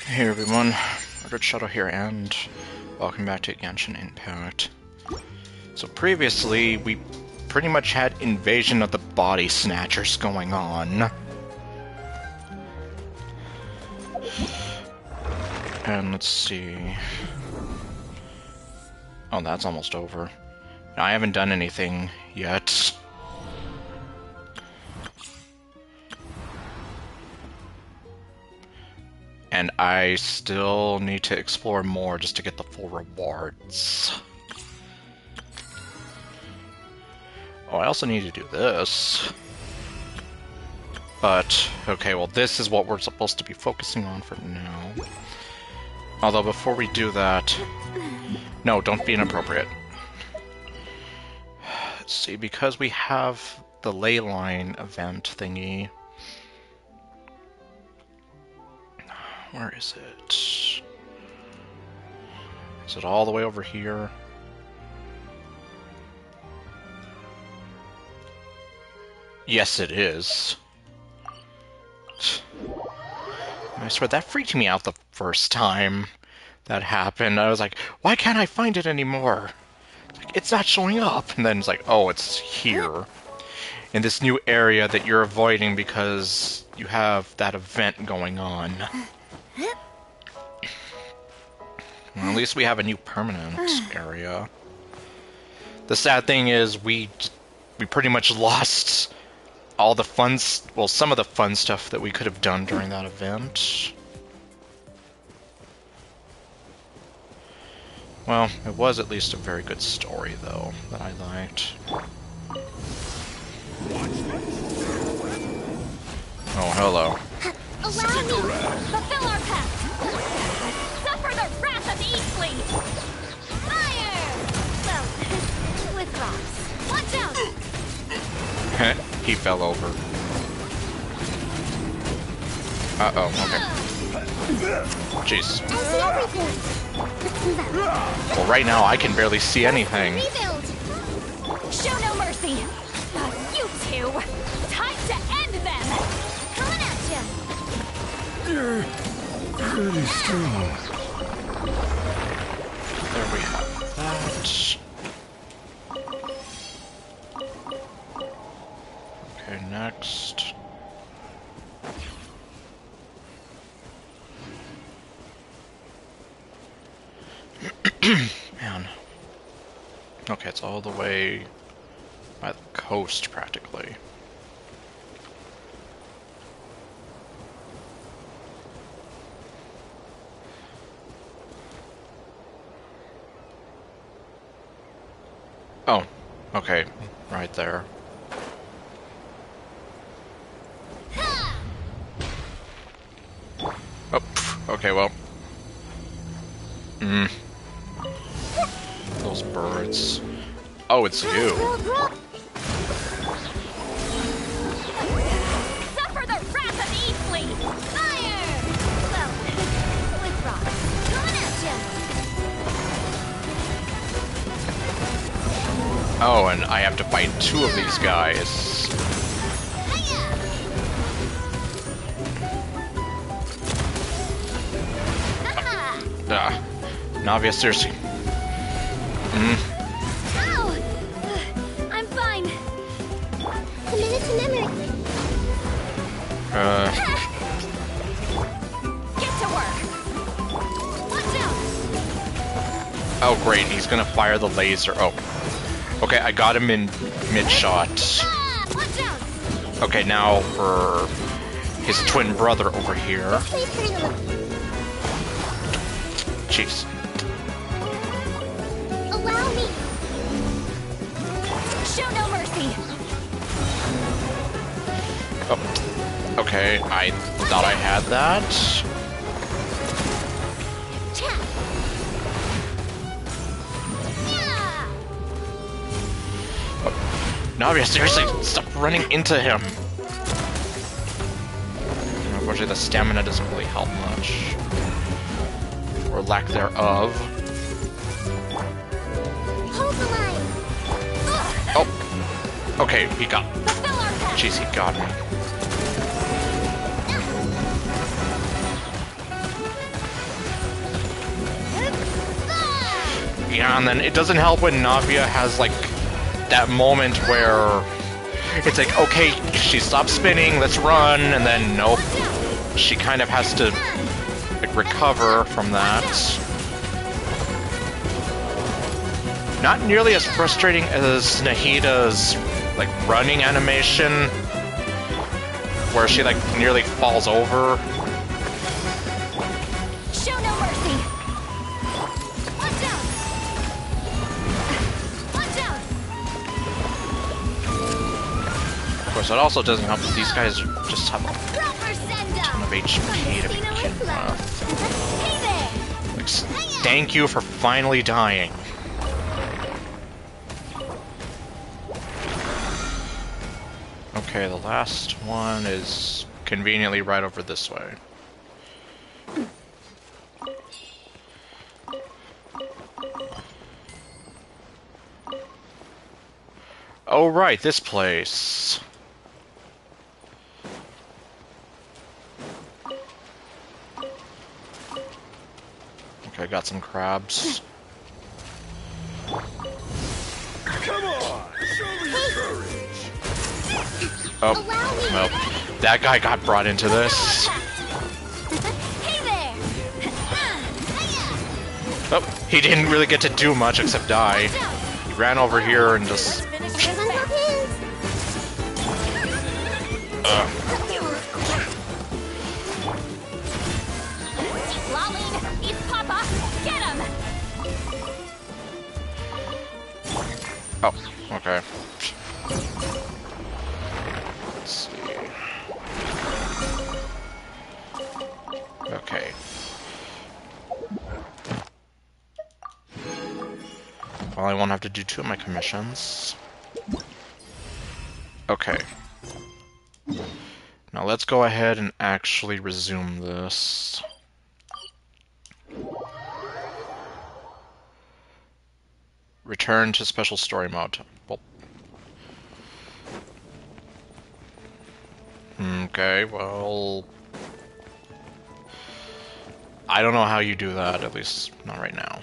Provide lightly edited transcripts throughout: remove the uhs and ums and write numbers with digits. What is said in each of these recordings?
Hey everyone, Red Shadow here, and welcome back to Genshin Impact. So previously, we pretty much had invasion of the body snatchers going on. And let's see... Oh, that's almost over. Now, I haven't done anything yet. And I still need to explore more just to get the full rewards. Oh, I also need to do this. But, okay, well this is what we're supposed to be focusing on for now. Although before we do that... No, don't be inappropriate. Let's see, because we have the ley line event thingy... Where is it? Is it all the way over here? Yes, it is. I swear, that freaked me out the first time that happened. I was like, why can't I find it anymore? It's not showing up. And then it's like, oh, it's here. In this new area that you're avoiding because you have that event going on. Well, at least we have a new permanent area. The sad thing is we pretty much lost all the fun, well, some of the fun stuff that we could have done during that event. Well, it was at least a very good story, though, that I liked. Oh, hello. Allow me to fulfill our pact. Suffer the wrath of Eastling. Fire! Well, with rocks. Watch out! He fell over. Uh-oh, okay. Jeez. I see everything. Well, right now I can barely see anything. Rebuild. Show no mercy. You two. Time to end them. Coming at you. You're pretty strong. There we have that. Okay, next. Man. Okay, it's all the way by the coast, practically. Oh, okay, right there. Oh, okay, well. Those birds. Oh, it's you. Suffer the wrath of Eastling. Fire! Well, with rocks. Coming at you. Oh, and I have to fight two of these guys. Navia, seriously. Ow! I'm fine. Committed to memory. Get to work. Watch out! Oh, great, he's gonna fire the laser. Oh. Okay, I got him in mid-shot. Watch out! Okay, now for his twin brother over here. Jeez. Allow me. Show no mercy. Oh, okay, I thought I had that. Tap. Yeah. Navia, seriously, stop running into him. Unfortunately, the stamina doesn't really help much. Or lack thereof. Hold the line. Oh, okay, he got. Fulfill our pact. Jeez, he got me. Yeah, and then it doesn't help when Navia has, like, that moment where it's like, okay, she stops spinning, let's run, and then nope. She kind of has to, like, recover from that. Not nearly as frustrating as Nahida's, like, running animation, where she, like, nearly falls over. Show no mercy. Watch out. Watch out. Of course, it also doesn't help that these guys just have a Proper send ton of HP to begin with. Hey there. Like, thank you for finally dying. Okay, the last one is conveniently right over this way. Oh right, this place. Okay, got some crabs. Come on, show me your courage. Oh, well, that guy got brought into this. Hey there. Oh, he didn't really get to do much except die. He ran over here and just... He's lolling. He's Papa. Get him. Oh, okay. Let's see. Okay. Well, I won't have to do 2 of my commissions. Okay. Now let's go ahead and actually resume this. Return to special story mode. Well, okay, well... I don't know how you do that, at least not right now.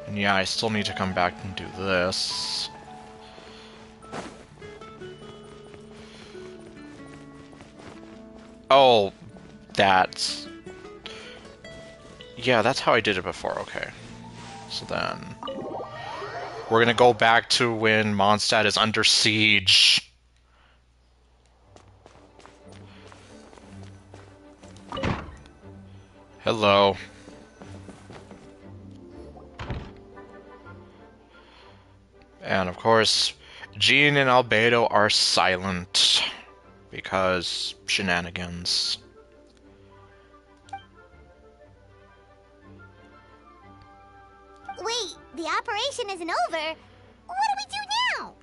And yeah, I still need to come back and do this. Oh, that's... Yeah, that's how I did it before, okay. So then... We're gonna go back to when Mondstadt is under siege. Hello. And of course, Jean and Albedo are silent. Because shenanigans. Wait, the operation isn't over. What do we do now?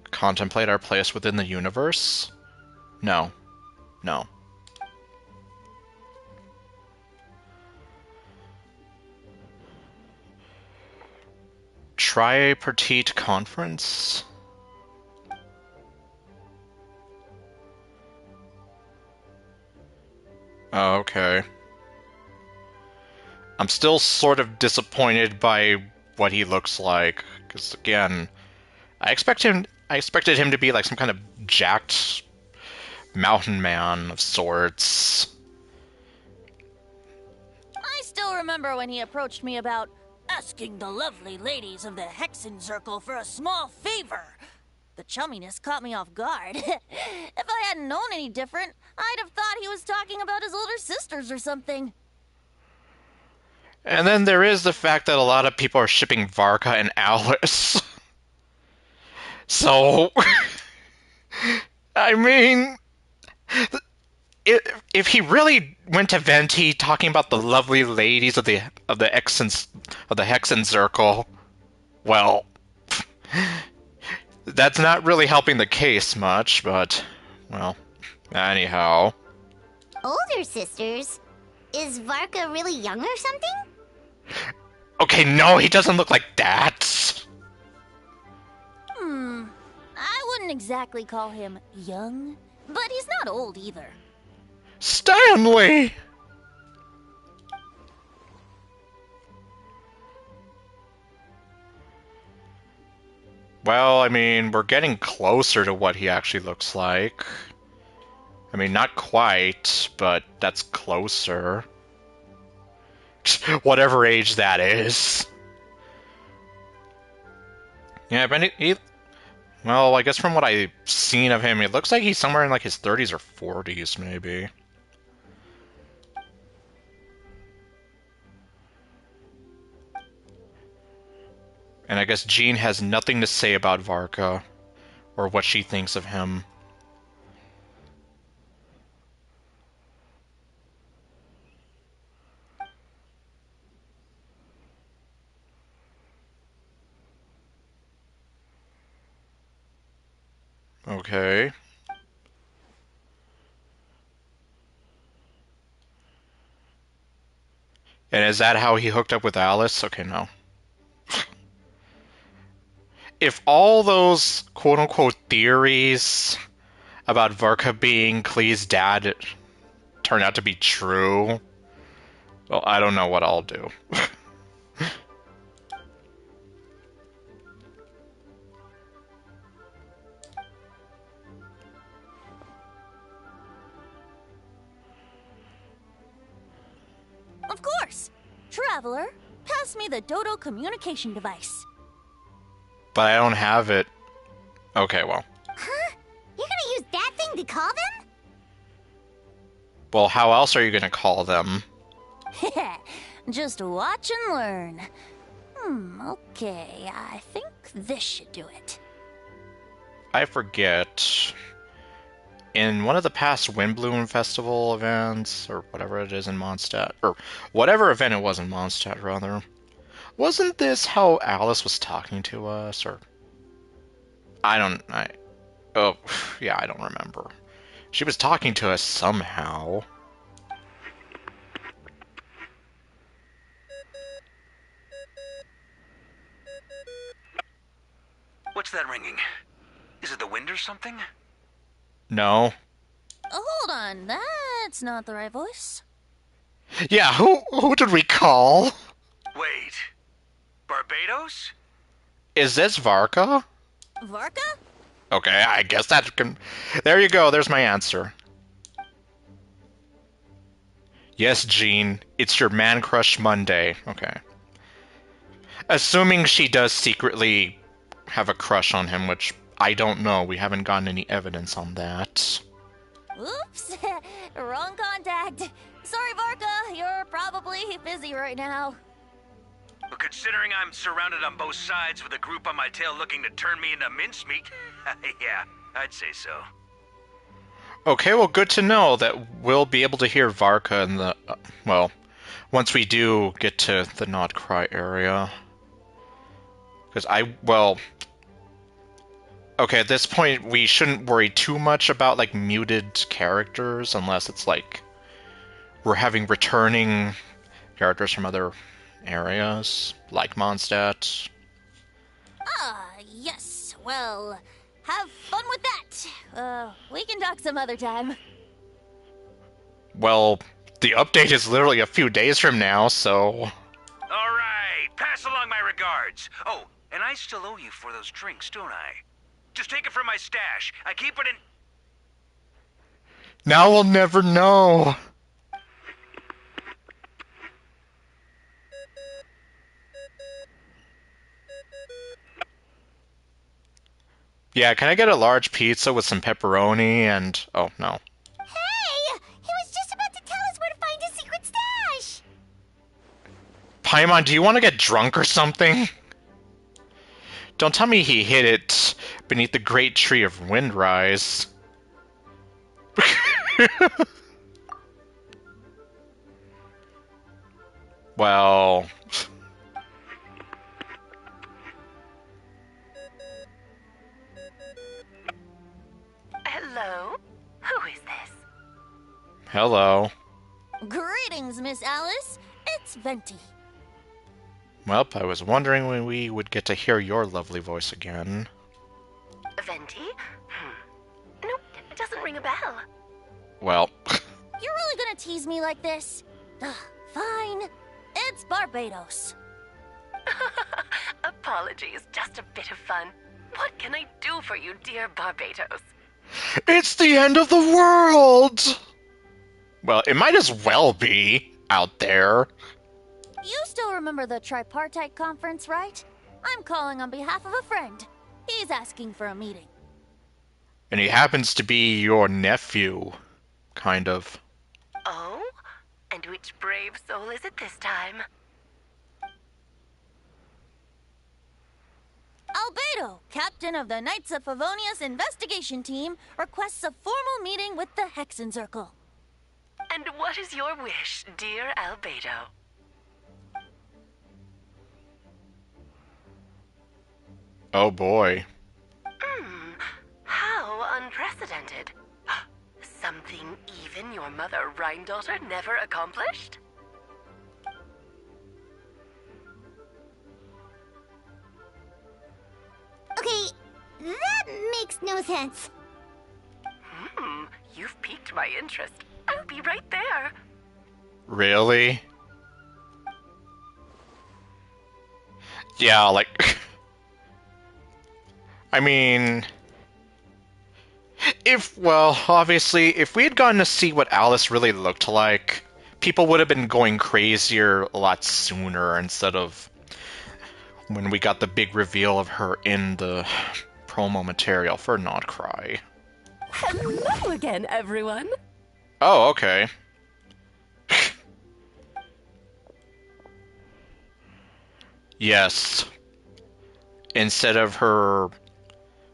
Contemplate our place within the universe? No. No. Tripartite conference? Oh, okay. I'm still sort of disappointed by what he looks like, because again, I expected him to be like some kind of jacked mountain man of sorts. I still remember when he approached me about asking the lovely ladies of the Hexen Circle for a small favor. The chumminess caught me off guard. If I hadn't known any different, I'd have thought he was talking about his older sisters or something. And then there is the fact that a lot of people are shipping Varka and Alice. So, I mean, if he really went to Venti talking about the lovely ladies of the Hexen Circle, well, that's not really helping the case much. But, well, anyhow. Older sisters? Is Varka really young or something? Okay, no, he doesn't look like that. I wouldn't exactly call him young, but he's not old either. Stanley! Well, I mean, we're getting closer to what he actually looks like. I mean, not quite, but that's closer. Whatever age that is. Yeah, but well, I guess from what I've seen of him, it looks like he's somewhere in like his 30s or 40s, maybe. And I guess Jean has nothing to say about Varka, or what she thinks of him. Okay. And is that how he hooked up with Alice? Okay, no. If all those quote-unquote theories about Varka being Klee's dad turn out to be true, well, I don't know what I'll do. Of course! Traveler, pass me the Dodo communication device. But I don't have it. Okay, well. Huh? You're gonna use that thing to call them? Well, how else are you gonna call them? Just watch and learn. Okay, I think this should do it. I forget. In one of the past Windbloom Festival events, or whatever it is in Mondstadt, or whatever event it was in Mondstadt, rather, wasn't this how Alice was talking to us, or... Oh, yeah, I don't remember. She was talking to us somehow. What's that ringing? Is it the wind or something? No. Hold on, that's not the right voice. Yeah, who did we call? Wait. Barbados? Is this Varka? Varka? Okay, I guess that can... There you go, there's my answer. Yes, Jean, it's your man crush Monday. Okay. Assuming she does secretly have a crush on him, which I don't know. We haven't gotten any evidence on that. Oops, wrong contact. Sorry, Varka, you're probably busy right now. But considering I'm surrounded on both sides with a group on my tail looking to turn me into mincemeat, yeah, I'd say so. Okay, well, good to know that we'll be able to hear Varka in the... well, once we do get to the Not Cry area. Because well... Okay, at this point, we shouldn't worry too much about, like, muted characters, unless it's, like, we're having returning characters from other areas, like Mondstadt. Yes, well, have fun with that. We can talk some other time. Well, the update is literally a few days from now, so... Alright, pass along my regards. Oh, and I still owe you for those drinks, don't I? Just take it from my stash. I keep it in... Now we'll never know! Yeah, can I get a large pizza with some pepperoni and... oh, no. Hey! He was just about to tell us where to find his secret stash! Paimon, do you want to get drunk or something? Don't tell me he hid it beneath the great tree of Windrise. Well... Hello? Who is this? Hello. Greetings, Miss Alice. It's Venti. Well, I was wondering when we would get to hear your lovely voice again. Venti? Nope, it doesn't ring a bell. Well... You're really gonna tease me like this? Ugh, fine. It's Barbados. Apologies, just a bit of fun. What can I do for you, dear Barbados? It's the end of the world! Well, it might as well be out there. You still remember the tripartite conference, right? I'm calling on behalf of a friend. He's asking for a meeting. And he happens to be your nephew, kind of. Oh? And which brave soul is it this time? Albedo, captain of the Knights of Favonius investigation team, requests a formal meeting with the Hexencircle. And what is your wish, dear Albedo? Oh boy. How unprecedented. Something even your mother Rhine-daughter never accomplished? Okay, that makes no sense. You've piqued my interest. I'll be right there. Really? Yeah, like... I mean... obviously, if we had gotten to see what Alice really looked like, people would have been going crazier a lot sooner instead of when we got the big reveal of her in the promo material for Not Cry. Hello again, everyone. Oh, okay. Yes. Instead of her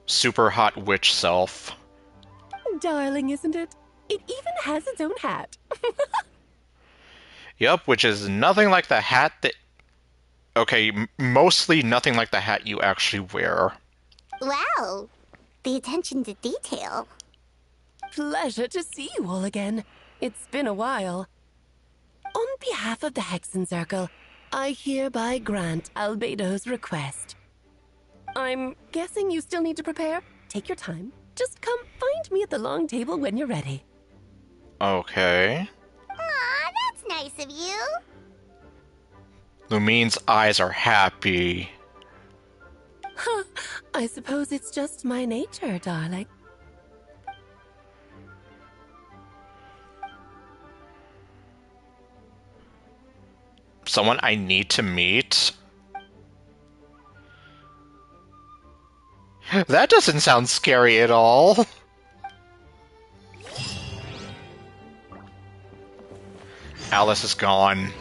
super hot witch self. Darling, isn't it? It even has its own hat. Yep, which is nothing like the hat that... Okay, mostly nothing like the hat you actually wear. Wow, the attention to detail. Pleasure to see you all again. It's been a while. On behalf of the Hexencircle, I hereby grant Albedo's request. I'm guessing you still need to prepare? Take your time. Just come find me at the long table when you're ready. Okay. Aw, that's nice of you. Lumine's eyes are happy. Huh, I suppose it's just my nature, darling. Someone I need to meet? That doesn't sound scary at all. Alice is gone.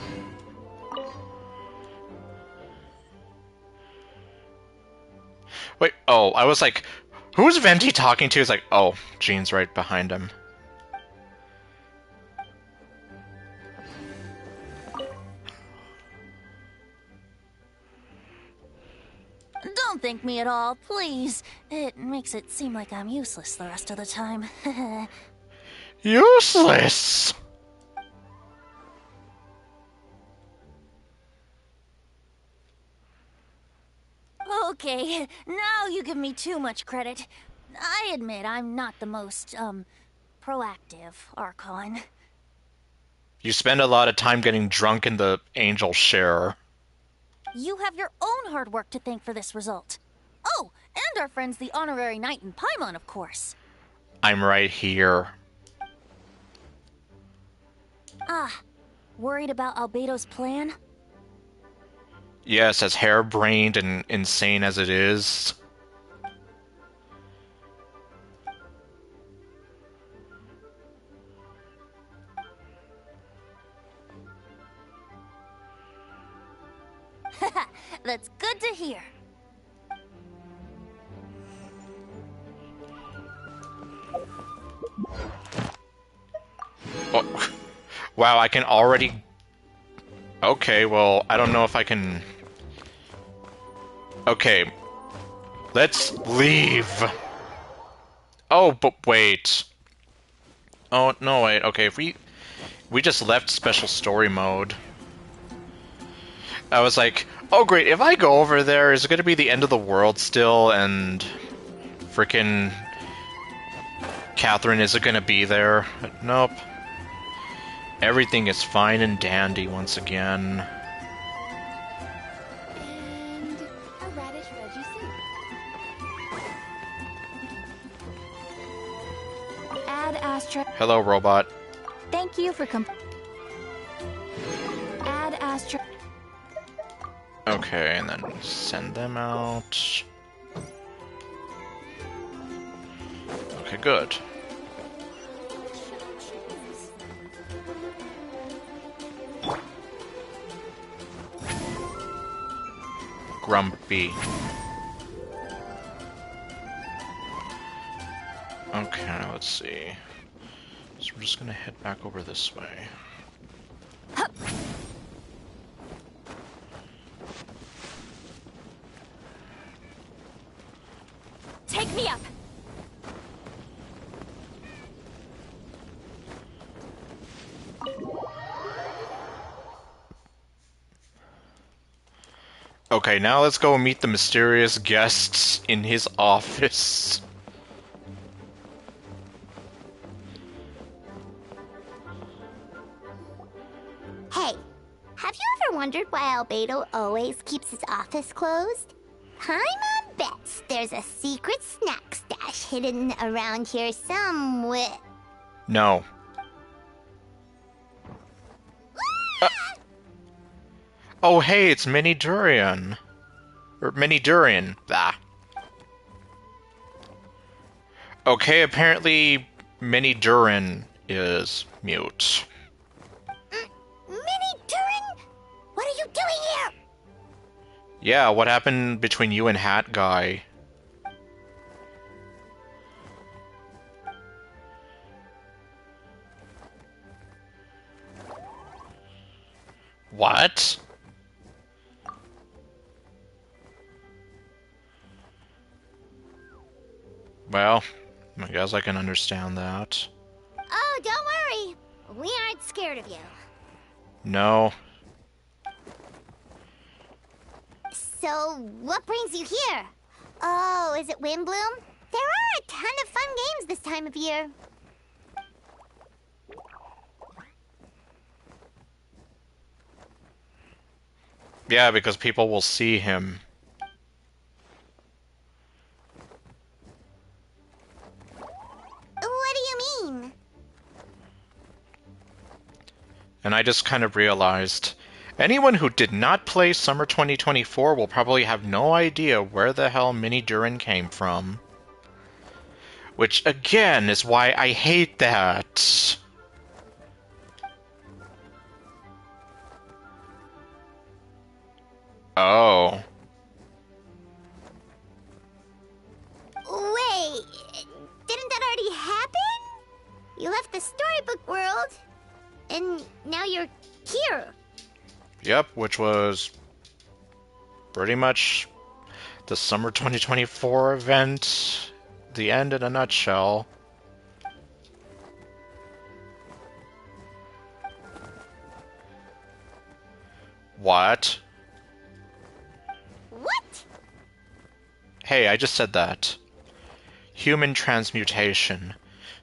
Wait, oh, I was like, who's Venti talking to? It's like, oh, Jean's right behind him. Don't thank me at all, please. It makes it seem like I'm useless the rest of the time. Useless! Okay, now you give me too much credit. I admit I'm not the most, proactive Archon. You spend a lot of time getting drunk in the angel share. You have your own hard work to thank for this result. Oh, and our friends the Honorary Knight in Paimon, of course. I'm right here. Ah, worried about Albedo's plan? Yes, as harebrained and insane as it is. That's good to hear. Oh, wow, I can already... Okay, well, I don't know if I can... Okay, let's leave. Oh, but wait. Oh, no, wait, okay, if we just left special story mode. I was like, oh great, if I go over there, is it gonna be the end of the world still, and frickin' Catherine isn't gonna be there? But nope. Everything is fine and dandy once again. And a radish veggie soup. Add Astra. Hello, robot. Thank you for Add Astra. Okay, and then send them out. Okay, good. Grumpy. Okay, let's see. So we're just gonna head back over this way. Take me up. Okay, now let's go meet the mysterious guests in his office. Hey, have you ever wondered why Albedo always keeps his office closed? Paimon bets there's a secret snack stash hidden around here somewhere. No. Oh, hey, it's Mini Durian. Or Mini Durian. Ah. Okay, apparently Mini Durian is mute. Mini Durin? What are you doing here? Yeah, what happened between you and Hat Guy? What? Well, I guess I can understand that. Oh, don't worry. We aren't scared of you. No. So, what brings you here? Oh, is it Windbloom? There are a ton of fun games this time of year. Yeah, because people will see him. What do you mean? And I just kind of realized, anyone who did not play Summer 2024 will probably have no idea where the hell Mini Durin came from. Which, again, is why I hate that. Oh. Wait, didn't that already happen? You left the storybook world, and now you're here. Yep, which was pretty much the Summer 2024 event. The end in a nutshell. What? What? Hey, I just said that. Human transmutation.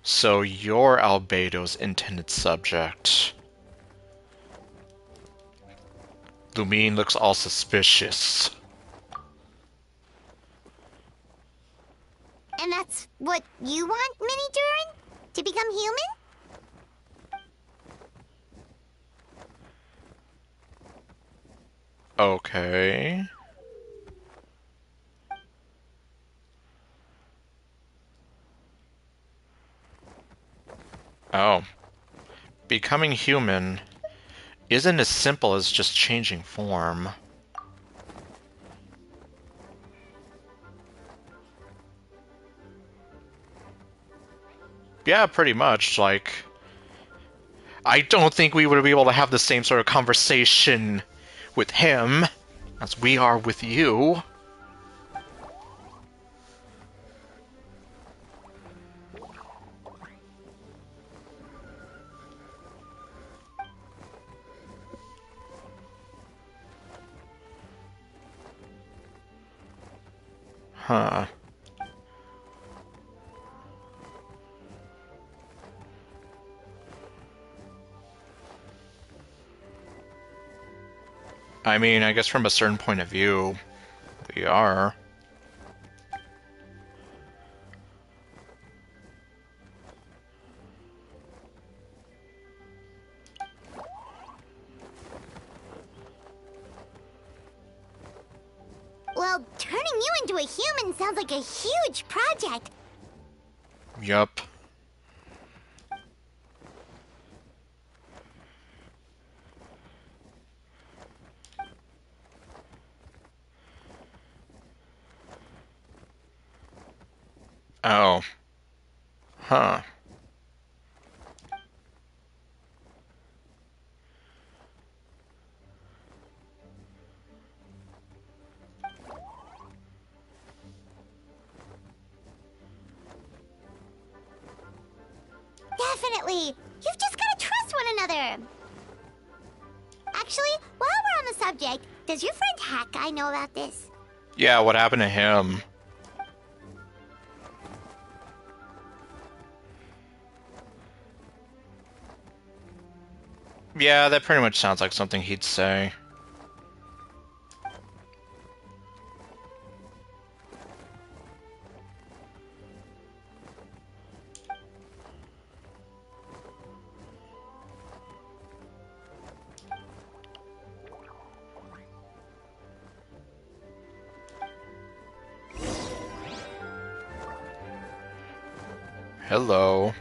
So you're Albedo's intended subject. Lumine looks all suspicious. And that's what you want, Mini Durin? To become human? Okay. Oh. Becoming human isn't as simple as just changing form. Yeah, pretty much. Like, I don't think we would be able to have the same sort of conversation with him as we are with you. Huh. I mean, I guess from a certain point of view, we are. you into a human sounds like a huge project. Yup. Oh. Huh. Definitely. You've just gotta trust one another. Actually, while we're on the subject, does your friend Hack Guy know about this? Yeah, what happened to him? Yeah, that pretty much sounds like something he'd say. Hello.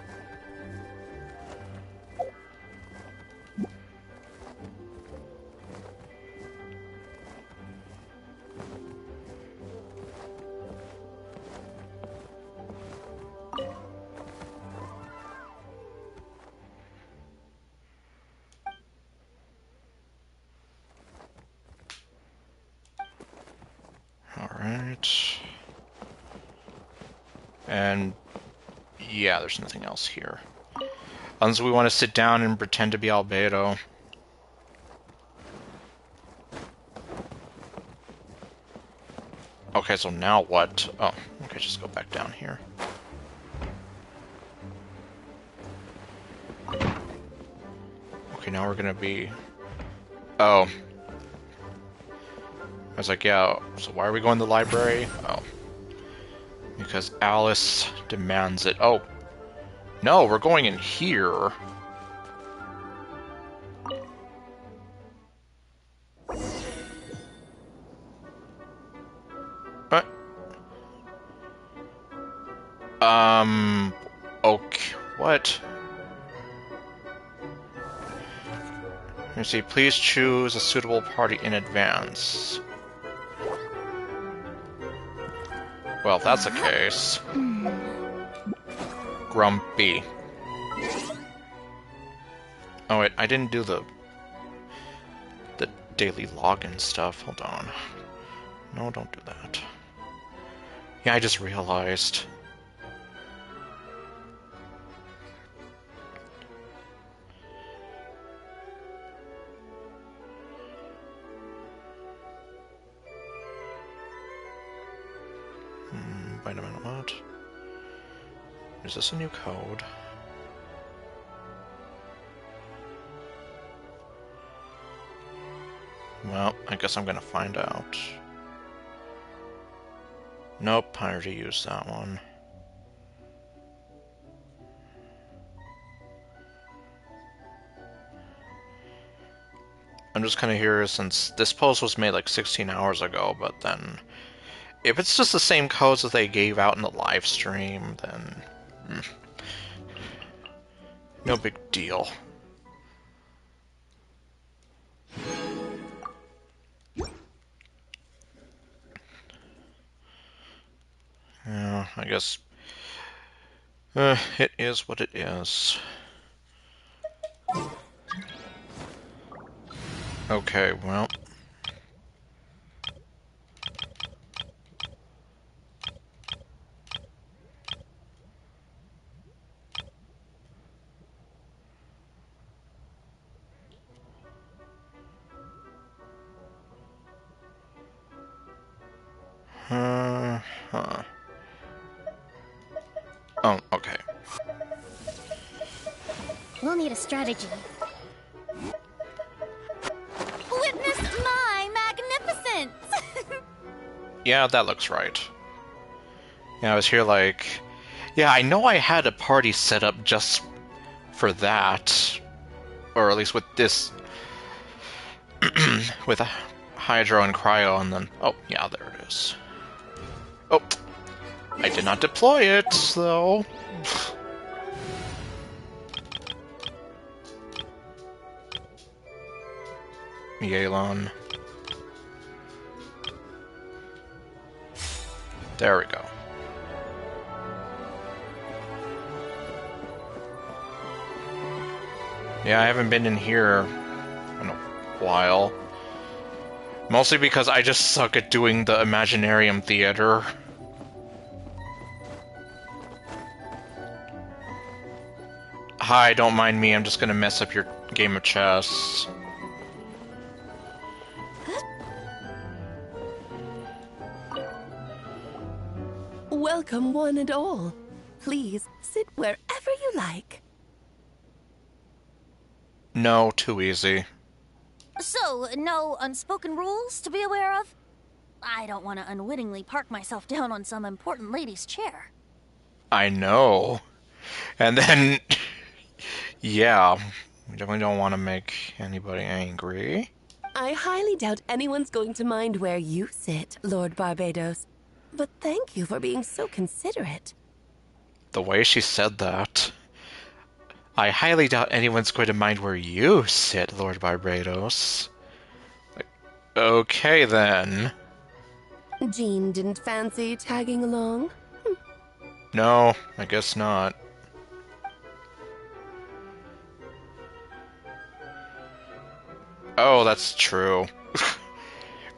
Alright. And yeah, there's nothing else here. Unless we want to sit down and pretend to be Albedo. Okay, so now what? Oh, okay, just go back down here. Okay, now we're gonna be... Oh. I was like, yeah, so why are we going to the library? Oh. Because Alice demands it. Oh. No, we're going in here. What? Okay, what? Let me see, please choose a suitable party in advance. Well, if that's the case... Grumpy. Oh wait, I didn't do the daily login stuff. Hold on. No, don't do that. Yeah, I just realized. Wait a minute, what? Is this a new code? Well, I guess I'm gonna find out. Nope, I already used that one. I'm just kind of here since this post was made like 16 hours ago, but then if it's just the same codes that they gave out in the live stream, then no big deal. Yeah, I guess it is what it is. Okay, well. Huh. Oh, okay. We'll need a strategy. Witness my magnificence! Yeah, that looks right. Yeah, I was here like... Yeah, I know I had a party set up just for that. Or at least with this... with Hydro and Cryo, and then... Oh, yeah, there it is. I did not deploy it, though. Yelan. There we go. Yeah, I haven't been in here in a while. Mostly because I just suck at doing the Imaginarium Theater. Hi, don't mind me, I'm just gonna mess up your game of chess. Welcome, one and all. Please sit wherever you like. No, too easy. So, no unspoken rules to be aware of? I don't want to unwittingly park myself down on some important lady's chair. I know. And then, yeah, we definitely don't want to make anybody angry. I highly doubt anyone's going to mind where you sit, Lord Barbados. But thank you for being so considerate. The way she said that. I highly doubt anyone's going to mind where you sit, Lord Barbados. Like, okay then. Jean didn't fancy tagging along? No, I guess not. Oh, that's true.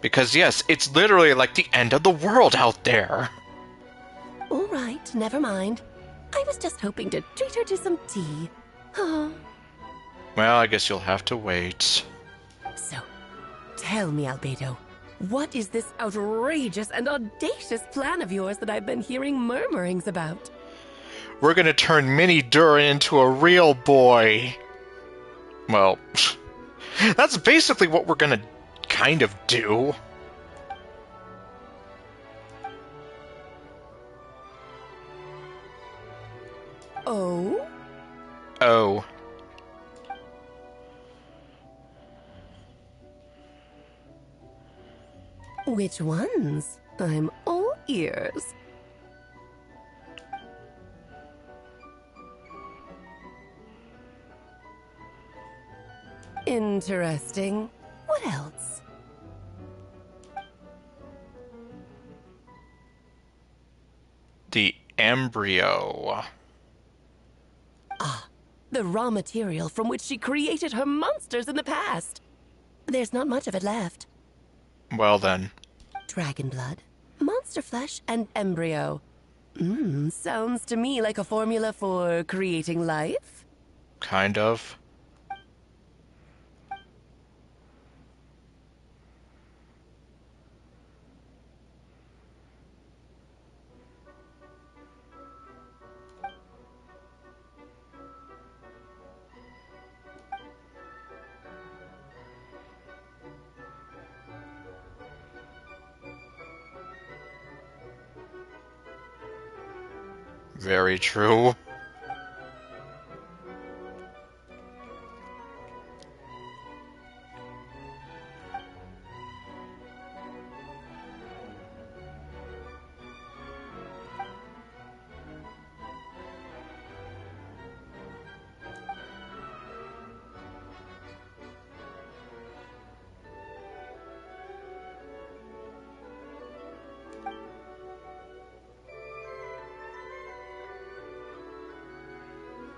Because yes, it's literally like the end of the world out there. All right, never mind. I was just hoping to treat her to some tea. Oh. Well, I guess you'll have to wait. So, tell me, Albedo, what is this outrageous and audacious plan of yours that I've been hearing murmurings about? We're gonna turn Mini Durin into a real boy. Well, that's basically what we're gonna kind of do. Oh? Oh. Which ones? I'm all ears. Interesting. What else? The embryo. Ah, the raw material from which she created her monsters in the past. There's not much of it left. Well then. Dragon blood, monster flesh, and embryo. Sounds to me like a formula for creating life. Kind of. Very true.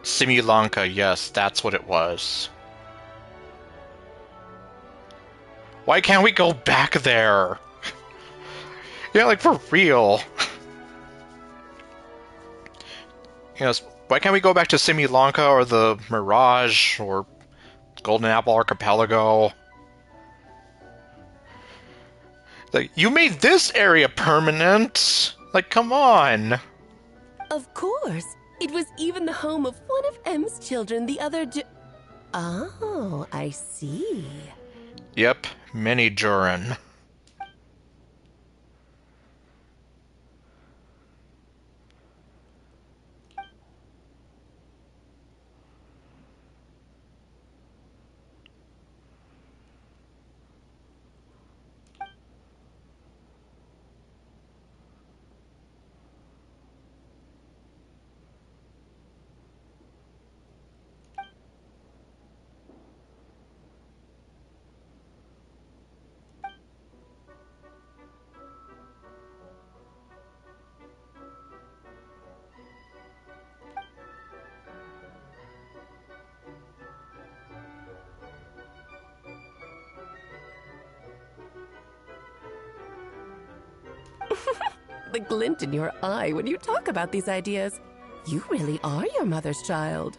Simulanka, yes, that's what it was. Why can't we go back there? Yeah, like for real. Yes, why can't we go back to Simulanka or the Mirage or Golden Apple Archipelago? Like, you made this area permanent! Like, come on! Of course. It was even the home of one of M's children, the other Oh, I see. Yep, Mini Durin. the glint in your eye when you talk about these ideas. You really are your mother's child.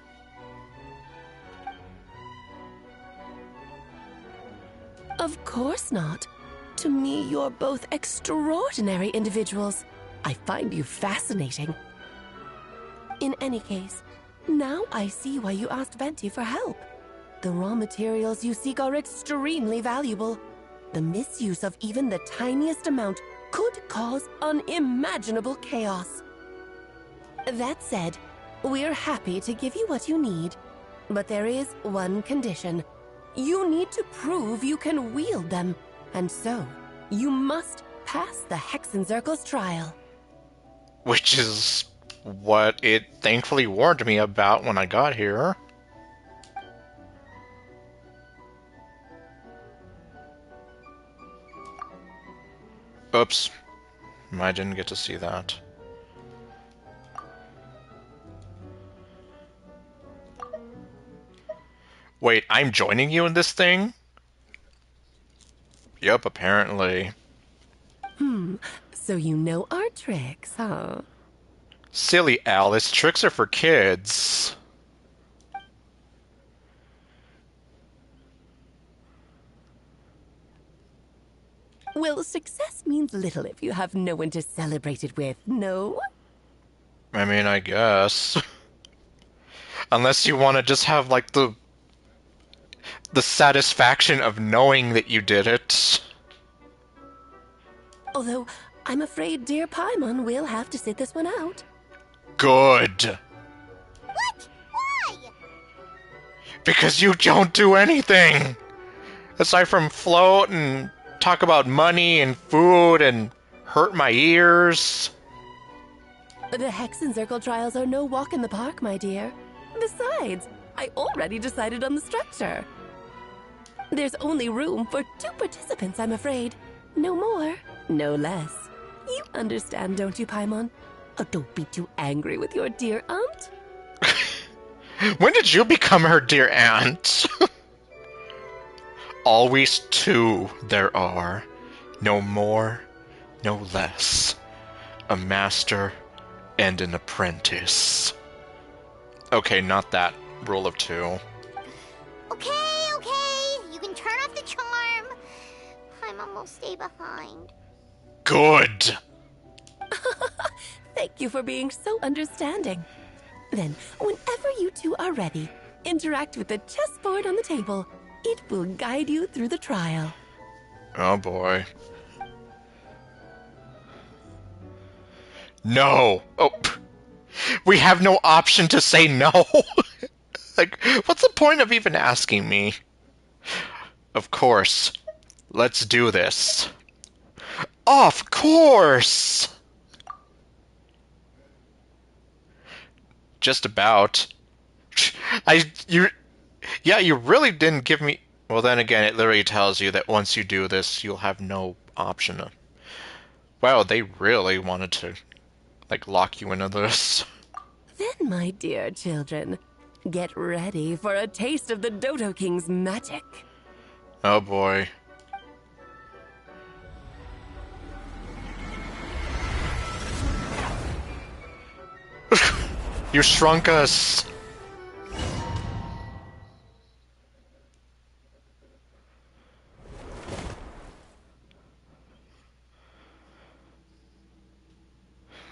Of course not. To me, you're both extraordinary individuals. I find you fascinating. In any case, now I see why you asked Venti for help. The raw materials you seek are extremely valuable. The misuse of even the tiniest amount could cause unimaginable chaos. That said, we're happy to give you what you need. But there is one condition. You need to prove you can wield them. And so, you must pass the Hexenzirkel's trial. Which is what it thankfully warned me about when I got here. Oops. I didn't get to see that. Wait, I'm joining you in this thing? Yep, apparently. So you know our tricks, huh? Silly Alice, tricks are for kids. Well, success means little if you have no one to celebrate it with, no? I mean, I guess. Unless you want to just have, like, the satisfaction of knowing that you did it. Although, I'm afraid dear Paimon will have to sit this one out. Good. What? Why? Because you don't do anything! Aside from float and talk about money and food and hurt my ears. The Hexenzirkel trials are no walk in the park, my dear. Besides, I already decided on the structure. There's only room for 2 participants, I'm afraid. No more, no less. You understand, don't you, Paimon? Oh, don't be too angry with your dear aunt. When did you become her dear aunt? Always 2 there are. No more, no less. A master and an apprentice. Okay, not that rule of 2. Okay. You can turn off the charm. Paimon will stay behind. Good! Thank you for being so understanding. Then, whenever you two are ready, interact with the chessboard on the table. It will guide you through the trial. Oh boy. No! Oh, we have no option to say no! Like, what's the point of even asking me? Of course. Let's do this. Of course! Just about. You really didn't give me... Well, then again, it literally tells you that once you do this, you'll have no option. Wow, they really wanted to, like, lock you into this. Then, my dear children, get ready for a taste of the Dodo King's magic. Oh boy. You shrunk us!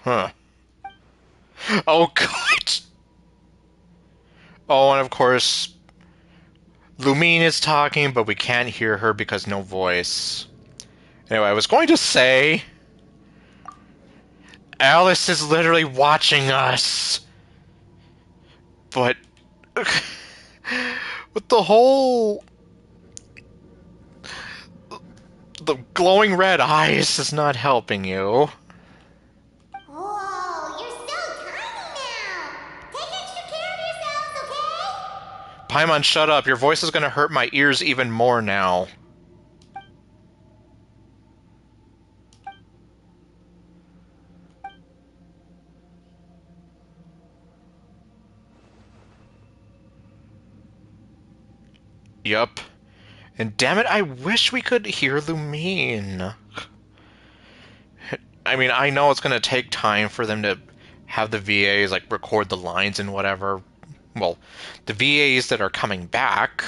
Huh. Oh god! Oh, and of course, Lumine is talking, but we can't hear her because no voice. Anyway, I was going to say... Alice is literally watching us! But... with the whole... The glowing red eyes is not helping you. Whoa, you're so tiny now. Take extra care of yourselves, okay? Paimon, shut up. Your voice is gonna hurt my ears even more now. Yup. And damn it, I wish we could hear Lumine. I mean, I know it's gonna take time for them to have the VAs like record the lines and whatever. Well, the VAs that are coming back,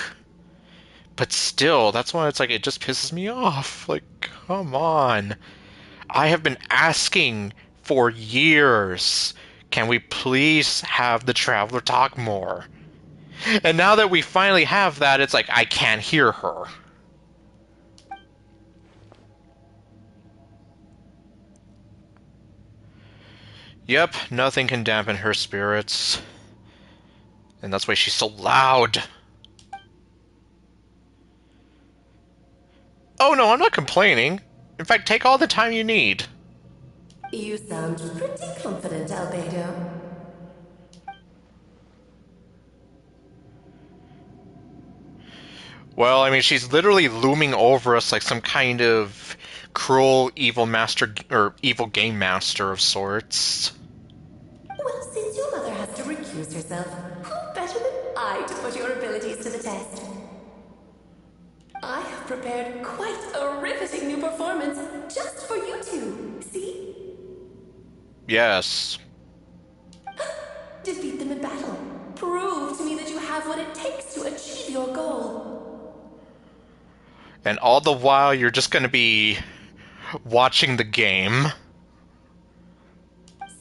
but still, that's why it's like it just pisses me off. Like, come on. I have been asking for years. Can we please have the Traveler talk more? And now that we finally have that, it's like I can't hear her. Yep, nothing can dampen her spirits. And that's why she's so loud. Oh no, I'm not complaining. In fact, take all the time you need. You sound pretty confident, Albedo. Well, I mean, she's literally looming over us like some kind of cruel, evil master, or evil game master of sorts. Well, since your mother has to recuse herself, who better than I to put your abilities to the test? I have prepared quite a riveting new performance just for you two. See? Yes. Defeat them in battle. Prove to me that you have what it takes to achieve your goal. And all the while, you're just gonna be watching the game.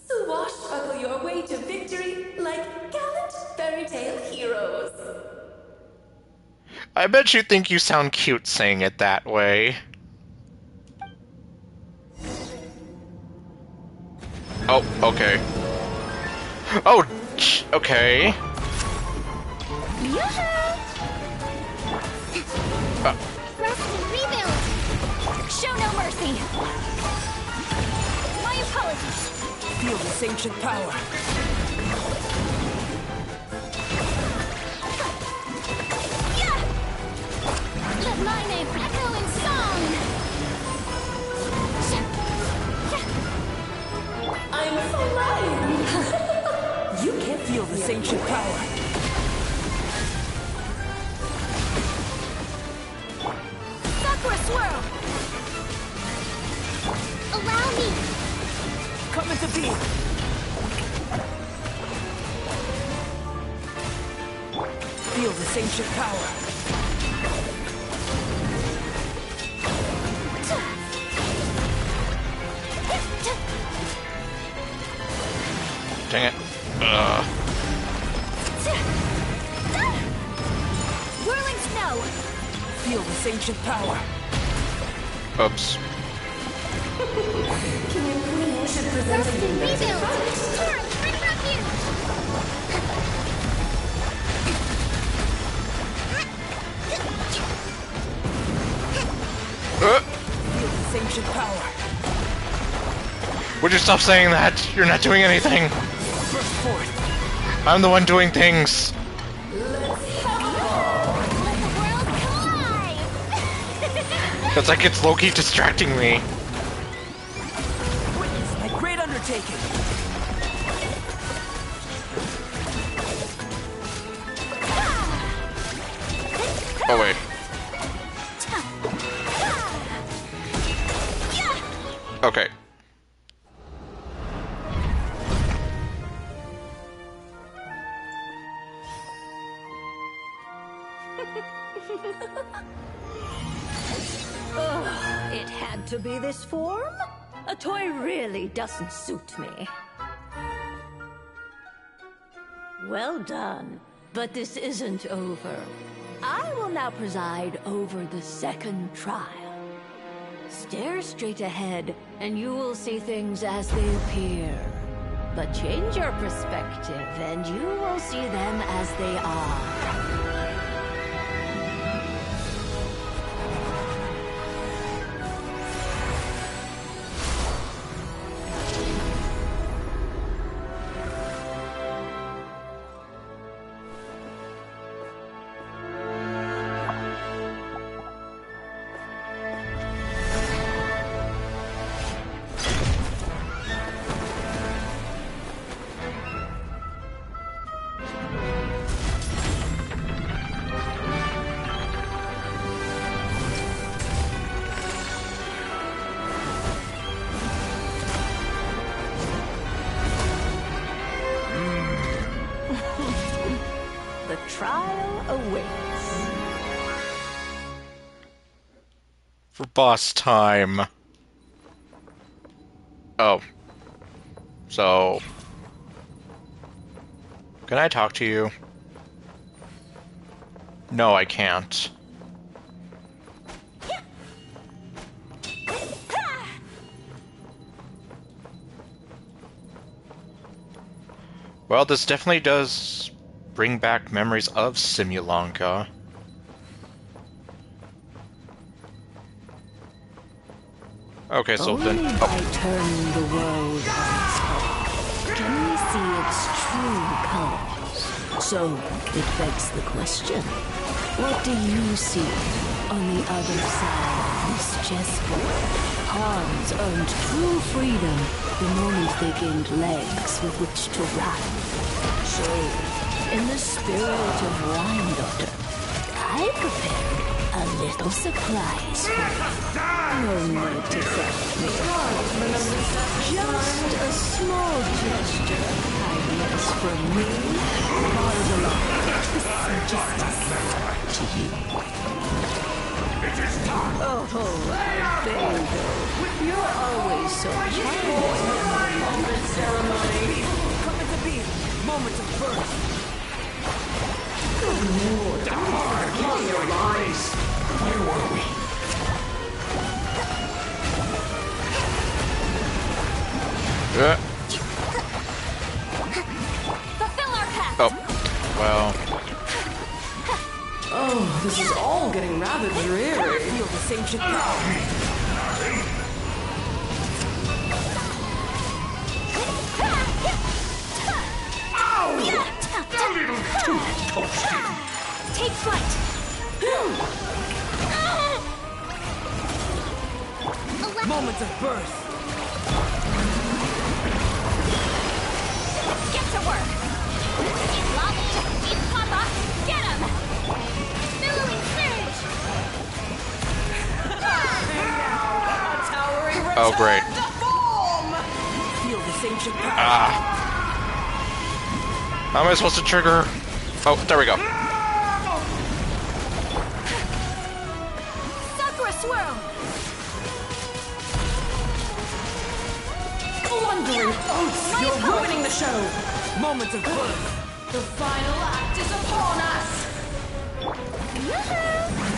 Swashbuckle your way to victory like gallant fairy tale heroes. I bet you think you sound cute saying it that way. Oh, okay. Oh, okay. Rest and rebuild! Show no mercy! My apologies! Feel this ancient power. Yeah! Let my name echo in song! I'm flying. You can't feel this ancient power. Sakura swirl! Allow me! Come into being. Feel this ancient power. Dang it. Whirling snow! Feel this ancient power. Oops. King should present Rest a and new rebuild! Torrent, bring refuge! Feel this ancient power. Would you stop saying that? You're not doing anything. Burst forth. I'm the one doing things. Let the world collide! It's like it's Loki distracting me. Witness my great undertaking. Oh wait. Okay. It had to be this form? A toy really doesn't suit me. Well done, but this isn't over. I will now preside over the second trial. Stare straight ahead, and you will see things as they appear. But change your perspective, and you will see them as they are. trial awaits. For boss time. Oh. So... Can I talk to you? No, I can't. Well, this definitely does bring back memories of Simulanka. Okay, so Only then... by turning the world on its head can we see its true colors. So, it begs the question, what do you see on the other side of this chessboard? Pawns earned true freedom the moment they gained legs with which to run. So, in the spirit of Wine Daughter, I prepared a little surprise for you. No need to thank me. Just a small gesture of kindness from me. Brought along with justice to you. Oh, Albedo, you're always so charming. Moment ceremony. Come to be. Moment of birth. Good Lord, darn your eyes. Where were we? Fulfill our pact! Oh. Well... Oh, this is all getting rather dreary. Feel the same shit power. Take flight! Moment of birth. Get to work! Eat lava! Eat papa! Get him! Billowing surge! A towering return Oh, great. to form. Feel the same shit power. Ah. How am I supposed to trigger? Oh, there we go. Sakura swirl! Blundering oaths! You're ruining the show! Moment of birth! The final act is upon us!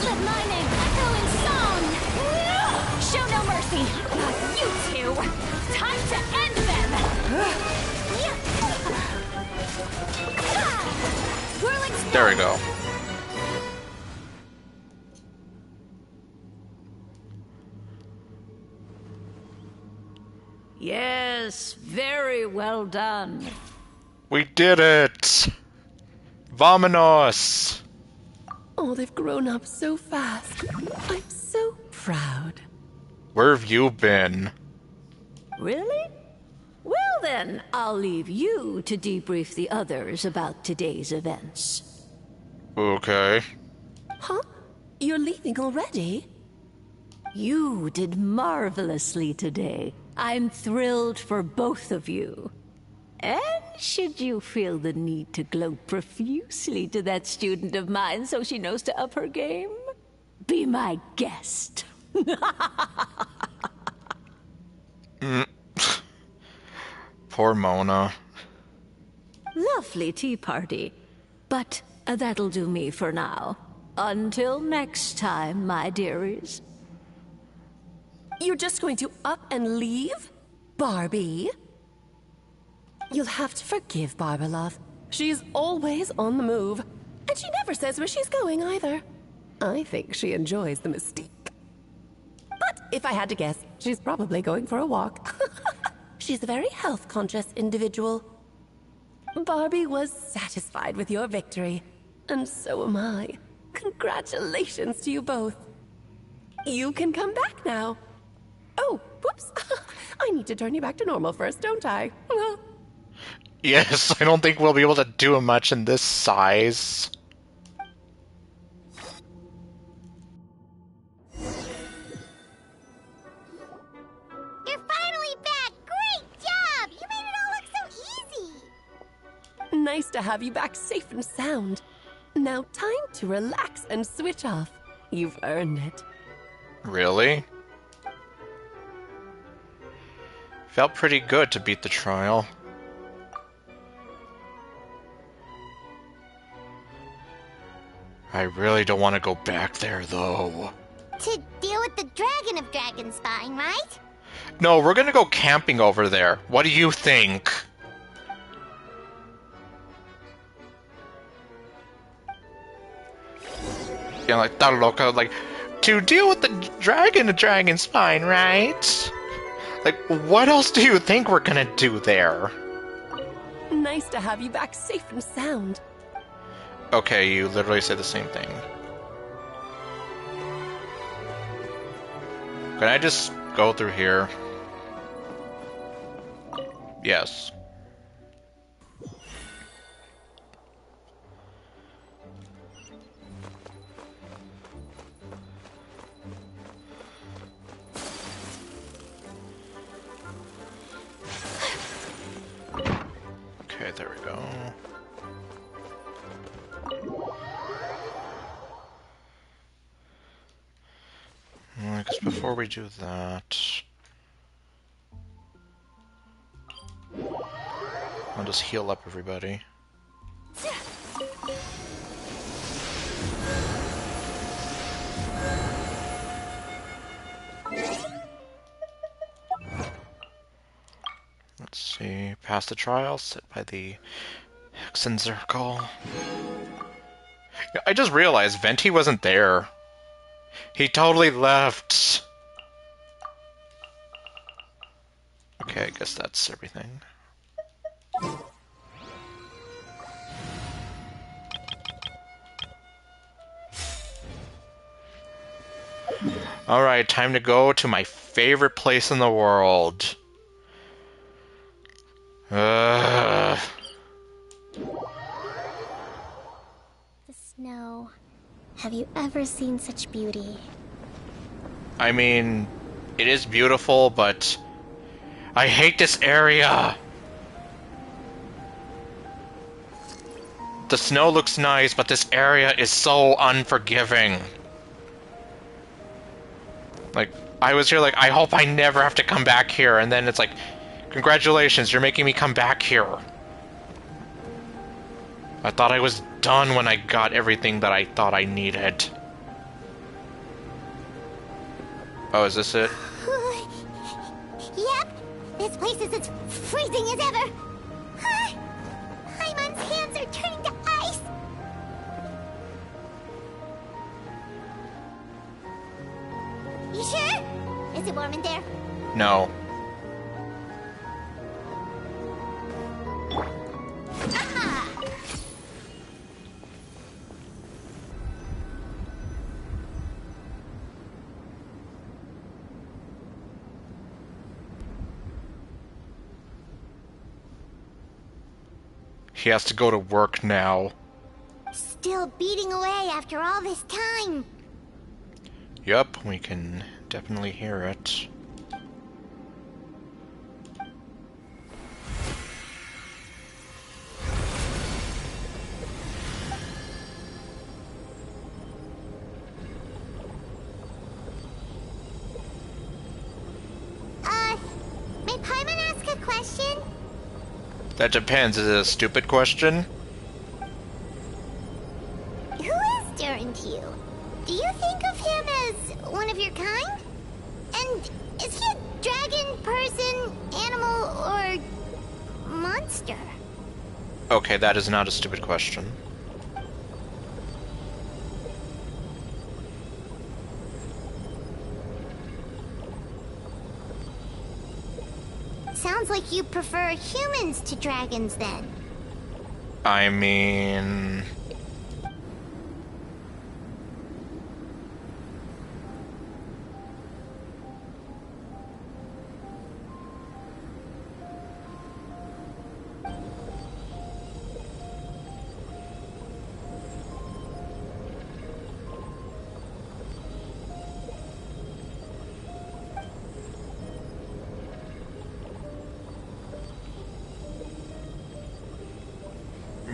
Let my name echo in song! Show no mercy! You two! Time to end them! Whirling storm! There we go. Yes, very well done. We did it! Vamonos! Oh, they've grown up so fast. I'm so proud. Where have you been? Really? Well then, I'll leave you to debrief the others about today's events. Okay. Huh? You're leaving already? You did marvelously today. I'm thrilled for both of you. And should you feel the need to gloat profusely to that student of mine so she knows to up her game, be my guest. Poor Mona. Lovely tea party. But that'll do me for now. Until next time, my dearies. You're just going to up and leave? Barbie? You'll have to forgive Barbalov. She's always on the move. And she never says where she's going either. I think she enjoys the mystique. But if I had to guess, she's probably going for a walk. She's a very health-conscious individual. Barbie was satisfied with your victory. And so am I. Congratulations to you both. You can come back now. Oh, whoops. I need to turn you back to normal first, don't I? Yes, I don't think we'll be able to do much in this size. You're finally back! Great job! You made it all look so easy! Nice to have you back safe and sound. Now time to relax and switch off. You've earned it. Really? Felt pretty good to beat the trial. I really don't want to go back there, though. To deal with the Dragon of Dragonspine, right? No, we're gonna go camping over there. What do you think? Yeah, like, that loco, like, to deal with the Dragon of Dragonspine, right? Like, what else do you think we're gonna do there? Nice to have you back safe and sound. Okay, you literally said the same thing. Can I just go through here? Yes. Okay, there we go. I guess before we do that, I'll just heal up everybody. Let's see, pass the trial, sit by the Hexen Circle. I just realized Venti wasn't there. He totally left. Okay, I guess that's everything. Alright, time to go to my favorite place in the world. The snow. Have you ever seen such beauty? I mean, it is beautiful, but I hate this area. The snow looks nice, but this area is so unforgiving. Like, I was here like, I hope I never have to come back here, and then it's like, congratulations, you're making me come back here. I thought I was done when I got everything that I thought I needed. Oh, is this it? Yep, this place is as freezing as ever. Paimon's hands are turning to ice. You sure? Is it warm in there? No. Aha! He has to go to work now. Still beating away after all this time. Yup, we can definitely hear it. May Paimon ask a question? That depends. Is it a stupid question? Who is Durin to you? Do you think of him as one of your kind? And is he a dragon, person, animal, or monster? Okay, that is not a stupid question. Sounds like you prefer humans to dragons, then. I mean...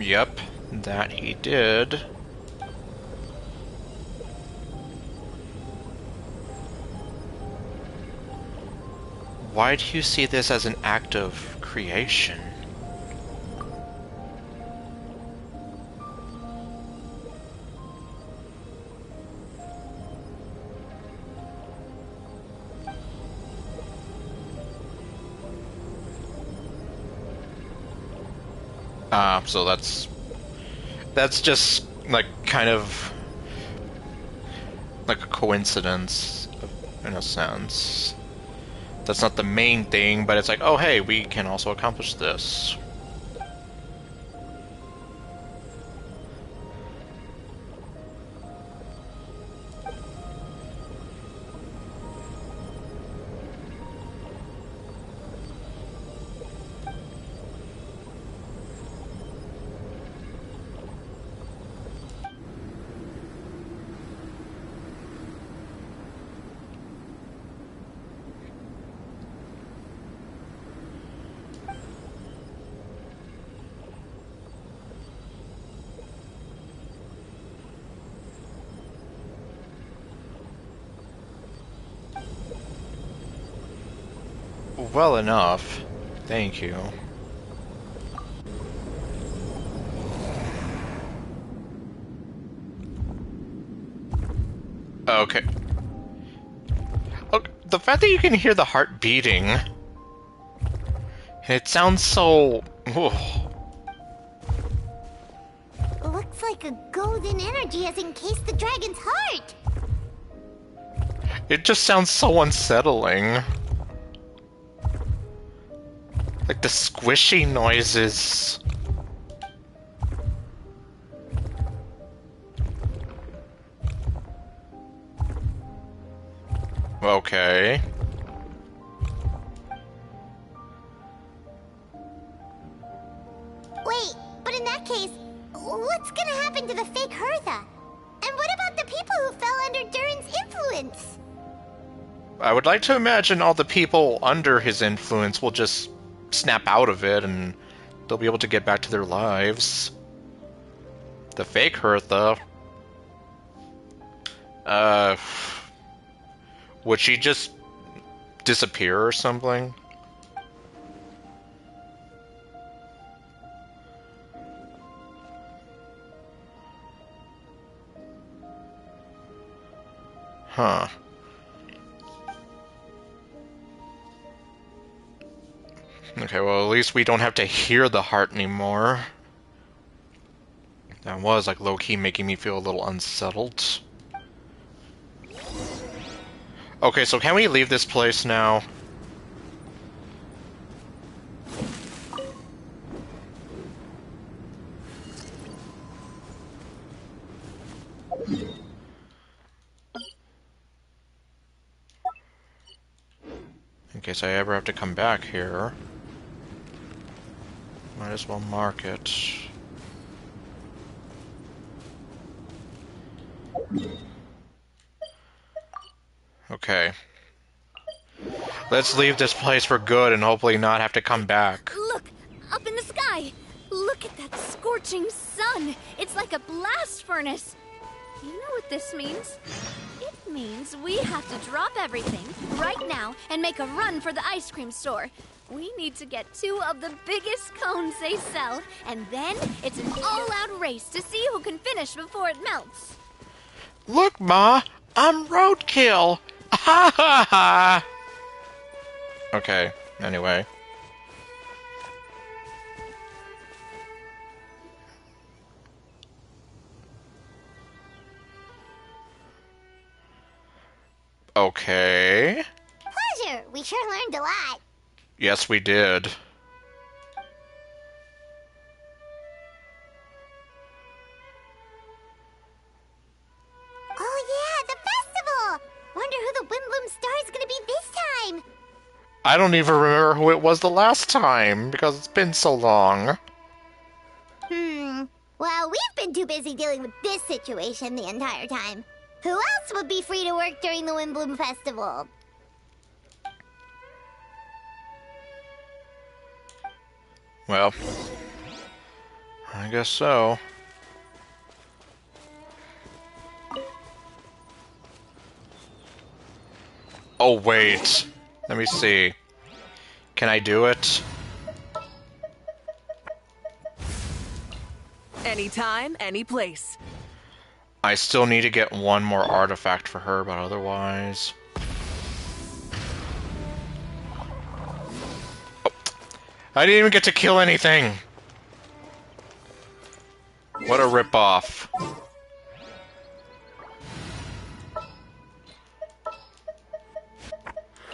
Yep, that he did. why do you see this as an act of creation? So that's just like kind of like a coincidence in a sense. That's not the main thing, but it's like, oh hey, we can also accomplish this. Well enough. Thank you. Okay. Okay. The fact that you can hear the heart beating, it sounds so... Ooh. Looks like a golden energy has encased the dragon's heart. It just sounds so unsettling. Like the squishy noises. Okay. Wait, but in that case, what's gonna happen to the fake Hertha? And what about the people who fell under Durin's influence? I would like to imagine all the people under his influence will just snap out of it and they'll be able to get back to their lives. The fake Hertha. Would she just disappear or something? Huh. Okay, well, at least we don't have to hear the heart anymore. That was, like, low-key making me feel a little unsettled. Okay, so can we leave this place now? In case I ever have to come back here. Might as well mark it. Okay. Let's leave this place for good and hopefully not have to come back. Look, up in the sky. Look at that scorching sun. It's like a blast furnace. You know what this means? It means we have to drop everything right now and make a run for the ice cream store. We need to get 2 of the biggest cones they sell, and then it's an all-out race to see who can finish before it melts. Look, Ma! I'm roadkill! Ha ha ha! Okay, anyway. Okay. Pleasure. We sure learned a lot. Yes, we did. Oh yeah, the festival! Wonder who the Wimbloom Star is gonna be this time. I don't even remember who it was the last time, because it's been so long. Well, we've been too busy dealing with this situation the entire time. Who else would be free to work during the Wimbloom Festival? Well, I guess so. Oh, wait. Let me see. Can I do it? Anytime, any place. I still need to get one more artifact for her, but otherwise... Oh. I didn't even get to kill anything! What a ripoff.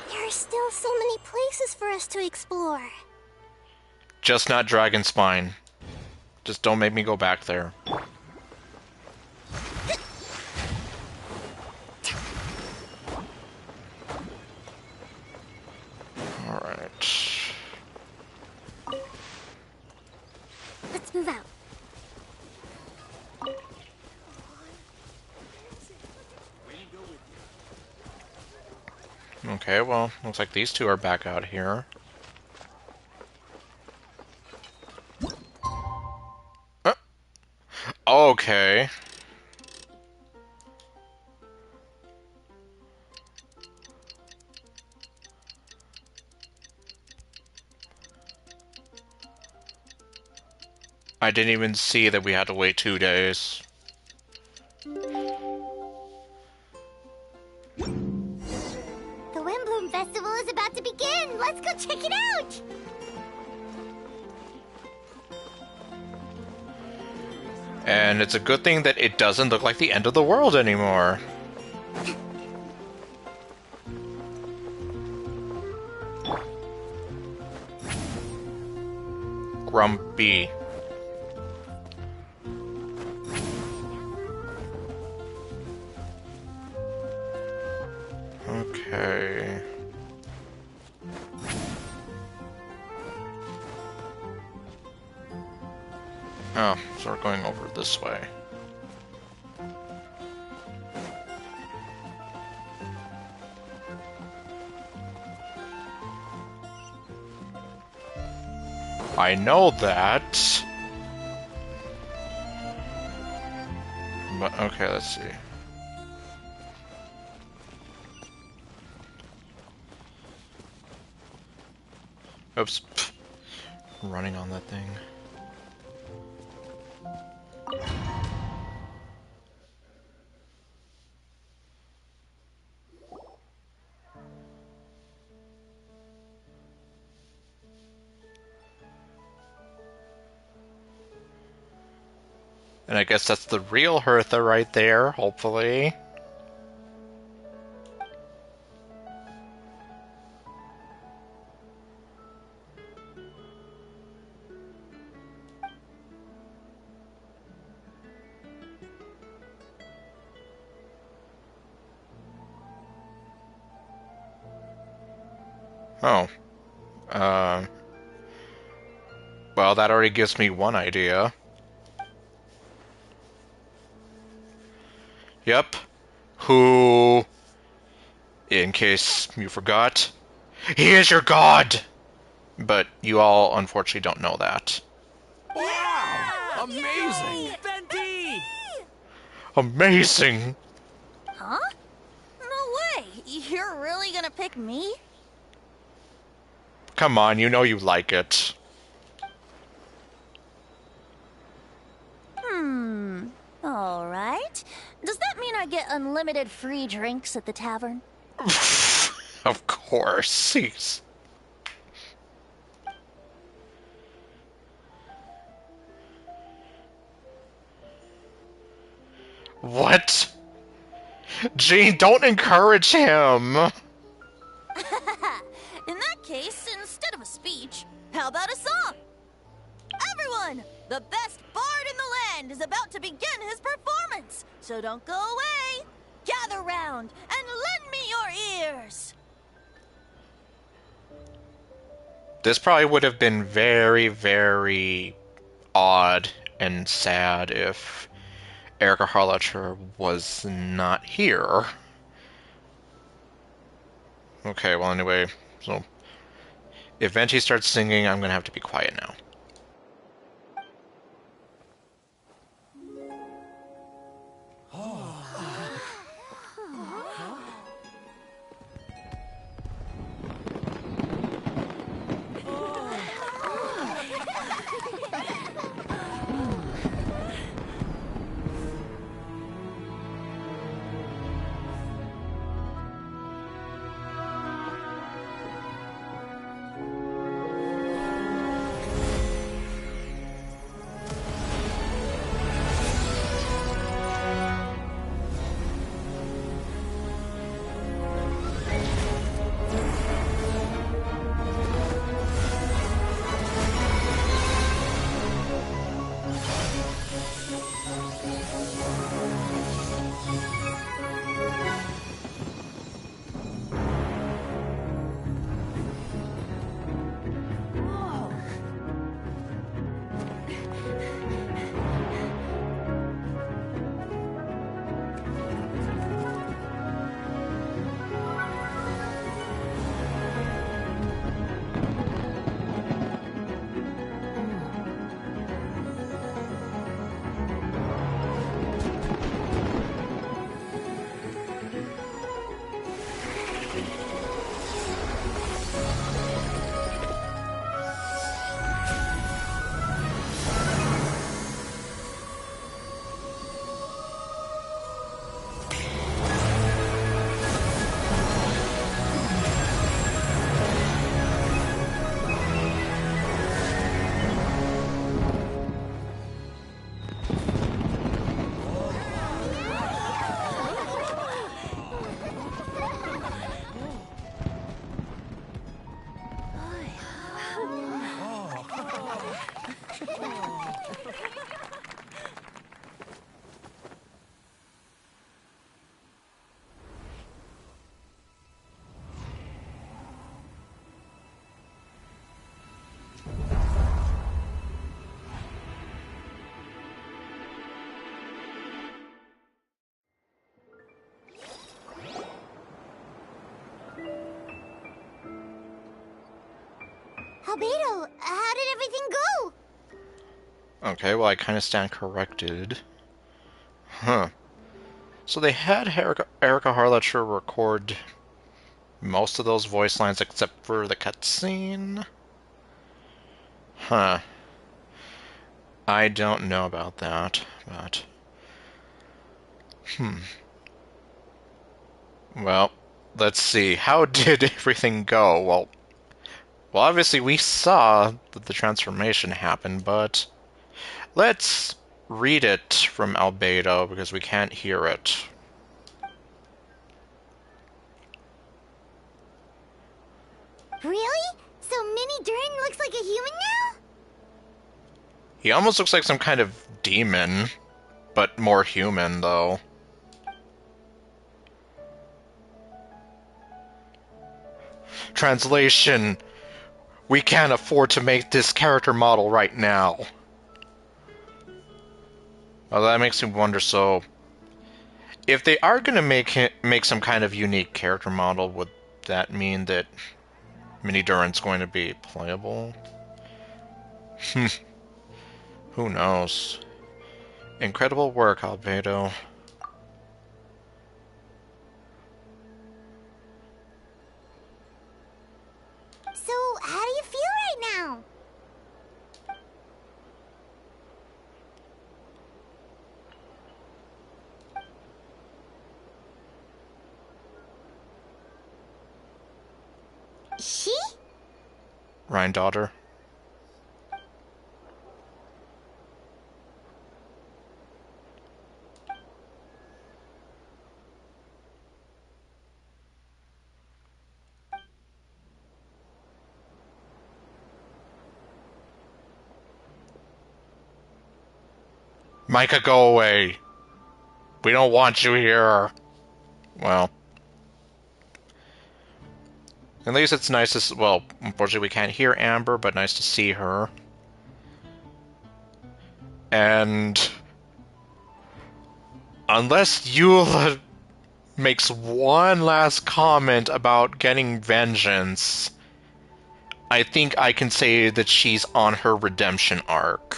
There are still so many places for us to explore. Just not Dragon Spine. Just don't make me go back there. Alright. Let's move out. Okay, well, looks like these two are back out here. Okay. I didn't even see that we had to wait 2 days. The Windbloom Festival is about to begin! Let's go check it out! And it's a good thing that it doesn't look like the end of the world anymore. Grumpy. Okay. Oh, so we're going over this way. I know that. But, okay, let's see. Oops. Pff. Running on that thing. And I guess that's the real Hertha right there, hopefully. Oh. Well, that already gives me one idea. Yep. Who, in case you forgot, he is your god! But you all unfortunately don't know that. Wow! Amazing! Venti! Amazing! Huh? No way! You're really gonna pick me? Come on, you know you like it. Alright. Does that mean I get unlimited free drinks at the tavern? Of course. He's... What? Gene, don't encourage him! In that case, instead of a speech, how about a song? Everyone! The best bard in the land is about to begin his performance, so don't go away! Gather round and lend me your ears! This probably would have been very, very odd and sad if Erica Harlacher was not here. Okay, well anyway, so if Venti starts singing, I'm gonna have to be quiet now. Albedo, how did everything go? Okay, well, I kind of stand corrected. Huh. So they had Erica Harlacher record most of those voice lines except for the cutscene? Huh. I don't know about that, but... Well, let's see. How did everything go? Well, obviously we saw that the transformation happened, but... Let's read it from Albedo, because we can't hear it. Really? So Mini Durin looks like a human now? He almost looks like some kind of demon, but more human, though. Translation: we can't afford to make this character model right now. Well, that makes me wonder, so... If they are going to make some kind of unique character model, would that mean that Mini Durin's going to be playable? Who knows? Incredible work, Albedo. So, how do you feel right now? She? Ryan daughter. Micah, go away. We don't want you here. Well, at least it's nice to... Well, unfortunately we can't hear Amber, but nice to see her. And... Unless Eula makes one last comment about getting vengeance, I think I can say that she's on her redemption arc.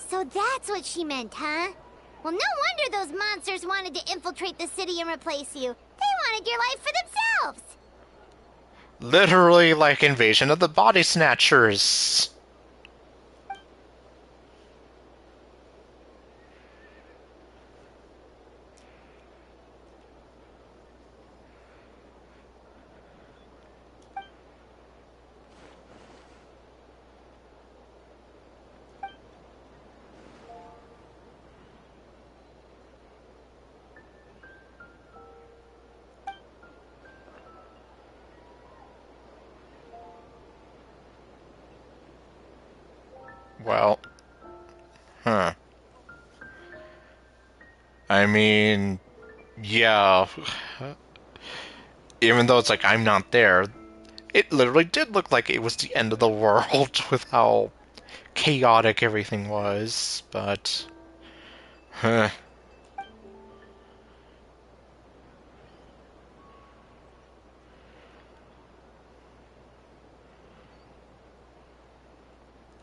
So that's what she meant, huh? Well, no wonder those monsters wanted to infiltrate the city and replace you. They wanted your life for themselves. Literally like Invasion of the Body Snatchers. Well, huh. I mean, yeah. Even though it's like I'm not there, it literally did look like it was the end of the world with how chaotic everything was, but... Huh.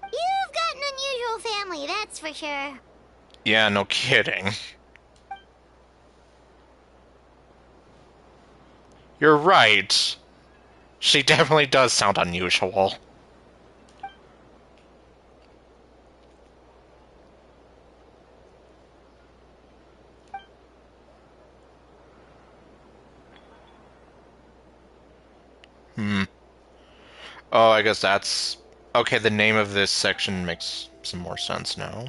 You've got an unusual family, that's for sure. Yeah, no kidding. You're right. She definitely does sound unusual. Oh, I guess that's... Okay, the name of this section makes some more sense now.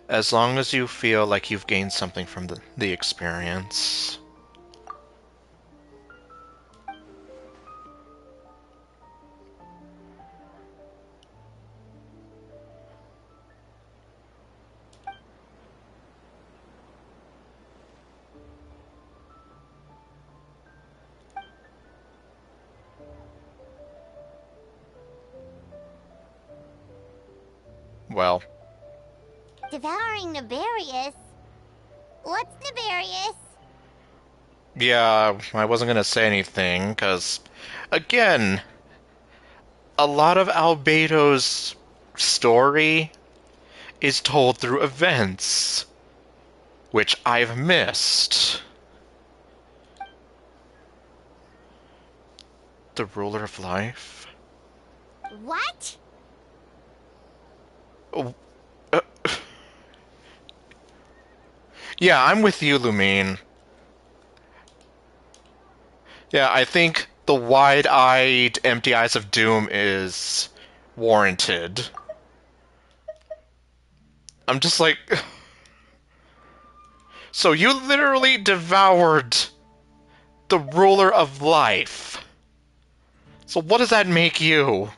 As long as you feel like you've gained something from the experience. Well, Devouring Nefarious? What's Nefarious? yeah, I wasn't gonna say anything, because, again, a lot of Albedo's story is told through events, which I've missed. The ruler of life? What? Oh, yeah, I'm with you, Lumine. Yeah, I think the wide-eyed, empty eyes of doom is warranted. I'm just like... So you literally devoured the ruler of life. So what does that make you?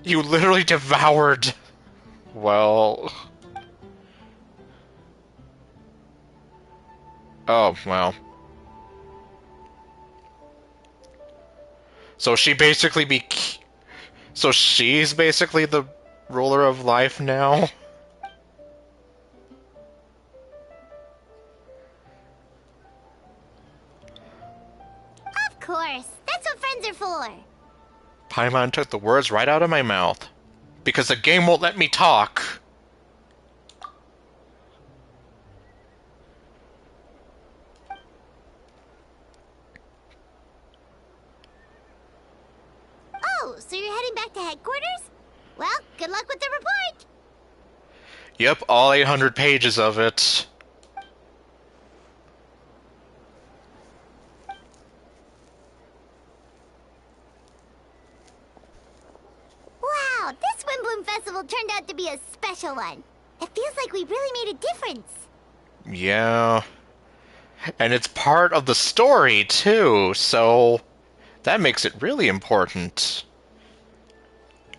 You literally devoured... Well... Oh, well. So she basically So she's basically the ruler of life now? Of course. That's what friends are for. Paimon took the words right out of my mouth. Because the game won't let me talk. Oh, so you're heading back to headquarters? Well, good luck with the report. Yep, all 800 pages of it. Wow, this Windbloom Festival turned out to be a special one. It feels like we really made a difference. Yeah. And it's part of the story, too, so that makes it really important.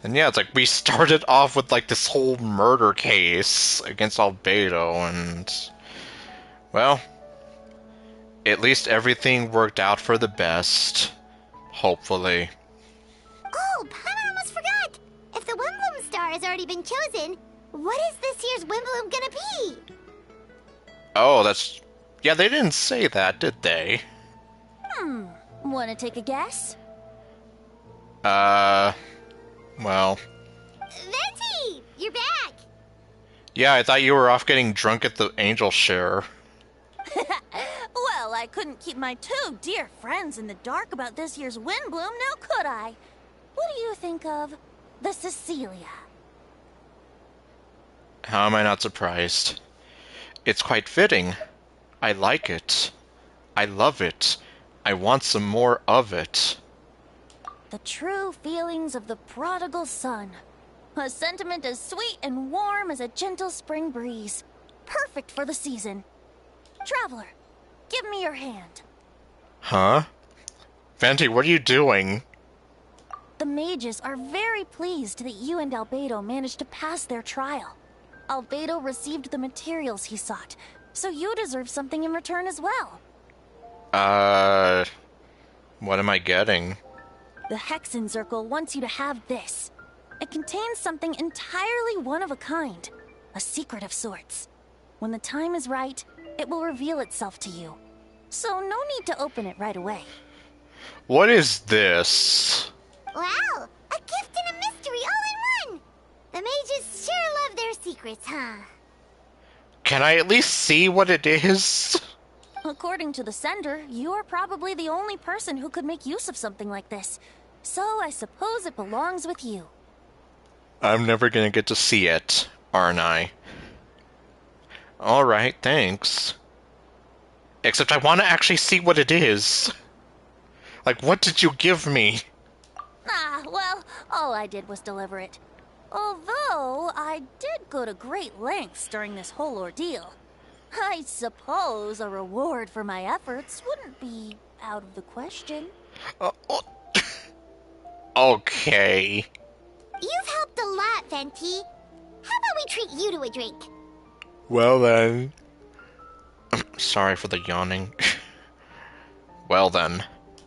And yeah, it's like we started off with like this whole murder case against Albedo, and well, at least everything worked out for the best. Hopefully. Oh, Paimon almost forgot. If the Windbloom star has already been chosen, what is this year's Windbloom gonna be? Oh, that's... Yeah, they didn't say that, did they? Wanna take a guess? Well... Venti! You're back! Yeah, I thought you were off getting drunk at the Angel Share. Well, I couldn't keep my two dear friends in the dark about this year's Windbloom, now could I? What do you think of the Cecilia? How am I not surprised? It's quite fitting. I like it. I love it. I want some more of it. The true feelings of the prodigal son. A sentiment as sweet and warm as a gentle spring breeze. Perfect for the season. Traveler, give me your hand. Huh? Venti, what are you doing? The mages are very pleased that you and Albedo managed to pass their trial. Albedo received the materials he sought, so you deserve something in return as well. What am I getting? The Hexen Circle wants you to have this. It contains something entirely one of a kind, a secret of sorts. When the time is right, it will reveal itself to you. So no need to open it right away. What is this? Wow, a gift and a mystery all in one! The mages sure love their secrets, huh? Can I at least see what it is? According to the sender, you are probably the only person who could make use of something like this. So I suppose it belongs with you. I'm never gonna get to see it, aren't I? Alright, thanks. Except I want to actually see what it is. Like, what did you give me? Ah, well, all I did was deliver it. Although, I did go to great lengths during this whole ordeal. I suppose a reward for my efforts wouldn't be out of the question. Oh. Okay. You've helped a lot, Venti. How about we treat you to a drink? Well then. Sorry for the yawning. Well then.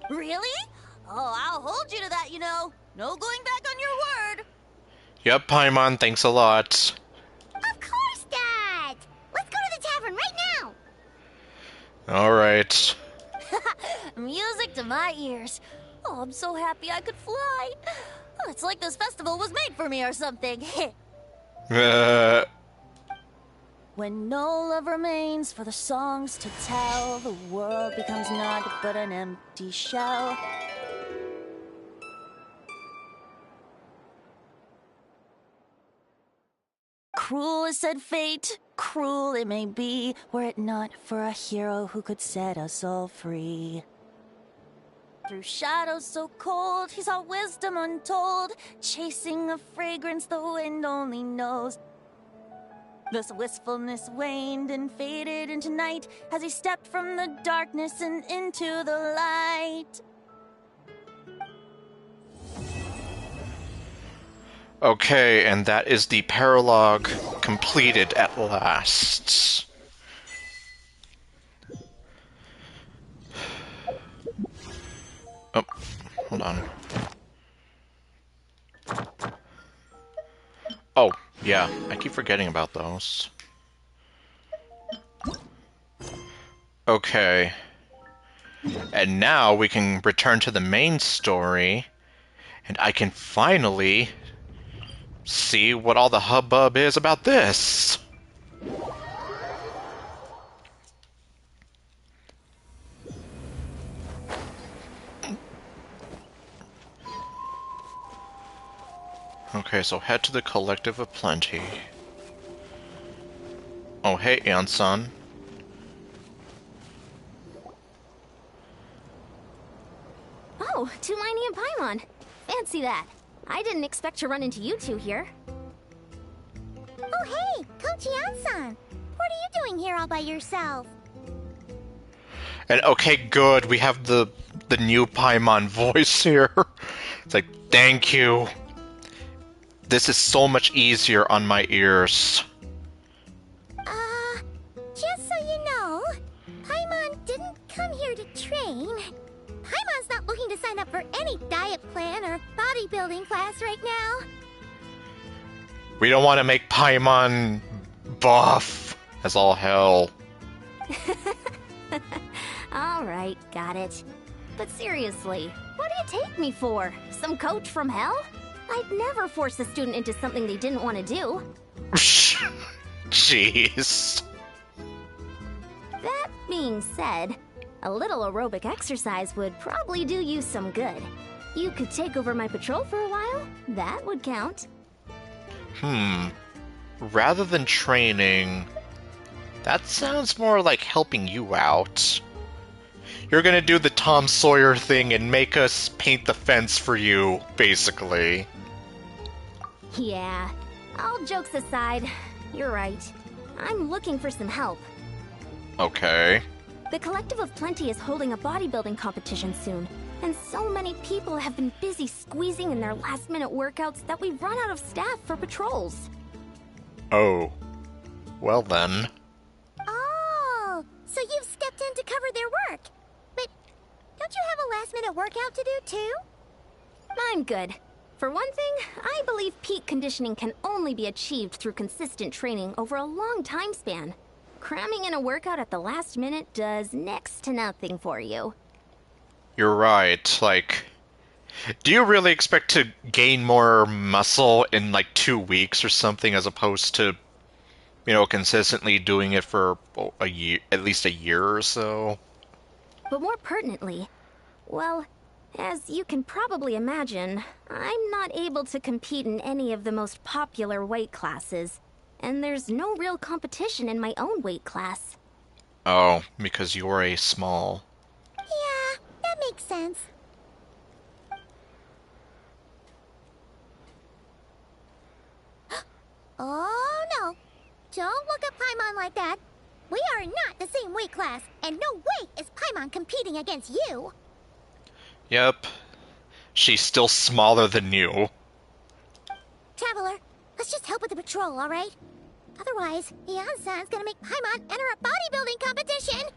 Really? Oh, I'll hold you to that, you know. No going back on your word. Yep, Paimon, thanks a lot. Of course, Dad! Let's go to the tavern right now! Alright. Music to my ears. Oh, I'm so happy I could fly. Oh, it's like this festival was made for me or something. When no love remains for the songs to tell, the world becomes naught but an empty shell. Cruel is said fate, cruel it may be, were it not for a hero who could set us all free. Through shadows so cold, he saw wisdom untold, chasing a fragrance the wind only knows. This wistfulness waned and faded into night as he stepped from the darkness and into the light. Okay, and that is the paralogue completed at last. Oh, hold on. Oh, yeah, I keep forgetting about those. Okay. And now we can return to the main story, and I can finally see what all the hubbub is about this. Okay, so head to the Collective of Plenty. Oh, hey, Anson. Oh, Tumini and Paimon. Fancy that. I didn't expect to run into you two here. Oh, hey, Coach Yansan. What are you doing here all by yourself? And okay, good, we have the new Paimon voice here. It's like, thank you. This is so much easier on my ears. Just so you know, Paimon didn't come here to train. Paimon's not looking to sign up for any diet plan or bodybuilding class right now. We don't want to make Paimon buff as all hell. Alright, got it. But seriously, what do you take me for? Some coach from hell? I'd never force a student into something they didn't want to do. Jeez. That being said, a little aerobic exercise would probably do you some good. You could take over my patrol for a while. That would count. Rather than training, that sounds more like helping you out. You're gonna do the Tom Sawyer thing and make us paint the fence for you, basically. Yeah, all jokes aside, you're right. I'm looking for some help. Okay. The Collective of Plenty is holding a bodybuilding competition soon, and so many people have been busy squeezing in their last-minute workouts that we've run out of staff for patrols. Oh. Well then. Oh, so you've stepped in to cover their work. But don't you have a last-minute workout to do too? I'm good. For one thing, I believe peak conditioning can only be achieved through consistent training over a long time span. Cramming in a workout at the last minute does next to nothing for you. You're right, like... Do you really expect to gain more muscle in, like, 2 weeks or something, as opposed to, you know, consistently doing it for a year, at least a year or so? But more pertinently, well, as you can probably imagine, I'm not able to compete in any of the most popular weight classes. And there's no real competition in my own weight class. Oh, because you're a small. Yeah, that makes sense. Oh no! Don't look at Paimon like that. We are not the same weight class, and no way is Paimon competing against you. Yep. She's still smaller than you. Traveler, let's just help with the patrol, alright? Otherwise, Yan-san's gonna make Paimon enter a bodybuilding competition!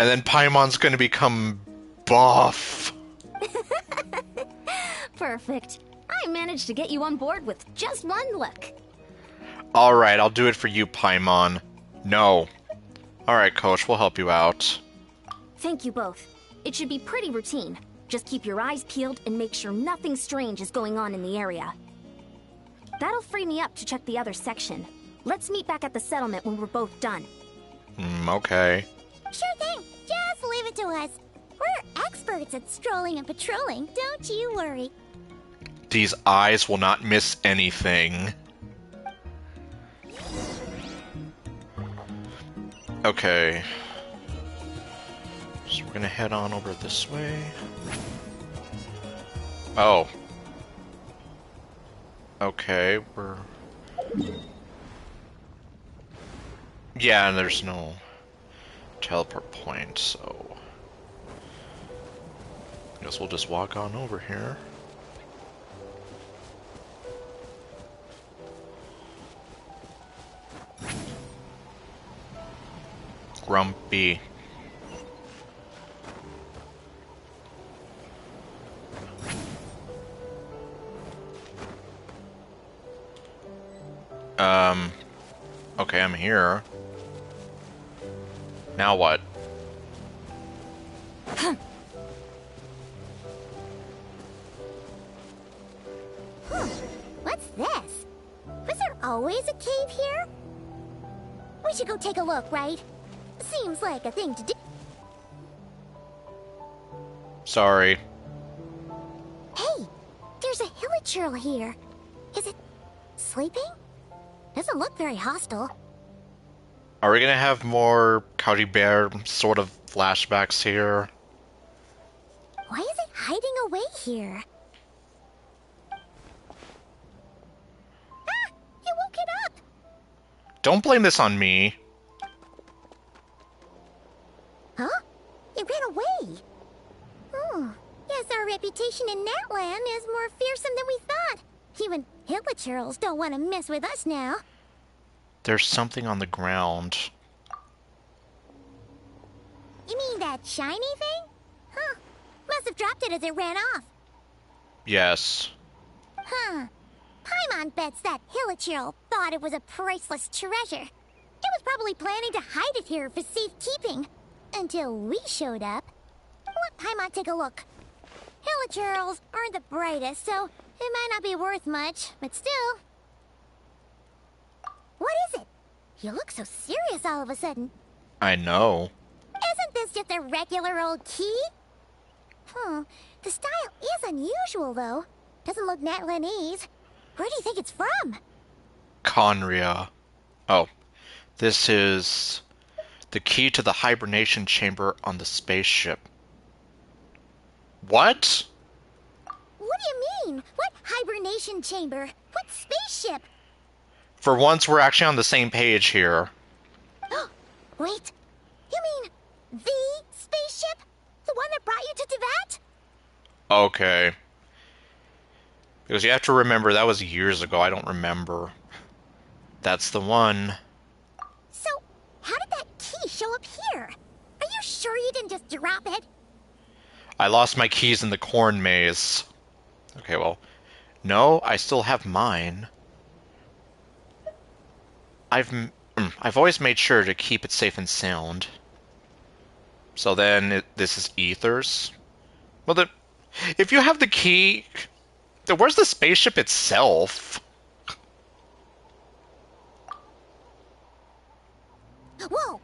And then Paimon's gonna become buff. Perfect. I managed to get you on board with just one look. Alright, I'll do it for you, Paimon. No. Alright, Coach, we'll help you out. Thank you both. It should be pretty routine. Just keep your eyes peeled and make sure nothing strange is going on in the area. That'll free me up to check the other section. Let's meet back at the settlement when we're both done. Okay. Sure thing. Just leave it to us. We're experts at strolling and patrolling. Don't you worry. These eyes will not miss anything. Okay. So we're gonna head on over this way. Oh. Okay, we're... Yeah, and there's no teleport point, so... I guess we'll just walk on over here. Grumpy. Okay, I'm here. Now what? What's this? Was there always a cave here? We should go take a look, right? Seems like a thing to do. Sorry. Hey, there's a hilichurl here. Is it sleeping? Doesn't look very hostile. Are we gonna have more Cowdy Bear sort of flashbacks here? Why is it hiding away here? Ah! You woke it up! Don't blame this on me. Huh? It ran away. Oh, yes, our reputation in that land is more fearsome than we thought. Even hilichurls don't want to mess with us now. There's something on the ground. You mean that shiny thing? Huh. Must have dropped it as it ran off. Yes. Huh. Paimon bets that hilichurl thought it was a priceless treasure. It was probably planning to hide it here for safekeeping. Until we showed up. Let Paimon take a look. Hilichurls aren't the brightest, so it might not be worth much, but still. What is it? You look so serious all of a sudden. I know. Isn't this just a regular old key? The style is unusual, though. Doesn't look Natlanese. Where do you think it's from? Conria. Oh. This is the key to the hibernation chamber on the spaceship. What? What do you mean? What hibernation chamber? What spaceship? For once, we're actually on the same page here. Wait. You mean the spaceship? The one that brought you to Teyvat? Okay. Because you have to remember, that was years ago. I don't remember. That's the one. So, how did that key show up here? Are you sure you didn't just drop it? I lost my keys in the corn maze. Okay, well, no, I still have mine. I've always made sure to keep it safe and sound. So then, this is Ether's. Well, if you have the key, then where's the spaceship itself? Whoa!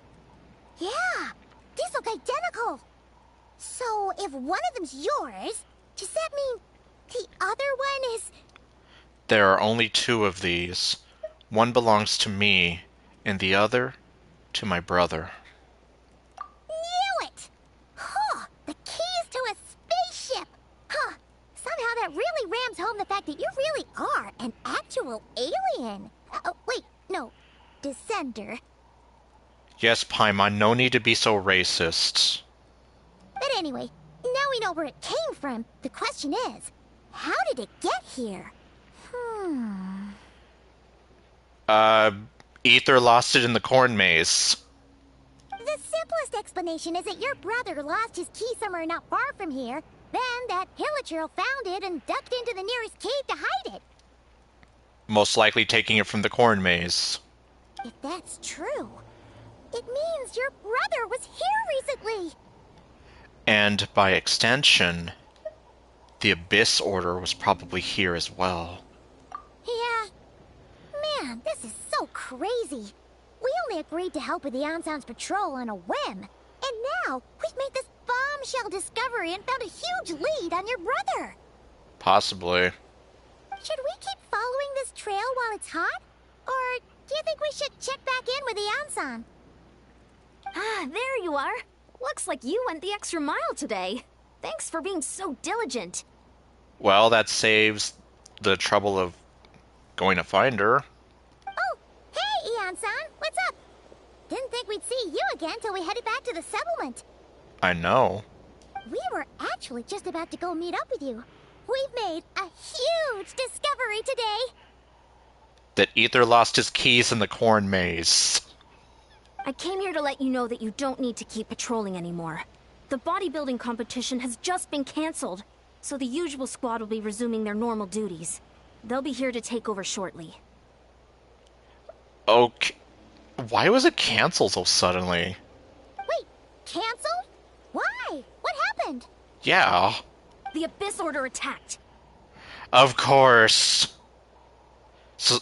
Yeah! These look identical! So, if one of them's yours, does that mean the other one is... There are only two of these. One belongs to me, and the other to my brother. Knew it! Huh! The keys to a spaceship! Huh! Somehow that really rams home the fact that you really are an actual alien. Oh, wait, no. Descender. Yes, Paimon, no need to be so racist. But anyway, now we know where it came from. The question is, how did it get here? Ether lost it in the corn maze. The simplest explanation is that your brother lost his key somewhere not far from here. Then that pillager found it and ducked into the nearest cave to hide it. Most likely taking it from the corn maze. If that's true, it means your brother was here recently. And by extension, the Abyss Order was probably here as well. Yeah. Man, this is so crazy. We only agreed to help with the Anson's patrol on a whim. And now, we've made this bombshell discovery and found a huge lead on your brother. Possibly. Should we keep following this trail while it's hot? Or do you think we should check back in with the Anson? Ah, there you are. Looks like you went the extra mile today. Thanks for being so diligent. Well, that saves the trouble of going to find her. Oh, hey, Ian-san, what's up? Didn't think we'd see you again till we headed back to the settlement. I know. We were actually just about to go meet up with you. We've made a huge discovery today. That Ether lost his keys in the corn maze. I came here to let you know that you don't need to keep patrolling anymore. The bodybuilding competition has just been cancelled, so the usual squad will be resuming their normal duties. They'll be here to take over shortly. Okay. Why was it canceled so suddenly? Wait, canceled? Why? What happened? Yeah. The Abyss Order attacked. Of course. So,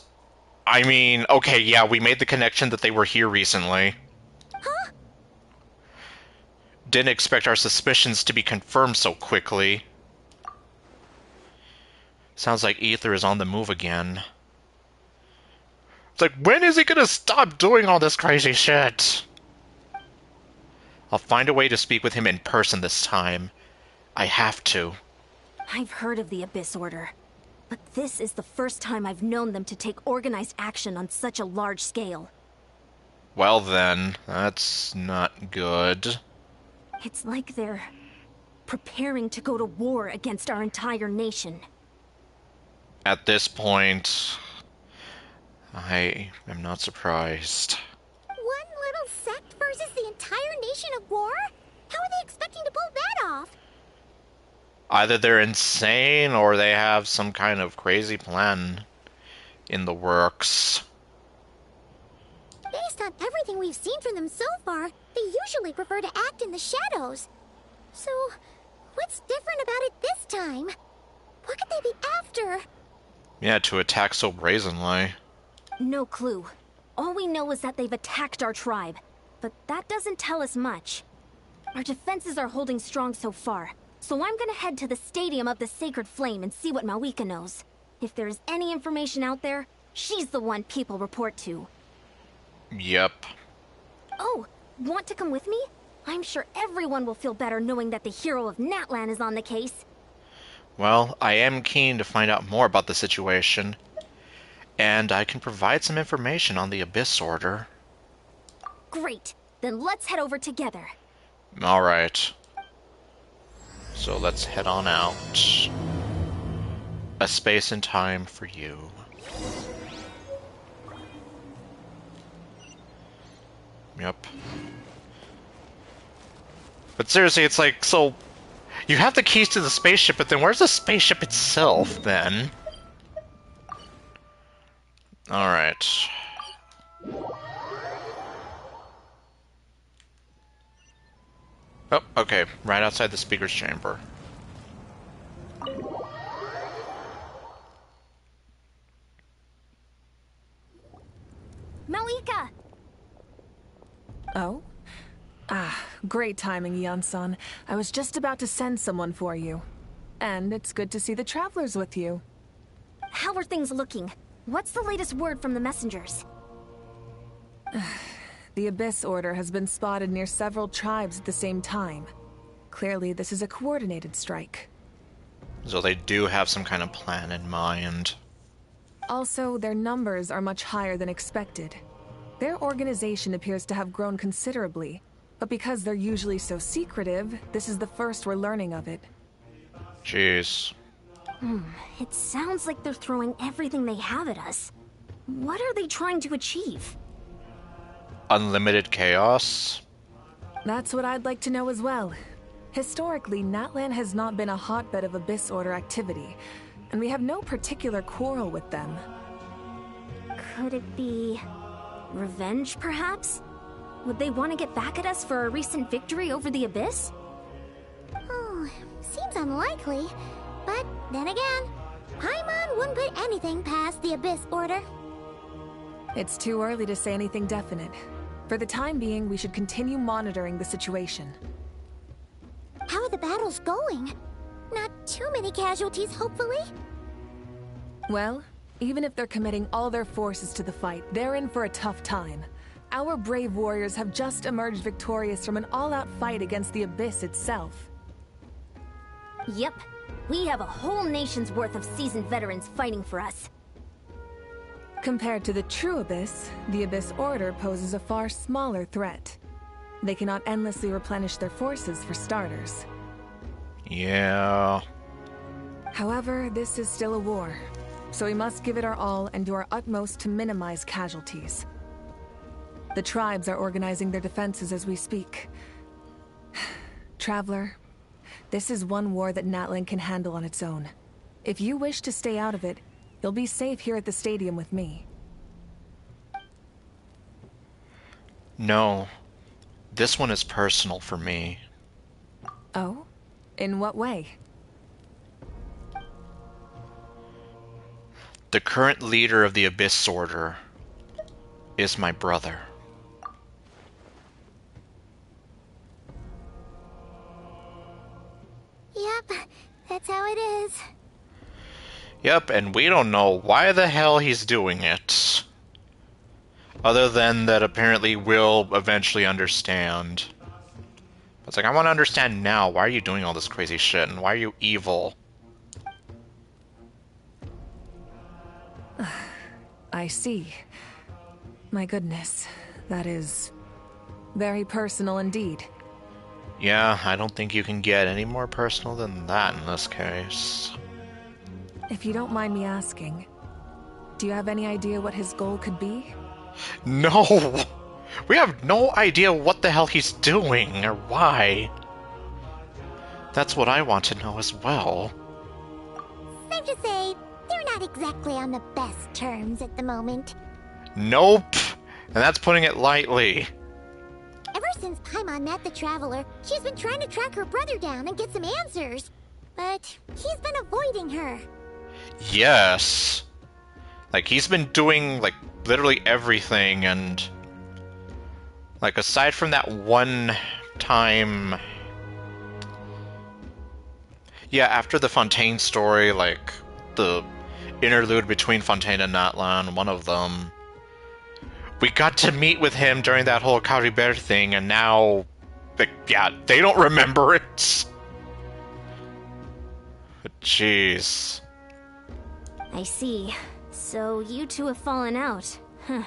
I mean, okay, yeah, we made the connection that they were here recently. Huh? Didn't expect our suspicions to be confirmed so quickly. Sounds like Ether is on the move again. It's like, when is he gonna stop doing all this crazy shit? I'll find a way to speak with him in person this time. I have to. I've heard of the Abyss Order, but this is the first time I've known them to take organized action on such a large scale. Well then, that's not good. It's like they're preparing to go to war against our entire nation. At this point, I am not surprised. One little sect versus the entire nation at war? How are they expecting to pull that off? Either they're insane or they have some kind of crazy plan in the works. Based on everything we've seen from them so far, they usually prefer to act in the shadows. So, what's different about it this time? What could they be after? Yeah, to attack so brazenly. No clue. All we know is that they've attacked our tribe, but that doesn't tell us much. Our defenses are holding strong so far, so I'm gonna head to the Stadium of the Sacred Flame and see what Mawika knows. If there's any information out there, she's the one people report to. Yep. Oh, want to come with me? I'm sure everyone will feel better knowing that the hero of Natlan is on the case. Well, I am keen to find out more about the situation. And I can provide some information on the Abyss Order. Great. Then let's head over together. Alright. So let's head on out. A space and time for you. Yep. But seriously, it's like, so... You have the keys to the spaceship, but then where's the spaceship itself, then? Alright. Oh, okay. Right outside the speaker's chamber. Mawika! Oh? Ah, great timing, Yan-san. I was just about to send someone for you. And it's good to see the travelers with you. How are things looking? What's the latest word from the messengers? The Abyss Order has been spotted near several tribes at the same time. Clearly, this is a coordinated strike. So they do have some kind of plan in mind. Also, their numbers are much higher than expected. Their organization appears to have grown considerably, but because they're usually so secretive, this is the first we're learning of it. Jeez. It sounds like they're throwing everything they have at us. What are they trying to achieve? Unlimited chaos? That's what I'd like to know as well. Historically, Natlan has not been a hotbed of Abyss Order activity, and we have no particular quarrel with them. Could it be revenge, perhaps? Would they want to get back at us for a recent victory over the Abyss? Oh, seems unlikely. But then again, Paimon wouldn't put anything past the Abyss Order. It's too early to say anything definite. For the time being, we should continue monitoring the situation. How are the battles going? Not too many casualties, hopefully? Well, even if they're committing all their forces to the fight, they're in for a tough time. Our brave warriors have just emerged victorious from an all-out fight against the Abyss itself. Yep. We have a whole nation's worth of seasoned veterans fighting for us. Compared to the true Abyss, the Abyss Order poses a far smaller threat. They cannot endlessly replenish their forces, for starters. Yeah. However, this is still a war, so we must give it our all and do our utmost to minimize casualties. The tribes are organizing their defenses as we speak. Traveler, this is one war that Natlan can handle on its own. If you wish to stay out of it, you'll be safe here at the stadium with me. No. This one is personal for me. Oh? In what way? The current leader of the Abyss Order is my brother. Yep, that's how it is. Yep, and we don't know why the hell he's doing it. Other than that apparently we'll eventually understand. It's like, I want to understand now. Why are you doing all this crazy shit? And why are you evil? I see. My goodness, that is very personal indeed. Yeah, I don't think you can get any more personal than that in this case. If you don't mind me asking, do you have any idea what his goal could be? No! We have no idea what the hell he's doing, or why. That's what I want to know as well. Safe to say, they're not exactly on the best terms at the moment. Nope! And that's putting it lightly. Ever since Paimon met the Traveler, she's been trying to track her brother down and get some answers. But he's been avoiding her. Yes. Like, he's been doing, like, literally everything, and... like, aside from that one time... yeah, after the Fontaine story, like, the interlude between Fontaine and Natlan, one of them... we got to meet with him during that whole Caribert thing, and now... like, yeah, they don't remember it! But jeez... I see. So you two have fallen out. Huh.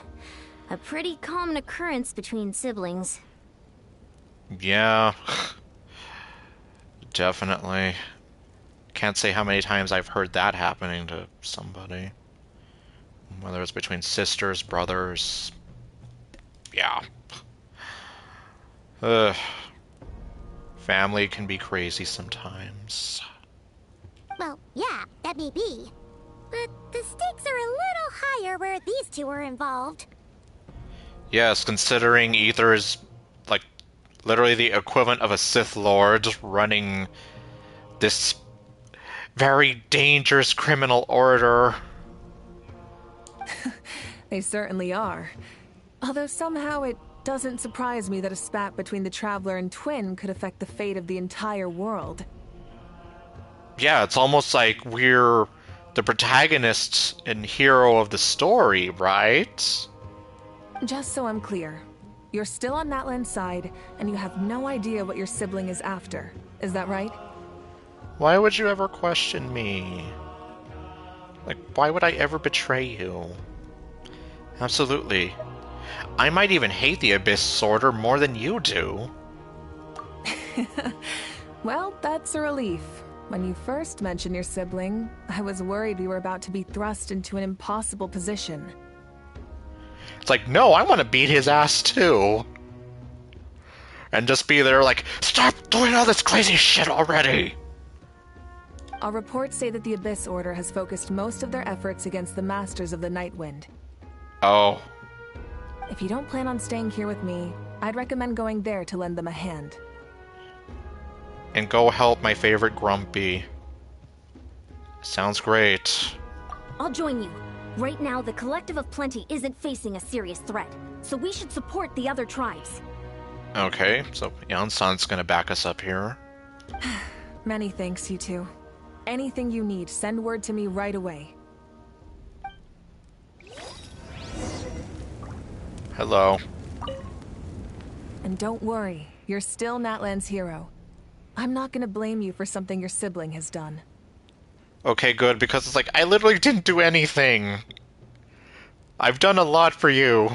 A pretty common occurrence between siblings. Yeah. Definitely. Can't say how many times I've heard that happening to somebody. Whether it's between sisters, brothers... yeah. Ugh. Family can be crazy sometimes. Well, yeah, that may be. But the stakes are a little higher where these two are involved. Yes, considering Ether is, like, literally the equivalent of a Sith Lord running this very dangerous criminal order. They certainly are. Although somehow it doesn't surprise me that a spat between the Traveler and Twin could affect the fate of the entire world. Yeah, it's almost like we're the protagonist and hero of the story, right? Just so I'm clear, you're still on Natlan's side, and you have no idea what your sibling is after. Is that right? Why would you ever question me? Like, why would I ever betray you? Absolutely. I might even hate the Abyss Order more than you do. Well, that's a relief. When you first mentioned your sibling, I was worried we were about to be thrust into an impossible position. It's like, no, I want to beat his ass too. and just be there like, stop doing all this crazy shit already! Our reports say that the Abyss Order has focused most of their efforts against the Masters of the Nightwind. Oh. If you don't plan on staying here with me, I'd recommend going there to lend them a hand. And go help my favorite Grumpy. Sounds great. I'll join you. Right now, the Collective of Plenty isn't facing a serious threat, so we should support the other tribes. Okay, so Yan-san's gonna back us up here. Many thanks, you two. Anything you need, send word to me right away. Hello. And don't worry, you're still Natlan's hero. I'm not gonna blame you for something your sibling has done. Okay, good, because it's like, I literally didn't do anything. I've done a lot for you.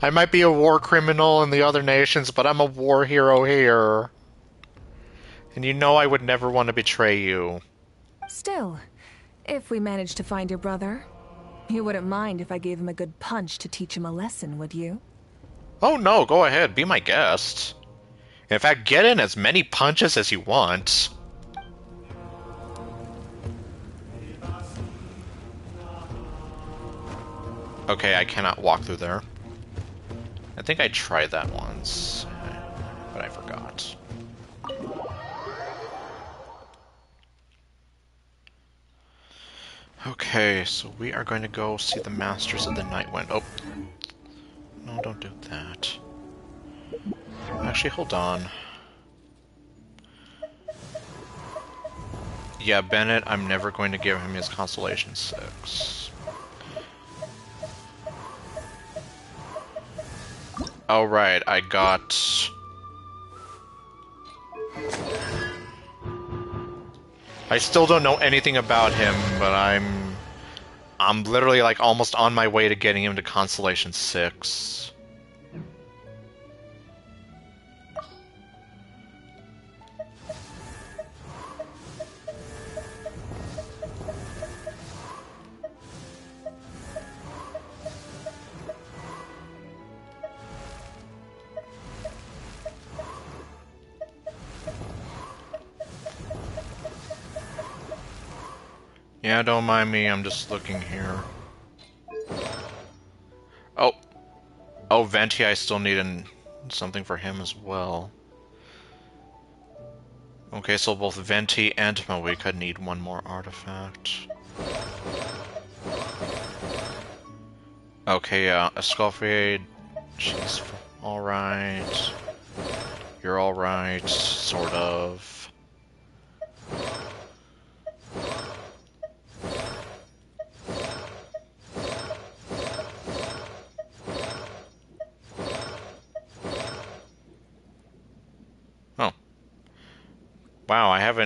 I might be a war criminal in the other nations, but I'm a war hero here. And you know I would never want to betray you. Still, if we manage to find your brother, you wouldn't mind if I gave him a good punch to teach him a lesson, would you? Oh no, go ahead, be my guest. In fact, get in as many punches as you want. Okay, I cannot walk through there. I think I tried that once, but I forgot. Okay, so we are going to go see the Masters of the Nightwind. Oh, no, don't do that. Actually, hold on. Yeah, Bennett, I'm never going to give him his Constellation 6. Alright, I got... I still don't know anything about him, but I'm literally like almost on my way to getting him to Constellation 6. Yeah, don't mind me, I'm just looking here. Oh. Oh, Venti, I still need something for him as well. Okay, so both Venti and Moika need one more artifact. Okay, Escoffier, she's alright. You're alright, sort of. Oh. Wow, I've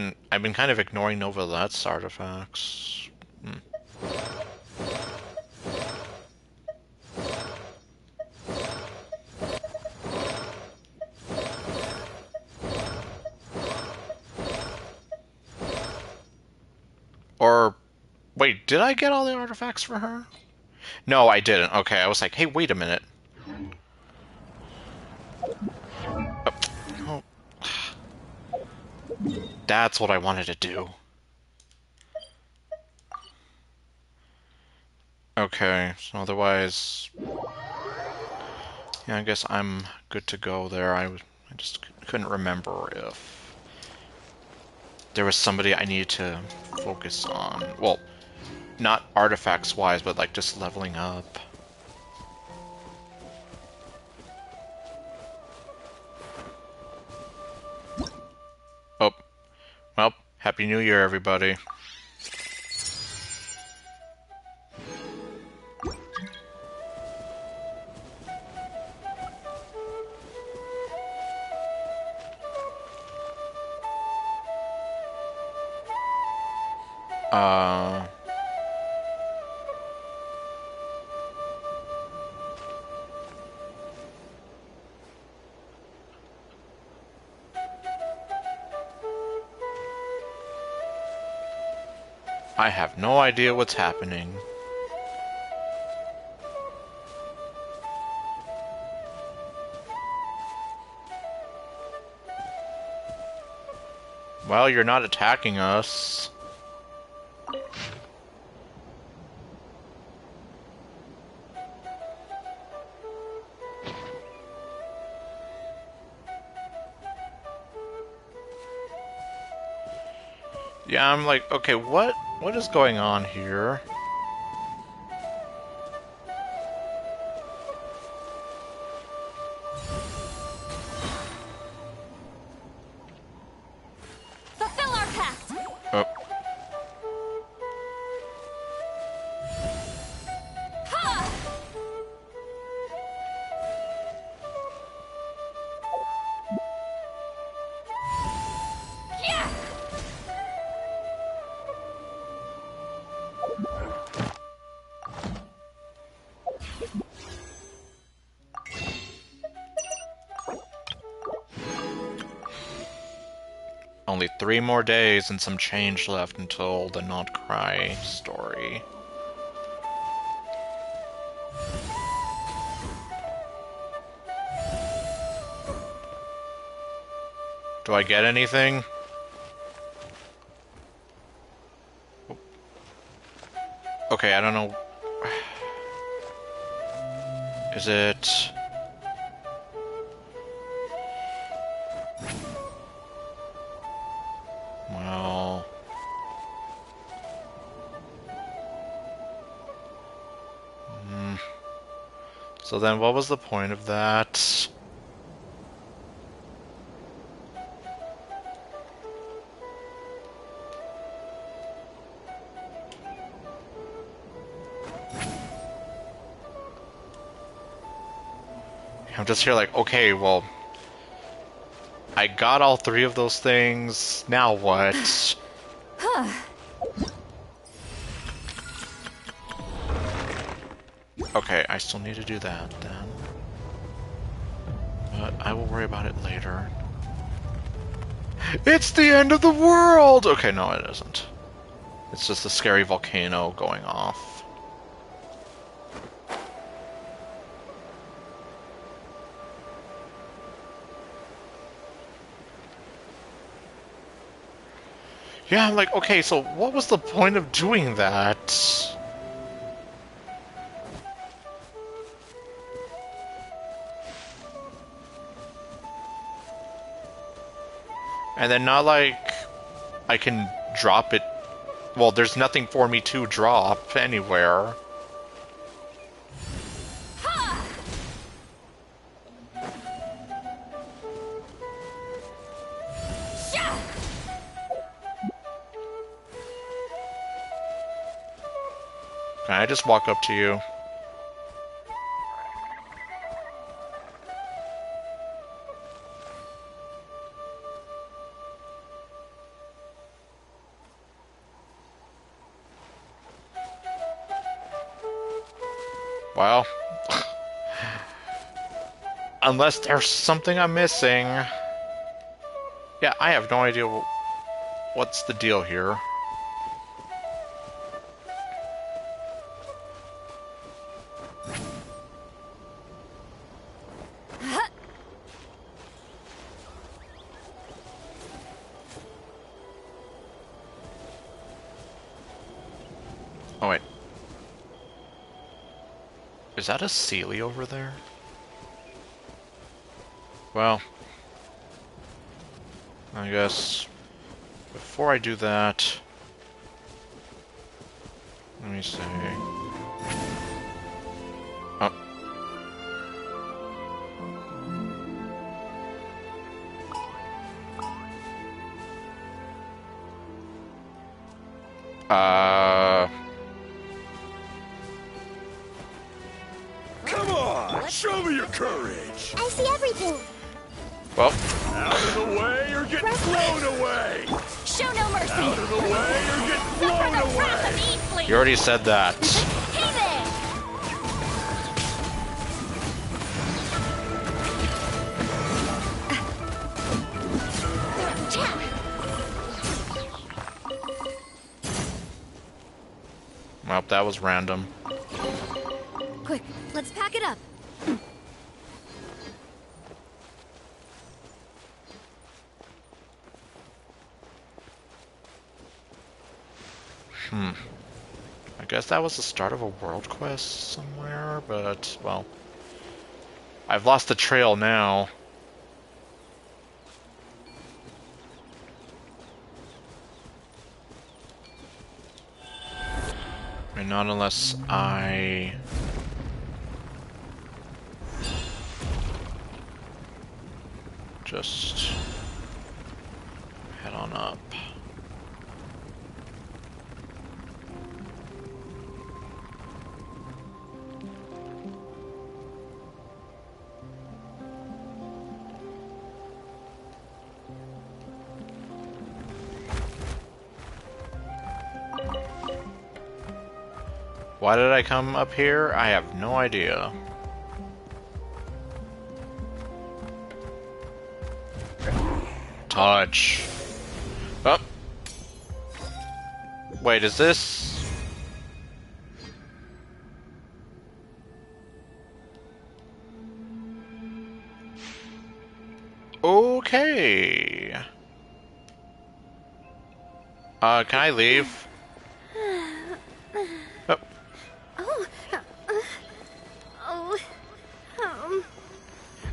been kind of ignoring Novelette's artifacts. Or, wait, did I get all the artifacts for her? No, I didn't. Okay, I was like, hey, wait a minute. Oh. That's what I wanted to do. Okay, so otherwise... Yeah, I guess I'm good to go there. I just couldn't remember if there was somebody I needed to focus on. Well, not artifacts-wise, but like just leveling up. Oh, well, Happy New Year, everybody. I have no idea what's happening. Well, you're not attacking us. Yeah, I'm like, okay, what is going on here? Fulfill our pact! Oh. Ha! Yeah! Only 3 more days and some change left until the Not Cry story. Do I get anything? Okay, I don't know. Is it... Well... So then what was the point of that? I'm just here like, okay, well... I got all 3 of those things, now what? Okay, I still need to do that then. But I will worry about it later. It's the end of the world! Okay, no it isn't. It's just a scary volcano going off. Yeah, I'm like, okay, so what was the point of doing that? And then not like I can drop it. Well, there's nothing for me to drop anywhere. Can I just walk up to you? Well, unless there's something I'm missing. Yeah, I have no idea what's the deal here. Oh wait. Is that a Sealy over there? Well, I guess before I do that, let me see. Oh. Come on! Show me your courage! I see everything. Well. Out of the way or get blown away! Show no mercy! Out of the way or get blown away! You already said that. Hey there! Well, that was random. Quick, let's pack it up. I guess that was the start of a world quest somewhere, but, well, I've lost the trail now. And not unless I... just head on up. Why did I come up here? I have no idea. Touch. Oh. Wait, is this... Okay. Can I leave? Oh.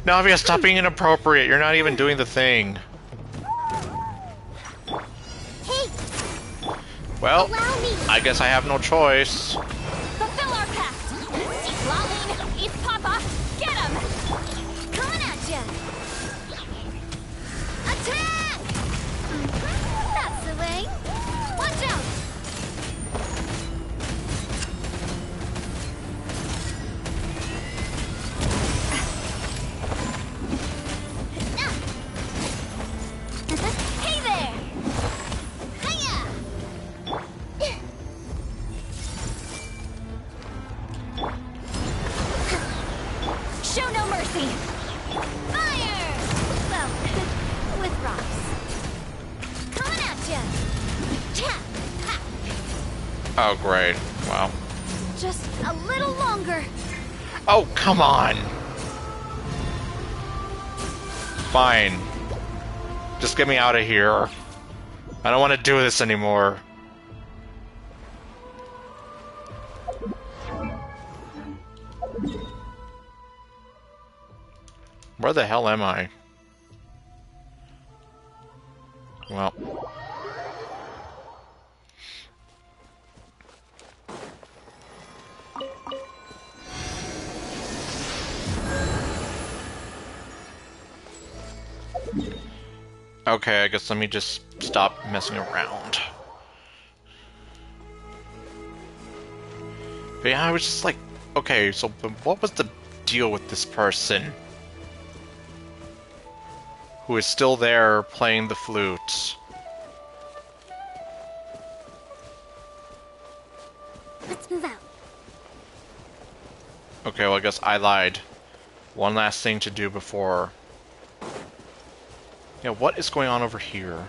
Navia, stop being inappropriate. You're not even doing the thing. Hey! Well, I guess I have no choice. Fulfill our pact! Seek Lawleen, East Papa, get him! Coming at ya! Attack! That's the way. Watch out! Hey there! Hiya! Show no mercy! Fire! Well, with rocks. Coming at ya! Cha! Ha! Oh, great. Wow. Just a little longer. Oh, come on! Fine. Just get me out of here. I don't want to do this anymore. Where the hell am I? Well. Okay, I guess let me just stop messing around. But yeah, I was just like, okay, so what was the deal with this person? Who is still there playing the flute? Let's move out. Okay, well I guess I lied. One last thing to do before... Yeah, what is going on over here?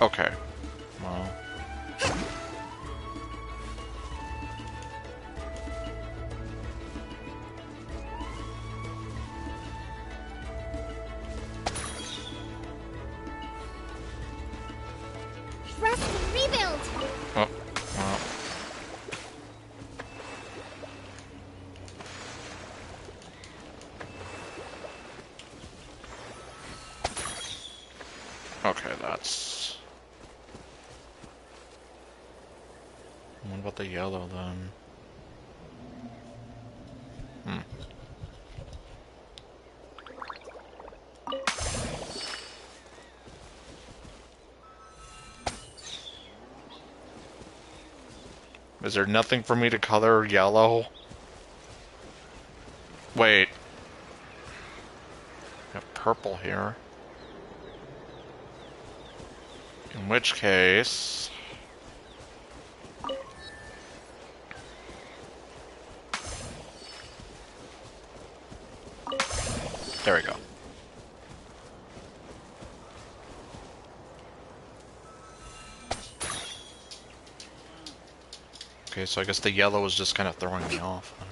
Okay. Well... Rest and rebuild! Oh, well... Okay, that's... What about the yellow, then? Is there nothing for me to color yellow? Wait. I have purple here. In which case... There we go. Okay, so I guess the yellow is just kind of throwing me off there.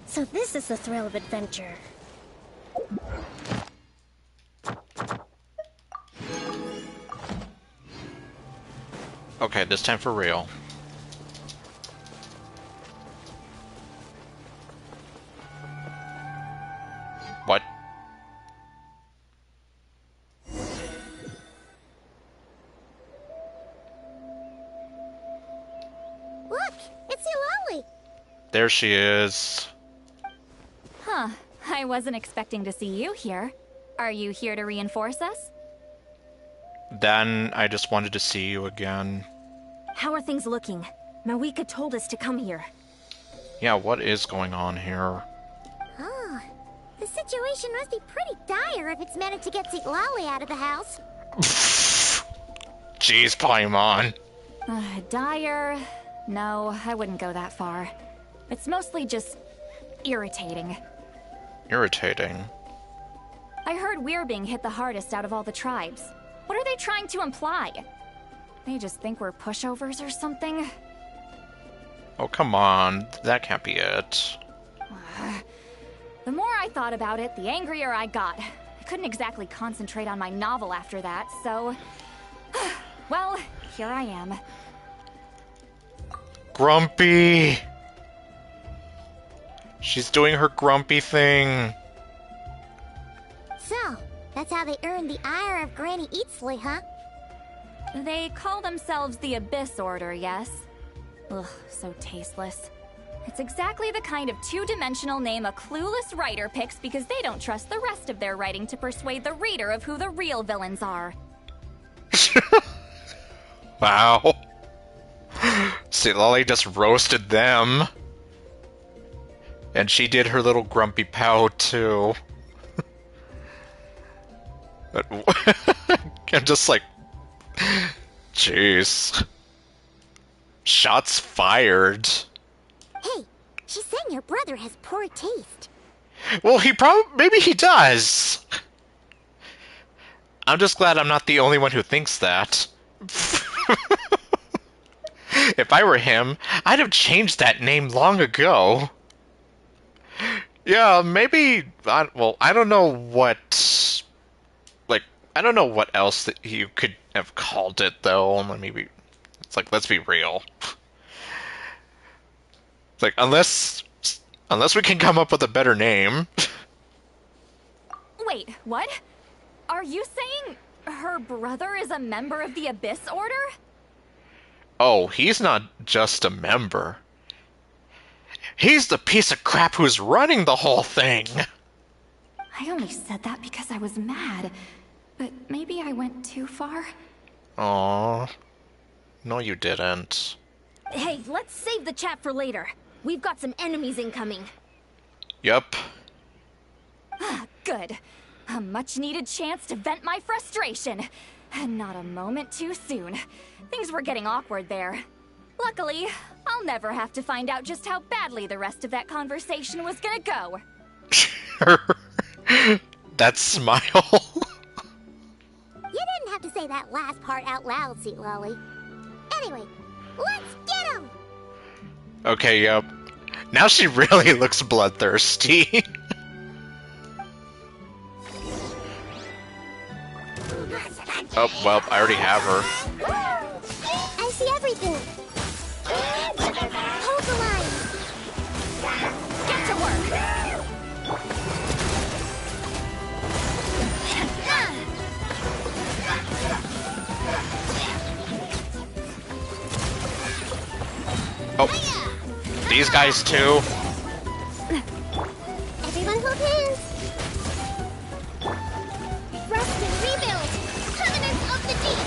So this is the thrill of adventure. Okay, this time for real. What? Look, it's Eulalie. There she is. Huh. I wasn't expecting to see you here. Are you here to reinforce us? Then I just wanted to see you again. How are things looking? Mawika told us to come here. Yeah, what is going on here? Oh, the situation must be pretty dire if it's meant to get Eulalie out of the house. Jeez, Paimon. Dire? No, I wouldn't go that far. It's mostly just irritating. Irritating. I heard we're being hit the hardest out of all the tribes. What are they trying to imply? They just think we're pushovers or something? Oh, come on. That can't be it. The more I thought about it, the angrier I got. I couldn't exactly concentrate on my novel after that, so... well, here I am. Grumpy! She's doing her grumpy thing. So, that's how they earned the ire of Granny Eatsley, huh? They call themselves the Abyss Order, yes? Ugh, so tasteless. It's exactly the kind of two-dimensional name a clueless writer picks because they don't trust the rest of their writing to persuade the reader of who the real villains are. Wow. See, Lolly just roasted them. And she did her little grumpy pout, too. I'm just like... Jeez. Shots fired. Hey, she's saying your brother has poor taste. Well, maybe he does. I'm just glad I'm not the only one who thinks that. If I were him, I'd have changed that name long ago. Yeah, maybe... I don't know what... Like, I don't know what else that you could have called it, though. Maybe... It's like, let's be real. It's like, unless we can come up with a better name. Wait, what? Are you saying her brother is a member of the Abyss Order? Oh, he's not just a member. He's the piece of crap who's running the whole thing. I only said that because I was mad. But maybe I went too far? Aww. No, you didn't. Hey, let's save the chat for later. We've got some enemies incoming. Yup. Good. A much-needed chance to vent my frustration. Not a moment too soon. Things were getting awkward there. Luckily, I'll never have to find out just how badly the rest of that conversation was gonna go. That smile. You didn't have to say that last part out loud, Sweet Lolly. Anyway, let's get him! Okay, yep. Now she really looks bloodthirsty. Oh, well, I already have her. I see everything. Hold the line. Get to work! Oh, these guys too? Everyone hold hands. Rest and rebuild. Covenants of the Deep.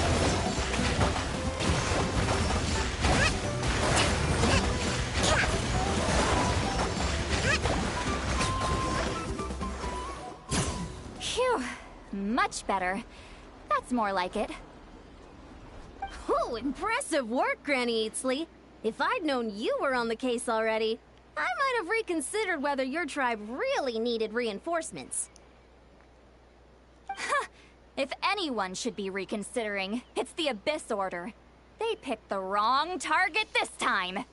Phew. Much better. That's more like it. Oh, impressive work, Granny Eatsley. If I'd known you were on the case already, I might have reconsidered whether your tribe really needed reinforcements. If anyone should be reconsidering, it's the Abyss Order. They picked the wrong target this time.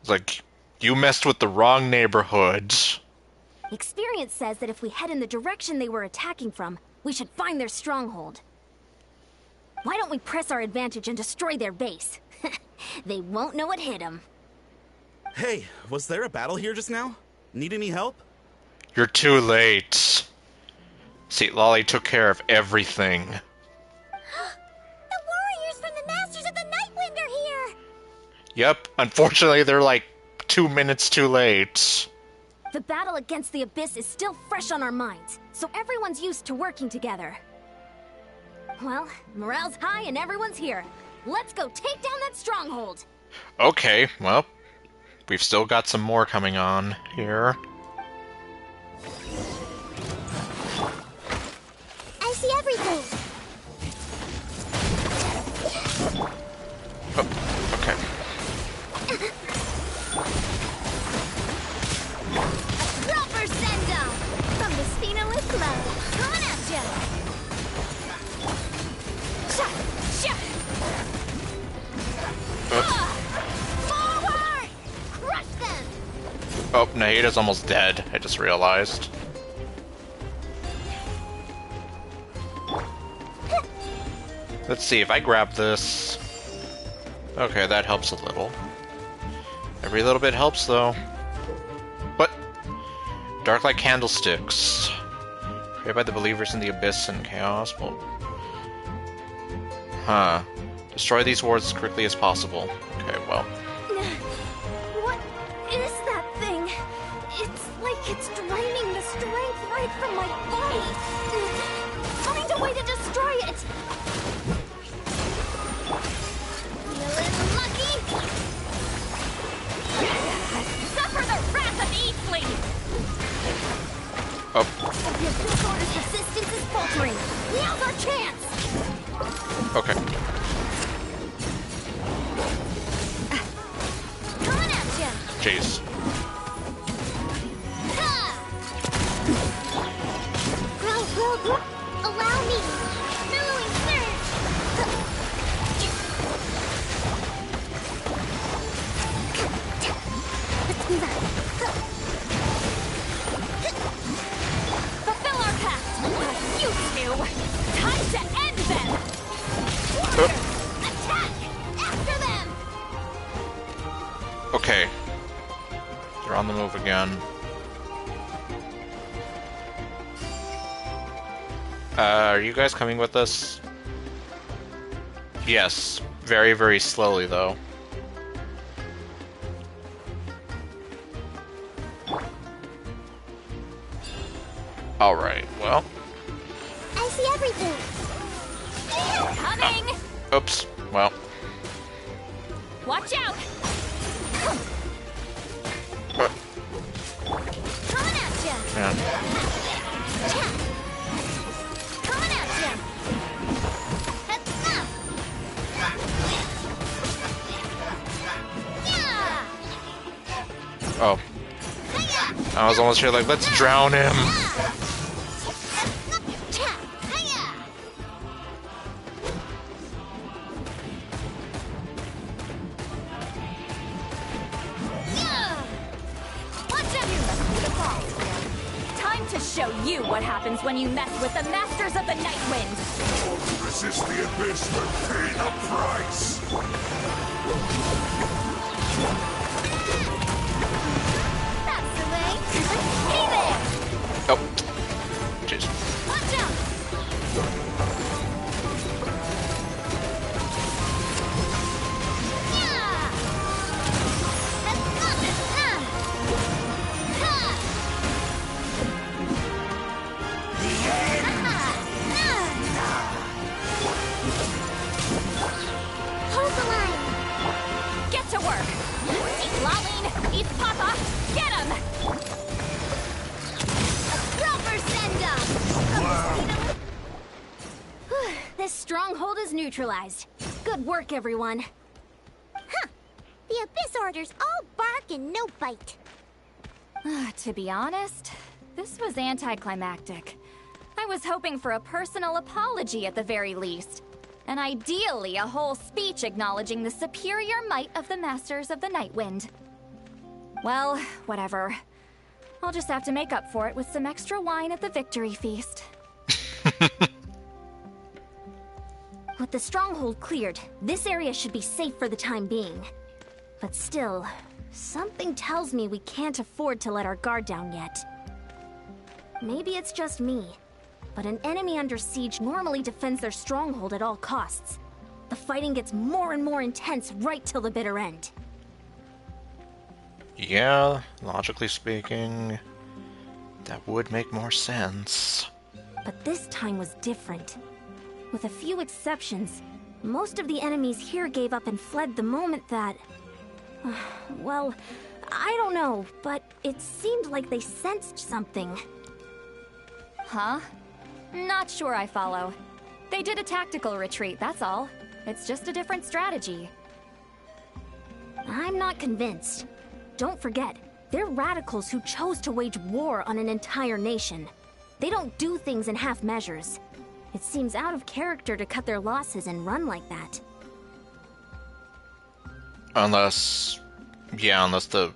It's like, you messed with the wrong neighborhood. Experience says that if we head in the direction they were attacking from, we should find their stronghold. Why don't we press our advantage and destroy their base? They won't know what hit them. Hey, was there a battle here just now? Need any help? You're too late. See, Lolly took care of everything. The warriors from the Masters of the Nightwind are here! Yep, unfortunately they're like 2 minutes too late. The battle against the Abyss is still fresh on our minds, so everyone's used to working together. Well, morale's high and everyone's here. Let's go take down that stronghold! Okay, well, we've still got some more coming on here. I see everything! Oh, okay. Proper send-up! From the Spinalist Club, coming at ya! Forward! Crush them! Oh, Naeda's almost dead, I just realized. Let's see, if I grab this... Okay, that helps a little. Every little bit helps, though. What? Darklight candlesticks. Created by the believers in the Abyss and Chaos. Well... Huh. Destroy these wards as quickly as possible. Okay, well... What is that thing? It's like it's draining the strength right from my body. Find a way to destroy it! Feeling lucky? Suffer the wrath of Eatley! Oh. Your disorder's resistance is faltering. Now's our chance! Okay. Coming at ya! Jeez. Grow. Allow me! Billowing surge! Let's move on. Fulfill our pact! You two! Time to end them! Attack! After them! Okay. They're on the move again. Are you guys coming with us? Yes. Very, very slowly, though. Alright, well. I see everything! Coming! Oops. Well. Watch out! Coming at ya! Yeah. Coming at ya! Heads up! Yeah! Oh. I was almost here like, let's drown him! Time to show you what happens when you mess with the Masters of the Nightwind! Resist the abyss but pay the price! That's the way! Hey there! Oh. Jeez. Watch out! Yeah! Hold the line! Get to work! Eat Laline! Eat Papa! Get him! Proper send-up! This stronghold is neutralized. Good work, everyone. Huh! The Abyss Order's all bark and no bite. To be honest, this was anticlimactic. I was hoping for a personal apology at the very least. And ideally, a whole speech acknowledging the superior might of the Masters of the Nightwind. Well, whatever. I'll just have to make up for it with some extra wine at the victory feast. With the stronghold cleared, this area should be safe for the time being. But still, something tells me we can't afford to let our guard down yet. Maybe it's just me, but an enemy under siege normally defends their stronghold at all costs. The fighting gets more and more intense right till the bitter end. Yeah, logically speaking, that would make more sense. But this time was different. With a few exceptions, most of the enemies here gave up and fled the moment that... well, I don't know, but it seemed like they sensed something. Huh? Not sure I follow. They did a tactical retreat, that's all. It's just a different strategy. I'm not convinced. Don't forget, they're radicals who chose to wage war on an entire nation. They don't do things in half measures. It seems out of character to cut their losses and run like that. Unless the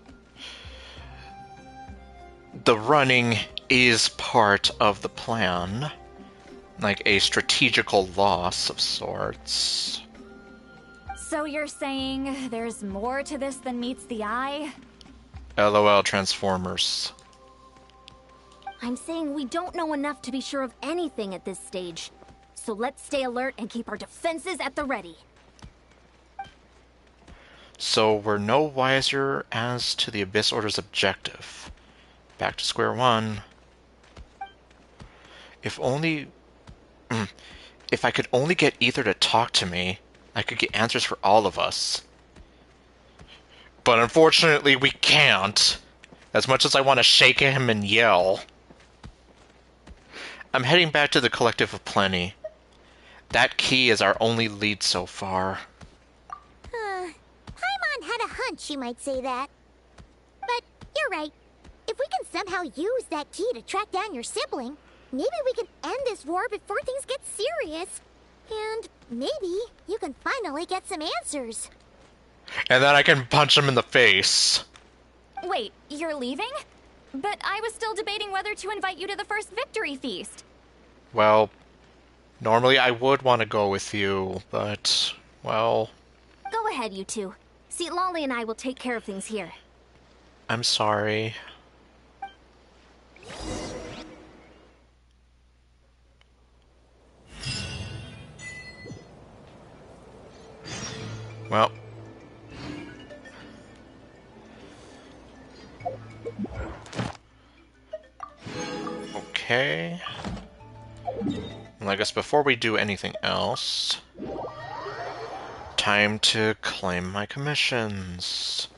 running is part of the plan. Like a strategical loss of sorts. So you're saying there's more to this than meets the eye? LOL Transformers. I'm saying we don't know enough to be sure of anything at this stage. So let's stay alert and keep our defenses at the ready. So we're no wiser as to the Abyss Order's objective. Back to square one. If I could only get Ether to talk to me, I could get answers for all of us. But unfortunately, we can't. As much as I want to shake him and yell. I'm heading back to the Collective of Plenty. That key is our only lead so far. Paimon had a hunch you might say that. But you're right. If we can somehow use that key to track down your sibling, maybe we can end this war before things get serious. And maybe you can finally get some answers. And then I can punch him in the face. Wait, you're leaving? But I was still debating whether to invite you to the first victory feast. Well, normally I would want to go with you, but, well... Go ahead, you two. Lolly and I will take care of things here. I'm sorry. Well... Okay. Well, I guess before we do anything else, time to claim my commissions.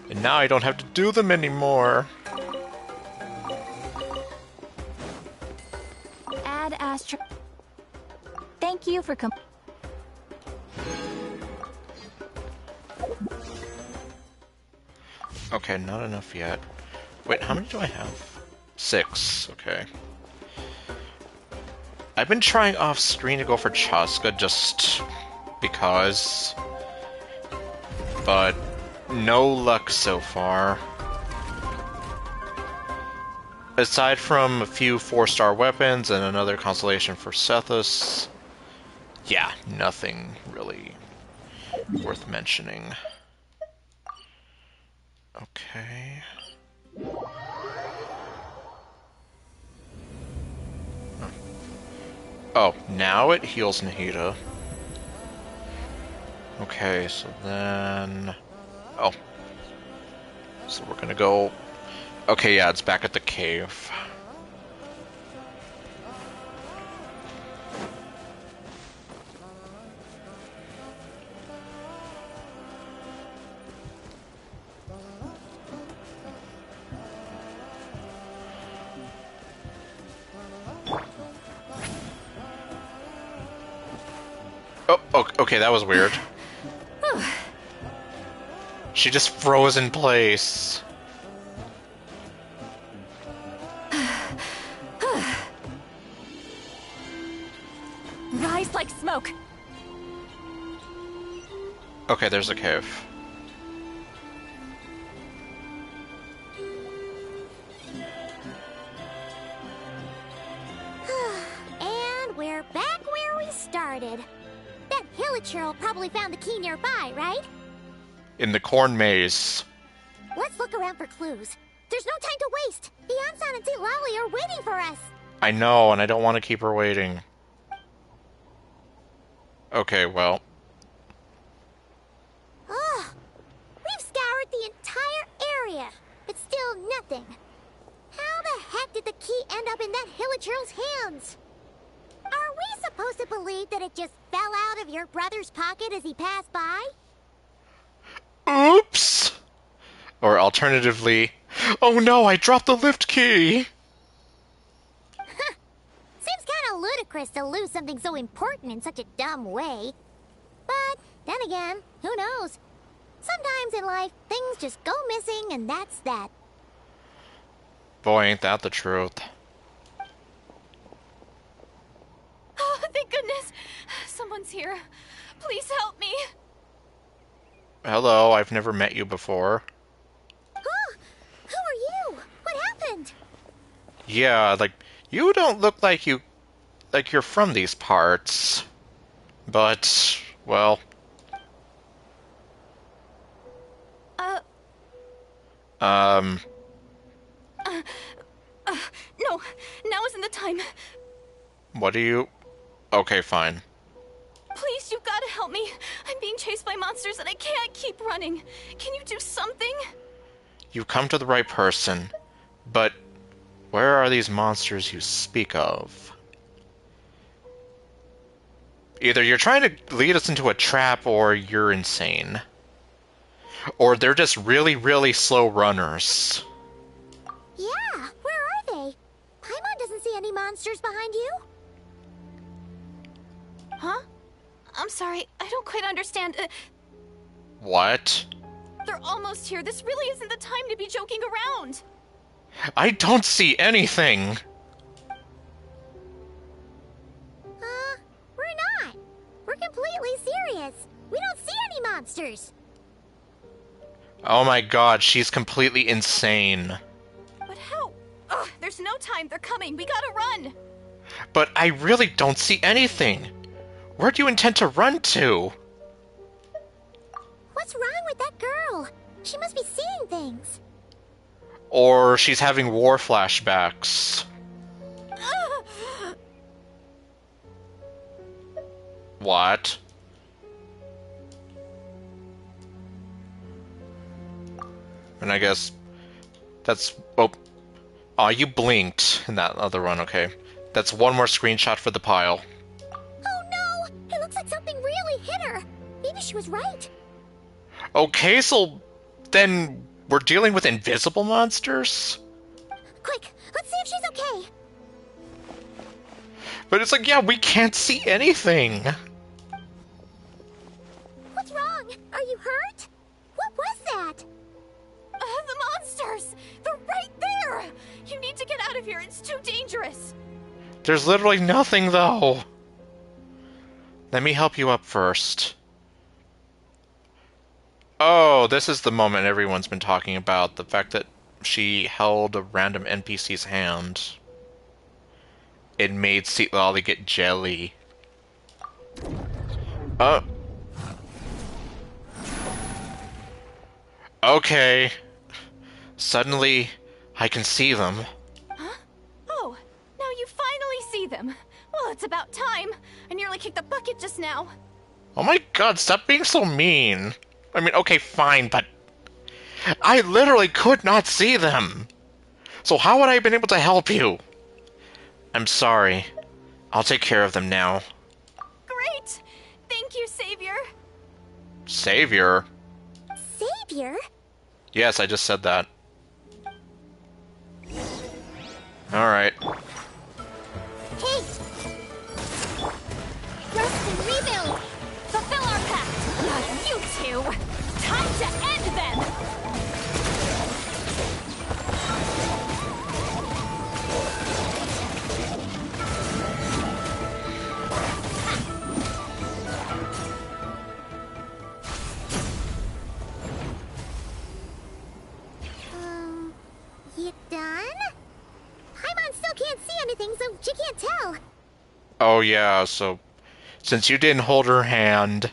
And now I don't have to do them anymore. Add Astro... Thank you for Okay, not enough yet. Wait, how many do I have? 6, okay. I've been trying off screen to go for Chaska just because, but no luck so far. Aside from a few 4-star weapons and another constellation for Sethus, yeah, nothing really worth mentioning. Okay. Oh, now it heals Nahida. Okay, so then... Oh. So we're gonna go... Okay, yeah, it's back at the cave. Oh, okay, that was weird. She just froze in place. like smoke. Okay, there's a cave. And we're back where we started. That Hilichurl probably found the key nearby, right? In the corn maze. Let's look around for clues. There's no time to waste. The Ansan and St. Lally are waiting for us. I know, and I don't want to keep her waiting. Okay, well. Ugh. We've scoured the entire area, but still nothing. How the heck did the key end up in that Hilichurl's hands? Are we supposed to believe that it just fell out of your brother's pocket as he passed by? Oops! Or alternatively, oh no, I dropped the lift key! Seems kind of ludicrous to lose something so important in such a dumb way. But then again, who knows? Sometimes in life, things just go missing and that's that. Boy, ain't that the truth. Oh, thank goodness. Someone's here. Please help me. Hello, I've never met you before. Oh, who are you? What happened? Yeah, like, you don't look like you're from these parts. But, well... No, now isn't the time. What do you... Okay, fine. Please, you've got to help me. I'm being chased by monsters and I can't keep running. Can you do something? You've come to the right person. But, where are these monsters you speak of? Either you're trying to lead us into a trap, or you're insane. Or they're just really, really slow runners. Yeah, where are they? Paimon doesn't see any monsters behind you. Huh? I'm sorry, I don't quite understand. What? They're almost here. This really isn't the time to be joking around. I don't see anything! We're not. We're completely serious. We don't see any monsters. Oh my god, she's completely insane. But how? Ugh, there's no time. They're coming. We gotta run. But I really don't see anything. Where do you intend to run to? What's wrong with that girl? She must be seeing things. Or she's having war flashbacks. What? And I guess that's... Oh, oh, you blinked in that other one, okay. That's one more screenshot for the pile. Oh no! It looks like something really hit her. Maybe she was right. Okay, so then we're dealing with invisible monsters? Quick, let's see if she's okay. But it's like, yeah, we can't see anything. What's wrong? Are you hurt? What was that? The monsters! They're right there! You need to get out of here. It's too dangerous. There's literally nothing, though. Let me help you up first. Oh, this is the moment everyone's been talking about. The fact that she held a random NPC's hand. It made Seat Lolly get jelly. Okay. Suddenly, I can see them. Huh? Oh, now you finally see them. Well, it's about time. I nearly kicked the bucket just now. Oh my god, stop being so mean. I mean, okay, fine, but... I literally could not see them. So how would I have been able to help you? I'm sorry. I'll take care of them now. Great! Thank you, Savior. Savior? Savior? Yes, I just said that. Alright. Hey! Rest and rebuild! Fulfill our pact! Not you two! Time to end them! Oh yeah, so since you didn't hold her hand,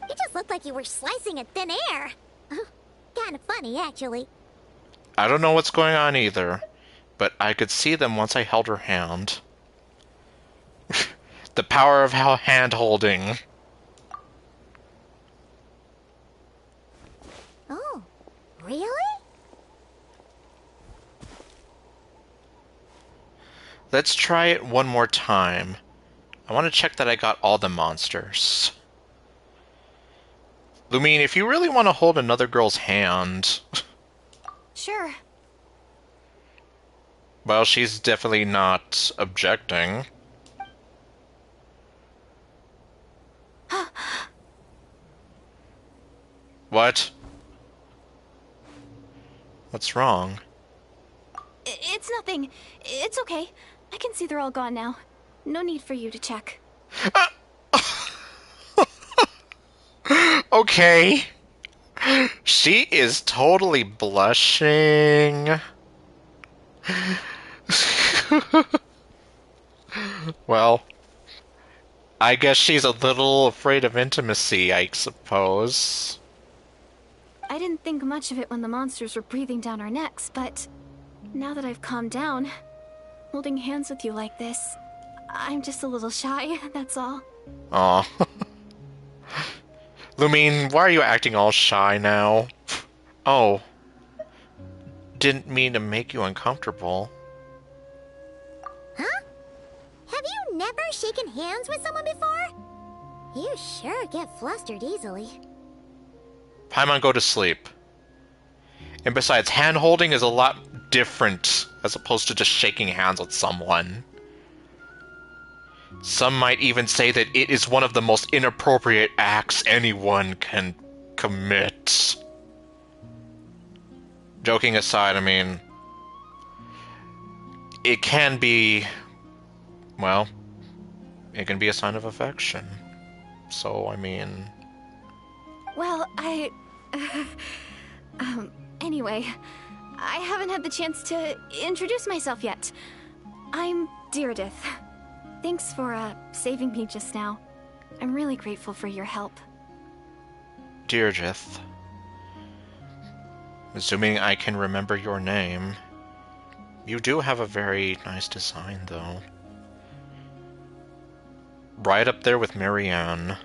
You just looked like you were slicing at thin air. Kind of funny, actually. I don't know what's going on either, but I could see them once I held her hand. The power of hand holding. Oh, really? Let's try it one more time. I want to check that I got all the monsters. Lumine, if you really want to hold another girl's hand... Sure. Well, she's definitely not objecting. What? What's wrong? It's nothing. It's okay. I can see they're all gone now. No need for you to check. Okay. She is totally blushing. Well, I guess she's a little afraid of intimacy, I suppose. I didn't think much of it when the monsters were breathing down our necks, but now that I've calmed down, holding hands with you like this, I'm just a little shy, that's all. Aw. Lumine, why are you acting all shy now? Oh. Didn't mean to make you uncomfortable. Huh? Have you never shaken hands with someone before? You sure get flustered easily. Paimon, go to sleep. And besides, hand-holding is a lot different as opposed to just shaking hands with someone. Some might even say that it is one of the most inappropriate acts anyone can commit. Joking aside, I mean, it can be, well, it can be a sign of affection. So, I mean... Well, anyway, I haven't had the chance to introduce myself yet. I'm Deirdith. Thanks for, saving me just now. I'm really grateful for your help. Deirdith. Assuming I can remember your name. You do have a very nice design, though. Right up there with Marianne. No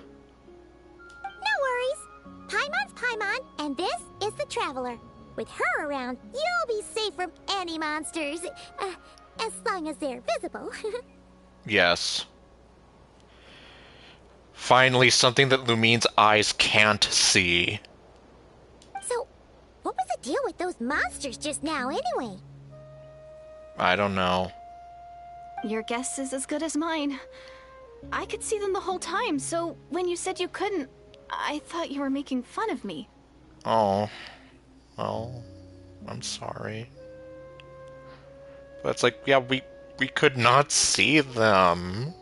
worries. Paimon's Paimon, and this is the Traveler. With her around, you'll be safe from any monsters. As long as they're visible. Yes. Finally, something that Lumine's eyes can't see. So, what was the deal with those monsters just now, anyway? I don't know. Your guess is as good as mine. I could see them the whole time, so when you said you couldn't, I thought you were making fun of me. Oh. Well, I'm sorry. But it's like, yeah, we could not see them.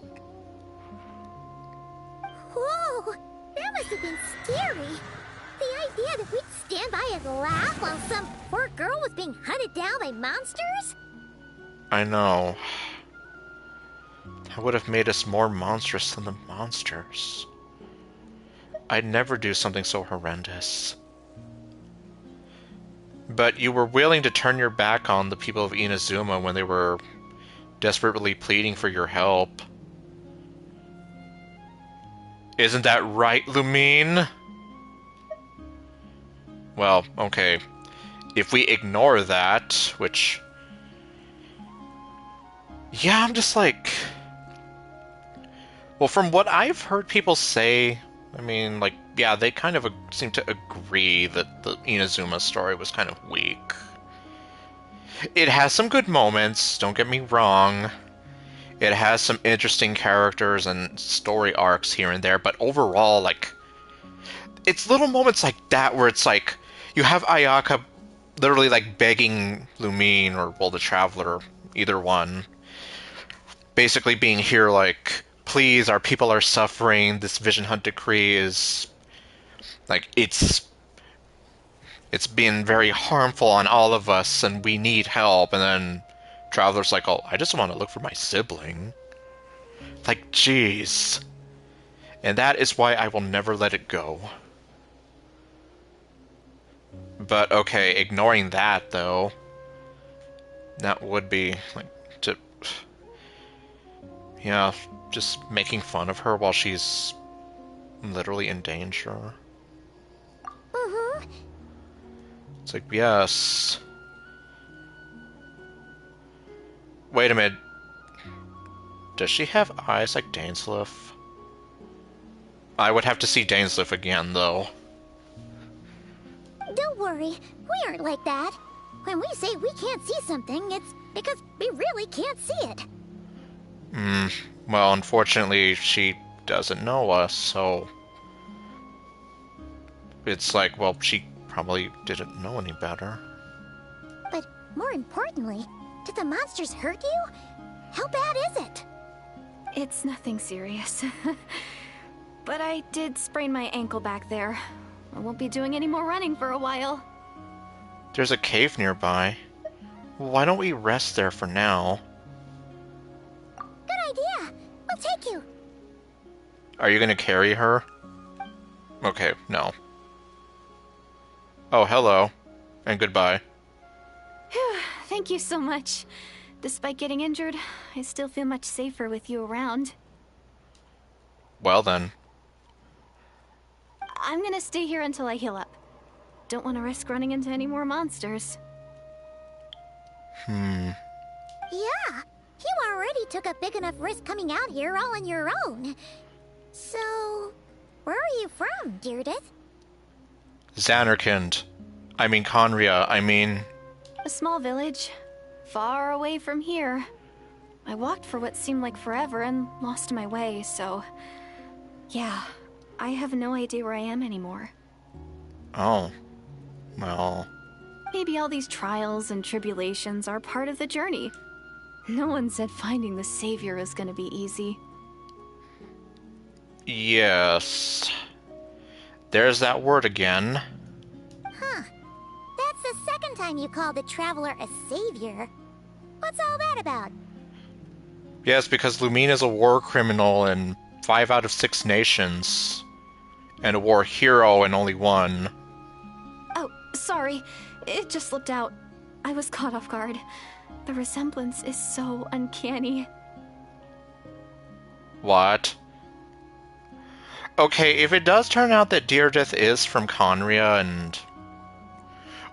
Whoa! That must have been scary. The idea that we'd stand by and laugh while some poor girl was being hunted down by monsters? I know. That would have made us more monstrous than the monsters. I'd never do something so horrendous. But you were willing to turn your back on the people of Inazuma when they were desperately pleading for your help. Isn't that right, Lumine? Well, okay. If we ignore that, which... Yeah, I'm just like... Well, from what I've heard people say, I mean, like, yeah, they kind of seem to agree that the Inazuma story was kind of weak. It has some good moments, don't get me wrong. It has some interesting characters and story arcs here and there, but overall, like, it's little moments like that where it's like, you have Ayaka literally, like, begging Lumine, or, well, the Traveler, either one, basically being here, like, please, our people are suffering, this Vision Hunt decree is, like, it's been very harmful on all of us, and we need help, and then Traveler's like, oh, I just want to look for my sibling. Like, jeez. And that is why I will never let it go. But okay, ignoring that though, that would be like yeah, just making fun of her while she's literally in danger. It's like, yes. Wait a minute. Does she have eyes like Dainsleif? I would have to see Dainsleif again, though. Don't worry, we aren't like that. When we say we can't see something, it's because we really can't see it. Well, unfortunately, she doesn't know us, so... It's like, well, she probably didn't know any better. But more importantly, did the monsters hurt you? How bad is it? It's nothing serious. But I did sprain my ankle back there. I won't be doing any more running for a while. There's a cave nearby. Why don't we rest there for now? Good idea. We'll take you. Are you gonna carry her? Okay, no. Oh, hello. And goodbye. Thank you so much. Despite getting injured, I still feel much safer with you around. Well then. I'm gonna stay here until I heal up. Don't want to risk running into any more monsters. Yeah, you already took a big enough risk coming out here all on your own. So, where are you from, Deirdith? Xanarkand. I mean Conria, A small village, far away from here. I walked for what seemed like forever and lost my way, so... Yeah, I have no idea where I am anymore. Oh. Well... Maybe all these trials and tribulations are part of the journey. No one said finding the Savior is gonna be easy. Yes. There's that word again. Huh. That's the second time you called the Traveler a savior. What's all that about? Yes, because Lumina's a war criminal in 5 out of 6 nations. And a war hero in only 1. Oh, sorry. It just slipped out. I was caught off guard. The resemblance is so uncanny. What? Okay, if it does turn out that Deirdith is from Conria and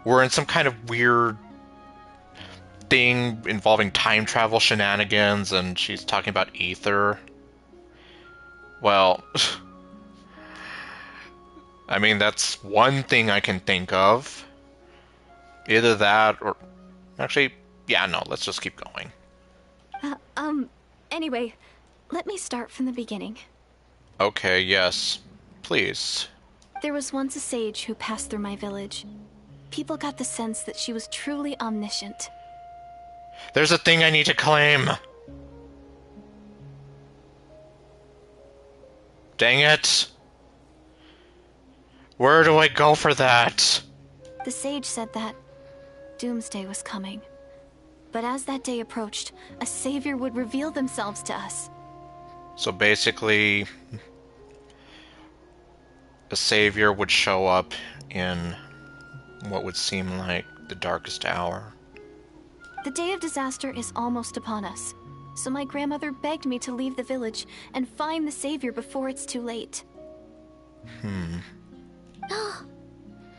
we're in some kind of weird thing involving time travel shenanigans and she's talking about ether, well, I mean, that's one thing I can think of. Either that or... Actually, yeah, no, let's just keep going. Anyway, let me start from the beginning. Okay, yes. Please. There was once a sage who passed through my village. People got the sense that she was truly omniscient. There's a thing I need to claim! Dang it! Where do I go for that? The sage said that doomsday was coming. But as that day approached, a savior would reveal themselves to us. So basically, a savior would show up in what would seem like the darkest hour. The day of disaster is almost upon us, so my grandmother begged me to leave the village and find the savior before it's too late.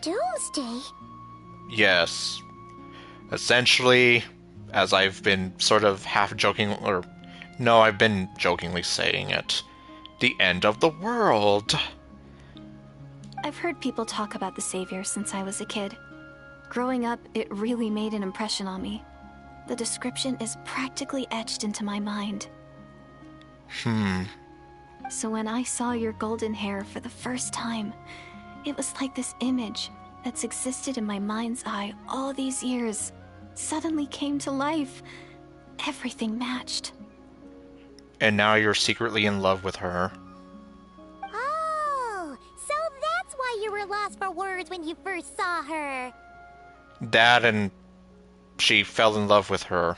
Doomsday? Yes. Essentially, as I've been sort of half-joking, or no, I've been jokingly saying it, the end of the world. I've heard people talk about the savior since I was a kid. Growing up, it really made an impression on me. The description is practically etched into my mind. So when I saw your golden hair for the first time, it was like this image that's existed in my mind's eye all these years suddenly came to life. Everything matched. And now you're secretly in love with her. Oh, so that's why you were lost for words when you first saw her. That and she fell in love with her.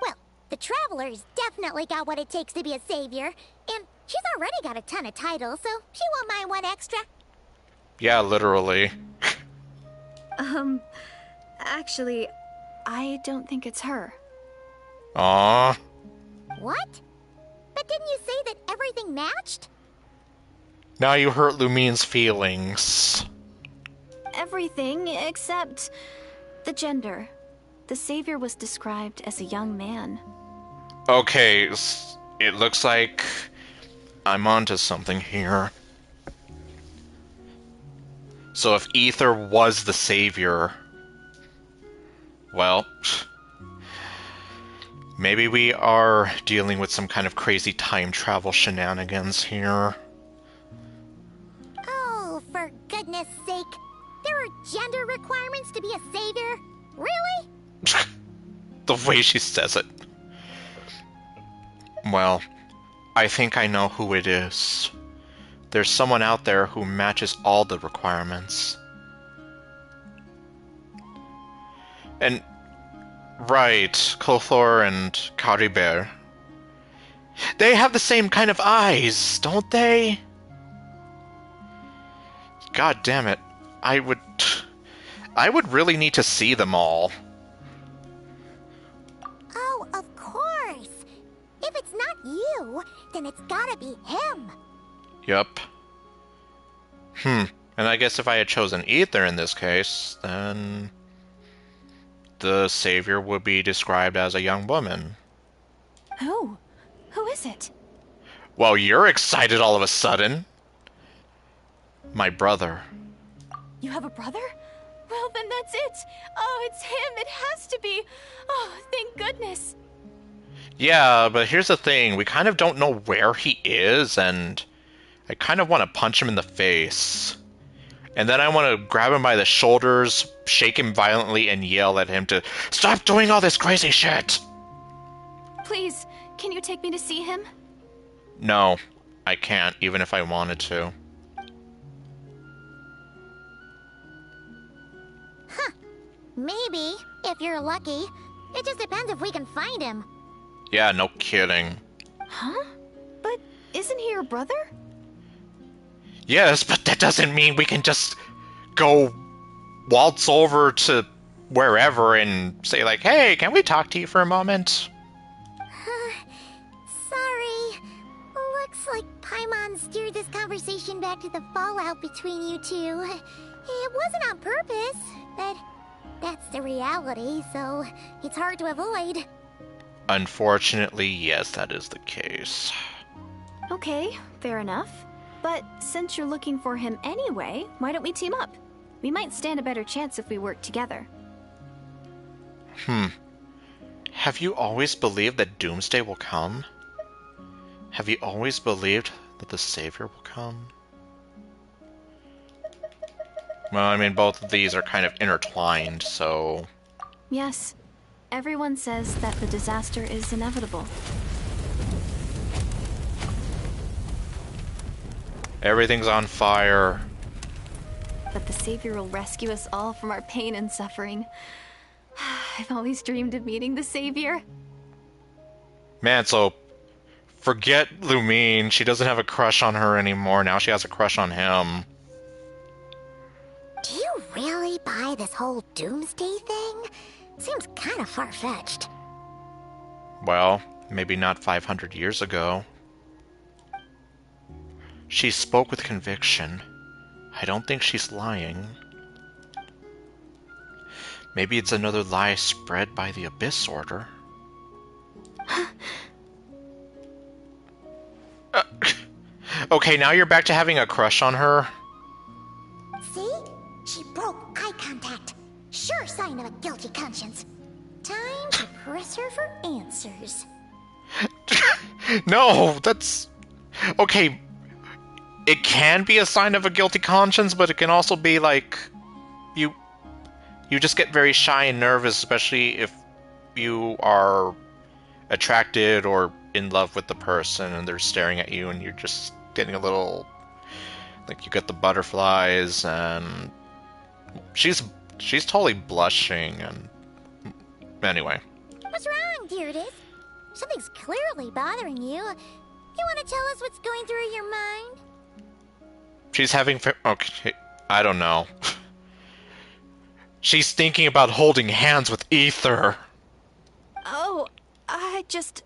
Well, The Traveler's definitely got what it takes to be a savior, and she's already got a ton of titles, so she won't mind one extra. Yeah, literally. Actually, I don't think it's her. Aww. What? But didn't you say that everything matched? Now you hurt Lumine's feelings. Everything except the gender. The savior was described as a young man. Okay, it looks like I'm onto something here. So if Ether was the savior, well, maybe we are dealing with some kind of crazy time travel shenanigans here. Oh, for goodness sake. There are gender requirements to be a savior? Really? The way she says it. Well, I think I know who it is. There's someone out there who matches all the requirements. And, right, Kothor and Caribert. They have the same kind of eyes, don't they? God damn it. I would really need to see them all. Oh, of course. If it's not you, then it's gotta be him. Yup. And I guess if I had chosen Ether in this case, then the savior would be described as a young woman. Who? Who is it? Well, you're excited all of a sudden. My brother. You have a brother? Well, then that's it. Oh, it's him. It has to be. Oh, thank goodness. Yeah, but here's the thing. We kind of don't know where he is, and I kind of want to punch him in the face. And then I want to grab him by the shoulders, shake him violently, and yell at him to stop doing all this crazy shit! Please, can you take me to see him? No, I can't, even if I wanted to. Maybe, if you're lucky. It just depends if we can find him. Yeah, no kidding. Huh? But isn't he your brother? Yes, but that doesn't mean we can just go waltz over to wherever and say like, hey, can we talk to you for a moment? Sorry. Looks like Paimon steered this conversation back to the fallout between you two. It wasn't on purpose, but that's the reality, so it's hard to avoid. Unfortunately, yes, that is the case. Okay, fair enough. But since you're looking for him anyway, why don't we team up? We might stand a better chance if we work together. Have you always believed that Doomsday will come? Have you always believed that the Savior will come? Well, I mean, both of these are kind of intertwined, so... Yes. Everyone says that the disaster is inevitable. Everything's on fire. But the Savior will rescue us all from our pain and suffering. I've always dreamed of meeting the Savior. Man, so... Forget Lumine. She doesn't have a crush on her anymore. Now she has a crush on him. Do you really buy this whole Doomsday thing? Seems kind of far-fetched. Well, maybe not 500 years ago. She spoke with conviction. I don't think she's lying. Maybe it's another lie spread by the Abyss Order. Okay, now you're back to having a crush on her? See? She broke eye contact. Sure sign of a guilty conscience. Time to press her for answers. No, that's... Okay, it can be a sign of a guilty conscience, but it can also be like... You just get very shy and nervous, especially if you are attracted or in love with the person and they're staring at you and you're just getting a little... Like, you get the butterflies, and... She's totally blushing, and... Anyway. What's wrong, Deirdre? Something's clearly bothering you. You want to tell us what's going through your mind? She's having... Okay, I don't know. She's thinking about holding hands with Ether. Oh, I just...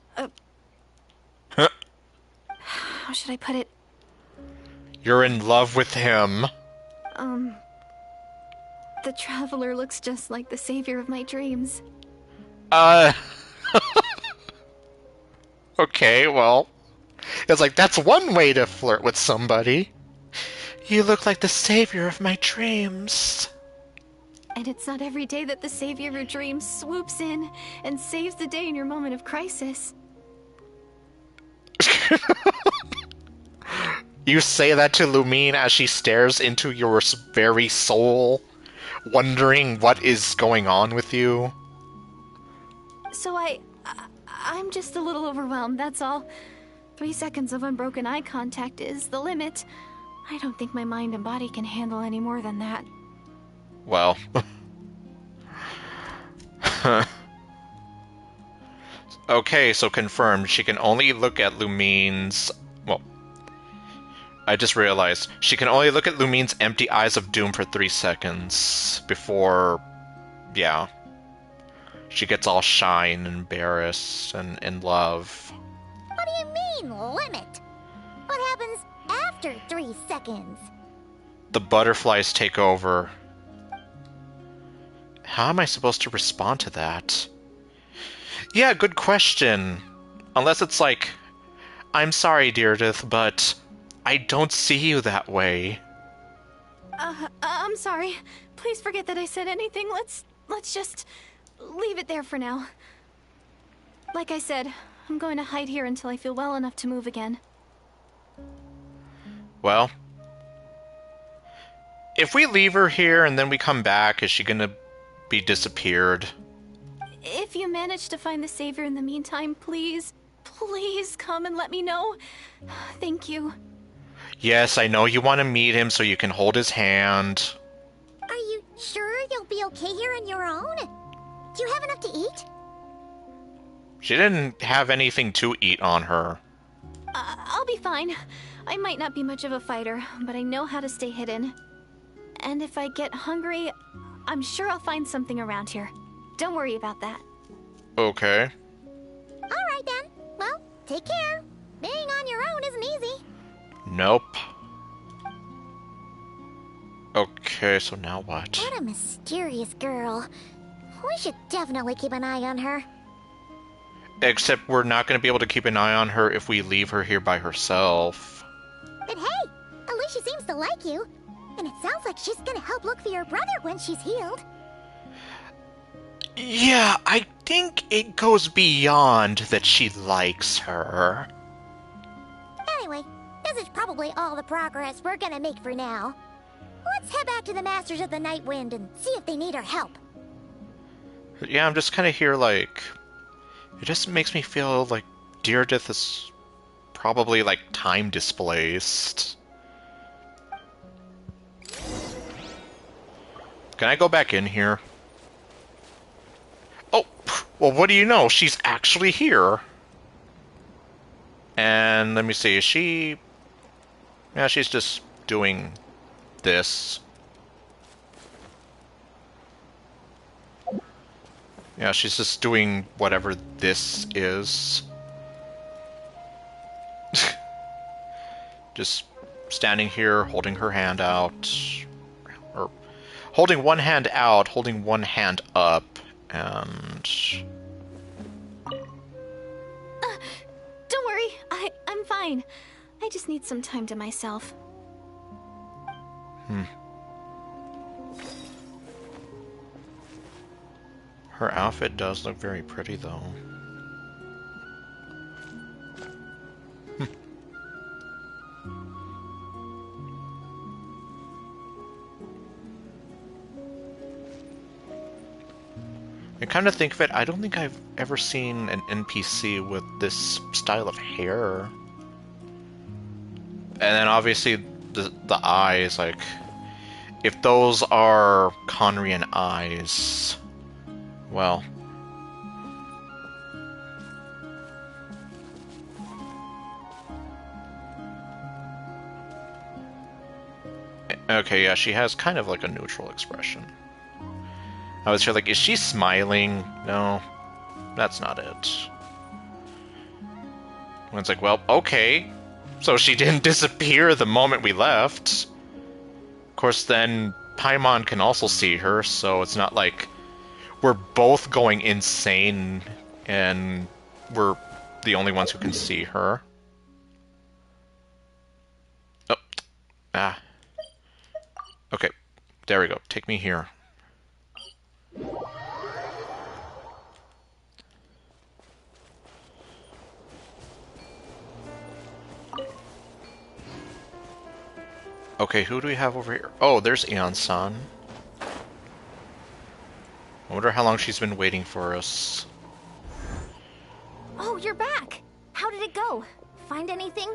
Huh? How should I put it? You're in love with him. The Traveler looks just like the savior of my dreams. Okay, well... It's like, that's one way to flirt with somebody. You look like the savior of my dreams. And it's not every day that the savior of your dreams swoops in and saves the day in your moment of crisis. You say that to Lumine as she stares into your very soul, wondering what is going on with you. So I'm just a little overwhelmed, that's all. 3 seconds of unbroken eye contact is the limit. I don't think my mind and body can handle any more than that. Well. Okay, so confirmed. She can only look at Lumine's... Well, I just realized. She can only look at Lumine's empty eyes of doom for 3 seconds before... Yeah. She gets all shy and embarrassed and in love. What do you mean, limit? What happens after 3 seconds? The butterflies take over. How am I supposed to respond to that? Yeah, good question. Unless it's like, I'm sorry, Deirdre, but I don't see you that way. I'm sorry. Please forget that I said anything. Let's just leave it there for now. Like I said, I'm going to hide here until I feel well enough to move again. Well, if we leave her here and then we come back, is she gonna be disappeared? If you manage to find the savior in the meantime, please come and let me know. Thank you. Yes, I know you want to meet him so you can hold his hand. Are you sure you'll be okay here on your own? Do you have enough to eat? She didn't have anything to eat on her. I'll be fine. I might not be much of a fighter, but I know how to stay hidden. And if I get hungry, I'm sure I'll find something around here. Don't worry about that. Okay. Alright then. Well, take care. Being on your own isn't easy. Nope. Okay, so now what? What a mysterious girl. We should definitely keep an eye on her. Except we're not going to be able to keep an eye on her if we leave her here by herself. But hey, at least she seems to like you. And it sounds like she's gonna help look for your brother when she's healed. Yeah, I think it goes beyond that she likes her. Anyway, this is probably all the progress we're gonna make for now. Let's head back to the Masters of the Night Wind and see if they need our help. Yeah, I'm just kind of here like... It just makes me feel like Deirdre is probably like time displaced. Can I go back in here? Oh, well, what do you know? She's actually here. And let me see, is she... Yeah, she's just doing this. Yeah, she's just doing whatever this is. Just standing here, holding her hand out. Or holding one hand out, holding one hand up, and... Don't worry, I'm fine. I just need some time to myself. Her outfit does look very pretty, though. I kind of think of it, I don't think I've ever seen an NPC with this style of hair. And then obviously the eyes, like, if those are Conrian eyes, well, Okay, yeah, she has kind of like a neutral expression. I was like, is she smiling? No, that's not it. And it's like, well, okay. So she didn't disappear the moment we left. Of course, then Paimon can also see her, so it's not like we're both going insane and we're the only ones who can see her. Oh. Ah. Okay. There we go. Take me here. Okay, who do we have over here? Oh, there's Aeon-san. I wonder how long she's been waiting for us. Oh, you're back! How did it go? Find anything?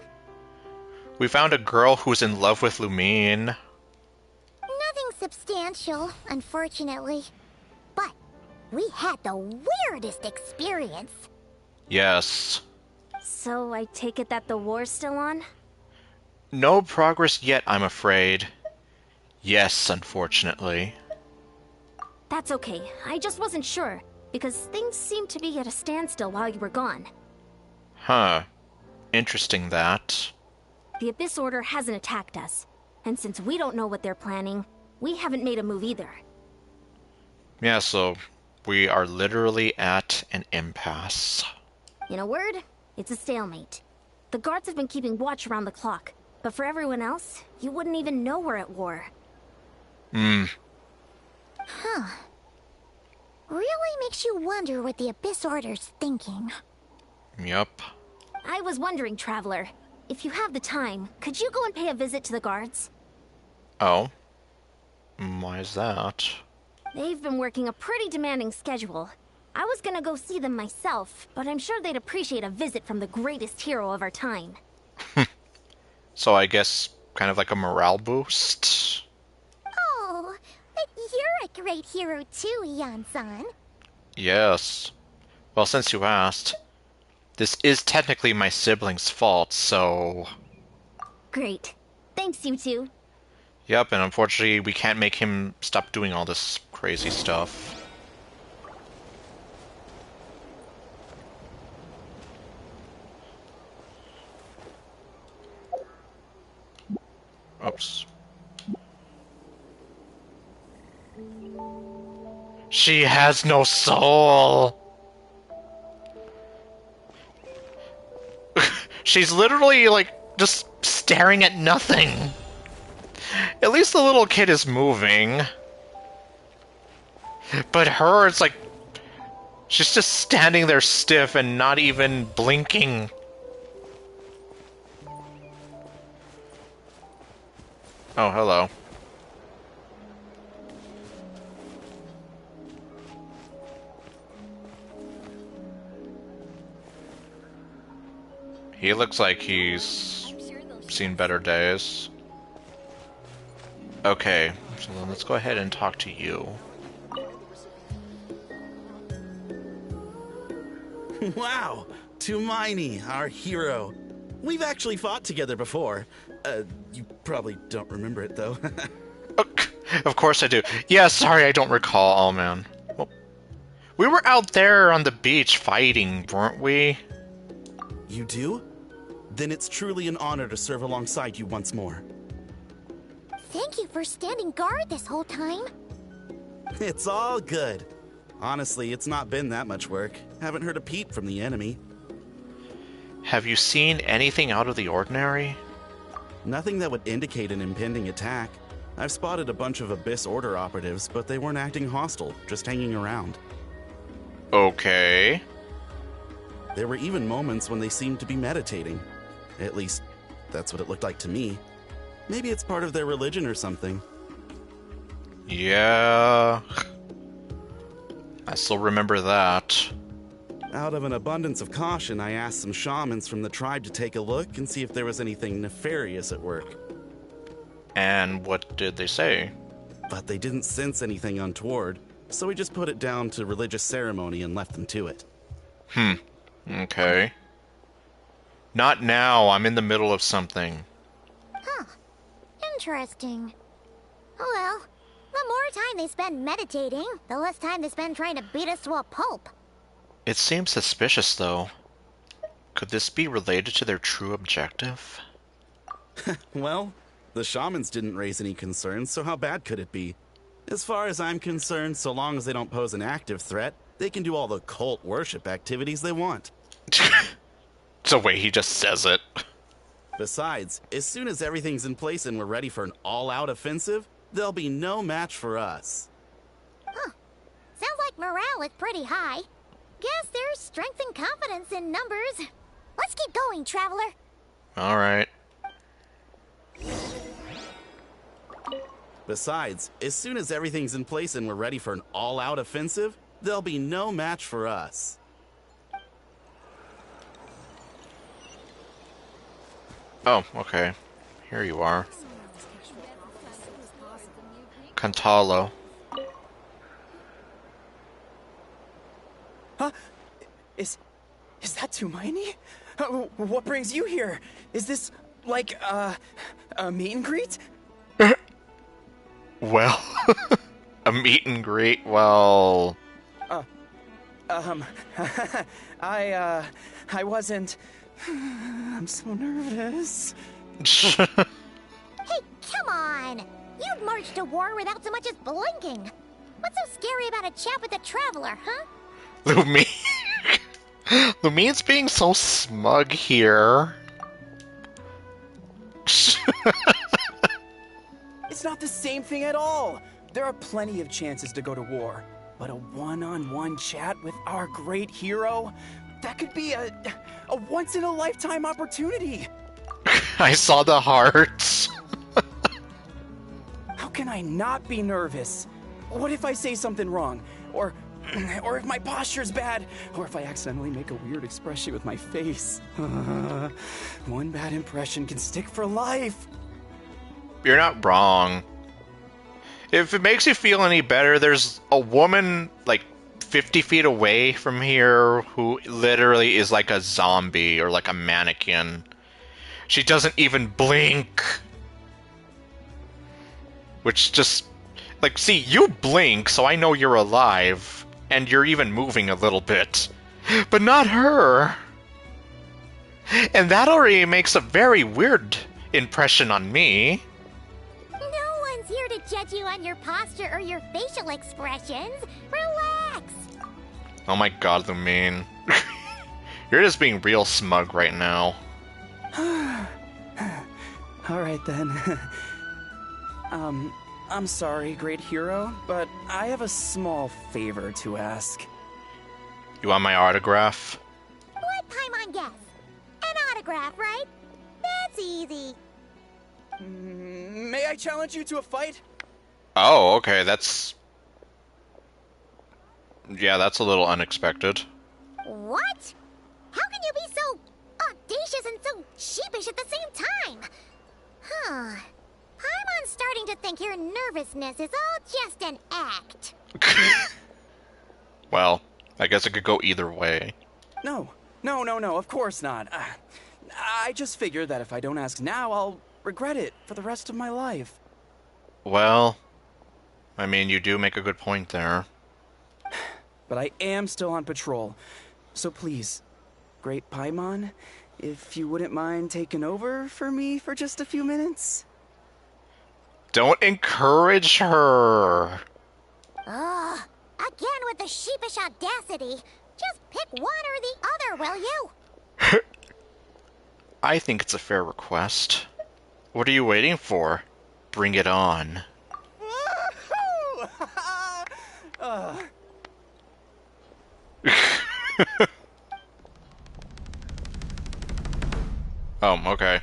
We found a girl who's in love with Lumine. Nothing substantial, unfortunately. But we had the weirdest experience. Yes. So I take it that the war's still on? No progress yet, I'm afraid. Yes, unfortunately. That's okay. I just wasn't sure, because things seemed to be at a standstill while you were gone. Huh. Interesting that. The Abyss Order hasn't attacked us, and since we don't know what they're planning, we haven't made a move either. Yeah, so we are literally at an impasse. In a word, it's a stalemate. The guards have been keeping watch around the clock, but for everyone else, you wouldn't even know we're at war. Huh. Really makes you wonder what the Abyss Order's thinking. Yup. I was wondering, Traveler, if you have the time, could you go and pay a visit to the guards? Oh? Why is that? They've been working a pretty demanding schedule. I was gonna go see them myself, but I'm sure they'd appreciate a visit from the greatest hero of our time. So I guess kind of like a morale boost? Oh, but you're a great hero too, Yan-san. Yes. Well, since you asked, this is technically my sibling's fault, so... Great. Thanks, you two. Yep, and unfortunately we can't make him stop doing all this crazy stuff. Oops. She has no soul! She's literally, like, just staring at nothing. At least the little kid is moving. But her, it's like... she's just standing there stiff and not even blinking. Oh, hello. He looks like he's seen better days. Okay, so then let's go ahead and talk to you. Wow, Tumaini, our hero. We've actually fought together before. You probably don't remember it, though. Of course I do. Yeah, sorry, I don't recall. Oh, man. Well, we were out there on the beach fighting, weren't we? You do? Then it's truly an honor to serve alongside you once more. Thank you for standing guard this whole time. It's all good. Honestly, it's not been that much work. Haven't heard a peep from the enemy. Have you seen anything out of the ordinary? Nothing that would indicate an impending attack. I've spotted a bunch of Abyss Order operatives, but they weren't acting hostile, just hanging around. Okay. There were even moments when they seemed to be meditating. At least, that's what it looked like to me. Maybe it's part of their religion or something. Yeah. I still remember that. Out of an abundance of caution, I asked some shamans from the tribe to take a look and see if there was anything nefarious at work. And what did they say? But they didn't sense anything untoward, so we just put it down to religious ceremony and left them to it. Okay. Not now, I'm in the middle of something. Huh. Interesting. Oh well. The more time they spend meditating, the less time they spend trying to beat us to a pulp. It seems suspicious, though. Could this be related to their true objective? Well, the shamans didn't raise any concerns, so how bad could it be? As far as I'm concerned, so long as they don't pose an active threat, they can do all the cult worship activities they want. It's the way he just says it. Besides, as soon as everything's in place and we're ready for an all-out offensive, there'll be no match for us. Huh. Sounds like morale is pretty high. Guess there's strength and confidence in numbers. Let's keep going, Traveler. Alright. Besides, as soon as everything's in place and we're ready for an all-out offensive, there'll be no match for us. Oh, okay. Here you are. Cantalo. Huh? Is that Tumaini? What brings you here? Is this, like, a meet and greet? Well, a meet and greet, well... I wasn't... I'm so nervous. Hey, come on! You'd march to war without so much as blinking. What's so scary about a chat with a Traveler, huh? Lumine... Lumine's being so smug here. It's not the same thing at all. There are plenty of chances to go to war. But a one-on-one chat with our great hero? That could be a once-in-a-lifetime opportunity. I saw the hearts. How can I not be nervous? What if I say something wrong? Or if my posture's bad? Or if I accidentally make a weird expression with my face? One bad impression can stick for life. You're not wrong. If it makes you feel any better, there's a woman, like, 50 feet away from here who literally is like a zombie or like a mannequin. She doesn't even blink. Which just... Like, see, you blink, so I know you're alive. And you're even moving a little bit. But not her. And that already makes a very weird impression on me. No one's here to judge you on your posture or your facial expressions. Relax. Oh my god, Lumine. You're just being real smug right now. Alright then. I'm sorry, great hero, but I have a small favor to ask. You want my autograph? Let Paimon guess. An autograph, right? That's easy. May I challenge you to a fight? Oh, okay, that's... Yeah, that's a little unexpected. What? How can you be so audacious and so sheepish at the same time? Huh. Paimon's starting to think your nervousness is all just an act. Well, I guess it could go either way. No, of course not. I just figured that if I don't ask now, I'll regret it for the rest of my life. Well, I mean, you do make a good point there. But I am still on patrol, so please, Great Paimon, if you wouldn't mind taking over for me for just a few minutes? Don't encourage her! Ugh, again with the sheepish audacity. Just pick one or the other, will you? I think it's a fair request. What are you waiting for? Bring it on. Oh, okay.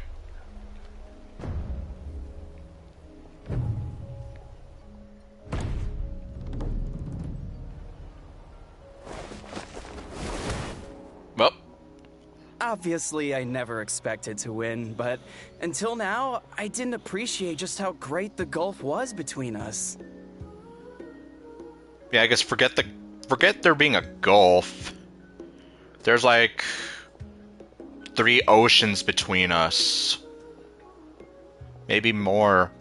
Well. Obviously, I never expected to win, but until now, I didn't appreciate just how great the gulf was between us. Yeah, I guess forget there being a gulf. There's like 3 oceans between us. Maybe more.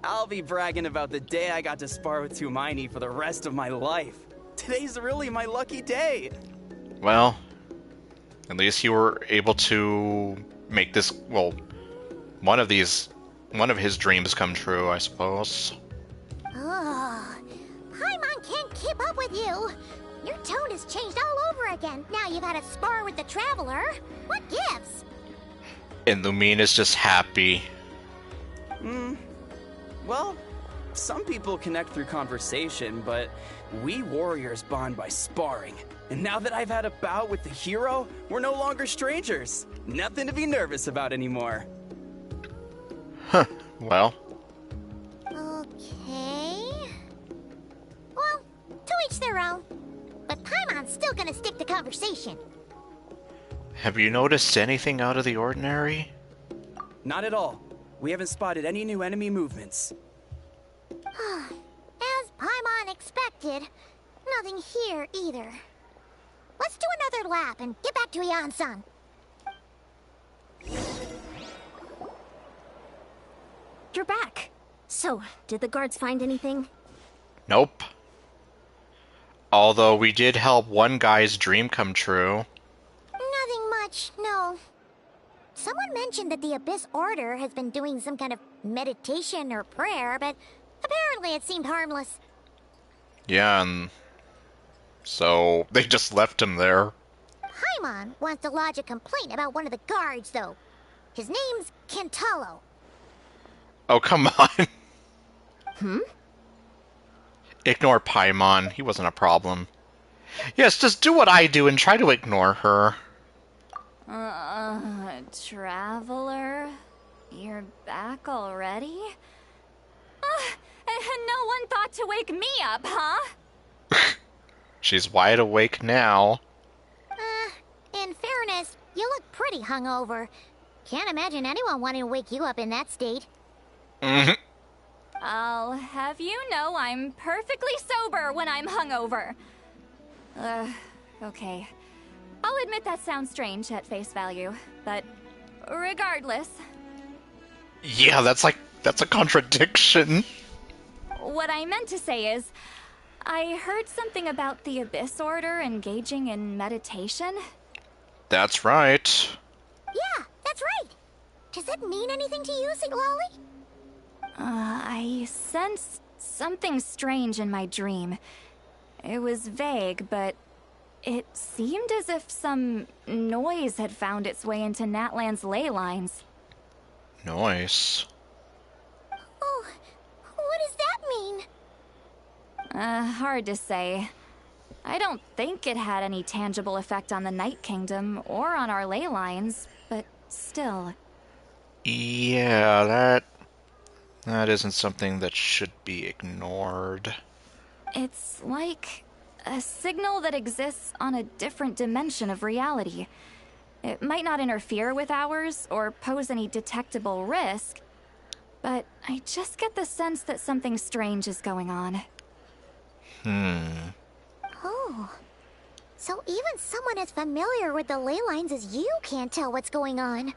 I'll be bragging about the day I got to spar with Hermione for the rest of my life. Today's really my lucky day. Well, at least you were able to make this, well, one of his dreams come true, I suppose. Oh, Paimon can't keep up with you. Your tone has changed all over again. Now you've had a spar with the Traveler. What gives? And Lumina's just happy. Well, some people connect through conversation, but we warriors bond by sparring. And now that I've had a bout with the hero, we're no longer strangers. Nothing to be nervous about anymore. Huh. Well. Okay. Well, to each their own. But Paimon's still gonna stick to conversation. Have you noticed anything out of the ordinary? Not at all. We haven't spotted any new enemy movements. As Paimon expected, nothing here either. Let's do another lap and get back to Yan-san. You're back. So, did the guards find anything? Nope. Although we did help one guy's dream come true. Nothing much, no. Someone mentioned that the Abyss Order has been doing some kind of meditation or prayer, but apparently it seemed harmless. Yeah, and so they just left him there. Paimon wants to lodge a complaint about one of the guards, though. His name's Kentalo. Oh, come on. Hmm? Ignore Paimon. He wasn't a problem. Yes, just do what I do and try to ignore her. Traveler? You're back already? No one thought to wake me up, huh? She's wide awake now. In fairness, you look pretty hungover. Can't imagine anyone wanting to wake you up in that state. I'll have you know I'm perfectly sober when I'm hungover. Okay. I'll admit that sounds strange at face value, but regardless. Yeah, that's a contradiction. What I meant to say is, I heard something about the Abyss Order engaging in meditation. That's right. Yeah, that's right. Does that mean anything to you, Siglali? I sensed something strange in my dream. It was vague, but it seemed as if some noise had found its way into Natlan's ley lines. Noise. Oh, what does that mean? Hard to say. I don't think it had any tangible effect on the Night Kingdom or on our ley lines, but still. Yeah, that isn't something that should be ignored. It's like a signal that exists on a different dimension of reality. It might not interfere with ours or pose any detectable risk, but I just get the sense that something strange is going on. Oh. So even someone as familiar with the ley lines as you can't tell what's going on.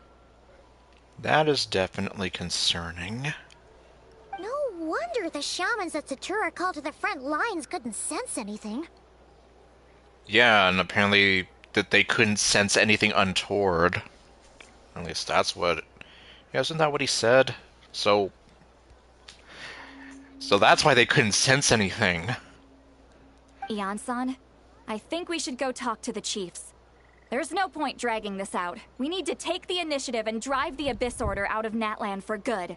That is definitely concerning. No wonder the shamans that Satura called to the front lines couldn't sense anything. Yeah, and apparently that they couldn't sense anything untoward. At least that's what... Yeah, isn't that what he said? So that's why they couldn't sense anything. Ian-san, I think we should go talk to the chiefs. There's no point dragging this out. We need to take the initiative and drive the Abyss Order out of Natlan for good.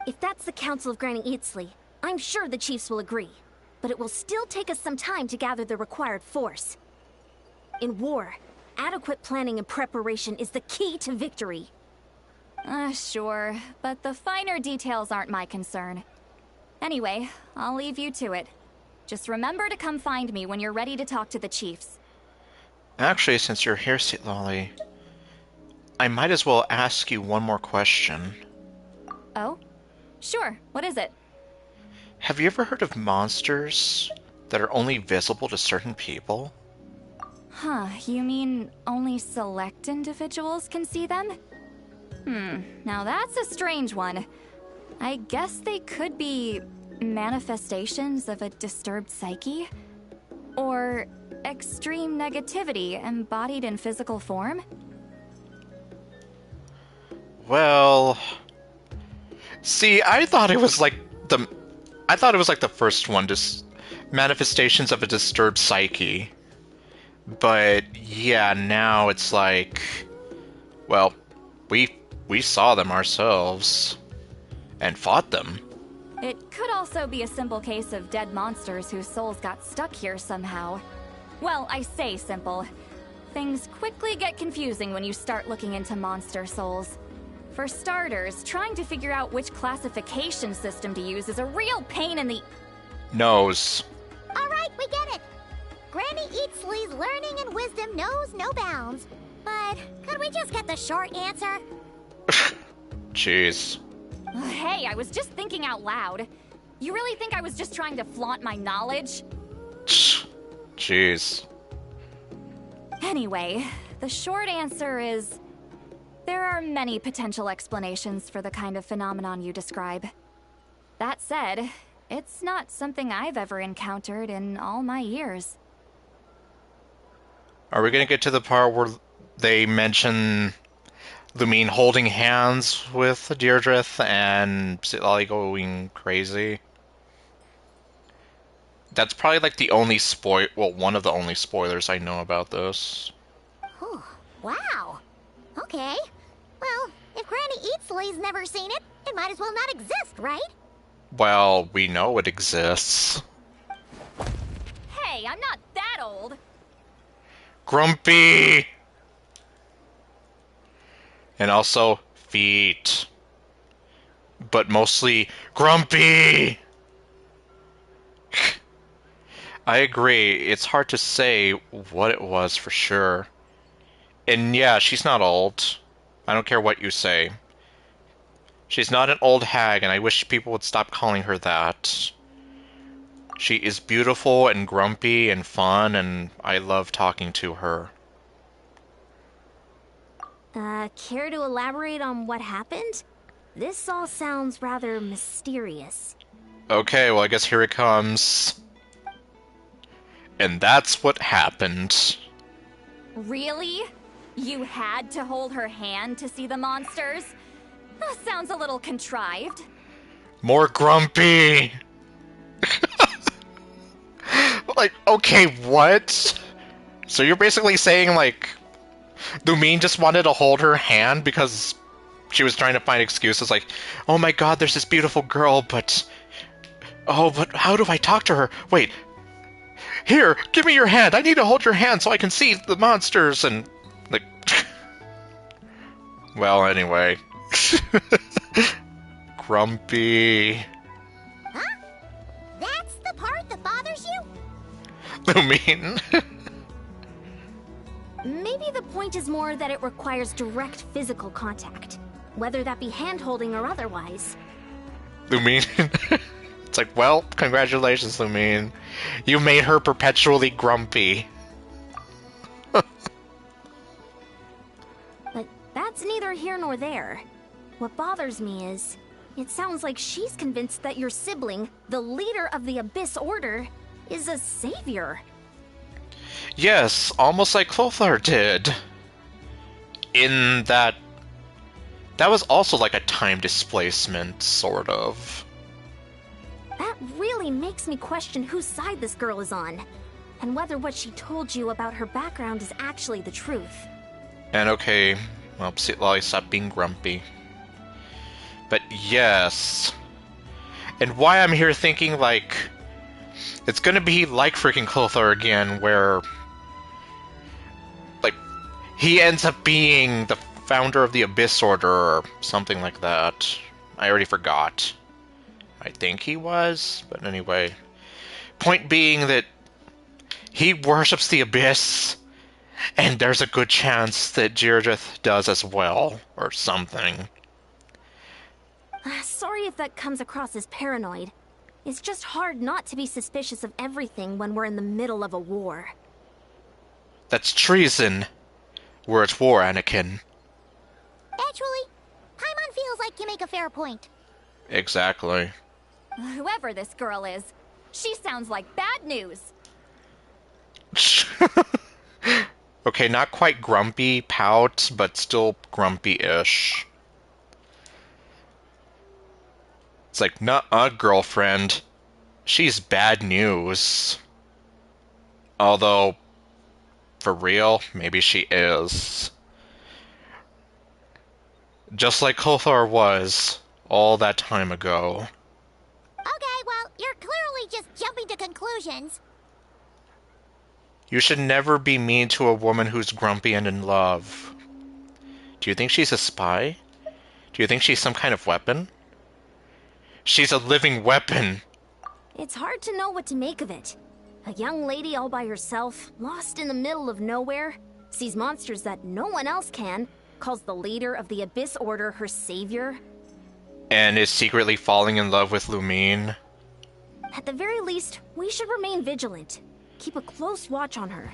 If that's the Council of Granny Eatsley, I'm sure the chiefs will agree. But it will still take us some time to gather the required force. In war, adequate planning and preparation is the key to victory. Sure, but the finer details aren't my concern. Anyway, I'll leave you to it. Just remember to come find me when you're ready to talk to the chiefs. Actually, since you're here, Lolly, I might as well ask you one more question. Oh? Sure, what is it? Have you ever heard of monsters that are only visible to certain people? Huh, you mean only select individuals can see them? Now that's a strange one. I guess they could be manifestations of a disturbed psyche? Or extreme negativity embodied in physical form? Well, see, I thought it was like the first one, just manifestations of a disturbed psyche. But yeah, now it's like, well, we saw them ourselves and fought them. It could also be a simple case of dead monsters whose souls got stuck here somehow. Well, I say simple. Things quickly get confusing when you start looking into monster souls. For starters, trying to figure out which classification system to use is a real pain in the Nose. All right, we get it. Granny Eatsley's learning and wisdom knows no bounds. But could we just get the short answer? Jeez. Hey, I was just thinking out loud. You really think I was just trying to flaunt my knowledge? Jeez. Anyway, the short answer is there are many potential explanations for the kind of phenomenon you describe. That said, it's not something I've ever encountered in all my years. Are we gonna get to the part where they mention Lumine holding hands with Deirdre and Citlali going crazy? That's probably like the only one of the only spoilers I know about this. Whew, wow. Okay. Well, if Granny Eatsley's never seen it, it might as well not exist, right? Well, we know it exists. Hey, I'm not that old. Grumpy! And also, feet. But mostly, grumpy! I agree, it's hard to say what it was for sure. And yeah, she's not old. I don't care what you say. She's not an old hag, and I wish people would stop calling her that. She is beautiful and grumpy and fun, and I love talking to her. Care to elaborate on what happened? This all sounds rather mysterious. Okay, well, I guess here it comes. And that's what happened. Really? You had to hold her hand to see the monsters? That sounds a little contrived. More grumpy! Like, okay, what? So you're basically saying, like, Lumine just wanted to hold her hand because she was trying to find excuses, like, oh my god, there's this beautiful girl, but... Oh, but how do I talk to her? Wait. Here, give me your hand. I need to hold your hand so I can see the monsters and... like... Well, anyway. Grumpy. Huh? That's the part that bothers you? Lumine. Maybe the point is more that it requires direct physical contact, whether that be hand-holding or otherwise. Lumine. It's like, well, congratulations, Lumine. You made her perpetually grumpy. But that's neither here nor there. What bothers me is, it sounds like she's convinced that your sibling, the leader of the Abyss Order, is a savior. Yes, almost like Clothar did. In that... That was also like a time displacement, sort of. That really makes me question whose side this girl is on, and whether what she told you about her background is actually the truth. And okay, well, Citlali, stop being grumpy. But yes. And why I'm here thinking, like... It's gonna be like freaking Clothar again, where... Like, he ends up being the founder of the Abyss Order, or something like that. I already forgot. I think he was, but anyway. Point being that he worships the Abyss, and there's a good chance that Deirdrith does as well, or something. Sorry if that comes across as paranoid. It's just hard not to be suspicious of everything when we're in the middle of a war. That's treason. We're at war, Anakin. Actually, feels like you make a fair point. Exactly. Whoever this girl is, she sounds like bad news. Okay, not quite grumpy pout, but still grumpy-ish. It's like, nuh-uh, girlfriend. She's bad news. Although, for real, maybe she is. Just like Kothar was all that time ago. Okay, well, you're clearly just jumping to conclusions. You should never be mean to a woman who's grumpy and in love. Do you think she's a spy? Do you think she's some kind of weapon? She's a living weapon! It's hard to know what to make of it. A young lady all by herself, lost in the middle of nowhere, sees monsters that no one else can, calls the leader of the Abyss Order her savior. And is secretly falling in love with Lumine. At the very least, we should remain vigilant. Keep a close watch on her.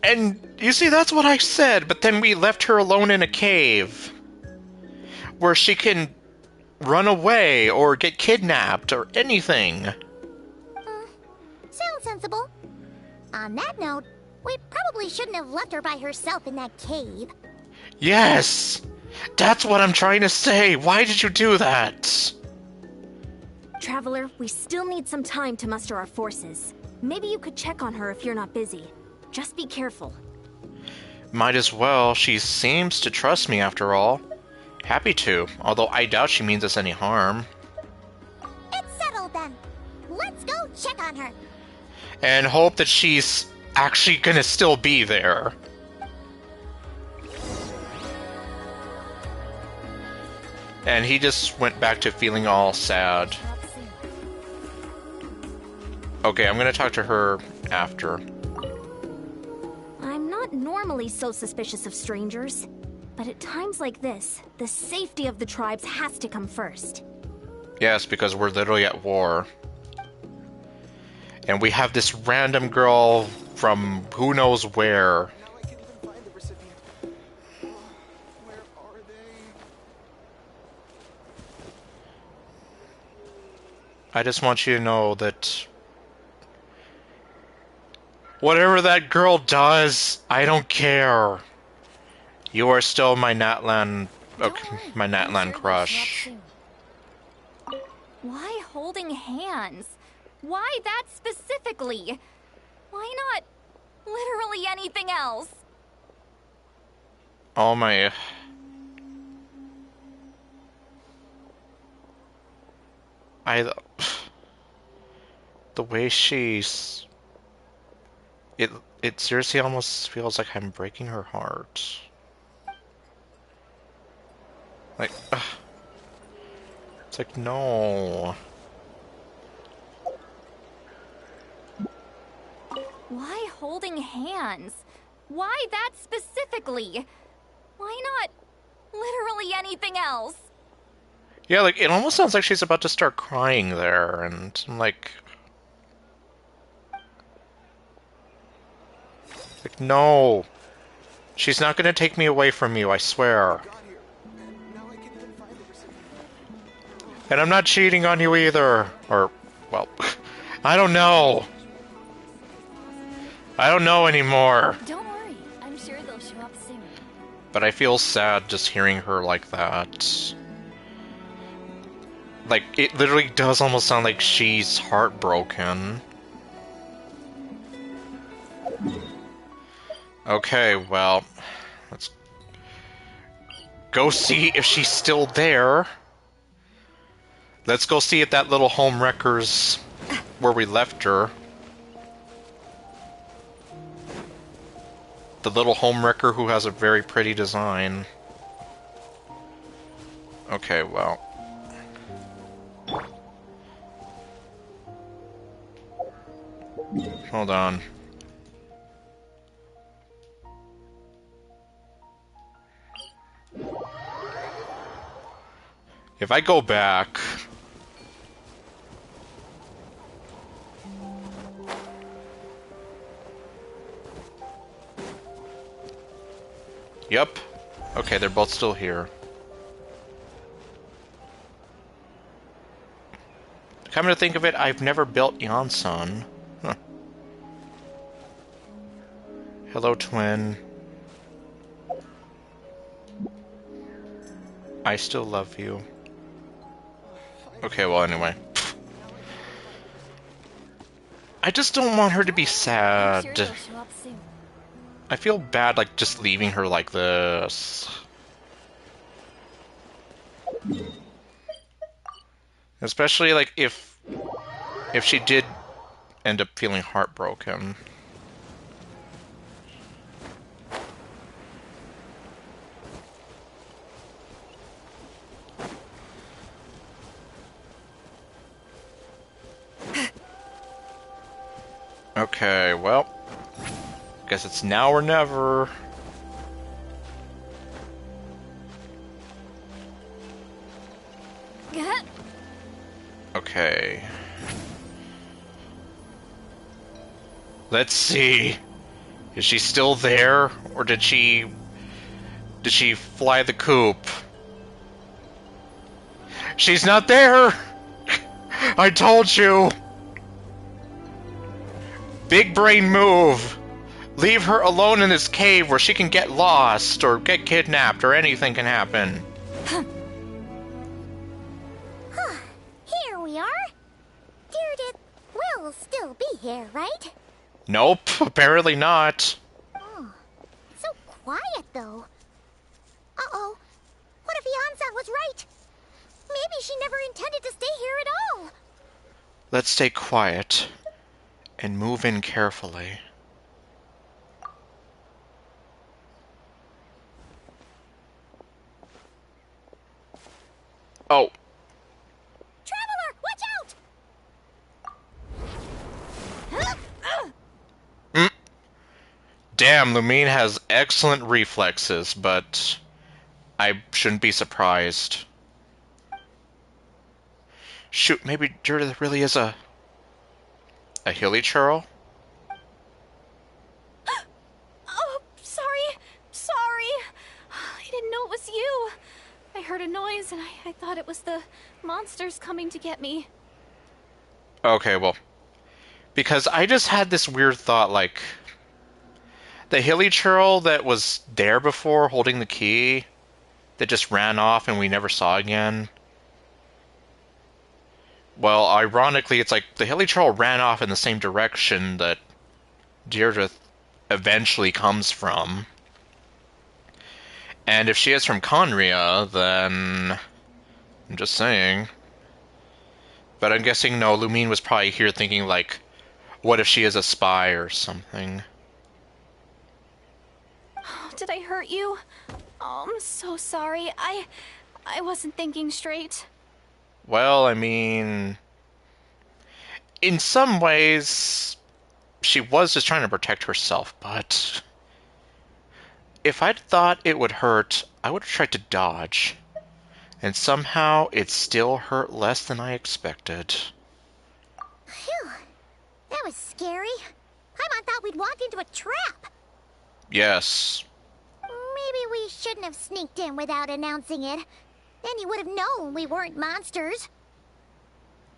And, you see, that's what I said, but then we left her alone in a cave. Where she can run away, or get kidnapped, or anything. Sounds sensible. On that note, we probably shouldn't have left her by herself in that cave. Yes! That's what I'm trying to say! Why did you do that? Traveler, we still need some time to muster our forces. Maybe you could check on her if you're not busy. Just be careful. Might as well. She seems to trust me after all. Happy to, although I doubt she means us any harm. It's settled then. Let's go check on her. And hope that she's actually gonna still be there. And he just went back to feeling all sad. Okay, I'm gonna talk to her after. I'm not normally so suspicious of strangers, but at times like this, the safety of the tribes has to come first. Yes, because we're literally at war. And we have this random girl from who knows where. I just want you to know that whatever that girl does, I don't care. You are still my Natlan, my Natlan crush. Why holding hands? Why that specifically? Why not literally anything else? Oh my... The way she's... It seriously almost feels like I'm breaking her heart. Like, it's like, no. Why holding hands? Why that specifically? Why not literally anything else? Yeah, like, it almost sounds like she's about to start crying there, and I'm like... Like, no. She's not gonna take me away from you, I swear. And I'm not cheating on you either. Or, well, I don't know. I don't know anymore. Don't worry, I'm sure they'll show up soon. But I feel sad just hearing her like that. Like, it literally does almost sound like she's heartbroken. Okay, well, let's go see if she's still there. Let's go see if that little home wrecker's where we left her. The little home wrecker who has a very pretty design. Okay, well. Hold on. If I go back... Yep. Okay, they're both still here. Come to think of it, I've never built Yansan. Huh. Hello, twin. I still love you. Okay, well, anyway. I just don't want her to be sad. I feel bad, like, just leaving her like this. Especially, like, if she did end up feeling heartbroken. Okay, well, guess it's now or never. Okay. Let's see. Is she still there, or did she fly the coop? She's not there. I told you. Big brain move. Leave her alone in this cave where she can get lost or get kidnapped or anything can happen. Here we are. Deirdre will still be here, right? Nope, apparently not. Oh, so quiet though. Uh-oh. What if Yansan was right? Maybe she never intended to stay here at all. Let's stay quiet and move in carefully. Oh. Traveler, watch out! Damn, Lumine has excellent reflexes, but I shouldn't be surprised. Shoot, maybe Judith really is a hilly churl? Oh, sorry. I didn't know it was you. I heard a noise and I thought it was the monsters coming to get me. Okay, well, because I just had this weird thought, like, the hilly churl that was there before holding the key, that just ran off and we never saw again. Well, ironically, it's like the hilly churl ran off in the same direction that Deirdre eventually comes from. And if she is from Conria, then I'm just saying. But I'm guessing, no, Lumine was probably here thinking, like, what if she is a spy or something? Did I hurt you? Oh, I'm so sorry. I wasn't thinking straight. Well, I mean, in some ways, she was just trying to protect herself, but if I'd thought it would hurt, I would have tried to dodge. And somehow, it still hurt less than I expected. Phew. That was scary. Paimon thought we'd walked into a trap. Yes. Maybe we shouldn't have sneaked in without announcing it. Then you would have known we weren't monsters.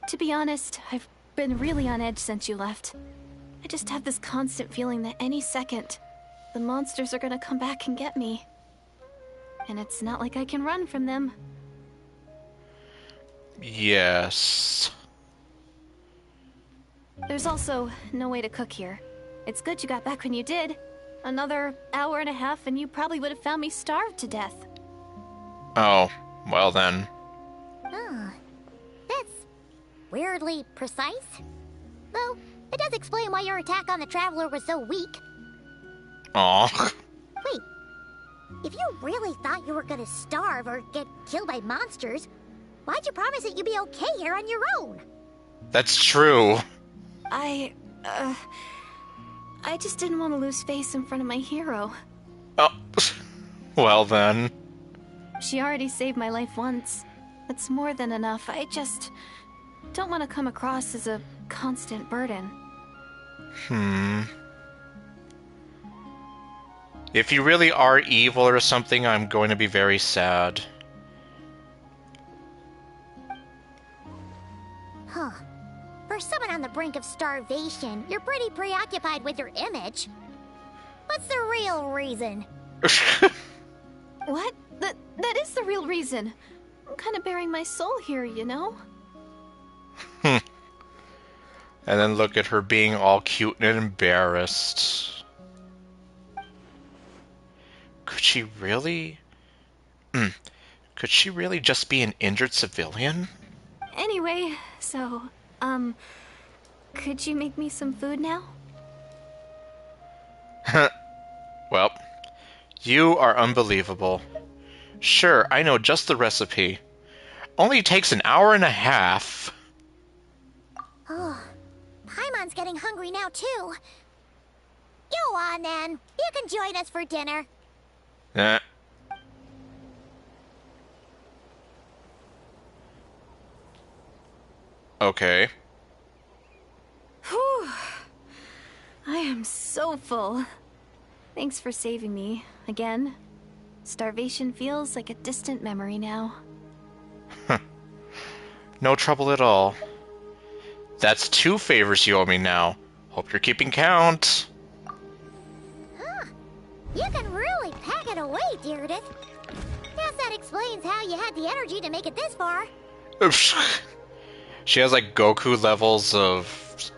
To be honest, I've been really on edge since you left. I just have this constant feeling that any second, the monsters are gonna come back and get me. And it's not like I can run from them. Yes. There's also no way to cook here. It's good you got back when you did. Another hour and a half and you probably would have found me starved to death. Oh, well then. Oh, that's weirdly precise. Though, it does explain why your attack on the Traveler was so weak. Aw. Wait, if you really thought you were gonna starve or get killed by monsters, why'd you promise that you'd be okay here on your own? That's true. I just didn't want to lose face in front of my hero. Oh, well then. She already saved my life once. That's more than enough. I just don't want to come across as a constant burden. If you really are evil or something, I'm going to be very sad. Huh. For someone on the brink of starvation, you're pretty preoccupied with your image. What's the real reason? What? That is the real reason. I'm kind of bearing my soul here, you know? And then look at her being all cute and embarrassed. Could she really... Could she really just be an injured civilian? Anyway, so, could you make me some food now? Well, you are unbelievable. Sure, I know just the recipe. Only takes an hour and a half. Oh, Paimon's getting hungry now, too. Go on, then. You can join us for dinner. Eh. Okay. Whew. I am so full. Thanks for saving me, again. Starvation feels like a distant memory now. No trouble at all. That's 2 favors you owe me now. Hope you're keeping count. Huh. You can really pack it away, Deirdre. Guess that explains how you had the energy to make it this far. She has like Goku levels of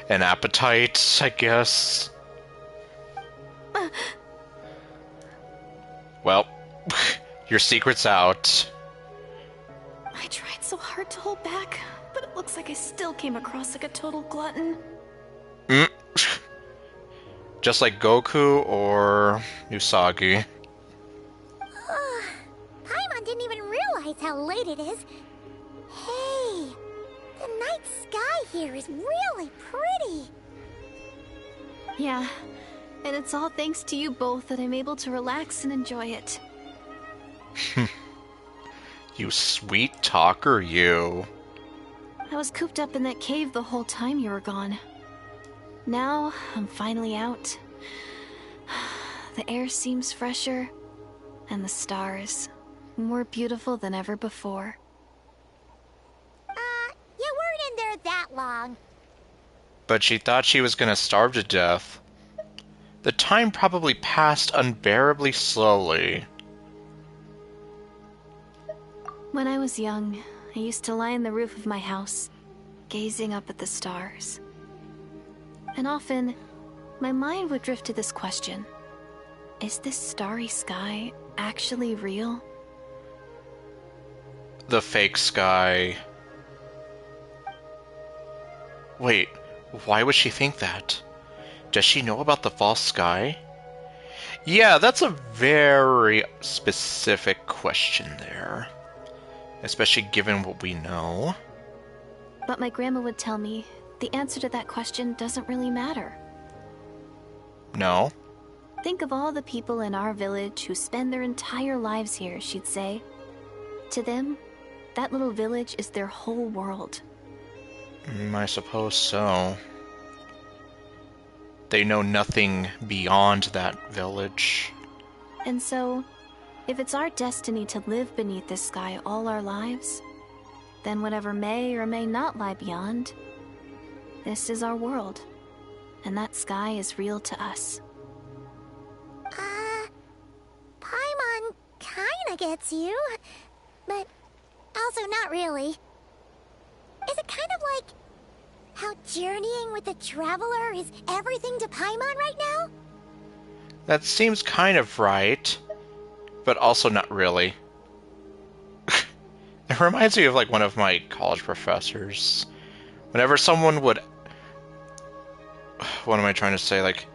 an appetite, I guess. Well, your secret's out. I tried so hard to hold back, but it looks like I still came across like a total glutton. Just like Goku or Usagi. Paimon didn't even realize how late it is. Hey, the night sky here is really pretty. Yeah, and it's all thanks to you both that I'm able to relax and enjoy it. You sweet talker, you. I was cooped up in that cave the whole time you were gone. Now, I'm finally out. The air seems fresher, and the stars more beautiful than ever before. You weren't in there that long. But she thought she was gonna starve to death. The time probably passed unbearably slowly. When I was young, I used to lie on the roof of my house, gazing up at the stars. And often, my mind would drift to this question. Is this starry sky actually real? The fake sky. Wait, why would she think that? Does she know about the false sky? Yeah, that's a very specific question there. Especially given what we know. But my grandma would tell me the answer to that question doesn't really matter. No? Think of all the people in our village who spend their entire lives here, she'd say. To them, that little village is their whole world. I suppose so. They know nothing beyond that village. And so, if it's our destiny to live beneath this sky all our lives, then whatever may or may not lie beyond, this is our world, and that sky is real to us. Paimon kinda gets you, but also not really. Is it kind of like how journeying with the Traveler is everything to Paimon right now? That seems kind of right, but also not really. It reminds me of like one of my college professors. Whenever someone would... What am I trying to say? Like,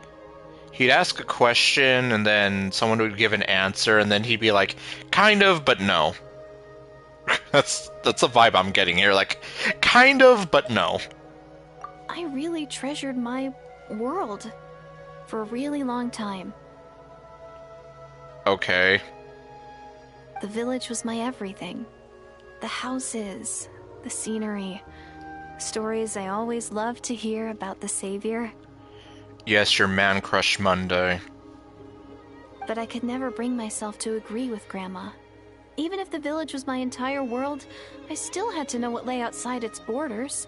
he'd ask a question and then someone would give an answer and then he'd be like, kind of, but no. That's the vibe I'm getting here. Like, kind of, but no. I really treasured my world for a really long time. Okay. The village was my everything. The houses, the scenery, stories I always loved to hear about the Savior. Yes, your man crush Monday. But I could never bring myself to agree with Grandma. Even if the village was my entire world, I still had to know what lay outside its borders.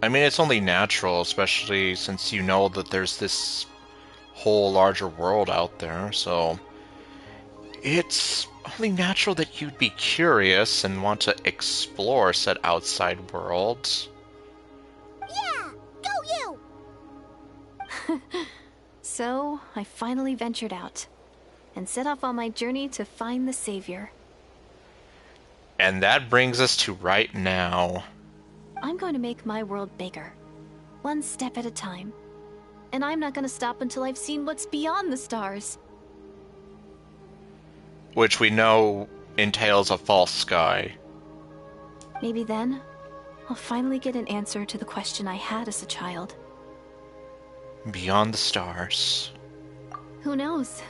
I mean, it's only natural, especially since you know that there's this whole larger world out there, so it's only natural that you'd be curious and want to explore said outside world. Yeah! Go you! So, I finally ventured out and set off on my journey to find the Savior. And that brings us to right now. I'm going to make my world bigger, one step at a time. And I'm not going to stop until I've seen what's beyond the stars. Which we know entails a false sky. Maybe then, I'll finally get an answer to the question I had as a child. Beyond the stars. Who knows?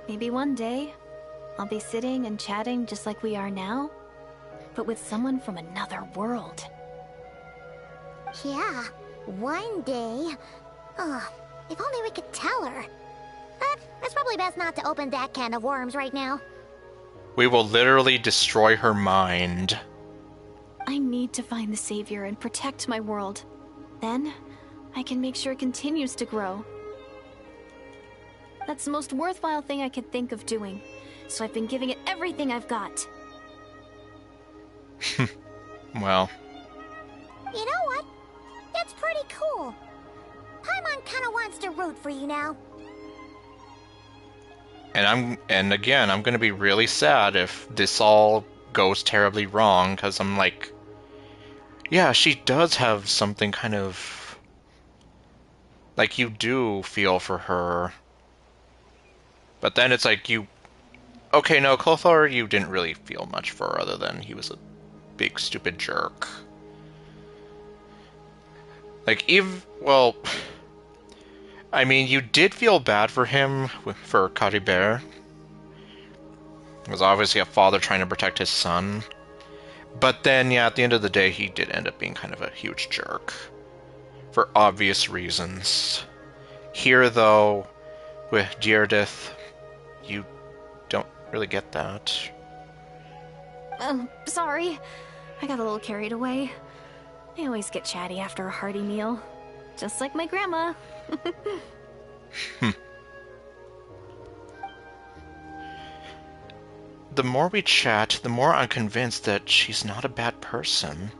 Maybe one day, I'll be sitting and chatting just like we are now, but with someone from another world. Yeah, one day. Oh, if only we could tell her. But it's probably best not to open that can of worms right now. We will literally destroy her mind. I need to find the Savior and protect my world. Then, I can make sure it continues to grow. That's the most worthwhile thing I could think of doing, so I've been giving it everything I've got. Well. You know what? That's pretty cool. Paimon kinda wants to root for you now. And again, I'm gonna be really sad if this all goes terribly wrong, because I'm like, yeah, she does have something kind of... like, you do feel for her. But then it's like, you... okay, no, Clothar, you didn't really feel much for, other than he was a big, stupid jerk. Like, well... I mean, you did feel bad for him, for Caribert. It was obviously a father trying to protect his son. But then, yeah, at the end of the day, he did end up being kind of a huge jerk. For obvious reasons. Here, though, with Deirdith, you don't really get that. Sorry. I got a little carried away. I always get chatty after a hearty meal. Just like my grandma. The more we chat, the more I'm convinced that she's not a bad person.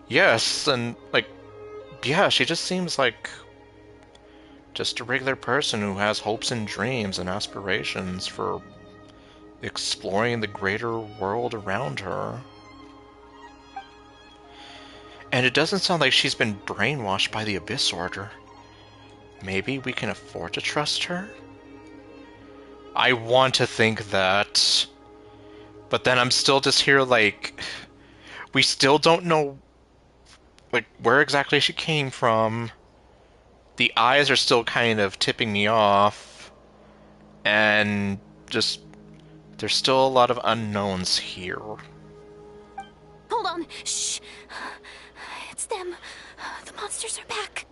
Yes, and, like, yeah, she just seems like just a regular person who has hopes and dreams and aspirations for exploring the greater world around her. And it doesn't sound like she's been brainwashed by the Abyss Order. Maybe we can afford to trust her? I want to think that. But then I'm still just here like... we still don't know, like, where exactly she came from. The eyes are still kind of tipping me off. And just... there's still a lot of unknowns here. Hold on. Shh. It's them. The monsters are back.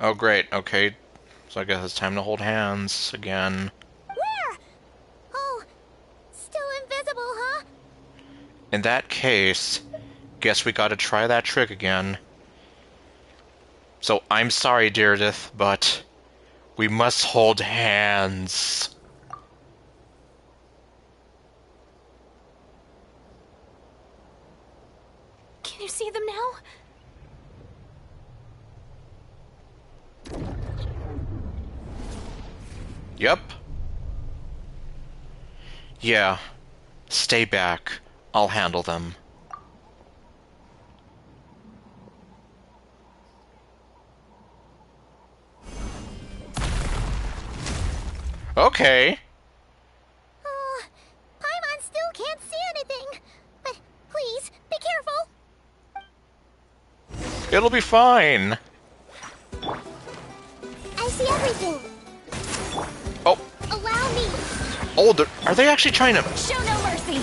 Oh, great. Okay. So I guess it's time to hold hands again. Where? Oh, still invisible, huh? In that case, guess we gotta try that trick again. So I'm sorry, Deirdith, but we must hold hands. Can you see them now? Yep. Yeah. Stay back. I'll handle them. Okay. Oh, Paimon still can't see anything. But please, be careful. It'll be fine. I see everything. Oh. Allow me. Oh, are they actually trying to... Show no mercy.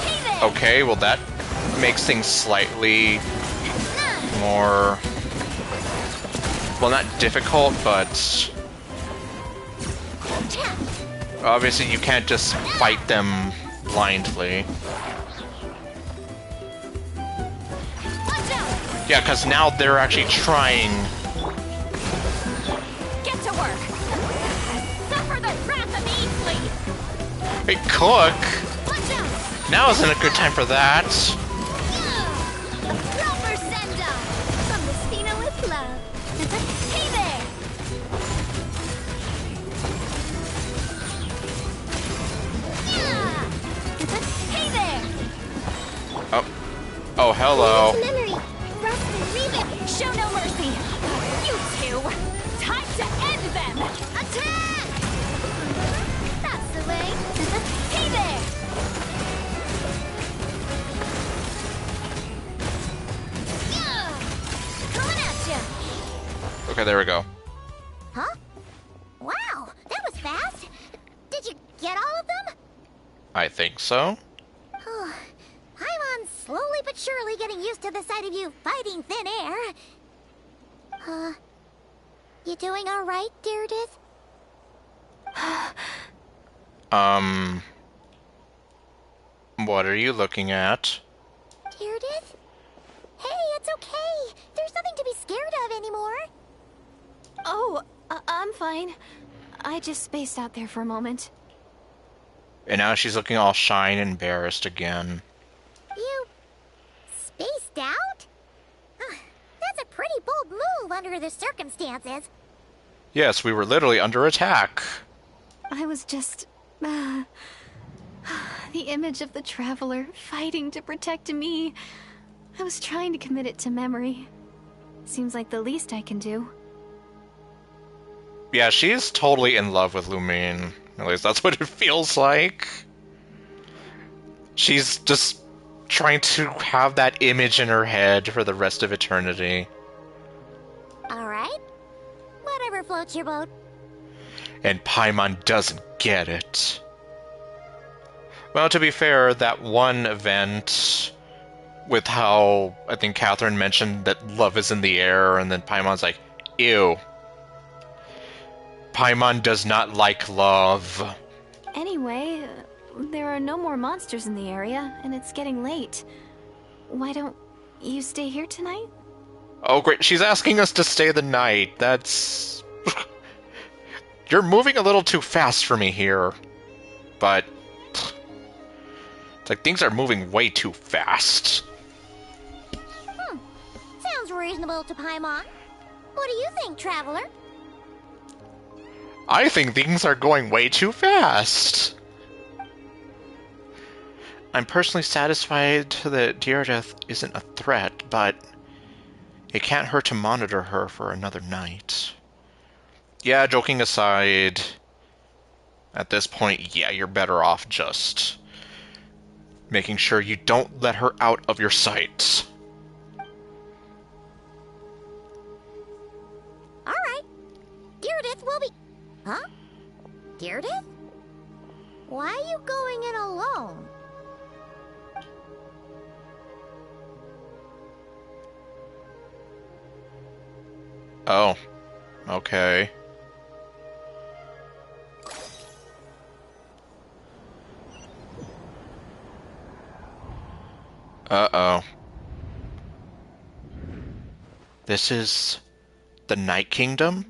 Hey there. Okay, well that makes things slightly more... well, not difficult, but... Obviously, you can't just fight them blindly. Yeah, because now they're actually trying. Get to work. Suffer the wrath of Easley. Hey, Cook! Now isn't a good time for that. A proper send-off from Messina with love. Hey there. Hey there. Oh. Oh, hello. Memory. Rust and Regan. Show no mercy. You two. Time to end them. Attack! That's the way. Hey there. Coming at ya. Okay, there we go. Huh? Wow, that was fast. Did you get all of them? I think so. Paimon's slowly but surely getting used to the sight of you fighting thin air. You doing all right, Deirdith? What are you looking at? Deirdith? Hey, it's okay. There's nothing to be scared of anymore. Oh, I'm fine. I just spaced out there for a moment. And now she's looking all shy and embarrassed again. You spaced out? That's a pretty bold move under the circumstances. Yes, we were literally under attack. I was just... the image of the Traveler fighting to protect me. I was trying to commit it to memory. Seems like the least I can do. Yeah, she's totally in love with Lumine. At least that's what it feels like. She's just trying to have that image in her head for the rest of eternity. All right. Whatever floats your boat. And Paimon doesn't get it. Well, to be fair, that one event with how I think Catherine mentioned that love is in the air, and then Paimon's like, ew. Paimon does not like love. Anyway, there are no more monsters in the area, and it's getting late. Why don't you stay here tonight? Oh, great. She's asking us to stay the night. That's... You're moving a little too fast for me here. But... It's like things are moving way too fast. Sounds reasonable to Paimon. What do you think, Traveler? I think things are going way too fast. I'm personally satisfied that Deirdith isn't a threat, but it can't hurt to monitor her for another night. Yeah, joking aside, at this point, yeah, you're better off just making sure you don't let her out of your sight. All right. Deirdith will be... Huh? Deirdith? Why are you going in alone? Oh, okay. Uh-oh. This is the Night Kingdom?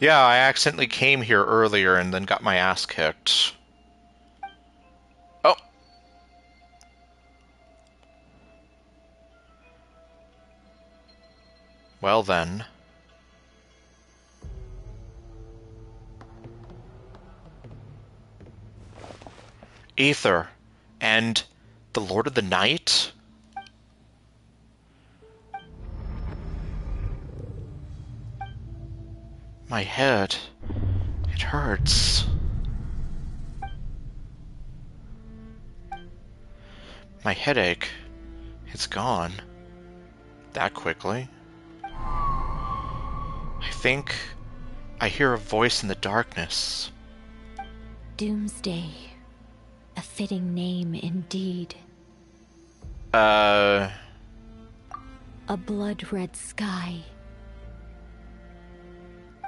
Yeah, I accidentally came here earlier and then got my ass kicked. Oh! Well then. Aether and the Lord of the Night? My head. It hurts. My headache. It's gone. That quickly. I think I hear a voice in the darkness. Doomsday. A fitting name indeed. A blood-red sky.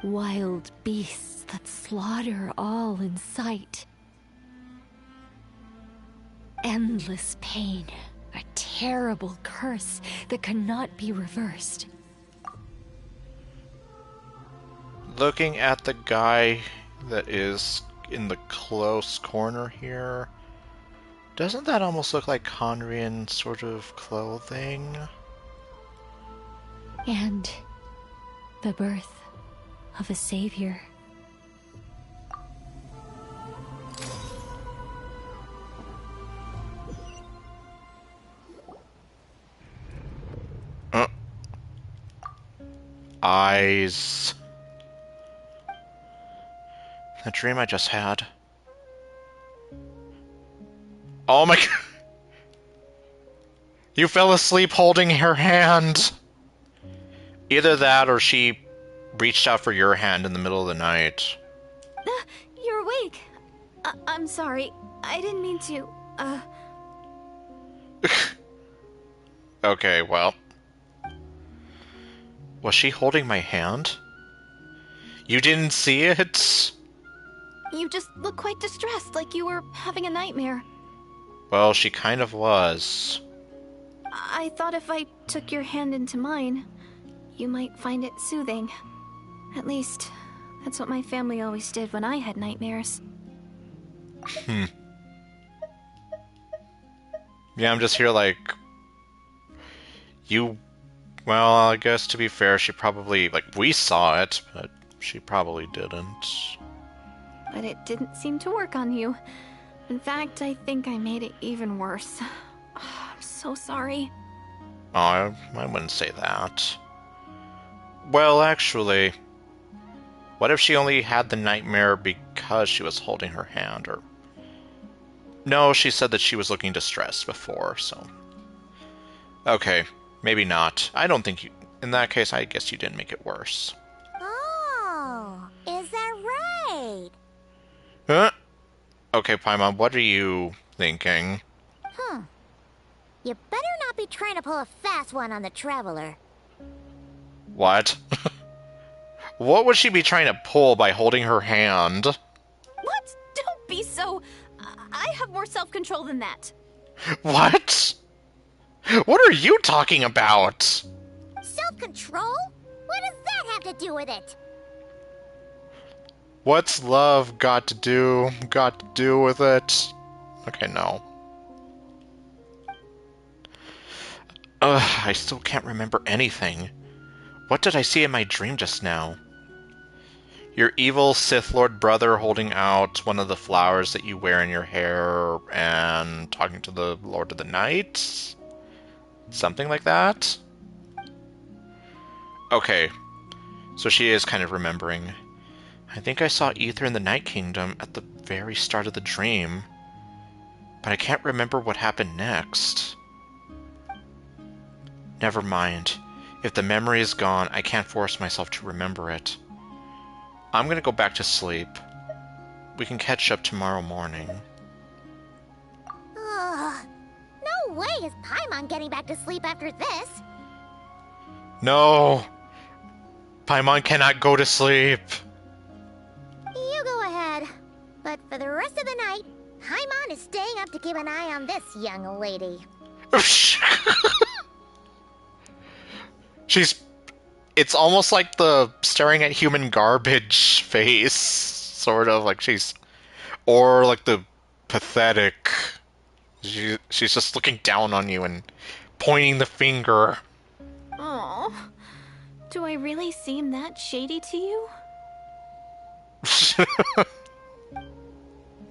Wild beasts that slaughter all in sight. Endless pain, a terrible curse that cannot be reversed. Looking at the guy that is in the close corner here, doesn't that almost look like Conrian sort of clothing? And the birth of a savior. Eyes. The dream I just had. Oh my god. You fell asleep holding her hand. Either that or she reached out for your hand in the middle of the night. You're awake. I'm sorry. I didn't mean to. Okay, well. Was she holding my hand? You didn't see it? You just look quite distressed, like you were having a nightmare. Well, she kind of was. I thought if I took your hand into mine, you might find it soothing. At least, that's what my family always did when I had nightmares. Yeah, I'm just here like... You... Well, I guess to be fair, she probably... Like, we saw it, but she probably didn't. But it didn't seem to work on you. In fact, I think I made it even worse. I'm so sorry. Oh, I wouldn't say that. Well, actually... What if she only had the nightmare because she was holding her hand, or... No, she said that she was looking distressed before, so... Okay, maybe not. I don't think you... In that case, I guess you didn't make it worse. Oh, is that right? Huh? Okay, Paimon, what are you thinking? You better not be trying to pull a fast one on the Traveler. What? What would she be trying to pull by holding her hand? What? Don't be so... I have more self-control than that. What? What are you talking about? Self-control? What does that have to do with it? What's love got to do with it? Okay, no. I still can't remember anything. What did I see in my dream just now? Your evil Sith Lord brother holding out one of the flowers that you wear in your hair and talking to the Lord of the Night? Something like that? Okay, so she is kind of remembering. I think I saw Ether in the Night Kingdom at the very start of the dream, but I can't remember what happened next. Never mind. If the memory is gone, I can't force myself to remember it. I'm gonna go back to sleep. We can catch up tomorrow morning. No way is Paimon getting back to sleep after this. No! Paimon cannot go to sleep! You go ahead. But for the rest of the night, Paimon is staying up to keep an eye on this young lady. It's almost like the staring at human garbage face, sort of, like she's... Or like the pathetic... She's just looking down on you and pointing the finger. Oh, do I really seem that shady to you?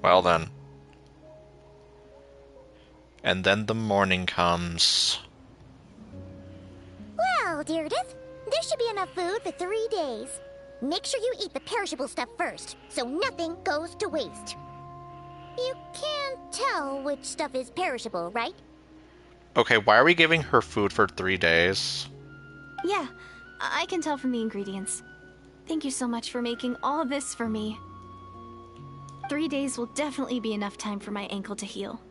Well then. And then the morning comes. Well, Deirdith, there should be enough food for 3 days. Make sure you eat the perishable stuff first, so nothing goes to waste. You can't tell which stuff is perishable, right? Okay, why are we giving her food for 3 days? Yeah, I can tell from the ingredients. Thank you so much for making all this for me. 3 days will definitely be enough time for my ankle to heal.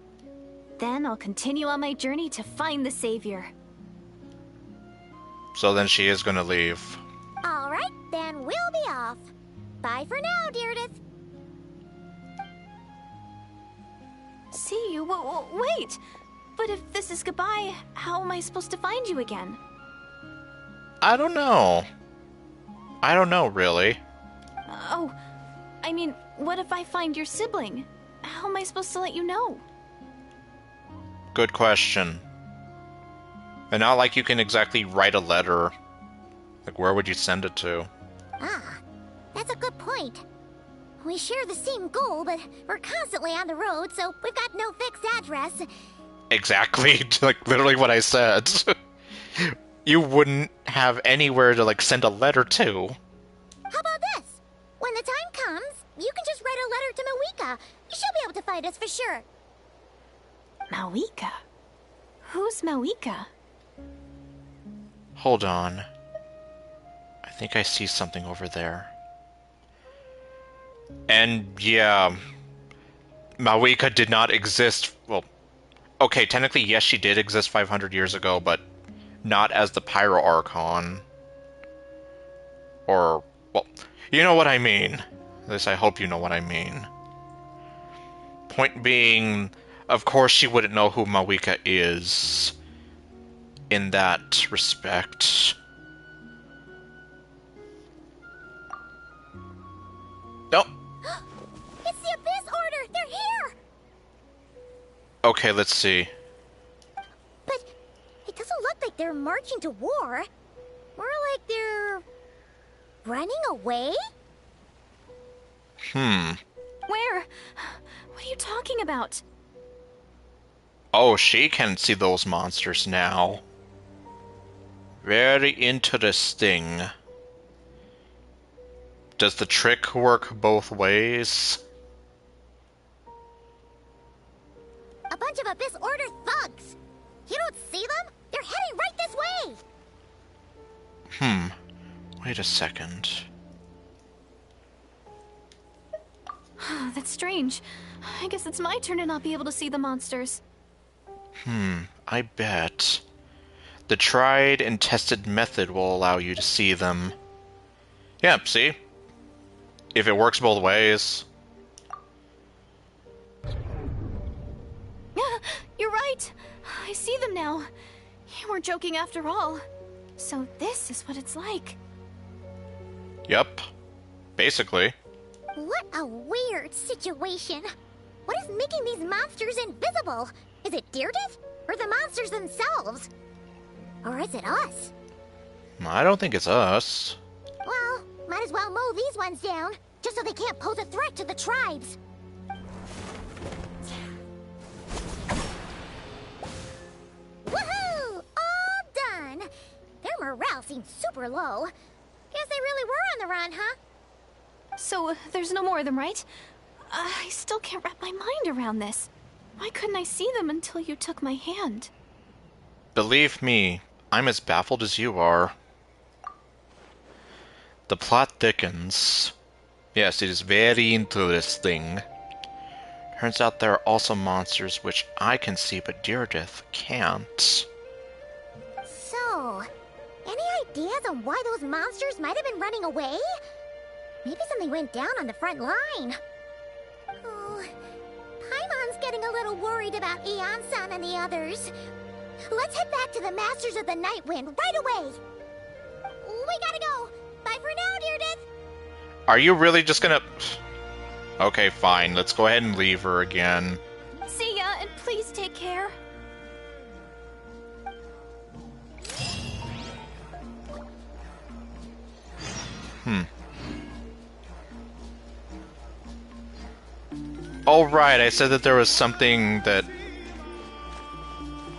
Then I'll continue on my journey to find the Savior. So then she is gonna leave. All right, then we'll be off. Bye for now, Deirdith. See you? Wait! But if this is goodbye, how am I supposed to find you again? I don't know. I don't know, really. Oh, I mean, what if I find your sibling? How am I supposed to let you know? Good question. And not like you can exactly write a letter. Like, where would you send it to? Ah, that's a good point. We share the same goal, but we're constantly on the road, so we've got no fixed address. Exactly. Like, literally what I said. You wouldn't have anywhere to, like, send a letter to. How about this? When the time comes, you can just write a letter to Mawika. She'll be able to find us for sure. Mawika? Who's Mawika? Hold on. I think I see something over there. And, yeah... Mawika did not exist... Well, okay, technically, yes, she did exist 500 years ago, but not as the Pyro Archon. Or, well, you know what I mean. At least I hope you know what I mean. Point being, of course she wouldn't know who Mawika is in that respect. Nope. It's the Abyss Order! They're here! Okay, let's see. But it doesn't look like they're marching to war. More like they're... running away? Where? What are you talking about? Oh, she can see those monsters now. Very interesting. Does the trick work both ways? A bunch of Abyss Order thugs! You don't see them? They're heading right this way! Wait a second. That's strange. I guess it's my turn to not be able to see the monsters. I bet. The tried and tested method will allow you to see them. Yeah, see? If it works both ways. You're right. I see them now. You weren't joking after all. So this is what it's like. Yep. Basically. What a weird situation. What is making these monsters invisible? Is it Deirdith? Or the monsters themselves? Or is it us? I don't think it's us. Well, might as well mow these ones down, just so they can't pose a threat to the tribes. Woohoo! All done! Their morale seems super low. Guess they really were on the run, huh? So, there's no more of them, right? I still can't wrap my mind around this. Why couldn't I see them until you took my hand? Believe me, I'm as baffled as you are. The plot thickens. Yes, it is very interesting. Turns out there are also monsters which I can see but Deirdith can't. So, any ideas on why those monsters might have been running away? Maybe something went down on the front line. Oh, Paimon's getting a little worried about Eon-san and the others. Let's head back to the Masters of the Night Wind right away. We gotta go. Bye for now, Deirdith. Are you really just gonna... Okay, fine. Let's go ahead and leave her again. See ya, and please take care. Oh, right, I said that there was something that...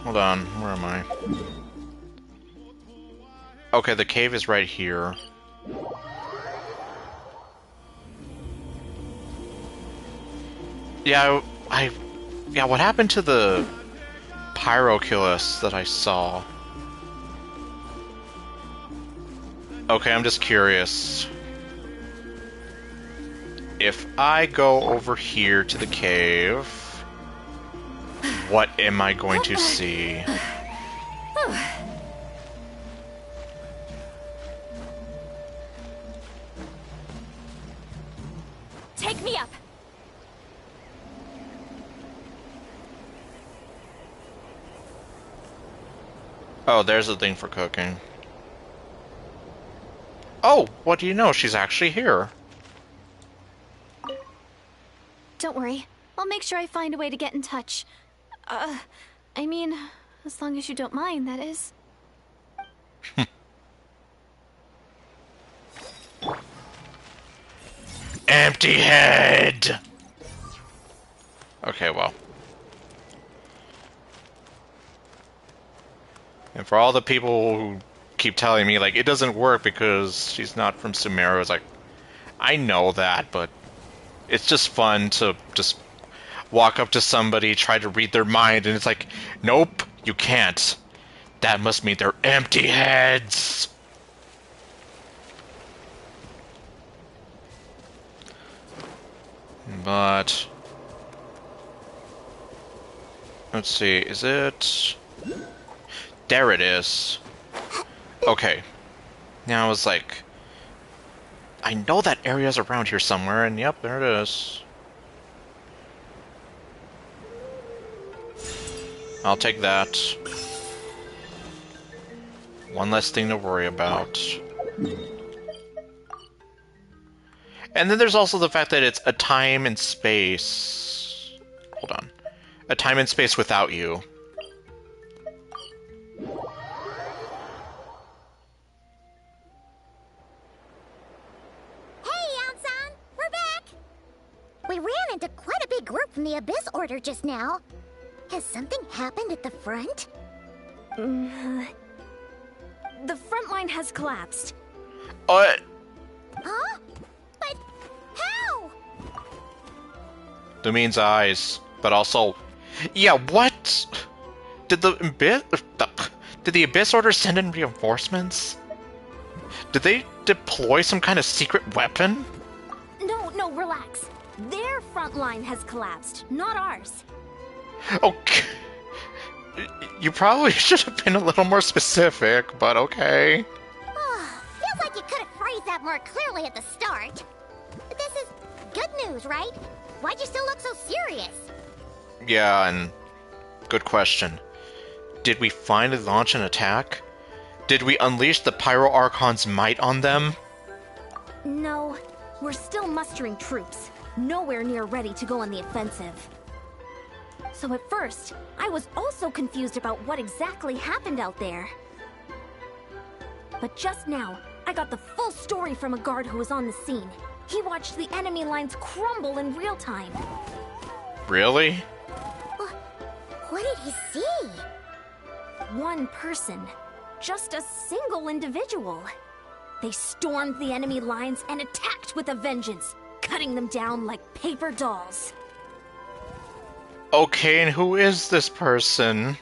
Hold on, where am I? Okay, the cave is right here. Yeah, yeah, what happened to the Pyroculus that I saw? Okay, I'm just curious. If I go over here to the cave, what am I going to see? Pick me up. Oh, there's a thing for cooking. Oh, what do you know? She's actually here. Don't worry. I'll make sure I find a way to get in touch. I mean, as long as you don't mind, that is. Empty head! Okay, well. And for all the people who keep telling me, like, it doesn't work because she's not from Sumeru, it's like, I know that, but it's just fun to just walk up to somebody, try to read their mind, and it's like, nope, you can't. That must mean they're empty heads! But... let's see, is it... there it is. Okay. Now I was like... I know that area's around here somewhere, and yep, there it is. I'll take that. One less thing to worry about. And then there's also the fact that it's a time and space... hold on. A time and space without you. We ran into quite a big group from the Abyss Order just now. Has something happened at the front? The front line has collapsed. What? Huh? But how? Lumine's eyes, but also... yeah, what? Did the Abyss Order send in reinforcements? Did they deploy some kind of secret weapon? No, relax. Their front line has collapsed, not ours. Okay. You probably should have been a little more specific, but okay. Feels like you could have phrased that more clearly at the start. But this is good news, right? Why'd you still look so serious? Yeah, and good question. Did we finally launch an attack? Did we unleash the Pyro Archon's might on them? No, we're still mustering troops. Nowhere near ready to go on the offensive. So at first, I was also confused about what exactly happened out there. But just now, I got the full story from a guard who was on the scene. He watched the enemy lines crumble in real time. Really? What did he see? One person. Just a single individual. They stormed the enemy lines and attacked with a vengeance, cutting them down like paper dolls. Okay, and who is this person?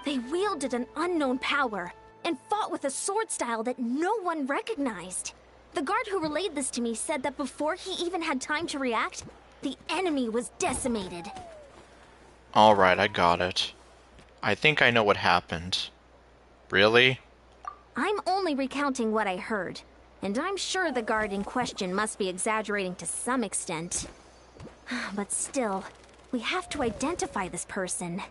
They wielded an unknown power and fought with a sword style that no one recognized. The guard who relayed this to me said that before he even had time to react, the enemy was decimated. Alright, I got it. I think I know what happened. Really? I'm only recounting what I heard, and I'm sure the guard in question must be exaggerating to some extent. But still, we have to identify this person.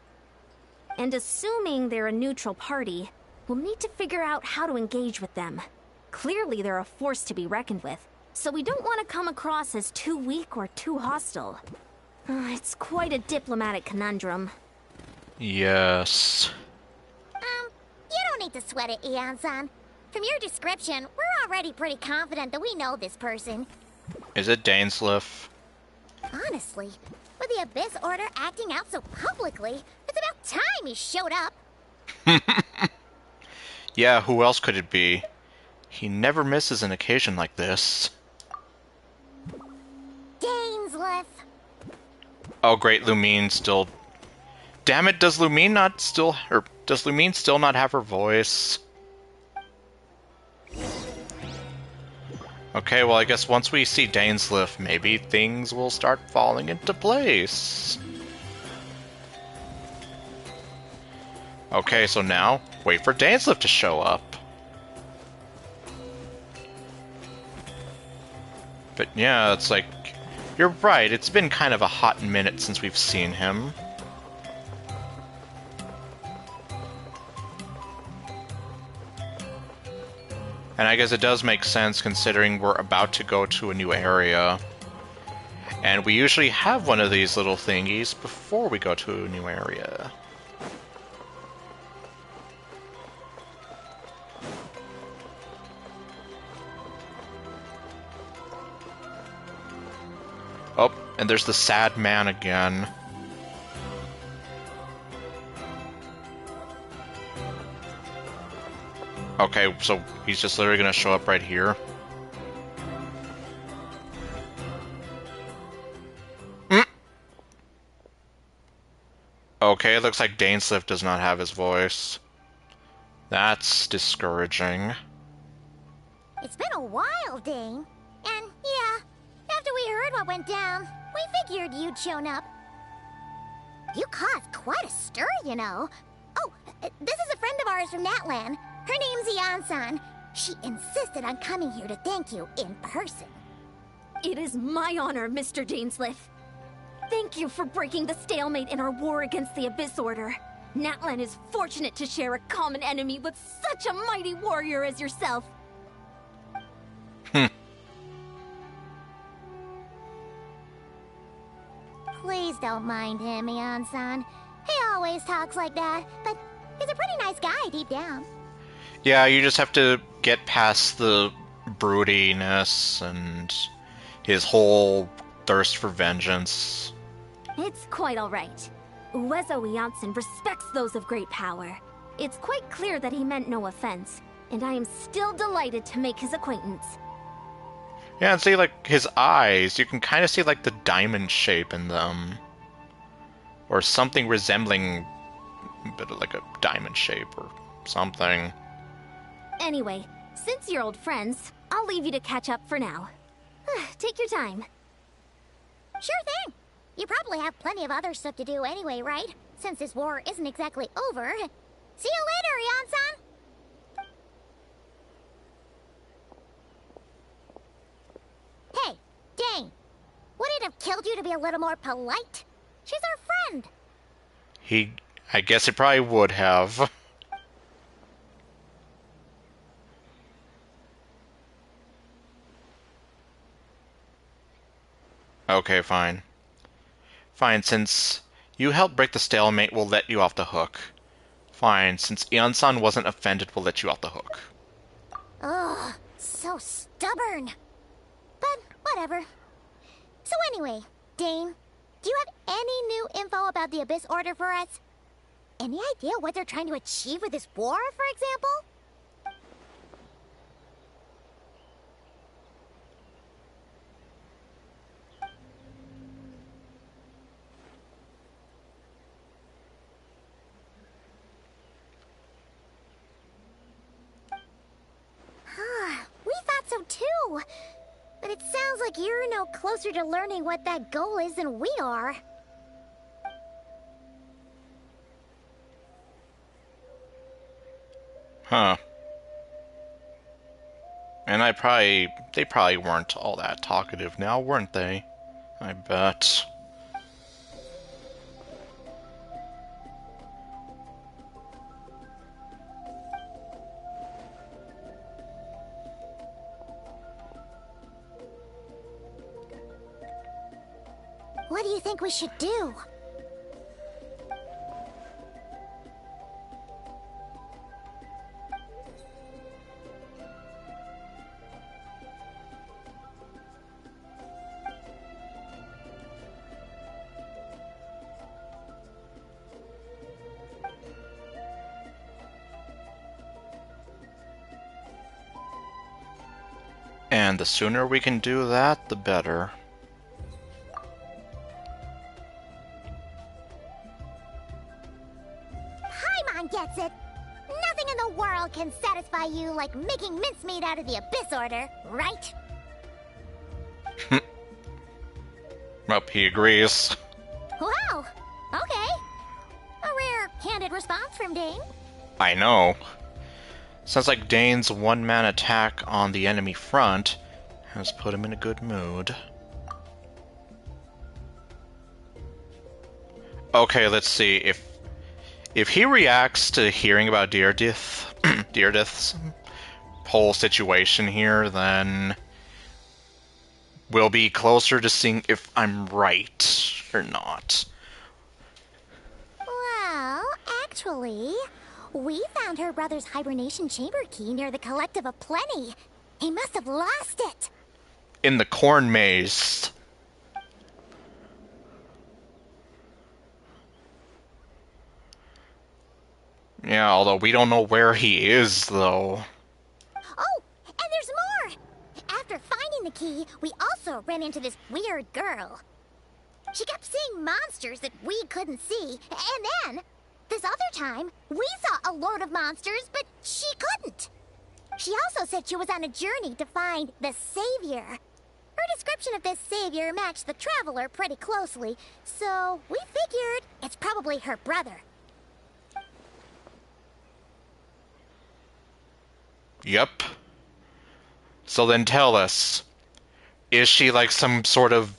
And assuming they're a neutral party, we'll need to figure out how to engage with them. Clearly they're a force to be reckoned with, so we don't want to come across as too weak or too hostile. It's quite a diplomatic conundrum. Yes. You don't need to sweat it, Eon-san. From your description, we're already pretty confident that we know this person. Is it Dainsleif? Honestly, with the Abyss Order acting out so publicly, it's about time he showed up. Yeah, who else could it be? He never misses an occasion like this. Dainsleif. Oh great, Lumine still... Damn it, does Lumine still not have her voice? Okay, well I guess once we see Dainsleif, maybe things will start falling into place. Okay, so now, wait for Dainsleif to show up. But yeah, it's like, You're right, it's been kind of a hot minute since we've seen him. And I guess it does make sense considering we're about to go to a new area. And we usually have one of these little thingies before we go to a new area. Oh, and there's the sad man again. Okay, so he's just literally gonna show up right here. Okay, it looks like Dainsliff does not have his voice. That's discouraging. It's been a while, Dane. And yeah, after we heard what went down, we figured you'd shown up. You caused quite a stir, you know. Oh, this is a friend of ours from Natlan. Her name's Ian-san. She insisted on coming here to thank you in person. It is my honor, Mr. Dainsliff. Thank you for breaking the stalemate in our war against the Abyss Order. Natlan is fortunate to share a common enemy with such a mighty warrior as yourself. Please don't mind him, Ian-san. He always talks like that, but he's a pretty nice guy deep down. Yeah, you just have to get past the broodiness and his whole thirst for vengeance. It's quite all right. Uezo Janssen respects those of great power. It's quite clear that he meant no offense, and I am still delighted to make his acquaintance. Yeah, and see, like, his eyes, you can kind of see, like, the diamond shape in them. Or something resembling a bit of, like, a diamond shape or something. Anyway, since you're old friends, I'll leave you to catch up for now. Take your time. Sure thing. You probably have plenty of other stuff to do anyway, right? Since this war isn't exactly over. See you later, Ian-san! Hey, Dane. Would it have killed you to be a little more polite? She's our friend. I guess it probably would have. Okay, fine. Fine, since you helped break the stalemate, we'll let you off the hook. Fine, since Ian-san wasn't offended, we'll let you off the hook. Ugh, so stubborn. But whatever. So anyway, Dane, do you have any new info about the Abyss Order for us? Any idea what they're trying to achieve with this war, for example? We thought so too. But it sounds like you're no closer to learning what that goal is than we are. Huh. And they probably weren't all that talkative now, weren't they? I bet. What do you think we should do? And the sooner we can do that, the better. Paimon gets it. Nothing in the world can satisfy you like making mincemeat out of the Abyss Order, right? Well, he agrees. Wow. Okay. A rare, candid response from Dane. I know. Sounds like Dane's one-man attack on the enemy front has put him in a good mood. Okay, let's see. If he reacts to hearing about Deardith's whole situation here, then we'll be closer to seeing if I'm right or not. Well, actually, we found her brother's hibernation chamber key near the Collective of Plenty. He must have lost it. In the corn maze. Yeah, although we don't know where he is, though. Oh, and there's more! After finding the key, we also ran into this weird girl. She kept seeing monsters that we couldn't see, and then, this other time, we saw a load of monsters, but she couldn't. She also said she was on a journey to find the Savior. Her description of this Savior matched the Traveler pretty closely, so we figured it's probably her brother. Yep. So then tell us, is she like some sort of,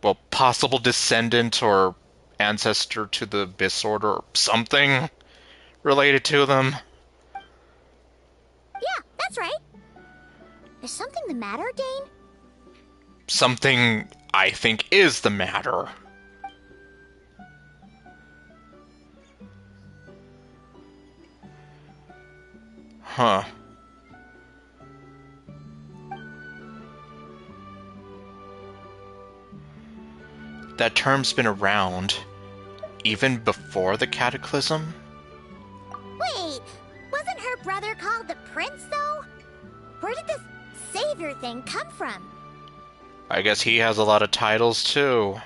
well, possible descendant or ancestor to the Abyss Order or something related to them? Yeah, that's right. Is something the matter, Dane? Something I think is the matter. Huh. That term's been around even before the Cataclysm? Wait, wasn't her brother called the Prince, though? Where did this Savior thing come from? I guess he has a lot of titles, too.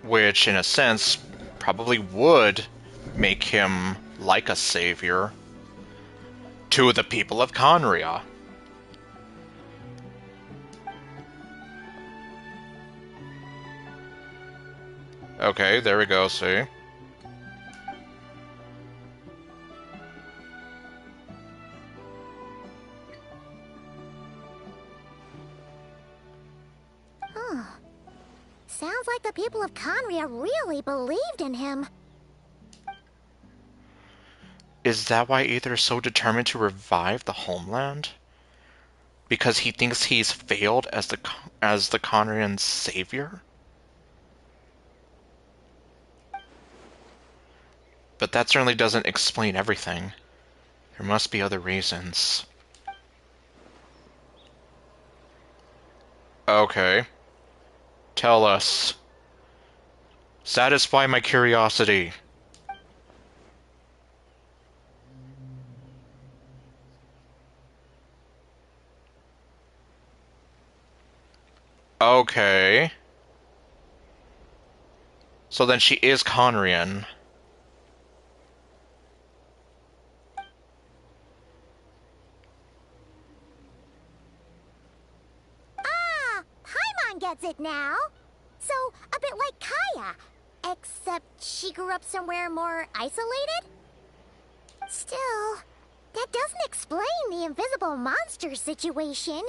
Which, in a sense, probably would make him like a savior to the people of Conria. Okay, there we go, see? Huh. Sounds like the people of Conria really believed in him. Is that why Aether is so determined to revive the homeland? Because he thinks he's failed as the Conrian savior? But that certainly doesn't explain everything. There must be other reasons. Okay. Tell us. Satisfy my curiosity. Okay. So then she is Conrian. Ah, Paimon gets it now. So, a bit like Kaya. Except she grew up somewhere more isolated? Still, that doesn't explain the invisible monster situation.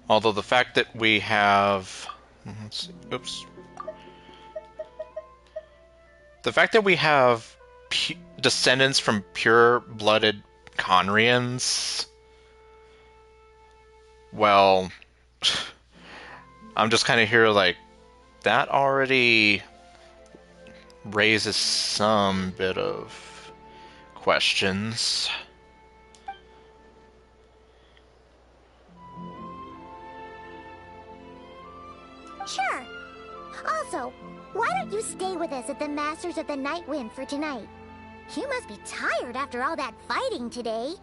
Although the fact that we have... Let's see. Oops. The fact that we have descendants from pure-blooded Conrians... Well... I'm just kind of here like... That already raises some bit of questions. Sure. Also, why don't you stay with us at the Masters of the Night Wind for tonight? You must be tired after all that fighting today.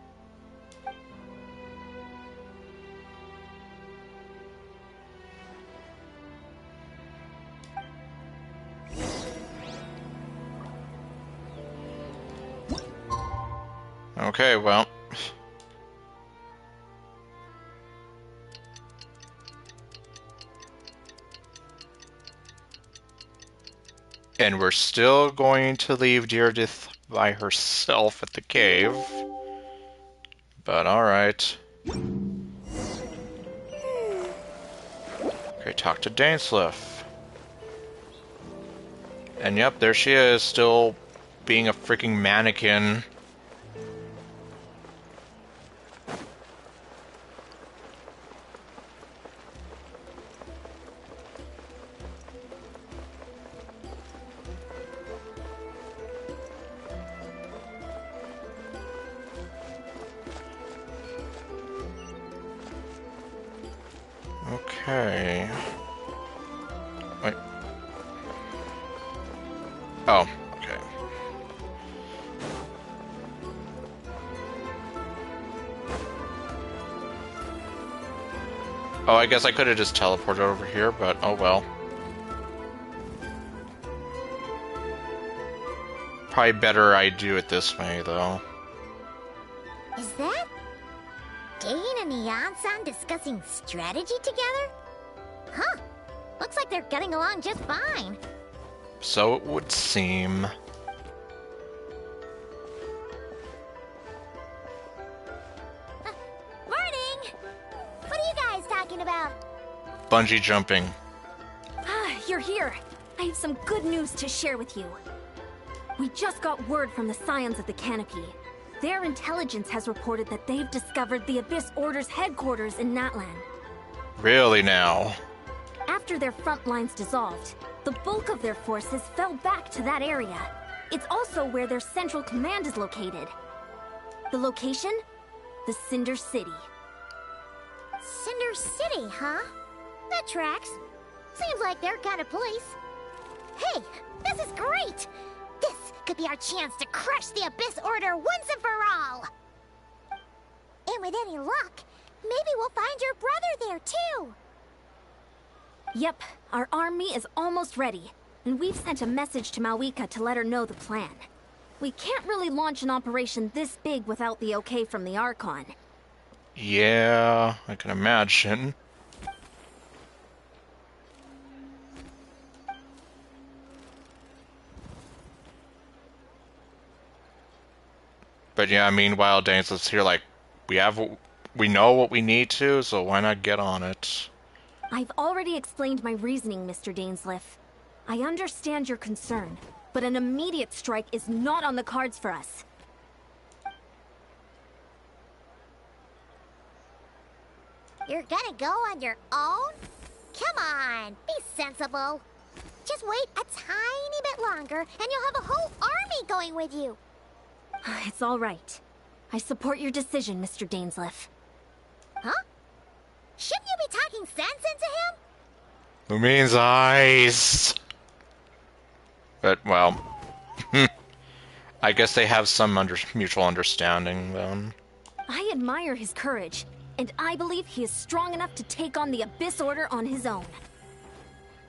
Okay, well... And we're still going to leave Deirdith by herself at the cave. But alright. Okay, talk to Dainsleif. And yep, there she is, still being a freaking mannequin. Okay. Wait. Oh, okay. Oh, I guess I could have just teleported over here, but oh well. Probably better I do it this way, though. Is that Gay and Neon-san discussing strategy together? Huh. Looks like they're getting along just fine. So it would seem. Morning! What are you guys talking about? Bungee jumping. Ah, you're here. I have some good news to share with you. We just got word from the Scions of the Canopy. Their intelligence has reported that they've discovered the Abyss Order's headquarters in Natlan. Really now? After their front lines dissolved, the bulk of their forces fell back to that area. It's also where their central command is located. The location? The Cinder City. Cinder City, huh? That tracks. Seems like their kind of place. Hey, this is great! This could be our chance to crush the Abyss Order once and for all! And with any luck, maybe we'll find your brother there too! Yep, our army is almost ready, and we've sent a message to Malwika to let her know the plan. We can't really launch an operation this big without the okay from the Archon. Yeah, I can imagine. But yeah, meanwhile, Dainsleif's here like, we know what we need to, so why not get on it? I've already explained my reasoning, Mr. Dainsleif. I understand your concern, but an immediate strike is not on the cards for us. You're gonna go on your own? Come on, be sensible. Just wait a tiny bit longer, and you'll have a whole army going with you. It's all right. I support your decision, Mr. Dainsleif. Huh? Shouldn't you be talking sense into him? Who means eyes? But, well, I guess they have some mutual understanding, then. I admire his courage, and I believe he is strong enough to take on the Abyss Order on his own.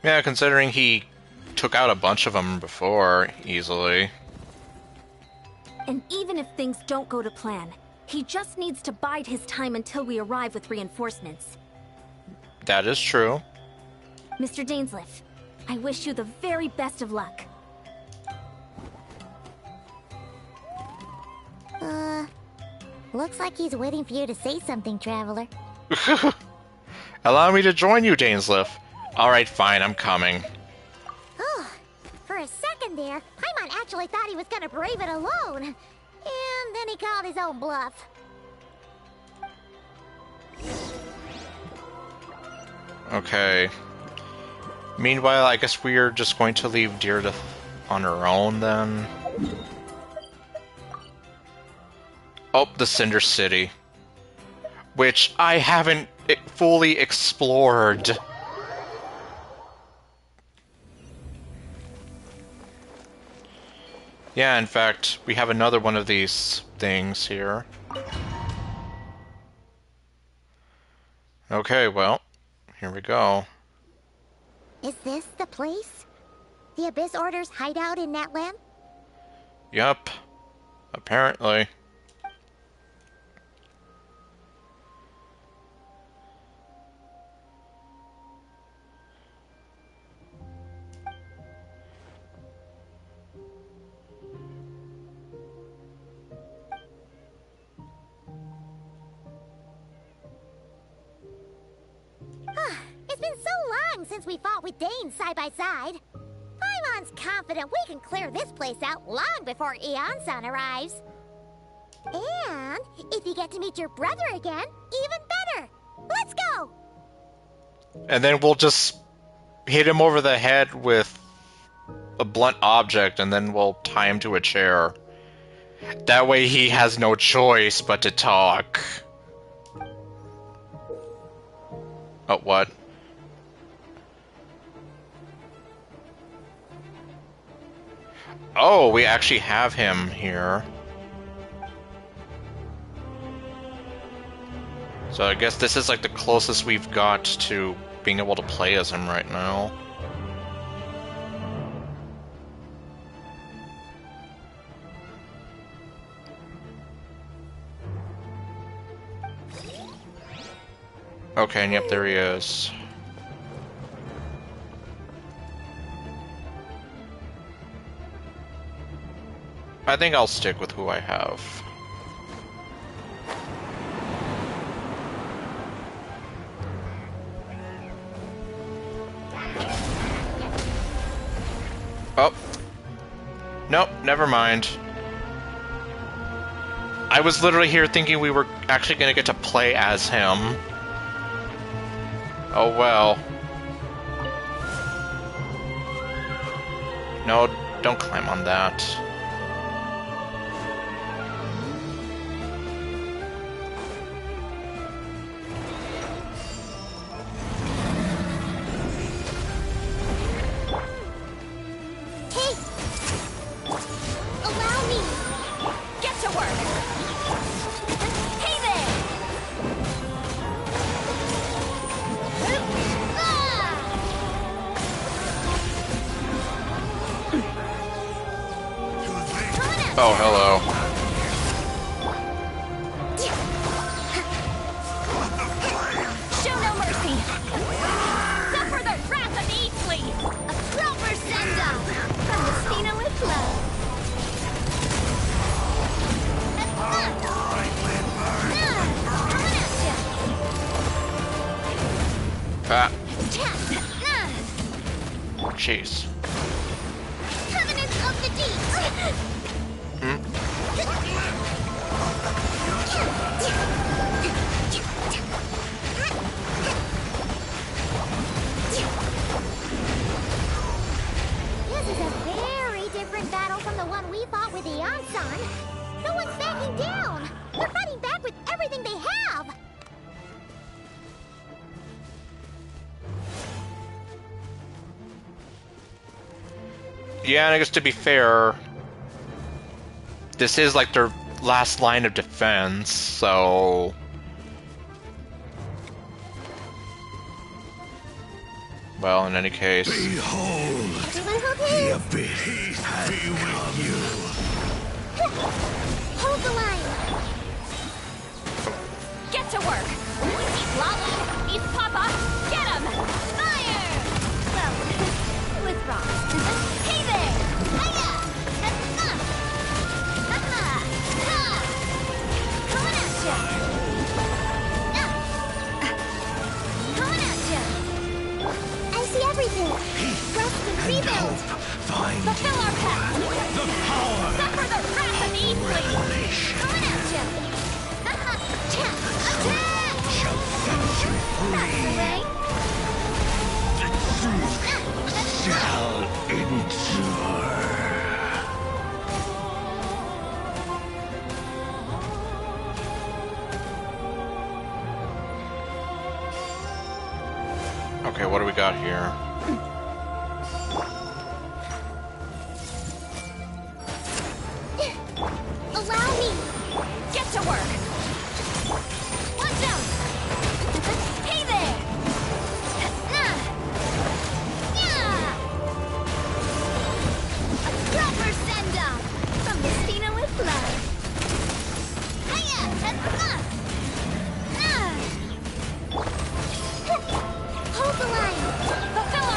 Yeah, considering he took out a bunch of them before, easily. And even if things don't go to plan, he just needs to bide his time until we arrive with reinforcements. That is true. Mr. Dainsleif, I wish you the very best of luck. Looks like he's waiting for you to say something, Traveler. Allow me to join you, Dainsleif. Alright, fine, I'm coming. Oh, for a second there, Paimon actually thought he was gonna brave it alone. And then he called his own bluff. Okay. Meanwhile, I guess we are just going to leave Deirdre on her own, then. Oh, the Cinder City. Which I haven't fully explored. Yeah, in fact, we have another one of these things here. Okay, well, here we go. Is this the place? The Abyss Order's hideout in Natlan? Yup. Apparently. long since we fought with Dane side by side. Paimon's confident we can clear this place out long before Eon-san arrives. And if you get to meet your brother again, even better. Let's go! And then we'll just hit him over the head with a blunt object, and then we'll tie him to a chair. That way he has no choice but to talk. Oh, what? Oh, we actually have him here. So I guess this is like the closest we've got to being able to play as him right now. Okay, and yep, there he is. I think I'll stick with who I have. Oh. Nope, never mind. I was literally here thinking we were actually going to get to play as him. Oh well. No, don't climb on that. Hey! Allow me! Get to work! Hey there! Oh, hello. Show no mercy! Suffer the wrath of Eatley! A proper send-off from the Stina with love. Ah. Jeez. Covenant of the Deep! This is a very different battle from the one we fought with Eon-san. No one's backing down. They're fighting back with everything they have. Yeah, and I guess to be fair, this is like their last line of defense, so... Well, in any case... Behold, the abyss has come. Hold the line. Get to work! Eat Lala! Eat Papa! Get him! Fire! Well, with Ross. Hey there! Hiya! Coming at ya! Coming at ya! I see everything. Rest and rebuild. Fulfill our pact! The power! Suffer the wrath of Eatley! Coming at ya! Attack! Shall set you That's the way! shall endure. Okay, what do we got here? Allow me. Get to work! Watch out! Hey there! A proper send-off from the Stina with love. Hiya! Hold the line. Fulfill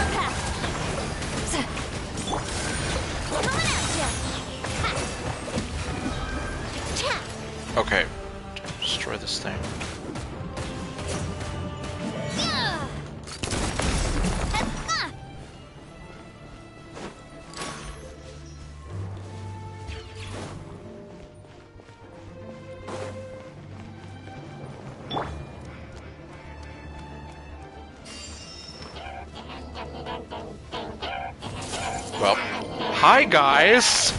Well, hi guys!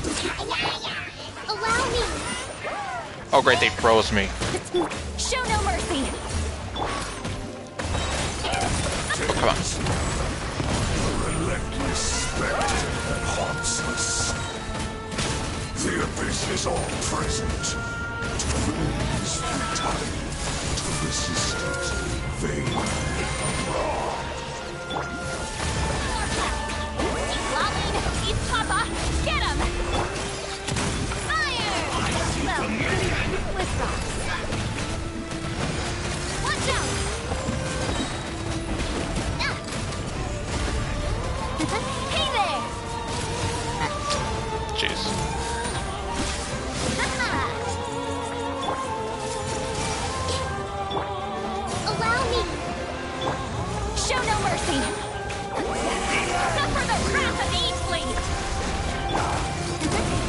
Allow me! Oh great, they froze me. Show no mercy! Oh, come on. Relentless spectre that haunts us. The abyss is all present. To freeze time, to resist it, vain and wrong. Keep lobbing! Keep Papa! Get him! Fire! Well, with rocks. Watch out! Hey there! Jeez. Allow me! Show no mercy! Suffer the wrath of Eastleaf!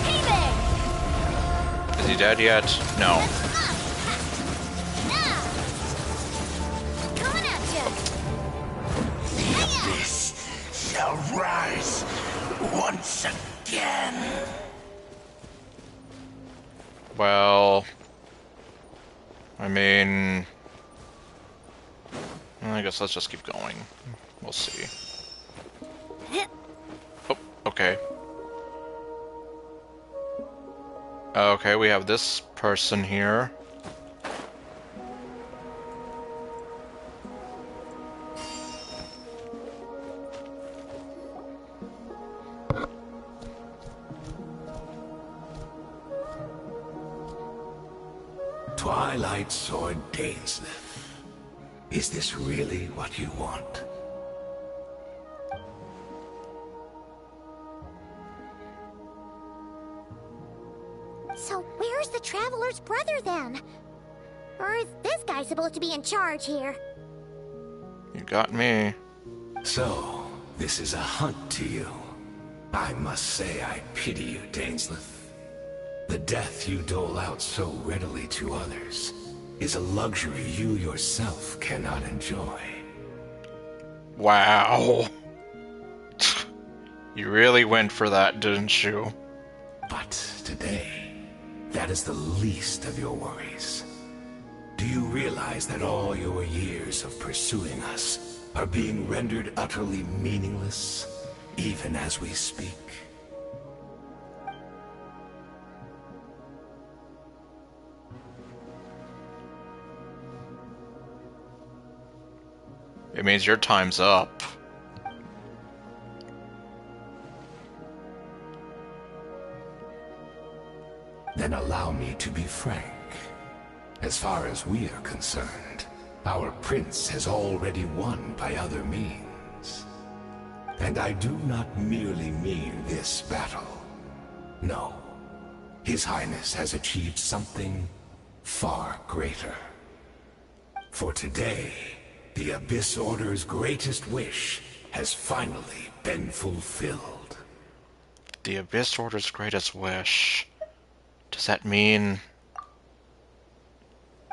Hey there! Is he dead yet? No. Coming at ya! This shall rise once again. Well... I mean... I guess let's just keep going. We'll see. Oh, okay. Okay, we have this person here. Twilight Sword Dainsleif. Is this really what you want? So where's the Traveler's brother then? Or is this guy supposed to be in charge here? You got me. So, this is a hunt to you. I must say I pity you, Dainsleif. The death you dole out so readily to others is a luxury you yourself cannot enjoy. Wow. You really went for that, didn't you? But today, that is the least of your worries. Do you realize that all your years of pursuing us are being rendered utterly meaningless, even as we speak? It means your time's up. Then allow me to be frank. As far as we are concerned, our prince has already won by other means. And I do not merely mean this battle. No. His Highness has achieved something far greater. For today, the Abyss Order's greatest wish has finally been fulfilled. The Abyss Order's greatest wish. Does that mean...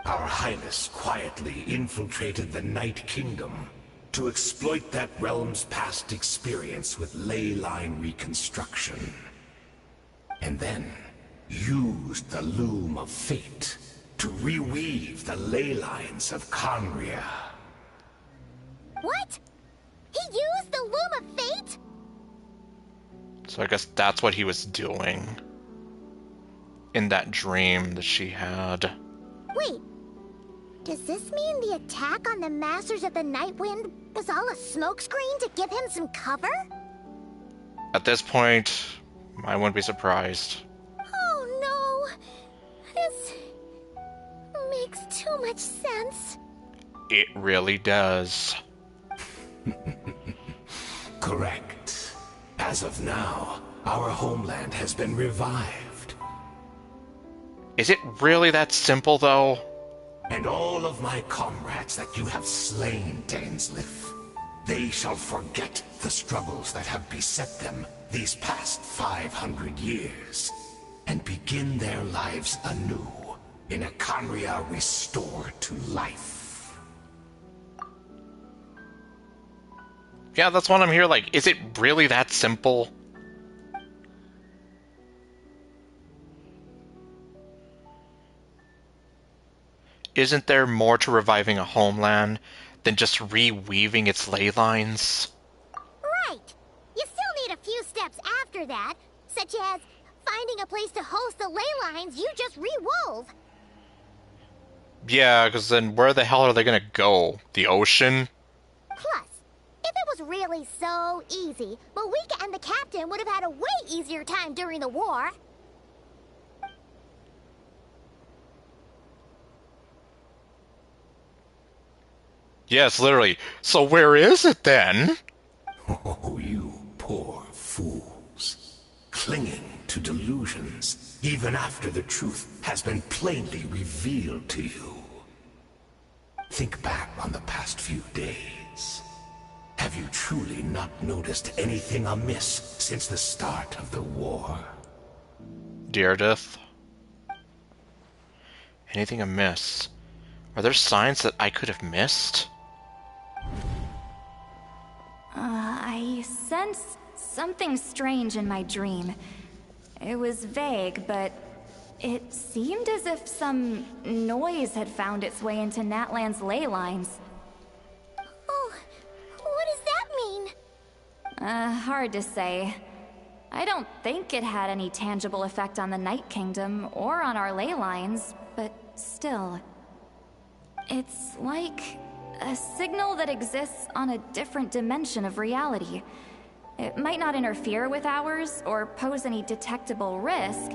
Our Highness quietly infiltrated the Night Kingdom to exploit that realm's past experience with ley line reconstruction. And then used the Loom of Fate to reweave the ley lines of Conria. What? He used the Loom of Fate? So I guess that's what he was doing. In that dream that she had. Wait. Does this mean the attack on the Masters of the Night Wind was all a smokescreen to give him some cover? At this point, I wouldn't be surprised. Oh no! This makes too much sense. It really does. Correct. As of now, our homeland has been revived. Is it really that simple, though? And all of my comrades that you have slain, Dainsleif, they shall forget the struggles that have beset them these past 500 years, and begin their lives anew in a Conria restored to life. Yeah, that's what I'm here like. Is it really that simple? isn't there more to reviving a homeland than just reweaving its ley lines? Right. You still need a few steps after that, such as finding a place to host the ley lines you just rewove. Yeah, because then where the hell are they gonna go? The ocean? Plus, if it was really so easy, Moika and the captain would have had a way easier time during the war. Yes, literally. So where is it then? Oh, you poor fools. Clinging to delusions, even after the truth has been plainly revealed to you. Think back on the past few days. Have you truly not noticed anything amiss since the start of the war? Deirdre. Anything amiss? Are there signs that I could have missed? I sensed something strange in my dream. It was vague, but it seemed as if some noise had found its way into Natlan's ley lines. Oh, what does that mean? Hard to say. I don't think it had any tangible effect on the Night Kingdom or on our ley lines, but still. It's like a signal that exists on a different dimension of reality. It might not interfere with ours or pose any detectable risk,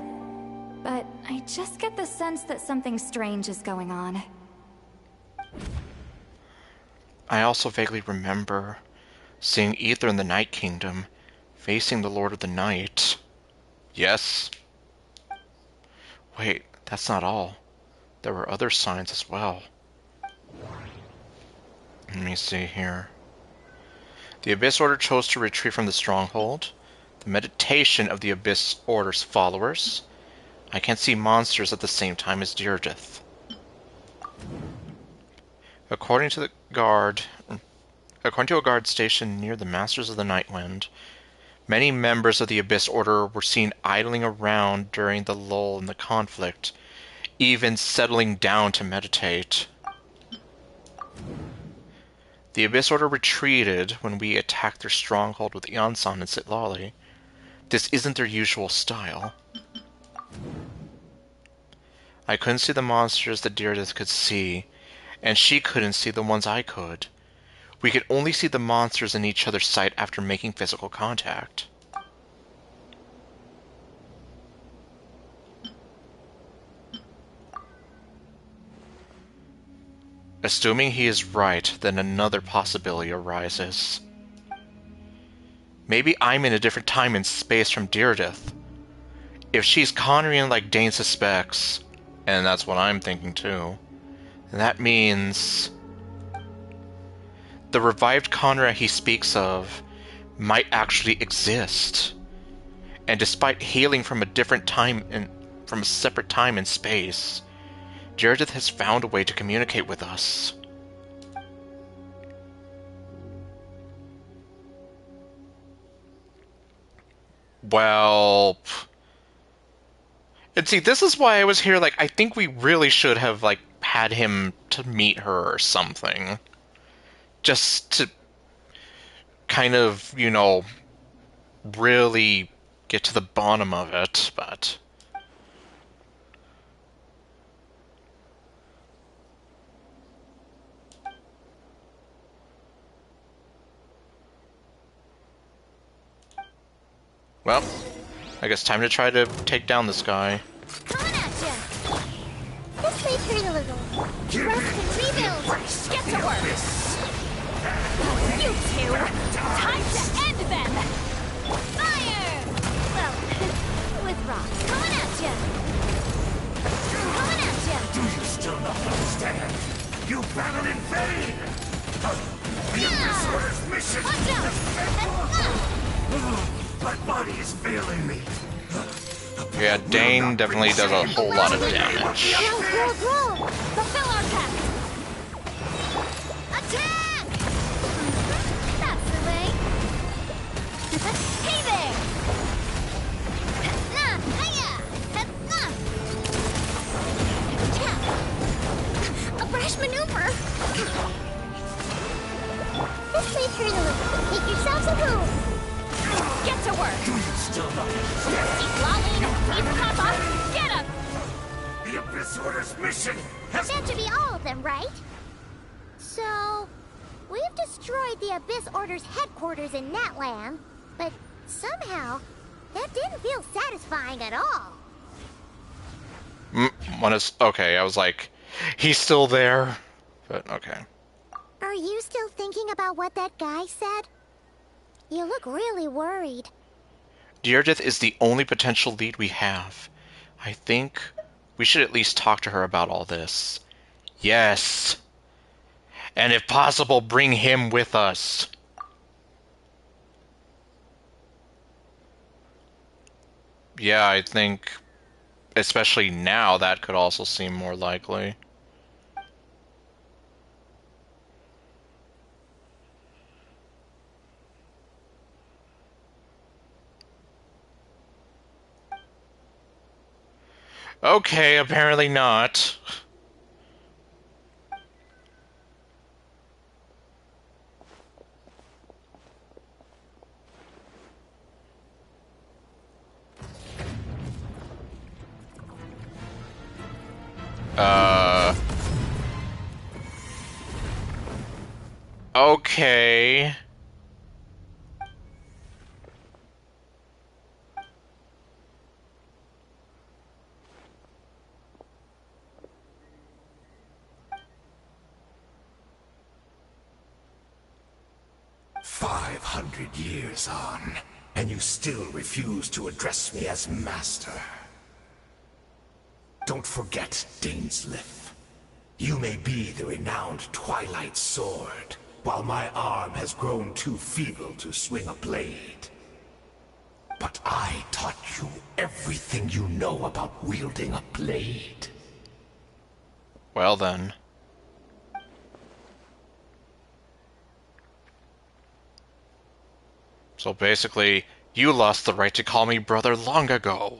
but I just get the sense that something strange is going on. I also vaguely remember seeing Ether in the Night Kingdom facing the Lord of the Night. Yes? Wait, that's not all. There were other signs as well. Let me see here. The Abyss Order chose to retreat from the stronghold. The meditation of the Abyss Order's followers. I can't see monsters at the same time as Deirdrith. According to a guard stationed near the Masters of the Nightwind, many members of the Abyss Order were seen idling around during the lull in the conflict, even settling down to meditate. The Abyss Order retreated when we attacked their stronghold with Yansan and Sitlali. This isn't their usual style. I couldn't see the monsters that Deirdre could see, and she couldn't see the ones I could. We could only see the monsters in each other's sight after making physical contact. Assuming he is right, then another possibility arises. Maybe I'm in a different time and space from Deirdrith. If she's Conrian like Dane suspects, and that's what I'm thinking too, then that means the revived Conrad he speaks of might actually exist. And despite hailing from a different time and from a separate time and space, Deirdrith has found a way to communicate with us. Well... And see, this is why I was here, like, I think we really should have, like, had him to meet her or something. Just to kind of, you know, really get to the bottom of it, but... Well, I guess time to try to take down this guy. Coming at ya! This may hurt a little. Rest and rebuild! Get to work! You two! Time to end them! Fire! Well, with rocks. Coming at ya! Coming at ya! Do you still not understand? You battled in vain! The Abyss Order's mission Watch out! My body is failing me. Yeah, Dane definitely does a whole lot of damage. Grow! Fulfill our task! Attack! That's the way! Hey there! Hiya! He's lolling. He's top off. Get him! The Abyss Order's mission has... That should be all of them, right? So, we've destroyed the Abyss Order's headquarters in Natlan, but somehow, that didn't feel satisfying at all. Okay, I was like, he's still there, but okay. Are you still thinking about what that guy said? You look really worried. Deirdre is the only potential lead we have. I think we should at least talk to her about all this. Yes. And if possible, bring him with us. Yeah, I think, especially now, that could also seem more likely. Okay, apparently not. Okay. Years on, and you still refuse to address me as master. Don't forget, Dainsleif. You may be the renowned Twilight Sword, while my arm has grown too feeble to swing a blade. But I taught you everything you know about wielding a blade. Well then. So basically, you lost the right to call me brother long ago.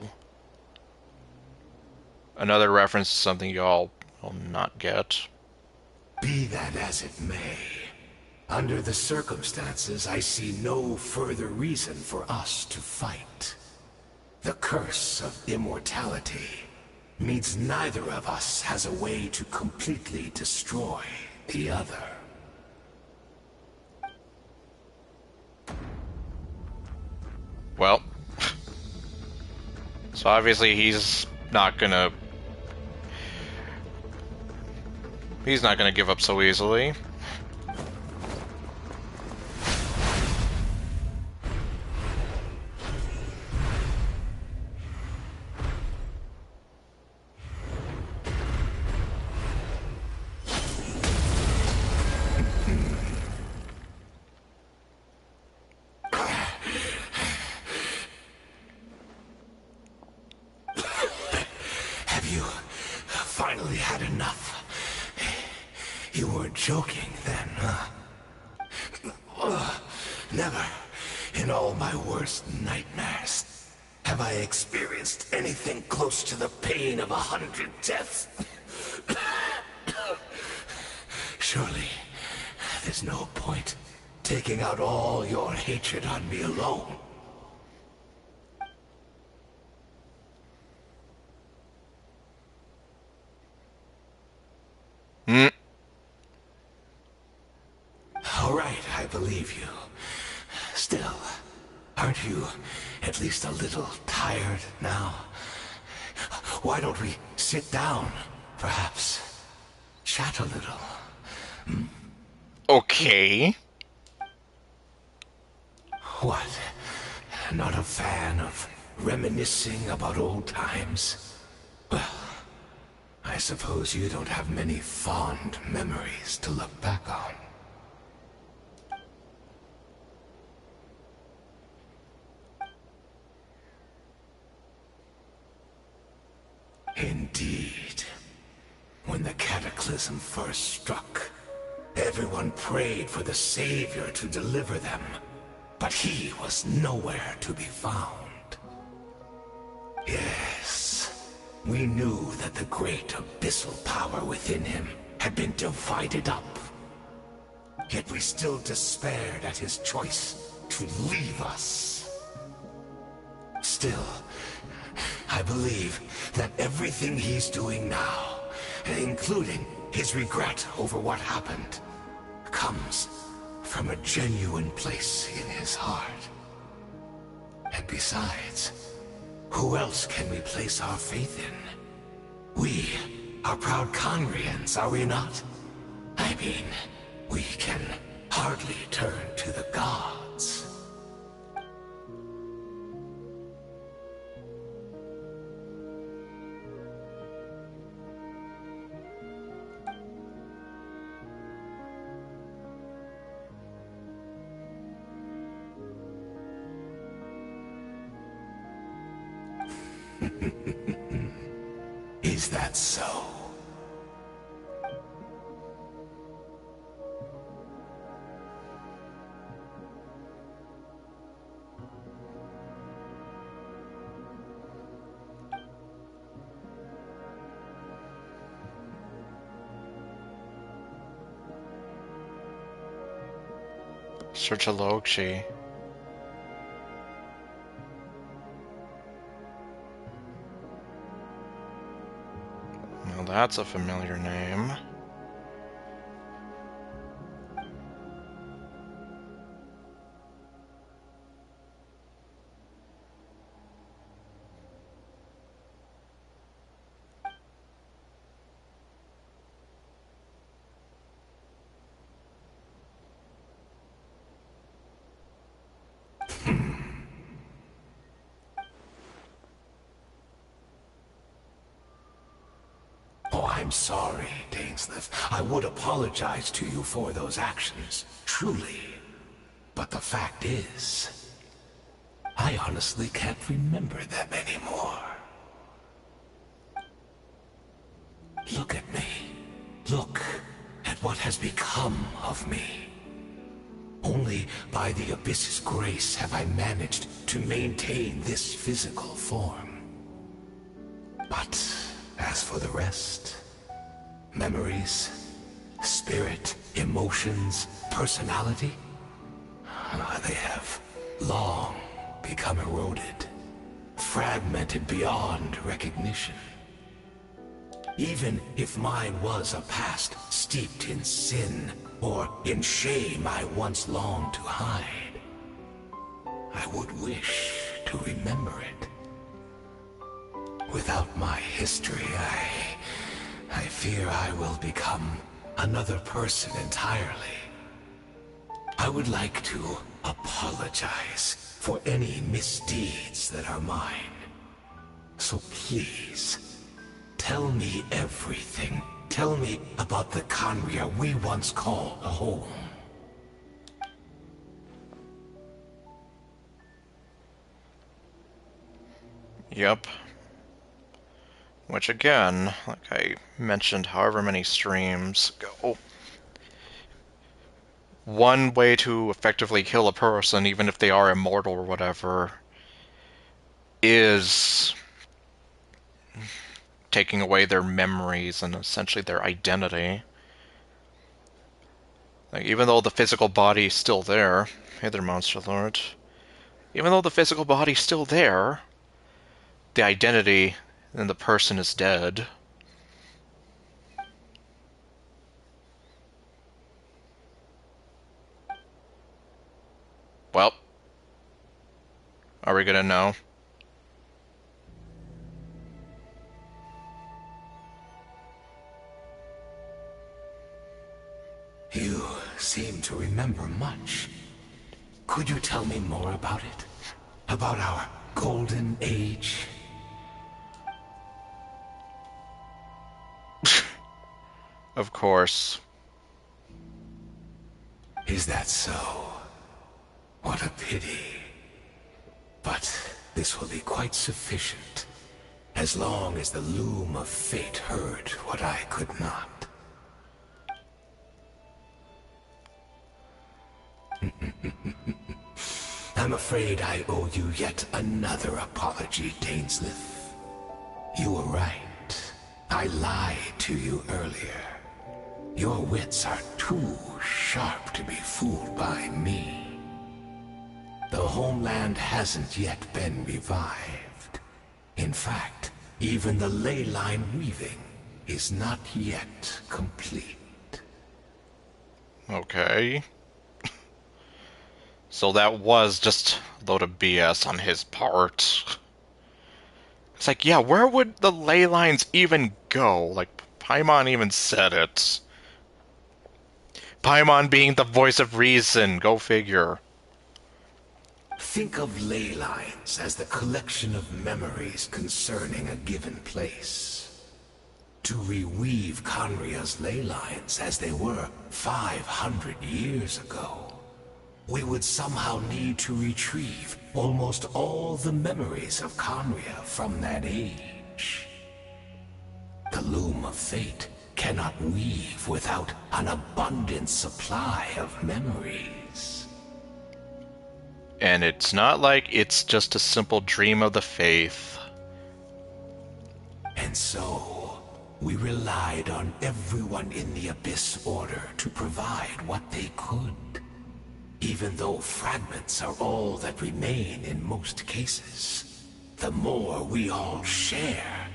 Another reference to something y'all will not get. Be that as it may, under the circumstances, I see no further reason for us to fight. The curse of immortality means neither of us has a way to completely destroy the other. Well, so obviously he's not gonna give up so easily. Joking then, huh? Never, in all my worst nightmares, have I experienced anything close to the pain of 100 deaths. Surely, there's no point taking out all your hatred on me alone. All right, I believe you. Still, aren't you at least a little tired now? Why don't we sit down, perhaps? Chat a little. Okay. What? Not a fan of reminiscing about old times? Well, I suppose you don't have many fond memories to look back on. Indeed. When the cataclysm first struck, everyone prayed for the Savior to deliver them, but he was nowhere to be found. Yes, we knew that the great abyssal power within him had been divided up. Yet we still despaired at his choice to leave us. Still, I believe that everything he's doing now, including his regret over what happened, comes from a genuine place in his heart. And besides, who else can we place our faith in? We are proud Conrians, are we not? I mean, we can hardly turn to the gods. Is that so? Search a Lokshi. Well, that's a familiar name. Oh, I'm sorry, Dainsleif. I would apologize to you for those actions, truly. But the fact is, I honestly can't remember them anymore. Look at me. Look at what has become of me. Only by the Abyss's grace have I managed to maintain this physical form. But as for the rest, memories, spirit, emotions, personality, they have long become eroded, fragmented beyond recognition. Even if mine was a past steeped in sin or in shame I once longed to hide, I would wish to remember it. Without my history, I fear I will become another person entirely. I would like to apologize for any misdeeds that are mine. So please, tell me everything. Tell me about the Conria we once called home. Yep. Which again, like I mentioned however many streams ago, one way to effectively kill a person, even if they are immortal or whatever, is taking away their memories and essentially their identity. Like, even though the physical body is still there, hey there, Monster Lord. Even though the physical body's still there, the identity and the person is dead. Well, are we gonna know? You seem to remember much. Could you tell me more about it? About our golden age? Of course. Is that so? What a pity. But this will be quite sufficient, as long as the loom of fate heard what I could not. I'm afraid I owe you yet another apology, Dainsleif. You were right. I lied to you earlier. Your wits are too sharp to be fooled by me. The homeland hasn't yet been revived. In fact, even the ley line weaving is not yet complete. Okay. So that was just a load of BS on his part. It's like, yeah, where would the ley lines even go? Like, Paimon even said it. Paimon being the voice of reason, go figure. Think of ley lines as the collection of memories concerning a given place. To reweave Conria's ley lines as they were 500 years ago, we would somehow need to retrieve almost all the memories of Conria from that age. The loom of fate cannot weave without an abundant supply of memories. And it's not like it's just a simple dream of the faith. And so, we relied on everyone in the Abyss Order to provide what they could. Even though fragments are all that remain in most cases, the more we all share,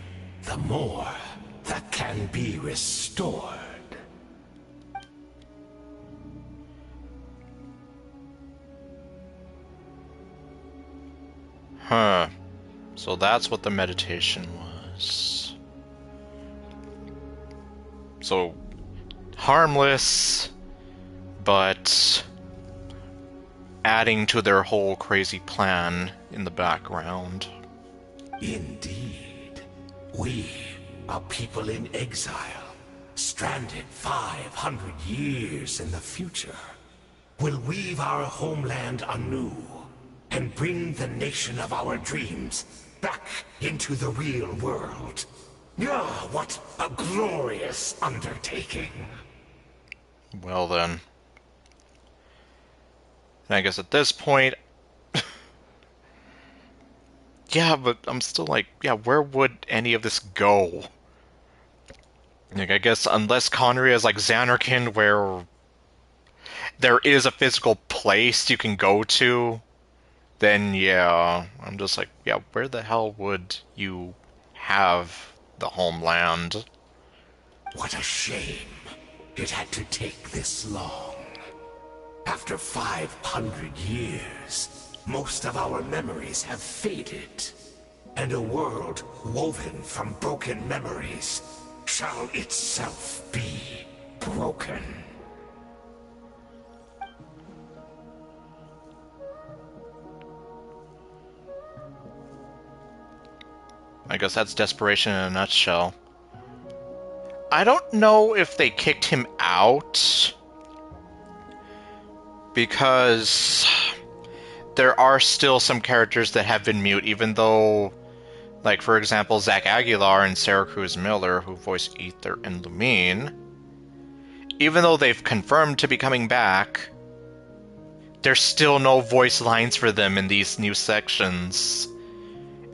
the more that can be restored. Huh. So that's what the meditation was. So, harmless, but adding to their whole crazy plan in the background. Indeed. We, a people in exile, stranded 500 years in the future, will weave our homeland anew and bring the nation of our dreams back into the real world. Ah, what a glorious undertaking. Well then. And I guess at this point... yeah, but I'm still like, yeah, where would any of this go? Like, I guess unless Conria is like Xanarkand, where there is a physical place you can go to, then yeah, I'm just like, yeah, where the hell would you have the homeland? What a shame it had to take this long. After 500 years, most of our memories have faded, and a world woven from broken memories shall itself be broken. I guess that's desperation in a nutshell. I don't know if they kicked him out, because there are still some characters that have been mute, even though, like, for example, Zach Aguilar and Sarah Cruz Miller, who voice Ether and Lumine, even though they've confirmed to be coming back, there's still no voice lines for them in these new sections,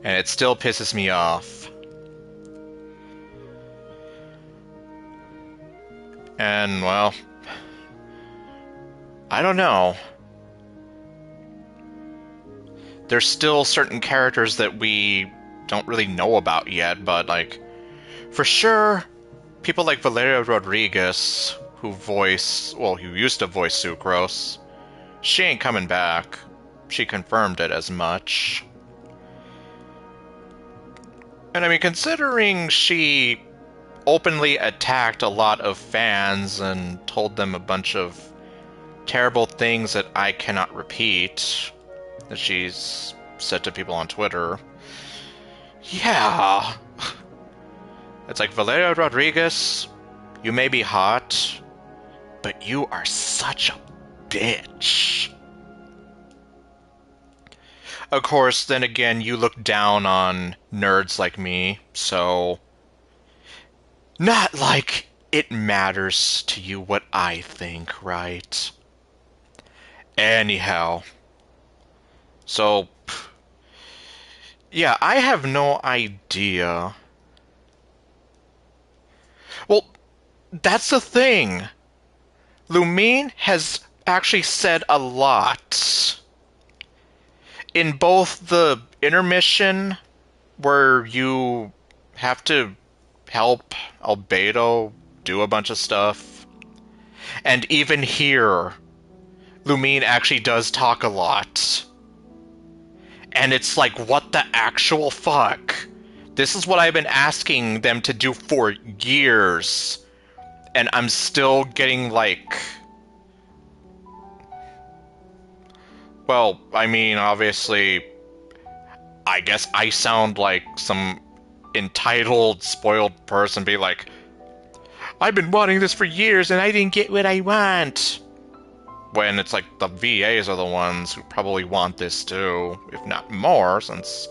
and it still pisses me off. And, well, I don't know. There's still certain characters that we don't really know about yet, but, like, for sure, people like Valeria Rodriguez, who used to voice Sucrose, she ain't coming back. She confirmed it as much. And I mean, considering she openly attacked a lot of fans and told them a bunch of terrible things that I cannot repeat, that she's said to people on Twitter. Yeah. It's like, Valeria Rodriguez, you may be hot, but you are such a bitch. Of course, then again, you look down on nerds like me, so... not like it matters to you what I think, right? Anyhow. So... yeah, I have no idea. Well, that's the thing. Lumine has actually said a lot. in both the intermission where you have to help Albedo do a bunch of stuff, and even here, Lumine actually does talk a lot. And it's like, what the actual fuck? This is what I've been asking them to do for years. And I'm still getting like... Well, I mean, obviously, I guess I sound like some entitled, spoiled person be like, I've been wanting this for years and I didn't get what I want. When it's like the VAs are the ones who probably want this too, if not more, since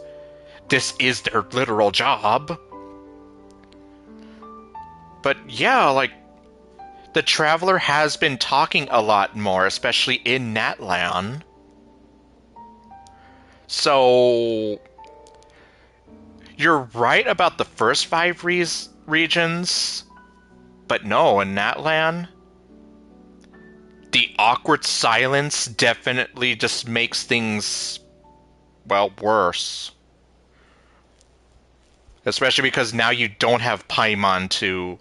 this is their literal job. But yeah, like, the Traveler has been talking a lot more, especially in Natlan. So, you're right about the first 5 regions, but no, in Natlan, the awkward silence definitely just makes things, well, worse. Especially because now you don't have Paimon to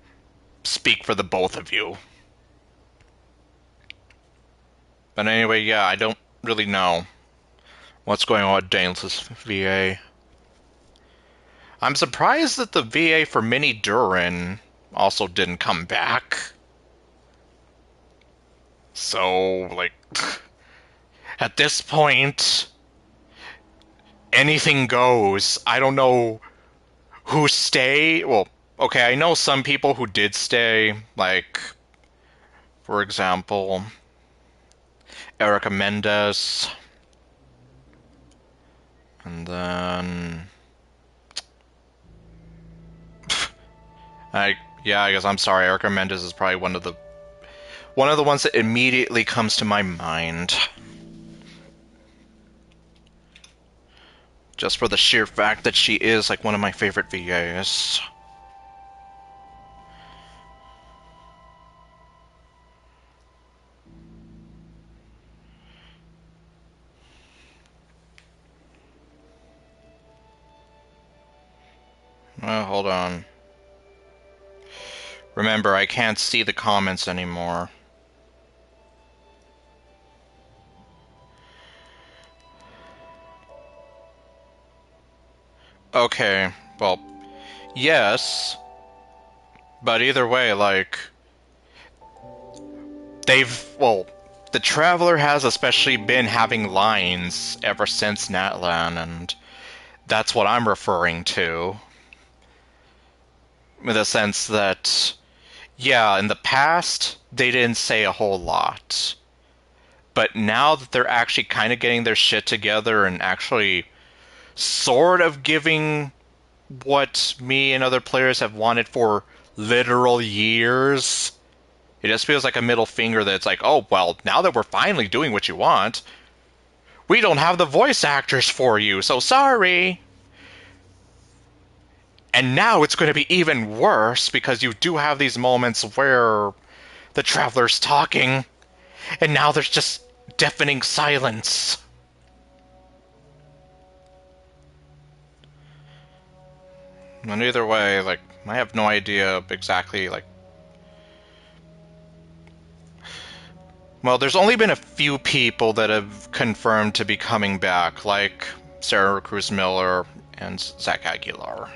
speak for the both of you. But anyway, yeah, I don't really know what's going on with Danelis' VA. I'm surprised that the VA for Mini Durin also didn't come back. So, like, at this point, anything goes. I don't know who stay. Well, okay, I know some people who did stay, like, for example, Erica Mendez. And then... I guess I'm sorry, Erica Mendez is probably one of the ones that immediately comes to my mind. Just for the sheer fact that she is, like, one of my favorite VAs. Well, hold on. Remember, I can't see the comments anymore. Okay, well, yes, but either way, like, the Traveler has especially been having lines ever since Natlan, and that's what I'm referring to. In the sense that, yeah, in the past, they didn't say a whole lot. But now that they're actually kind of getting their shit together and actually sort of giving what me and other players have wanted for literal years, it just feels like a middle finger that it's like, oh, well, now that we're finally doing what you want, we don't have the voice actors for you, so sorry. And now it's going to be even worse because you do have these moments where the Traveler's talking, and now there's just deafening silence. And either way, like, I have no idea exactly, like... Well, there's only been a few people that have confirmed to be coming back, like Sarah Cruz Miller and Zach Aguilar.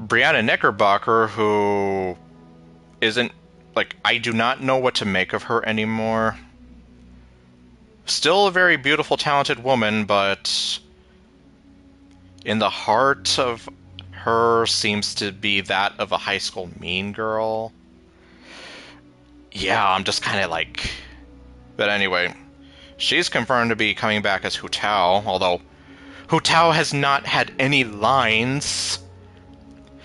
Brianna Knickerbocker, who isn't... Like, I do not know what to make of her anymore. Still a very beautiful, talented woman, but in the heart of her seems to be that of a high school mean girl. Yeah, I'm just kind of like... But anyway, she's confirmed to be coming back as Hu Tao, although Hu Tao has not had any lines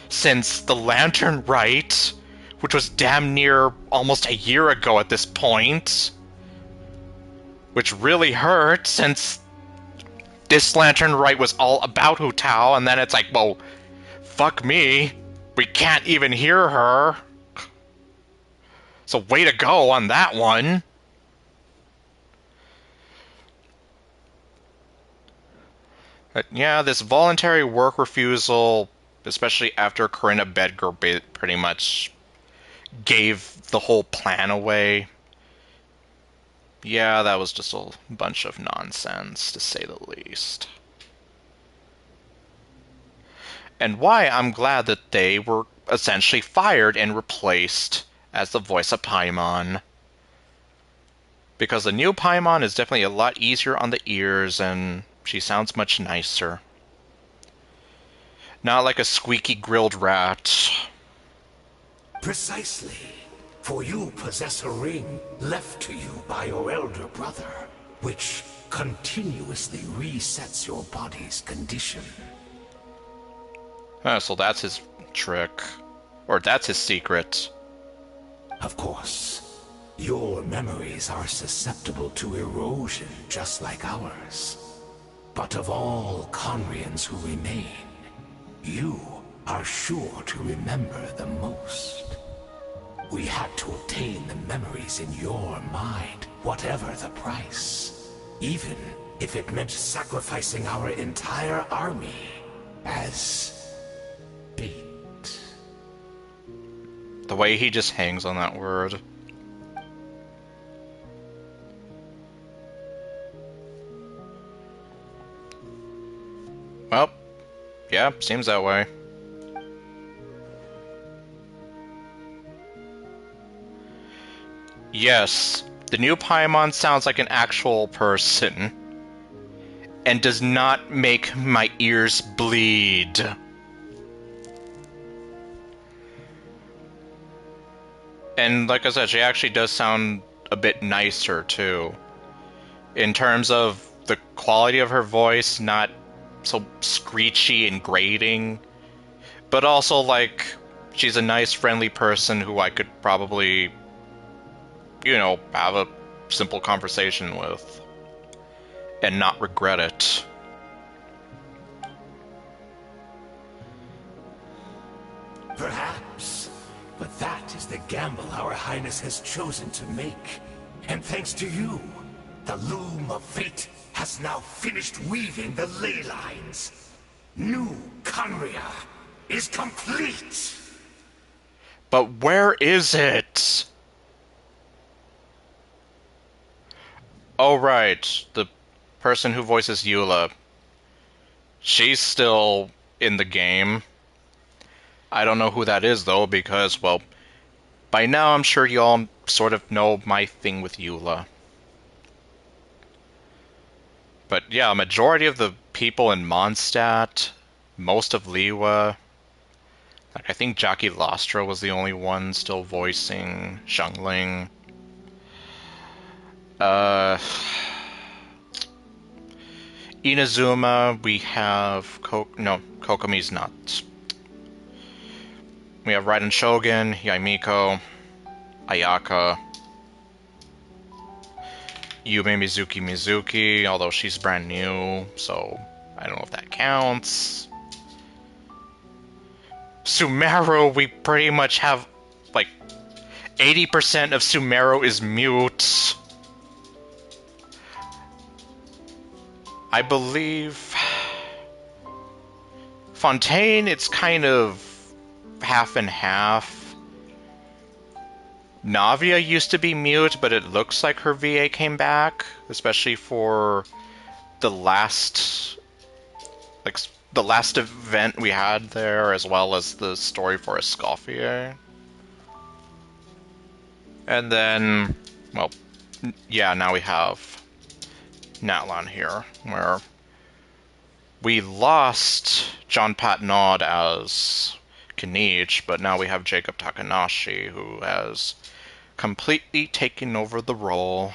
since the Lantern Rite, which was damn near almost a year ago at this point. Which really hurt, since this Lantern Rite was all about Hu Tao, and then it's like, well, fuck me, we can't even hear her. So way to go on that one. But yeah, this voluntary work refusal, especially after Corinna Bedgar pretty much gave the whole plan away. Yeah, that was just a bunch of nonsense, to say the least. And why I'm glad that they were essentially fired and replaced as the voice of Paimon. Because the new Paimon is definitely a lot easier on the ears, and she sounds much nicer. Not like a squeaky grilled rat. Precisely. For you possess a ring left to you by your elder brother, which continuously resets your body's condition. So that's his trick. Or that's his secret. Of course. Your memories are susceptible to erosion just like ours. But of all Conrians who remain, you are sure to remember the most. We had to obtain the memories in your mind, whatever the price. Even if it meant sacrificing our entire army as bait. The way he just hangs on that word. Well, yeah, seems that way. Yes, the new Paimon sounds like an actual person. And does not make my ears bleed. And like I said, she actually does sound a bit nicer, too. In terms of the quality of her voice, not so screechy and grating. But also, like, she's a nice, friendly person who I could probably, you know, have a simple conversation with. And not regret it. Perhaps. But that is the gamble our Highness has chosen to make. And thanks to you, the loom of fate has now finished weaving the ley lines. New Conria is complete! But where is it? Oh, right. The person who voices Eula. She's still in the game. I don't know who that is, though, because, well, by now I'm sure you all sort of know my thing with Eula. But yeah, a majority of the people in Mondstadt, most of Liyue, like I think Jackie Lostra was the only one still voicing Xiangling. Inazuma, we have Kokomi's not. We have Raiden Shogun, Yaimiko, Ayaka, Yume Mizuki, although she's brand new, so I don't know if that counts. Sumeru, we pretty much have, like, 80% of Sumeru is mute. I believe Fontaine, it's kind of half and half. Navia used to be mute, but it looks like her VA came back, especially for the last, like, the last event we had there, as well as the story for Escoffier. And then, well, yeah, now we have Natlan here, where we lost John Patnaud as Kenichi, but now we have Jacob Takanashi, who has completely taken over the role.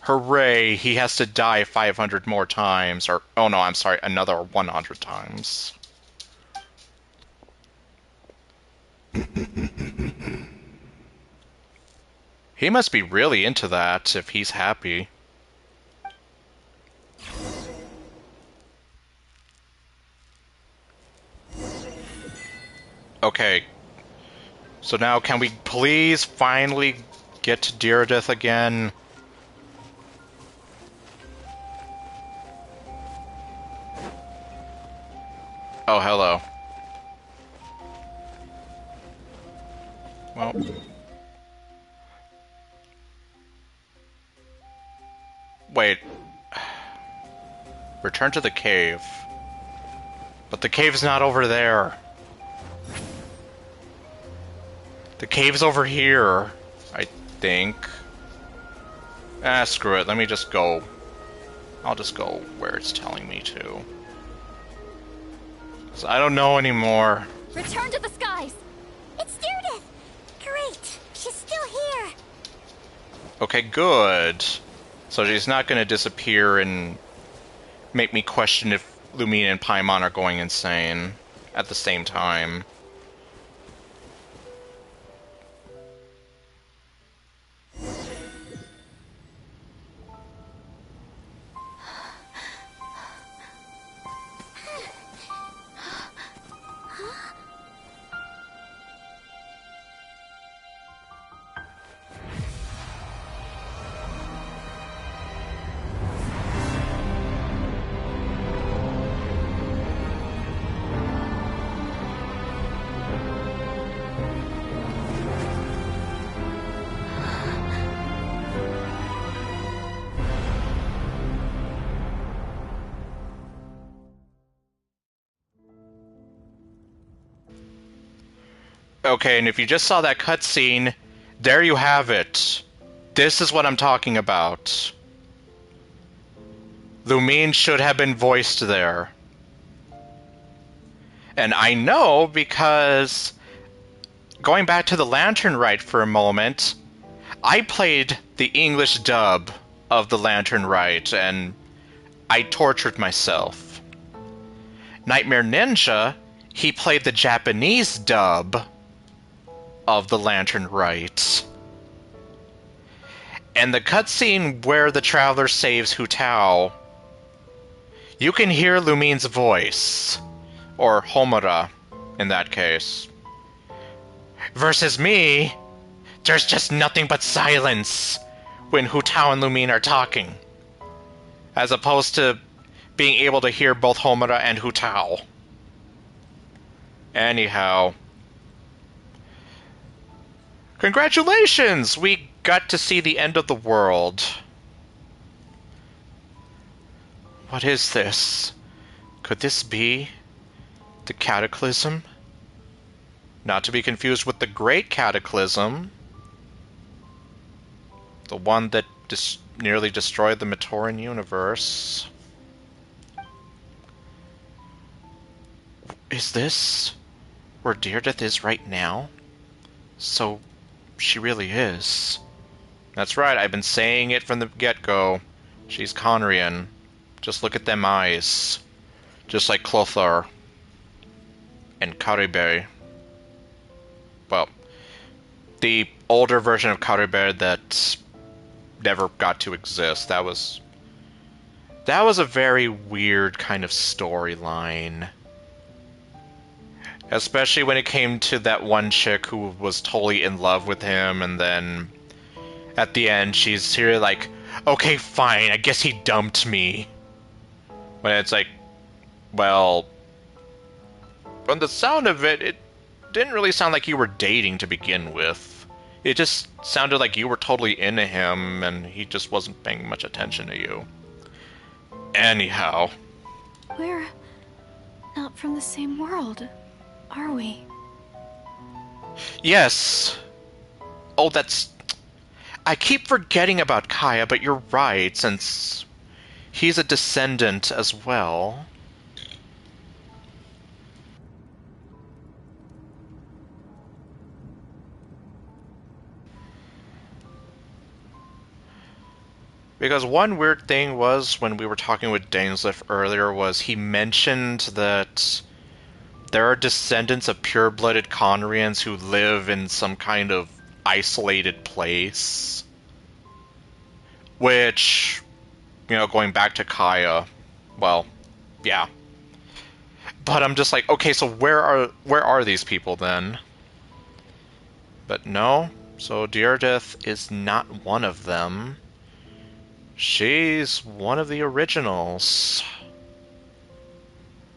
Hooray, he has to die 500 more times, or, oh no, I'm sorry, another 100 times. He must be really into that, if he's happy. Okay. So now can we please finally get to Deirdith again? Oh, hello. Well... Wait. Return to the cave. But the cave's not over there. The cave's over here, I think. Ah, screw it. Let me just go. I'll just go where it's telling me to. So I don't know anymore. Return to the skies! It's Judith! Great! She's still here! Okay, good. So she's not going to disappear and make me question if Lumine and Paimon are going insane at the same time. Okay, and if you just saw that cutscene, there you have it. This is what I'm talking about. Lumine should have been voiced there. And I know because, going back to the Lantern Rite for a moment, I played the English dub of the Lantern Rite, and I tortured myself. Nightmare Ninja, he played the Japanese dub of the Lantern Rite. And the cutscene where the Traveler saves Hu Tao, you can hear Lumine's voice. Or Homura, in that case. Versus me, there's just nothing but silence when Hu Tao and Lumine are talking. As opposed to being able to hear both Homura and Hu Tao. Anyhow. Congratulations! We got to see the end of the world. What is this? Could this be the Cataclysm? Not to be confused with the Great Cataclysm. The one that nearly destroyed the Matoran universe. Is this where Deirdith is right now? So, she really is. That's right, I've been saying it from the get-go. She's Conrian. Just look at them eyes. Just like Clothar. And Caribe. Well, the older version of Caribe that never got to exist. That was a very weird kind of storyline. Especially when it came to that one chick who was totally in love with him, and then at the end she's here like, okay, fine, I guess he dumped me. When it's like, well, from the sound of it, it didn't really sound like you were dating to begin with. It just sounded like you were totally into him, and he just wasn't paying much attention to you. Anyhow. We're not from the same world, are we? Yes. Oh, that's... I keep forgetting about Kaya, but you're right, since he's a descendant as well. Because one weird thing was, when we were talking with Dainsleif earlier, was he mentioned that there are descendants of pure-blooded Conrians who live in some kind of isolated place. Which, you know, going back to Kaya, well, yeah. But I'm just like, okay, so where are these people then? But no, so Deardith is not one of them. She's one of the originals.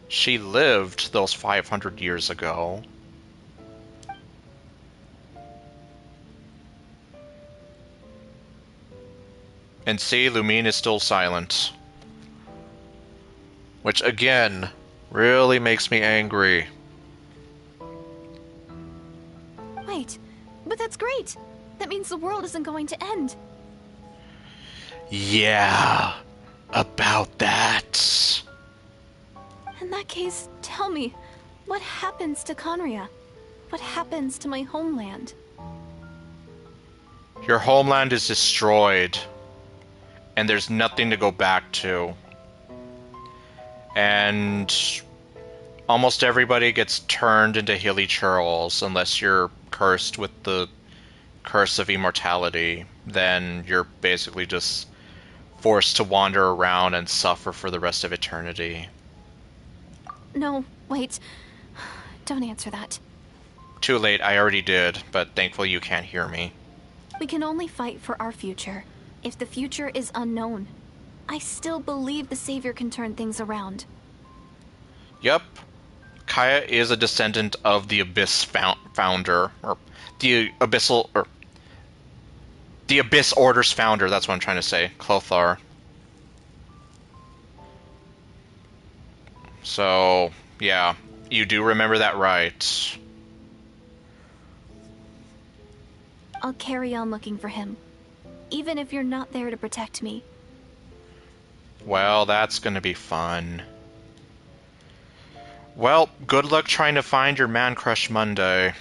She lived those 500 years ago. And see, Lumine is still silent. Which, again, really makes me angry. Wait, but that's great. That means the world isn't going to end. Yeah, about that. In that case, tell me, what happens to Conria? What happens to my homeland? Your homeland is destroyed. And there's nothing to go back to. And almost everybody gets turned into hilly churls unless you're cursed with the curse of immortality. Then you're basically just forced to wander around and suffer for the rest of eternity. No, wait. Don't answer that. Too late, I already did, but thankfully you can't hear me. We can only fight for our future. If the future is unknown, I still believe the Savior can turn things around. Yep. Kaya is a descendant of the Abyss founder, or the Abyssal, or the Abyss Order's founder, that's what I'm trying to say, Clothar. So, yeah, you do remember that right. I'll carry on looking for him, even if you're not there to protect me. Well, that's gonna be fun. Well, good luck trying to find your man crush Monday.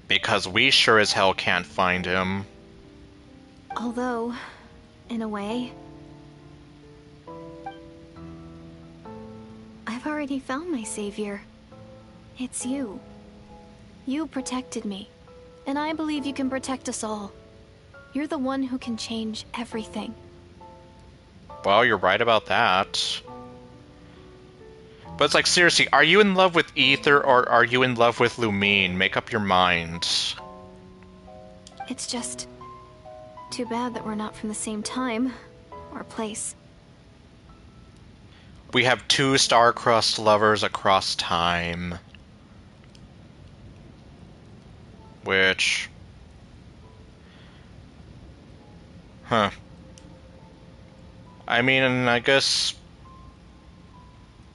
Because we sure as hell can't find him. Although, in a way, I've already found my savior. It's you. You protected me, and I believe you can protect us all. You're the one who can change everything. Well, you're right about that. But it's like, seriously, are you in love with Ether or are you in love with Lumine? Make up your mind. It's just too bad that we're not from the same time or place. We have two star-crossed lovers across time. Which... Huh. I mean, I guess...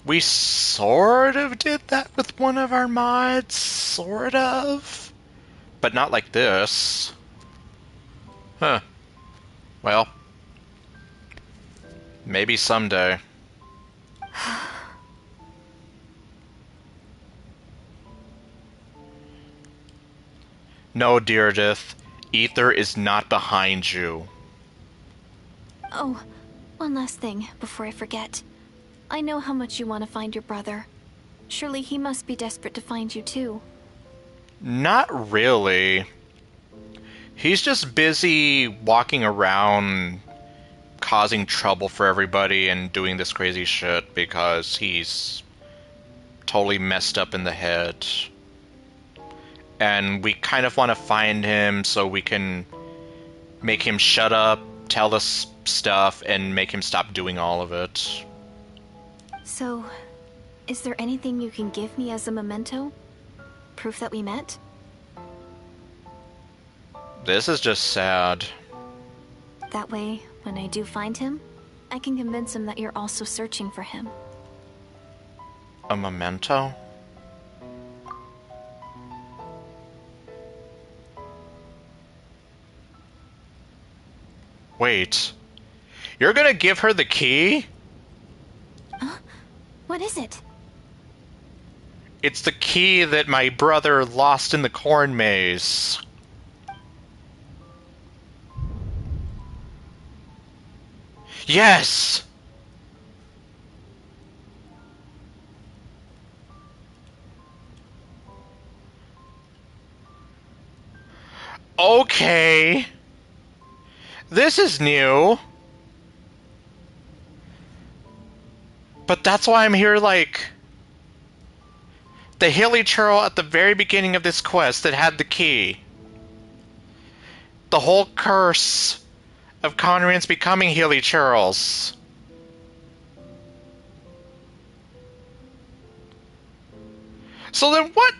we sort of did that with one of our mods, sort of. But not like this. Huh. Well. Maybe someday. No, Deardith. Ether is not behind you. Oh, one last thing before I forget. I know how much you want to find your brother. Surely he must be desperate to find you too. Not really. He's just busy walking around causing trouble for everybody and doing this crazy shit because he's totally messed up in the head. And we kind of want to find him so we can make him shut up, tell us stuff, and make him stop doing all of it. So, is there anything you can give me as a memento? Proof that we met? This is just sad. That way, when I do find him, I can convince him that you're also searching for him. A memento? Wait. You're gonna give her the key? Huh? What is it? It's the key that my brother lost in the corn maze. Yes! Okay. This is new. But that's why I'm here, like... The Hilly Churl at the very beginning of this quest that had the key. The whole curse of Conrans becoming Hilly Churls. So then what?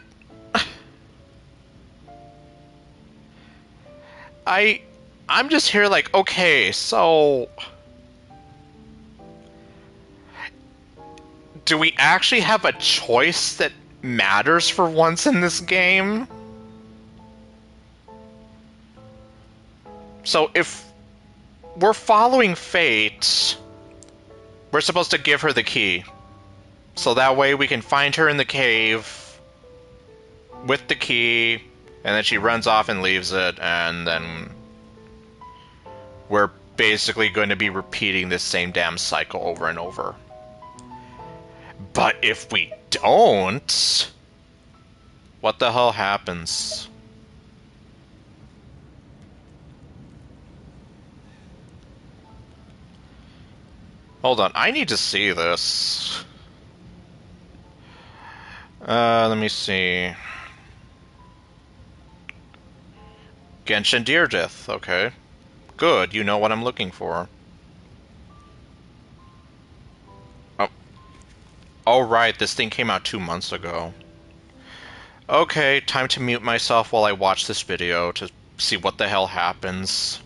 I'm just here like, okay, so... Do we actually have a choice that matters for once in this game? So if we're following fate, we're supposed to give her the key. So that way we can find her in the cave with the key, and then she runs off and leaves it, and then we're basically going to be repeating this same damn cycle over and over. But if we don't, what the hell happens? Hold on, I need to see this. Let me see. Genshin Deerdith, okay. Good, you know what I'm looking for. Oh. Oh right, this thing came out 2 months ago. Okay, time to mute myself while I watch this video to see what the hell happens.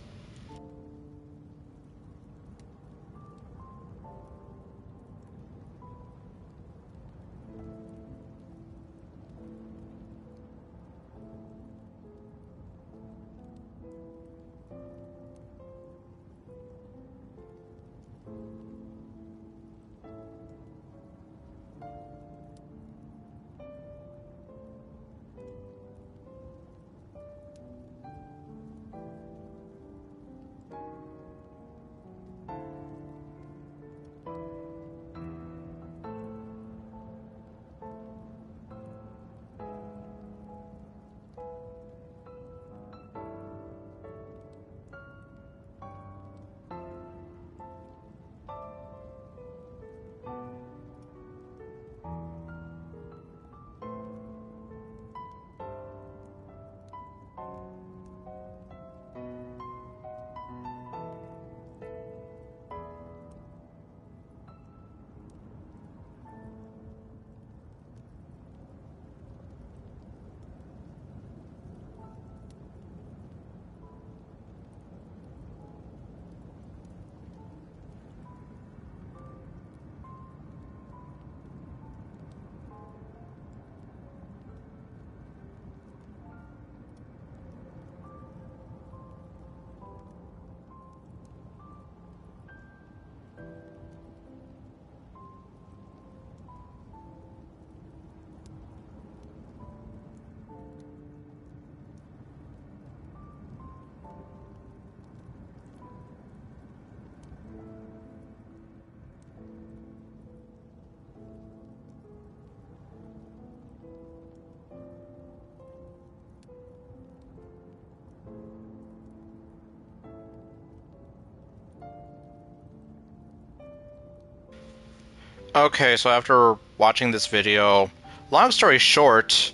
Okay, so after watching this video, long story short,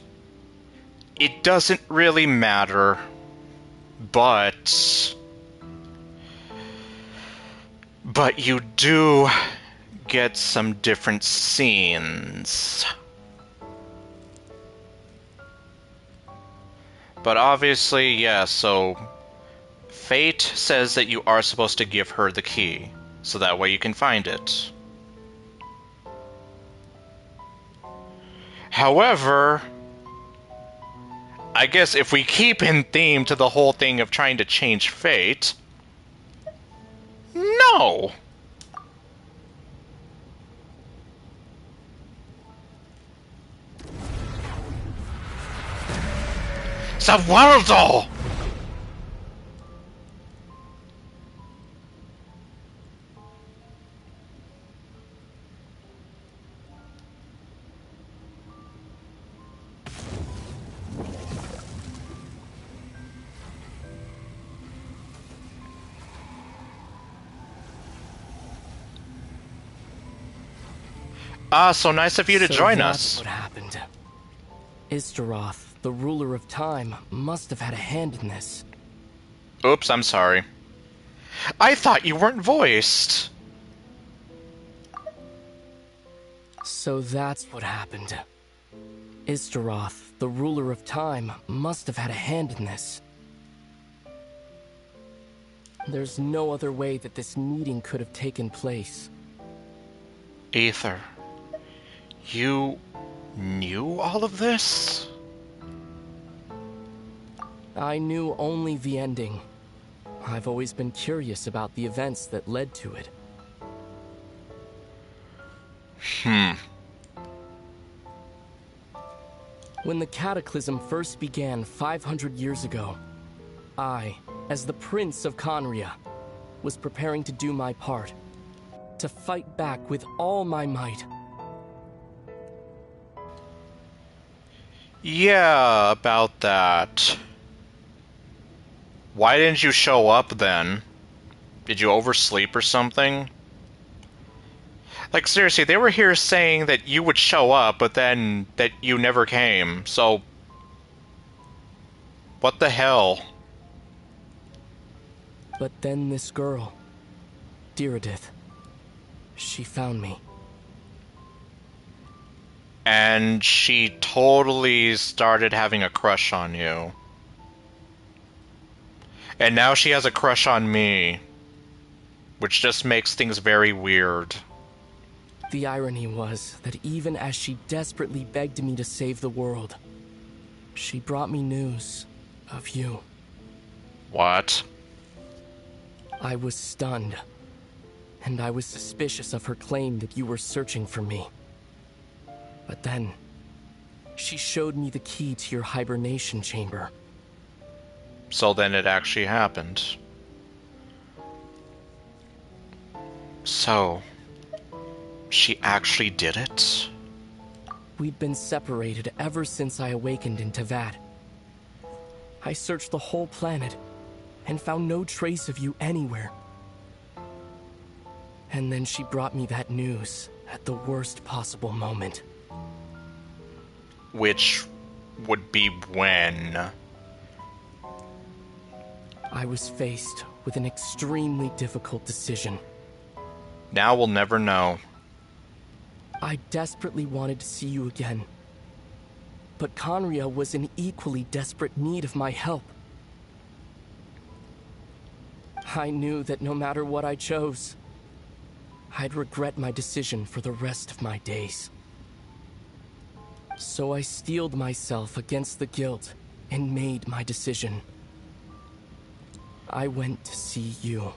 it doesn't really matter, but you do get some different scenes. But obviously, yeah, so Fate says that you are supposed to give her the key, so that way you can find it. However, I guess if we keep in theme to the whole thing of trying to change fate, no! Saguardo! Ah, so nice of you to So join that's us. what happened. Istaroth, the ruler of time, must have had a hand in this. Oops, I'm sorry. I thought you weren't voiced. So that's what happened. Istaroth, the ruler of time, must have had a hand in this. There's no other way that this meeting could have taken place. Aether, you knew all of this? I knew only the ending. I've always been curious about the events that led to it. When the Cataclysm first began 500 years ago, I, as the Prince of Conria, was preparing to do my part, to fight back with all my might. Yeah, about that. Why didn't you show up then? Did you oversleep or something? Like, seriously, they were here saying that you would show up, but then that you never came, so... What the hell? But then this girl, Diridith, she found me. And she totally started having a crush on you. And now she has a crush on me. Which just makes things very weird. The irony was that even as she desperately begged me to save the world, she brought me news of you. What? I was stunned, and I was suspicious of her claim that you were searching for me. But then, she showed me the key to your hibernation chamber. So then it actually happened. So, she actually did it? We'd been separated ever since I awakened in Tavad. I searched the whole planet and found no trace of you anywhere. And then she brought me that news at the worst possible moment. Which would be when? I was faced with an extremely difficult decision. Now we'll never know. I desperately wanted to see you again. But Conria was in equally desperate need of my help. I knew that no matter what I chose, I'd regret my decision for the rest of my days. So I steeled myself against the guilt and made my decision. I went to see you.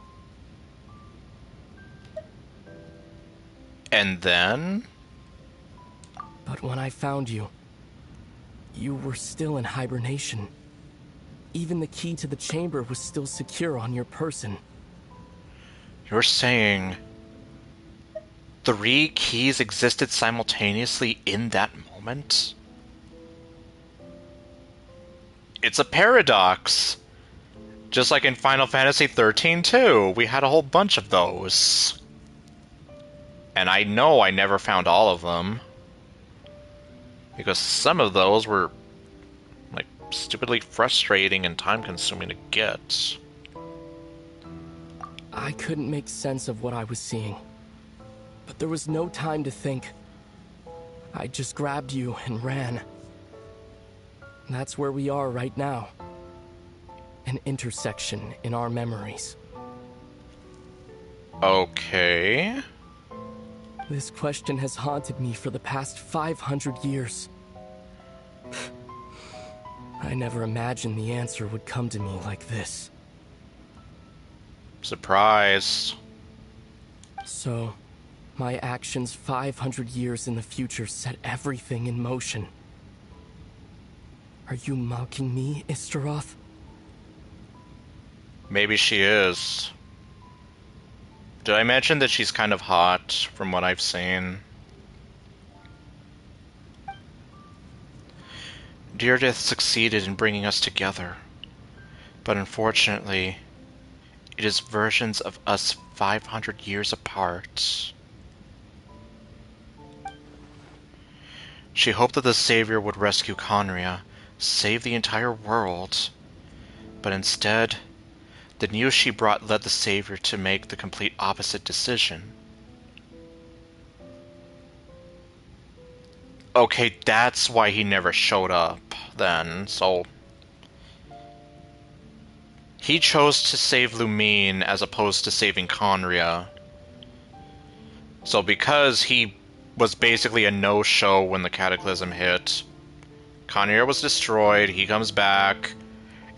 And then? But when I found you, you were still in hibernation. Even the key to the chamber was still secure on your person. You're saying 3 keys existed simultaneously in that moment? It's a paradox. Just like in Final Fantasy 13 too, we had a whole bunch of those. And I know I never found all of them. Because some of those were, like, stupidly frustrating and time-consuming to get. I couldn't make sense of what I was seeing. But there was no time to think. I just grabbed you and ran. That's where we are right now. An intersection in our memories. Okay. This question has haunted me for the past 500 years. I never imagined the answer would come to me like this. Surprise. So, my actions 500 years in the future set everything in motion. Are you mocking me, Istaroth? Maybe she is. Did I mention that she's kind of hot, from what I've seen? Diridith succeeded in bringing us together, but unfortunately, it is versions of us 500 years apart. She hoped that the Savior would rescue Conria, save the entire world. But instead, the news she brought led the Savior to make the complete opposite decision. Okay, that's why he never showed up then, so... He chose to save Lumine as opposed to saving Conria. So because he was basically a no-show when the Cataclysm hit, Conria was destroyed, he comes back,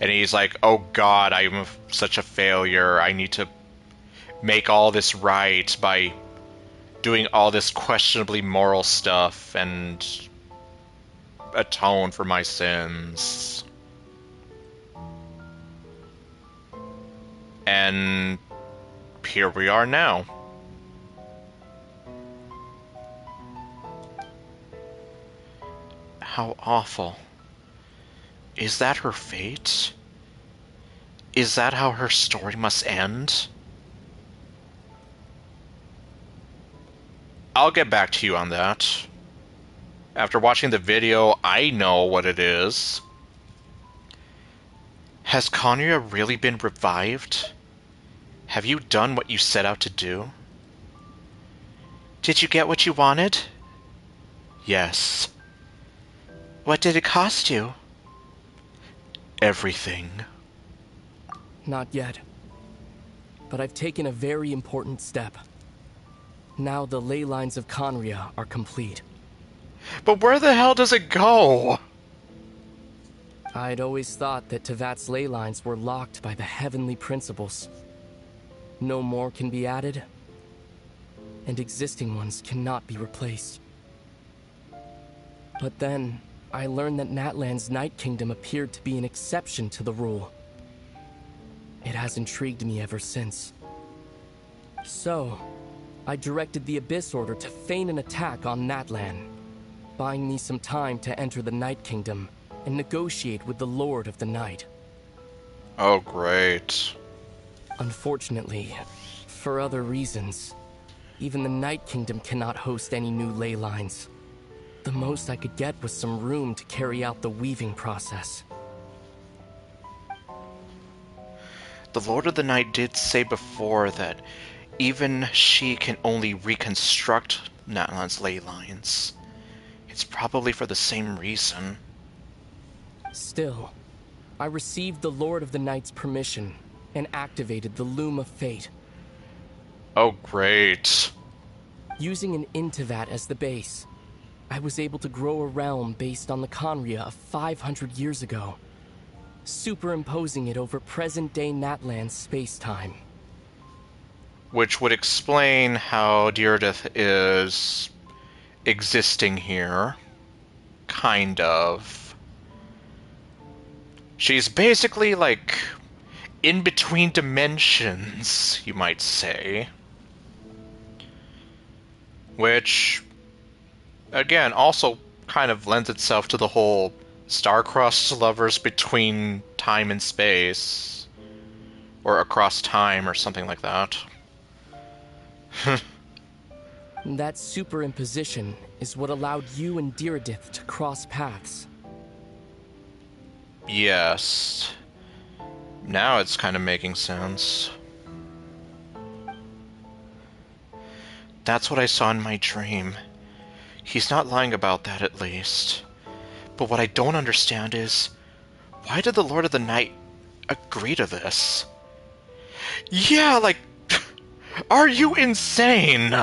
and he's like, oh god, I'm such a failure, I need to make all this right by doing all this questionably moral stuff and atone for my sins. And here we are now. How awful. Is that her fate? Is that how her story must end? I'll get back to you on that. After watching the video, I know what it is. Has Conria really been revived? Have you done what you set out to do? Did you get what you wanted? Yes. What did it cost you? Everything. Not yet. But I've taken a very important step. Now the ley lines of Conria are complete. But where the hell does it go? I'd always thought that Tevat's ley lines were locked by the heavenly principles. No more can be added, and existing ones cannot be replaced. But then, I learned that Natlan's Night Kingdom appeared to be an exception to the rule. It has intrigued me ever since. So, I directed the Abyss Order to feign an attack on Natlan, buying me some time to enter the Night Kingdom and negotiate with the Lord of the Night. Oh, great. Unfortunately, for other reasons, even the Night Kingdom cannot host any new ley lines. The most I could get was some room to carry out the weaving process. The Lord of the Night did say before that even she can only reconstruct Natlan's ley lines. It's probably for the same reason. Still, I received the Lord of the Night's permission and activated the Loom of Fate. Oh, great. Using an Intivat as the base, I was able to grow a realm based on the Conria of 500 years ago, superimposing it over present-day Natlan's space-time. Which would explain how Deirdith is existing here. Kind of. She's basically, like, in between dimensions, you might say. Which, again, also kind of lends itself to the whole star-crossed lovers between time and space. Or across time, or something like that. That superimposition is what allowed you and Deirdith to cross paths. Yes. Now it's kind of making sense. That's what I saw in my dream. He's not lying about that, at least. But what I don't understand is, why did the Lord of the Night agree to this? Yeah, like, are you insane?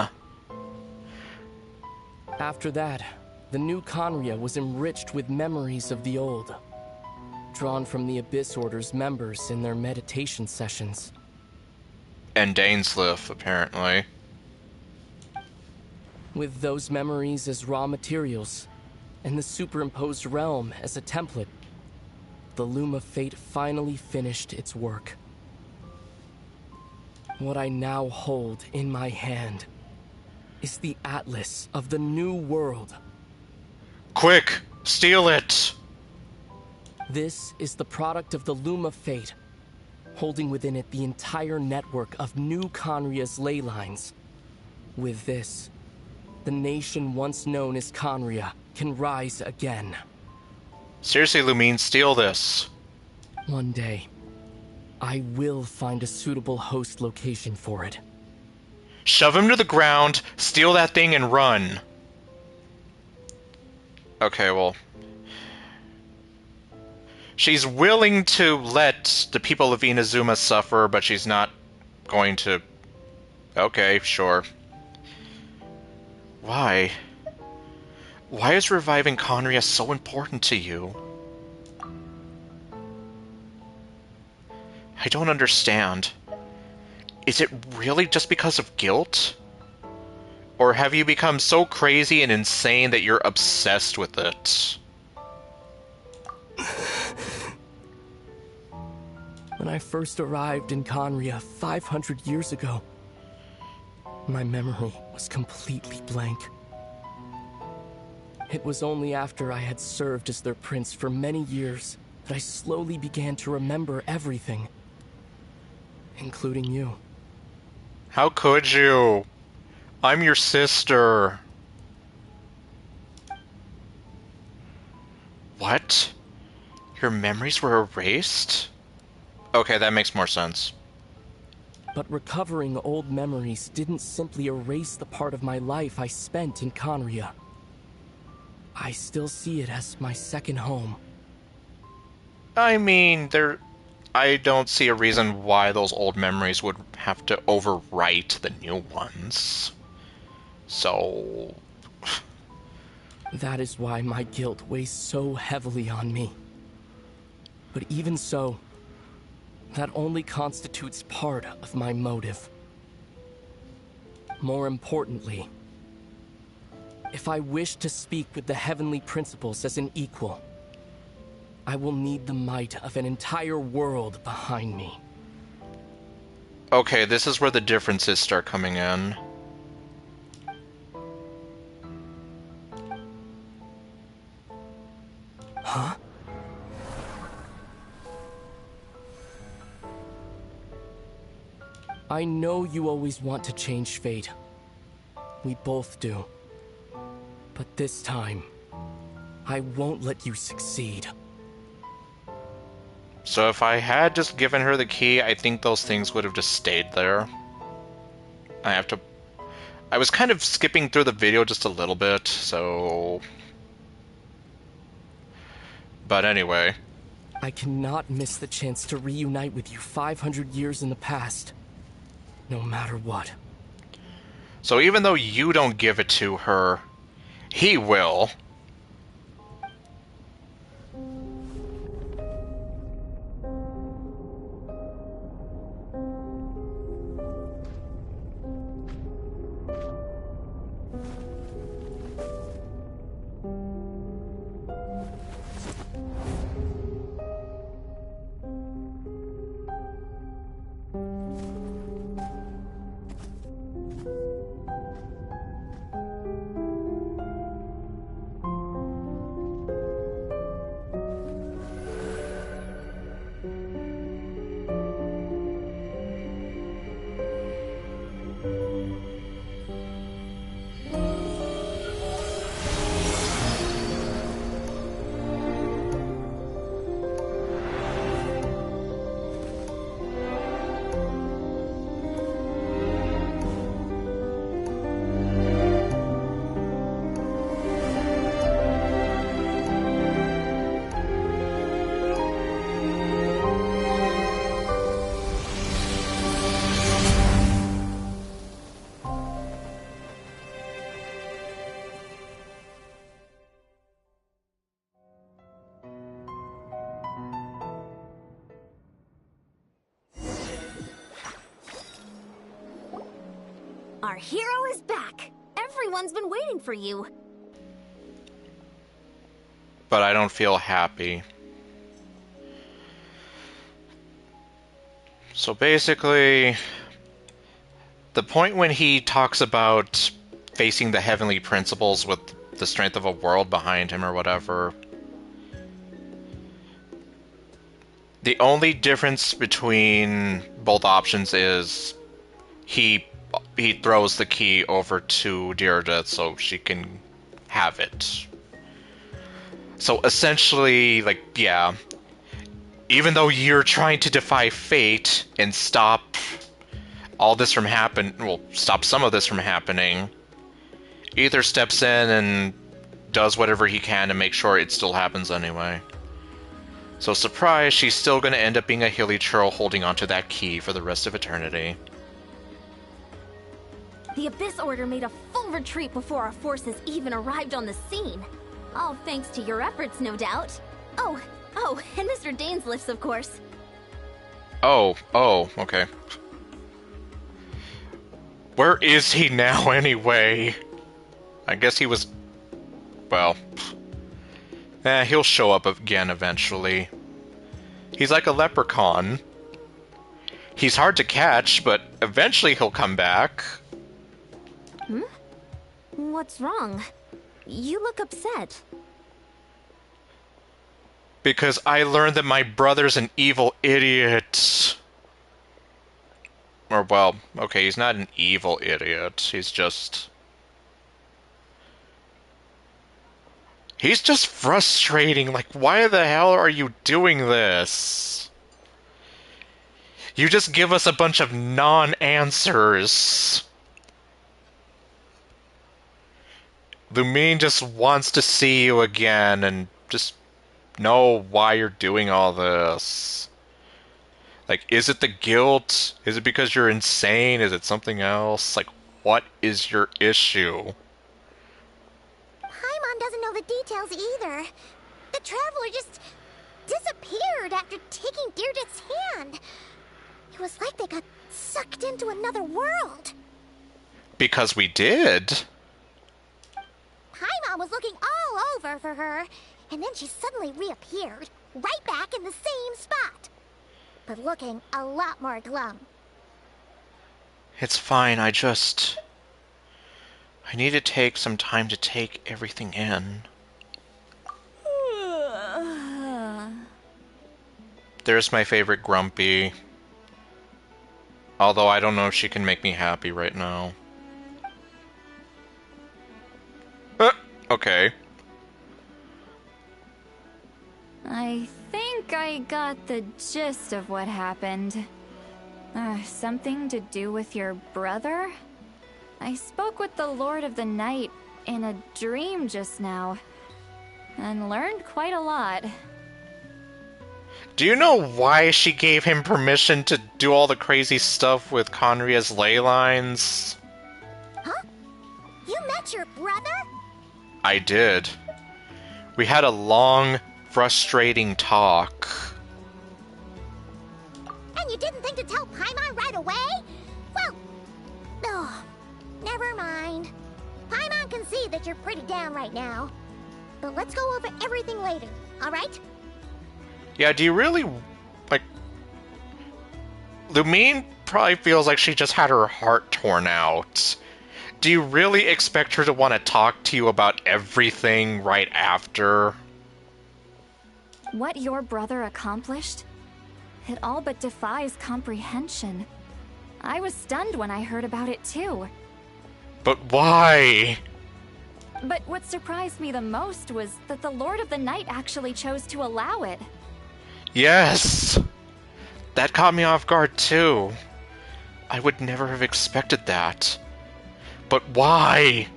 After that, the new Conria was enriched with memories of the old, drawn from the Abyss Order's members in their meditation sessions. And Dainsleif, apparently. With those memories as raw materials, and the superimposed realm as a template, the Loom of Fate finally finished its work. What I now hold in my hand is the Atlas of the New World. Quick! Steal it! This is the product of the Loom of Fate, holding within it the entire network of new Conria's ley lines. With this, the nation once known as Conria can rise again. Seriously, Lumine, steal this. One day, I will find a suitable host location for it. Shove him to the ground, steal that thing, and run. Okay, well... She's willing to let the people of Inazuma suffer, but she's not going to... Okay, sure. Why? Why is reviving Conria so important to you? I don't understand. Is it really just because of guilt? Or have you become so crazy and insane that you're obsessed with it? When I first arrived in Conria 500 years ago, my memory was completely blank. It was only after I had served as their prince for many years that I slowly began to remember everything, including you. How could you? I'm your sister. What? Your memories were erased? Okay, that makes more sense. But recovering old memories didn't simply erase the part of my life I spent in Conria. I still see it as my second home. I mean, I don't see a reason why those old memories would have to overwrite the new ones. So... That is why my guilt weighs so heavily on me. But even so, that only constitutes part of my motive. More importantly, if I wish to speak with the heavenly principles as an equal, I will need the might of an entire world behind me. Okay, this is where the differences start coming in. Huh? I know you always want to change fate. We both do. But this time, I won't let you succeed. So if I had just given her the key, I think those things would have just stayed there. I was kind of skipping through the video just a little bit, so... But anyway. I cannot miss the chance to reunite with you 500 years in the past. No matter what. So even though you don't give it to her, he will. Our hero is back! Everyone's been waiting for you! But I don't feel happy. So basically, the point when he talks about facing the heavenly principles with the strength of a world behind him or whatever, the only difference between both options is he throws the key over to Deirdre so she can have it. So essentially, like, yeah, even though you're trying to defy fate and stop all this from well, stop some of this from happening, Ether steps in and does whatever he can to make sure it still happens anyway. So surprise, she's still going to end up being a hilly churl holding onto that key for the rest of eternity. The Abyss Order made a full retreat before our forces even arrived on the scene. All thanks to your efforts, no doubt. Oh, and Mr. Dainsliff's, of course. Oh, okay. Where is he now, anyway? I guess he was... well... he'll show up again eventually. He's like a leprechaun. He's hard to catch, but eventually he'll come back. What's wrong? You look upset. Because I learned that my brother's an evil idiot. Or, well, okay, he's not an evil idiot. He's just frustrating. Like, why the hell are you doing this? You just give us a bunch of non-answers. Lumine just wants to see you again and just know why you're doing all this. Like, is it the guilt? Is it because you're insane? Is it something else? Like, what is your issue? Paimon doesn't know the details either. The Traveler just disappeared after taking Deirdre's hand. It was like they got sucked into another world. Because we did. Paimon was looking all over for her, and then she suddenly reappeared, right back in the same spot. But looking a lot more glum. It's fine, I need to take some time to take everything in. There's my favorite Grumpy. Although I don't know if she can make me happy right now. Okay. I think I got the gist of what happened. Something to do with your brother? I spoke with the Lord of the Night in a dream just now, and learned quite a lot. Do you know why she gave him permission to do all the crazy stuff with Conria's ley lines? Huh? You met your brother? I did. We had a long, frustrating talk. And you didn't think to tell Paimon right away? Well, never mind. Paimon can see that you're pretty down right now. But let's go over everything later, alright? Yeah, do you really, like... Lumine probably feels like she just had her heart torn out. Do you really expect her to want to talk to you about everything right after? What your brother accomplished? It all but defies comprehension. I was stunned when I heard about it too. But why? But what surprised me the most was that the Lord of the Night actually chose to allow it. Yes! That caught me off guard too. I would never have expected that. But why?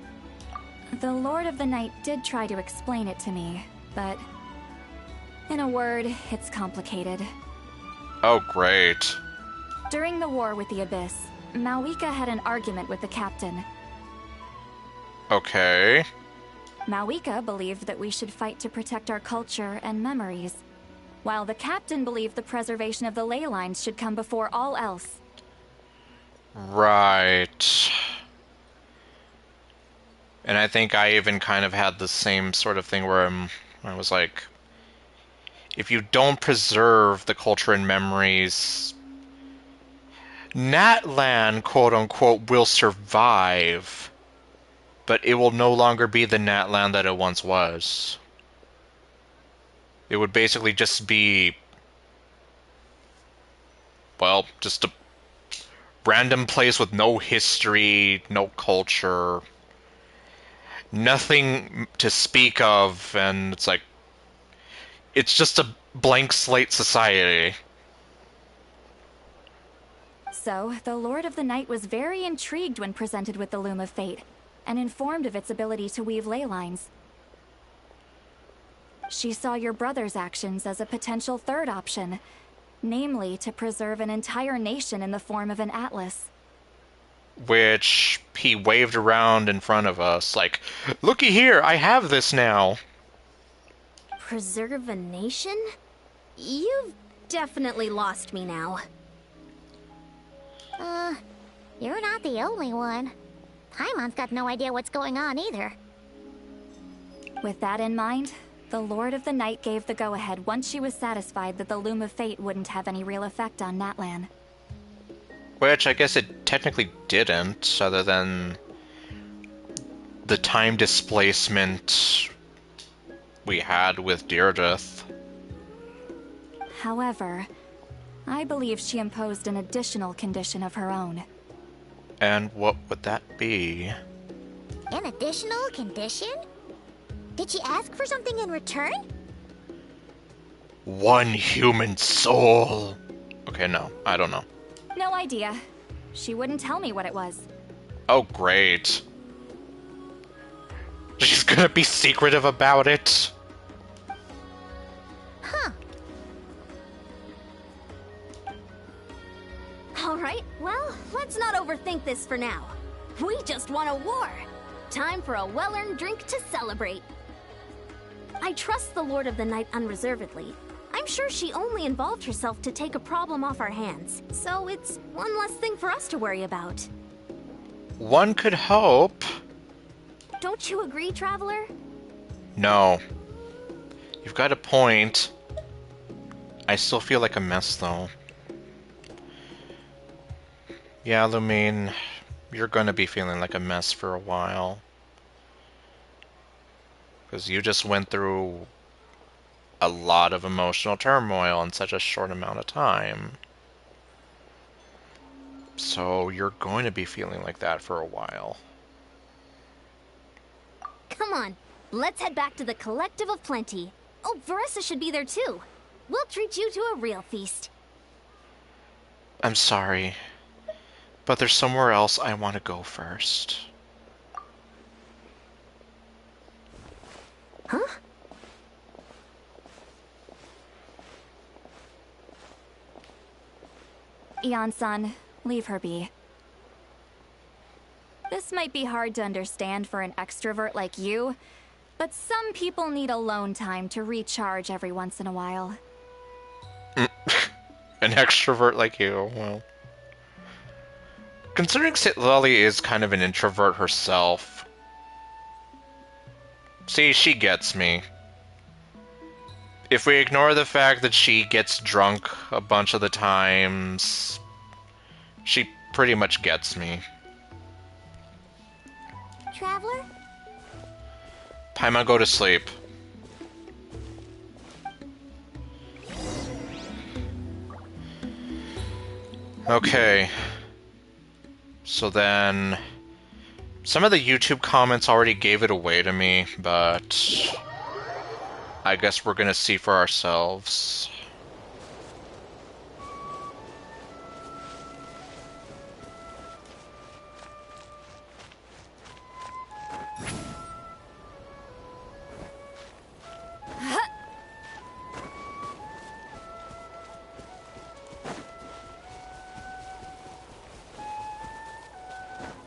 The Lord of the Night did try to explain it to me, but... in a word, it's complicated. Oh, great. During the war with the Abyss, Malwika had an argument with the captain. Okay. Malwika believed that we should fight to protect our culture and memories, while the captain believed the preservation of the ley lines should come before all else. Right. And I think I even kind of had the same sort of thing where I was like, if you don't preserve the culture and memories, Natlan, quote-unquote, will survive, but it will no longer be the Natlan that it once was. It would basically just be, well, just a random place with no history, no culture, nothing to speak of, and it's like, It's just a blank slate society. So, the Lord of the Night was very intrigued when presented with the Loom of Fate, and informed of its ability to weave ley lines. She saw your brother's actions as a potential third option, namely to preserve an entire nation in the form of an atlas. Which he waved around in front of us, like, looky here, I have this now. Preserve a nation? You've definitely lost me now. You're not the only one. Paimon's got no idea what's going on either. With that in mind, the Lord of the Night gave the go-ahead once she was satisfied that the Loom of Fate wouldn't have any real effect on Natlan. Which I guess it technically didn't, other than the time displacement we had with Deirdreth. However, I believe she imposed an additional condition of her own. And what would that be? An additional condition? Did she ask for something in return? One human soul. Okay, no, I don't know. No idea. She wouldn't tell me what it was. Oh, great. She's gonna be secretive about it. Huh. Alright, well, let's not overthink this for now. We just won a war. Time for a well-earned drink to celebrate. I trust the Lord of the Night unreservedly. I'm sure she only involved herself to take a problem off our hands, so it's one less thing for us to worry about. One could hope. Don't you agree, Traveler? No. You've got a point. I still feel like a mess, though. Yeah, Lumine, you're gonna be feeling like a mess for a while. Because you just went through a lot of emotional turmoil in such a short amount of time. So you're going to be feeling like that for a while. Come on, let's head back to the Collective of Plenty. Oh, Veressa should be there too. We'll treat you to a real feast. I'm sorry, but there's somewhere else I want to go first. Huh? Ian-san, leave her be. This might be hard to understand for an extrovert like you, but some people need alone time to recharge every once in a while. An extrovert like you, well. Considering Citlali is kind of an introvert herself. See, she gets me. If we ignore the fact that she gets drunk a bunch of the times, she pretty much gets me. Traveler? Paimon, go to sleep. Okay. So then... Some of the YouTube comments already gave it away to me, but... I guess we're gonna see for ourselves.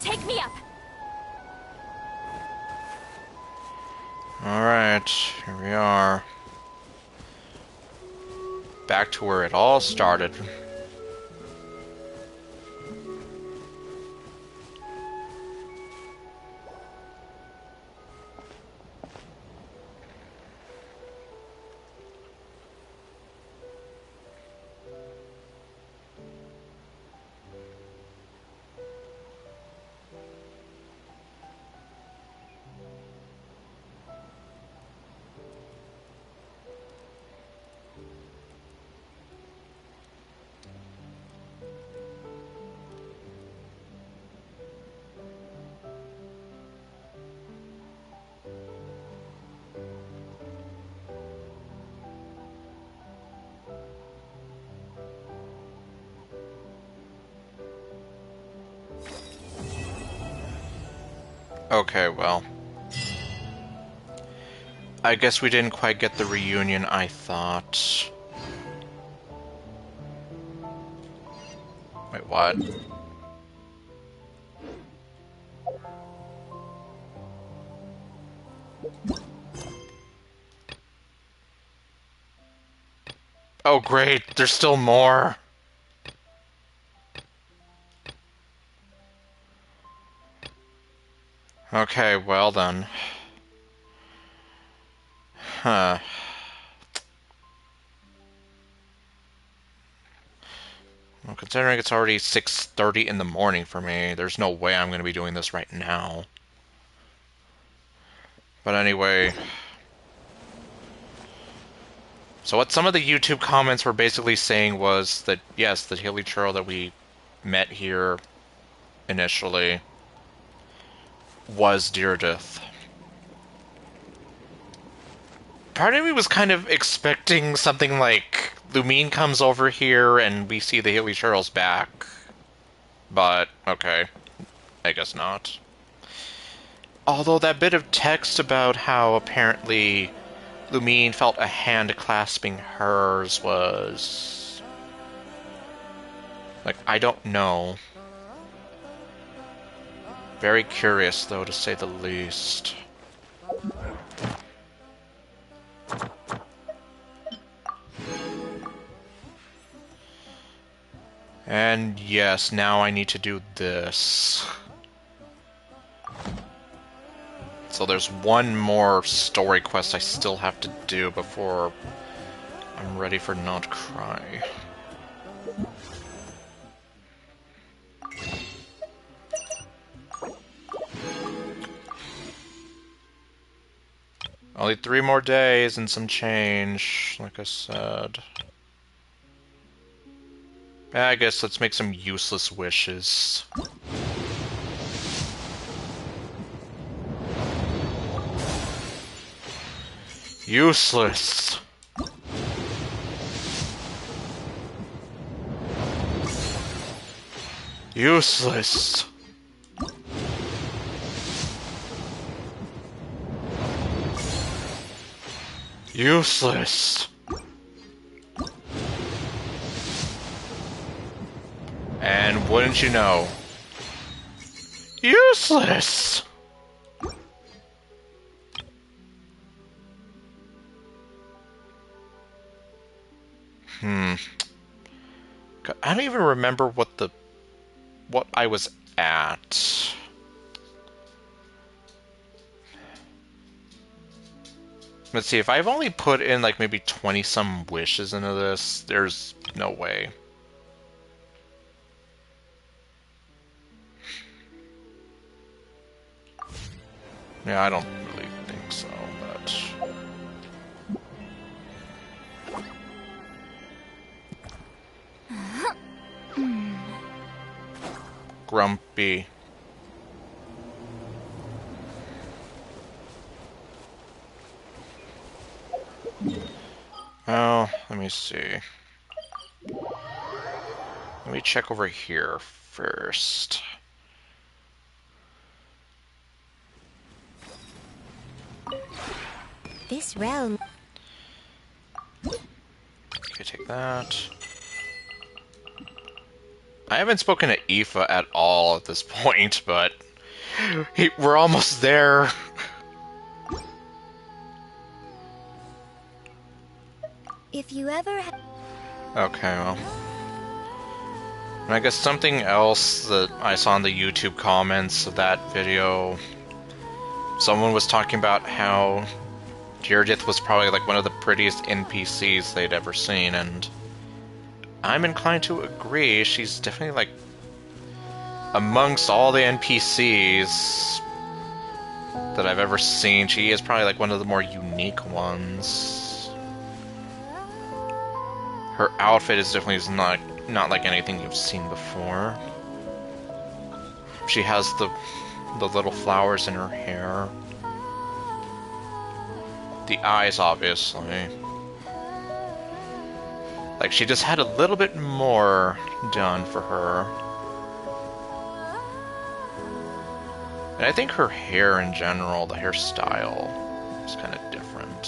Take me up! Alright, here we are. Back to where it all started. Okay, well. I guess we didn't quite get the reunion I thought. Wait, what? Oh great, there's still more! Okay, well then. Huh. Well, considering it's already 6:30 in the morning for me, there's no way I'm going to be doing this right now. But anyway... So what some of the YouTube comments were basically saying was that, yes, the Hilly Churl that we met here initially was Deirdre. Part of me was kind of expecting something like Lumine comes over here and we see the Hilly Churl's back. But, okay. I guess not. Although that bit of text about how apparently Lumine felt a hand clasping hers was... like, I don't know. Very curious, though, to say the least. And yes, now I need to do this. So there's one more story quest I still have to do before I'm ready for Not Cry. Only 3 more days and some change, like I said. I guess let's make some useless wishes. Useless! Useless! Useless! And wouldn't you know, useless! I don't even remember what I was at. Let's see, if I've only put in like maybe 20-some wishes into this, there's no way. Yeah, I don't really think so, but... Grumpy. Well, let me see. Let me check over here first. This realm. Okay, take that. I haven't spoken to Aoife at all at this point, but we're almost there. If you ever... Okay, well. And I guess something else that I saw in the YouTube comments of that video, someone was talking about how Deirdre was probably like one of the prettiest NPCs they'd ever seen, and I'm inclined to agree. She's definitely like, amongst all the NPCs that I've ever seen, she is probably like one of the more unique ones. Her outfit is definitely not like anything you've seen before. She has the little flowers in her hair. The eyes, obviously. Like, she just had a little bit more done for her. And I think her hair in general, the hairstyle, is kind of different.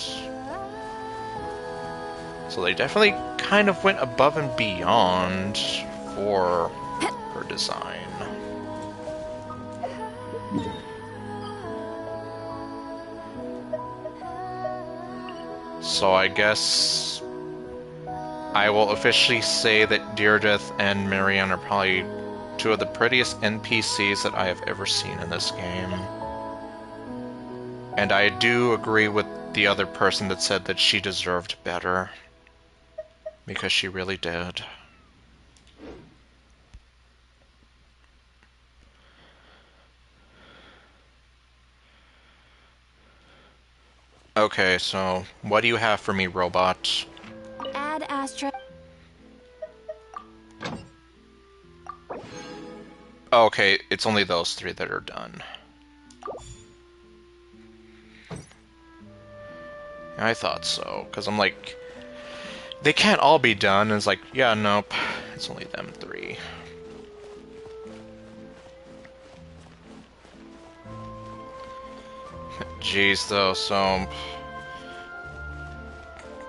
So they definitely kind of went above and beyond for her design. So I guess I will officially say that Deirdre and Marianne are probably two of the prettiest NPCs that I have ever seen in this game. And I do agree with the other person that said that she deserved better. Because she really did. Okay, so what do you have for me, robot? Add Astra. Okay, it's only those three that are done. I thought so, because I'm like, they can't all be done. And it's like, yeah, nope, it's only them three. Jeez, though, so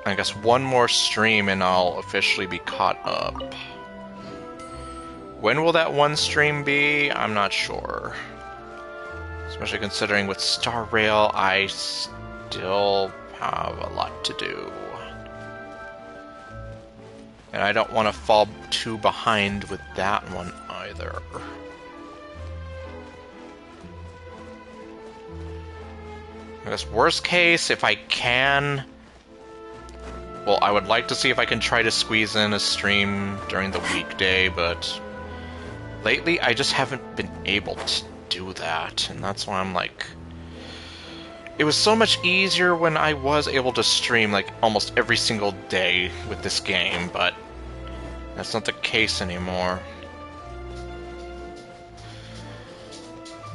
I guess one more stream and I'll officially be caught up. When will that one stream be? I'm not sure. Especially considering with Star Rail, I still have a lot to do. And I don't want to fall too behind with that one either. I guess worst case, if I can... Well, I would like to see if I can try to squeeze in a stream during the weekday, but... lately, I just haven't been able to do that, and that's why I'm like... It was so much easier when I was able to stream, like, almost every single day with this game, but... that's not the case anymore.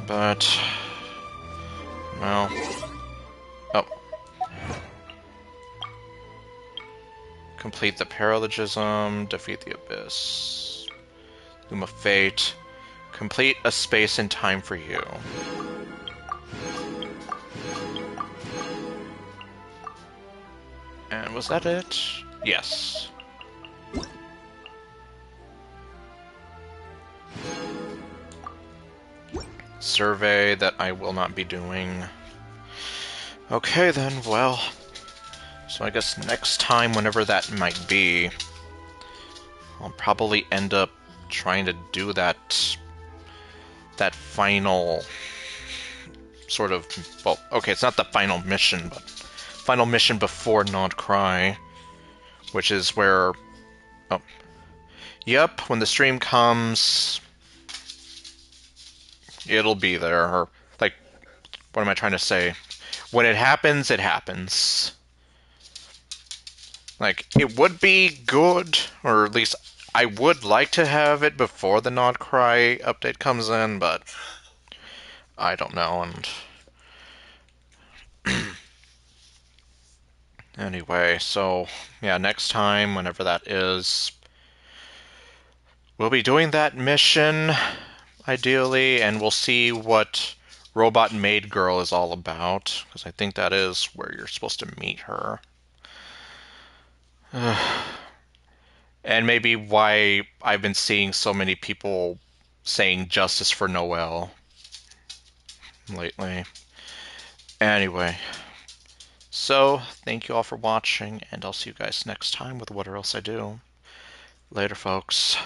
But... well... oh. Complete the paralogism, defeat the abyss. Loom of Fate. Complete a space and time for you. And was that it? Yes. Survey that I will not be doing. Okay then, well... so I guess next time, whenever that might be, I'll probably end up trying to do that final sort of, well, okay, it's not the final mission, but final mission before Not Cry, which is where, oh, yep, when the stream comes, it'll be there, or, like, what am I trying to say? When it happens, it happens. Like, it would be good, or at least I would like to have it before the Not Cry update comes in, but I don't know, and... anyway, so, yeah, next time, whenever that is, we'll be doing that mission, ideally, and we'll see what Robot Maid Girl is all about, because I think that is where you're supposed to meet her. And maybe why I've been seeing so many people saying justice for Noelle lately. Anyway, so thank you all for watching, and I'll see you guys next time with whatever else I do. Later, folks.